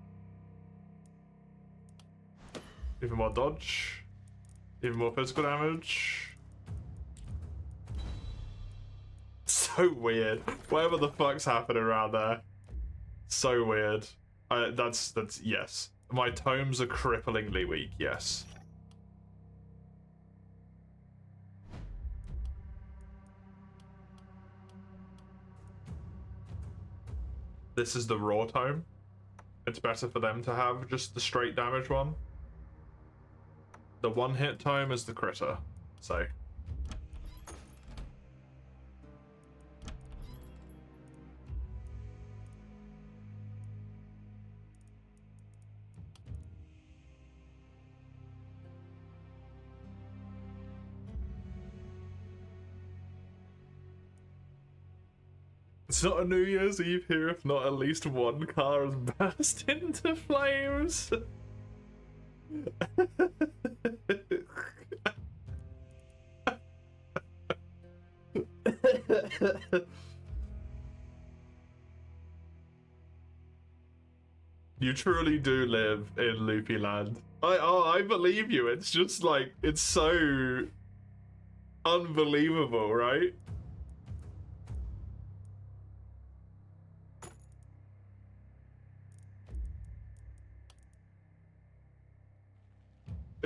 Speaker 1: Even more dodge. Even more physical damage. So weird. Whatever the fuck's happening around there. So weird. That's yes. My tomes are cripplingly weak, yes. This is the raw tome. It's better for them to have just the straight damage one. The one hit tome is the critter, so. It's not a New Year's Eve here if not at least one car has burst into flames. You truly do live in Loopy Land. I believe you. It's just like, it's so unbelievable, right?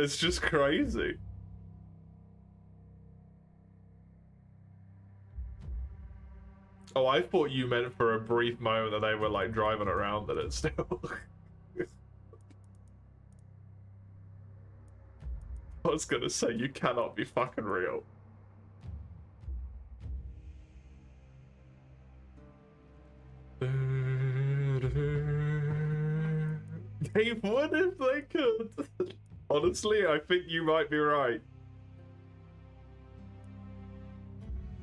Speaker 1: It's just crazy. Oh, I thought you meant for a brief moment that they were like driving around in it still. I was gonna say, you cannot be fucking real. They would if they could. Honestly, I think you might be right.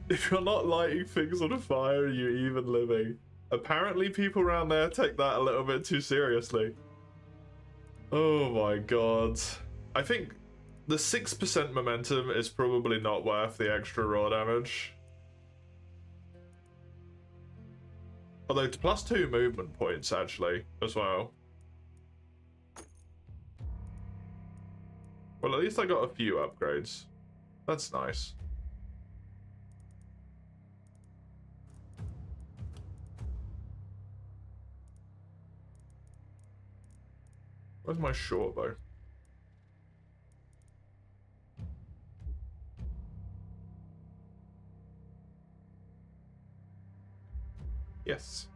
Speaker 1: If you're not lighting things on fire, are you even living? Apparently people around there take that a little bit too seriously. Oh my god. I think the 6% momentum is probably not worth the extra raw damage. Although it's +2 movement points actually as well. Well, at least I got a few upgrades. That's nice. Where's my short bow? Yes.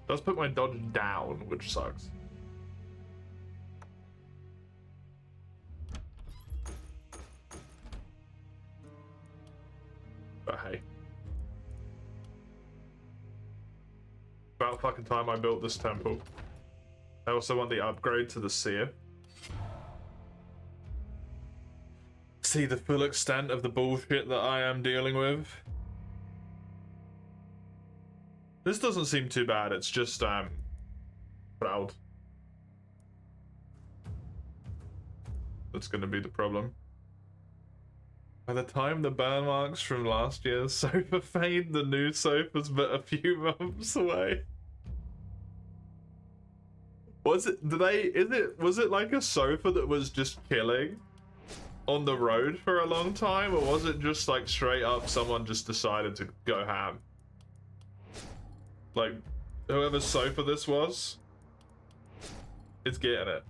Speaker 1: Does put my dodge down, which sucks. But hey. About fucking time I built this temple. I also want the upgrade to the seer. See the full extent of the bullshit that I am dealing with. This doesn't seem too bad, it's just, proud. That's gonna be the problem. By the time the burn marks from last year's sofa fade, the new sofa's but a few months away. Was it like a sofa that was just killing on the road for a long time, or was it just like straight up someone just decided to go ham? Like, whoever's sofa this was, it's getting it.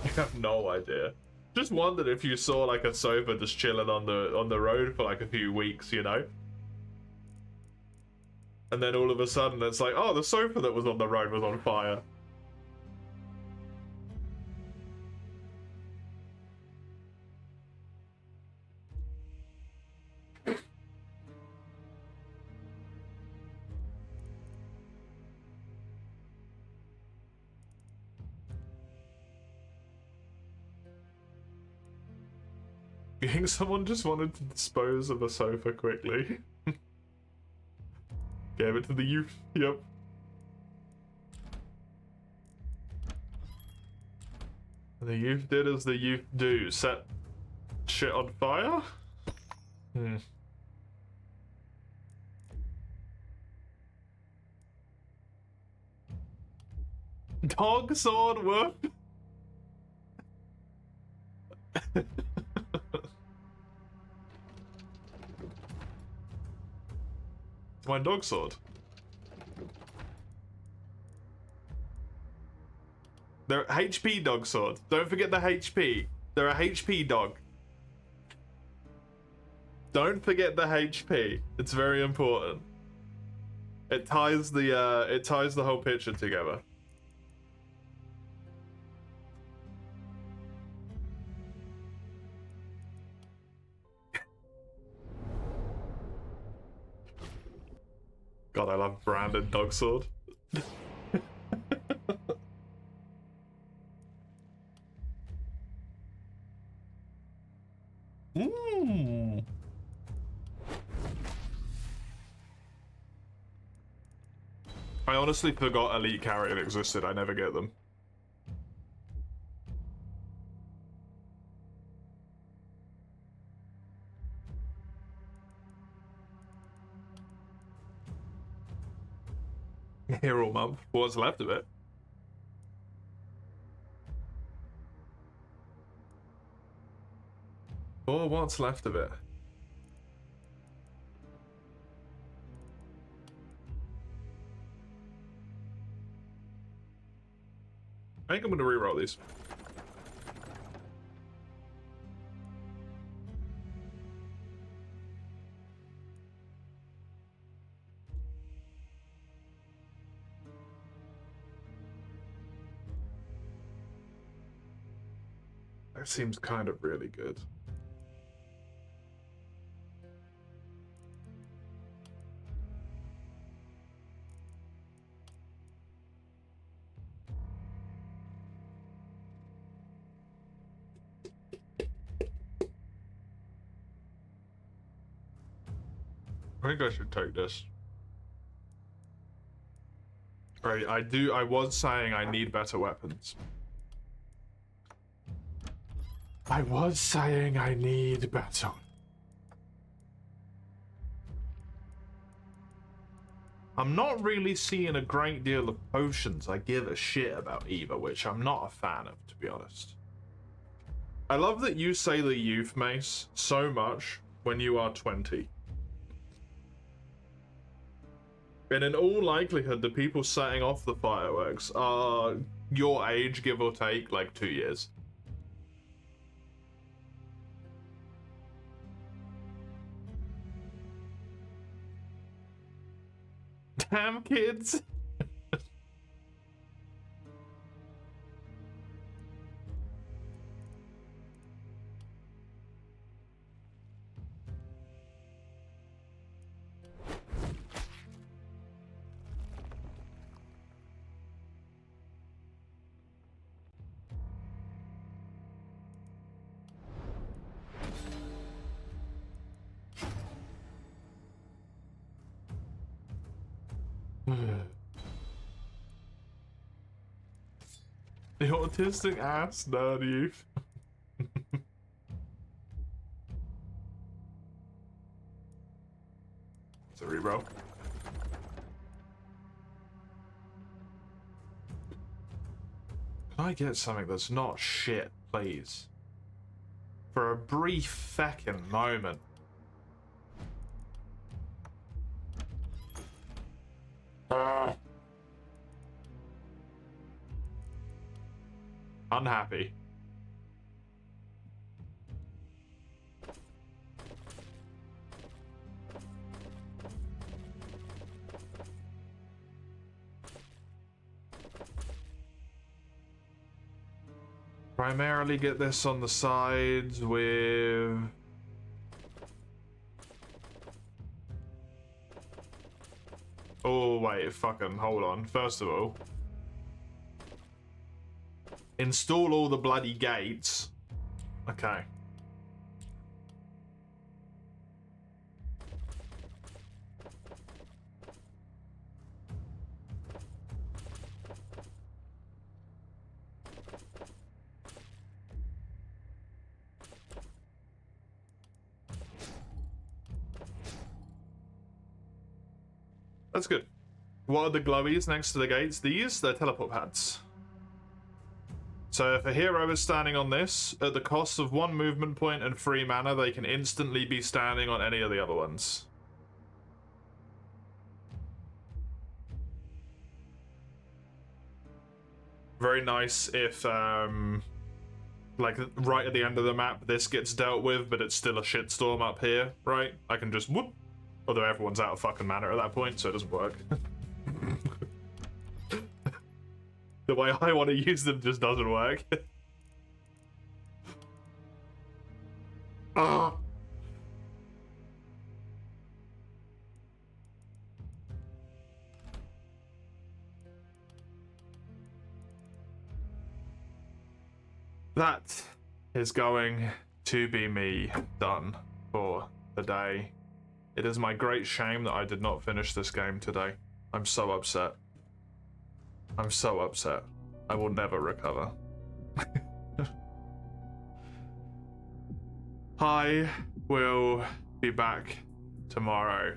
Speaker 1: I have no idea. Just wondered if you saw like a sofa just chilling on the road for like a few weeks, you know? And then all of a sudden it's like, oh, the sofa that was on the road was on fire. You think someone just wanted to dispose of a sofa quickly? Gave it to the youth, yep. And the youth did as the youth do, set shit on fire? Hmm. Dog sword whoop? My dog sword. They're HP dog sword. Don't forget the HP. They're a HP dog. Don't forget the HP. It's very important. It ties the whole picture together. God, I love branded dog sword. Mmm. I honestly forgot Elite Carrion existed. I never get them. Here all month. What's left of it? Or what's left of it? I think I'm gonna reroll these. That seems kind of really good. I think I should take this. Right, I was saying I need better weapons. I was saying I need better. I'm not really seeing a great deal of potions I give a shit about either, which I'm not a fan of, to be honest. I love that you say the youth mace so much when you are 20. And in all likelihood, the people setting off the fireworks are your age, give or take, like 2 years. Damn kids. The autistic ass nerd youth. Sorry, bro. Can I get something that's not shit, please? For a brief fucking moment. Unhappy. Primarily get this on the sides with... Oh, wait, fucking hold on. First of all, install all the bloody gates. Okay. That's good. What are the glowies next to the gates? These? They're teleport pads. So if a hero is standing on this, at the cost of 1 movement point and 3 mana, they can instantly be standing on any of the other ones. Very nice if, like, right at the end of the map, this gets dealt with, but it's still a shitstorm up here, right? I can just whoop. Although everyone's out of fucking mana at that point, so it doesn't work. The way I want to use them just doesn't work. Ah. That is going to be me done for the day. It is my great shame that I did not finish this game today. I'm so upset. I'm so upset. I will never recover. I will be back tomorrow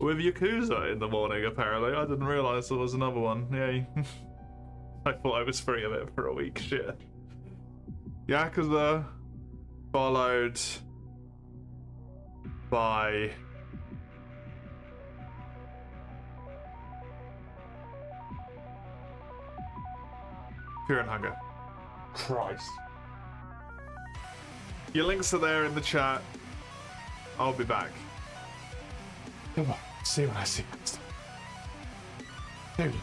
Speaker 1: with Yakuza in the morning, apparently. I didn't realize there was another one. Yay. I thought I was free of it for a week. Shit. Yakuza, followed by Fear and Hunger. Christ. Your links are there in the chat. I'll be back. Come on, see you when I see you. Dude.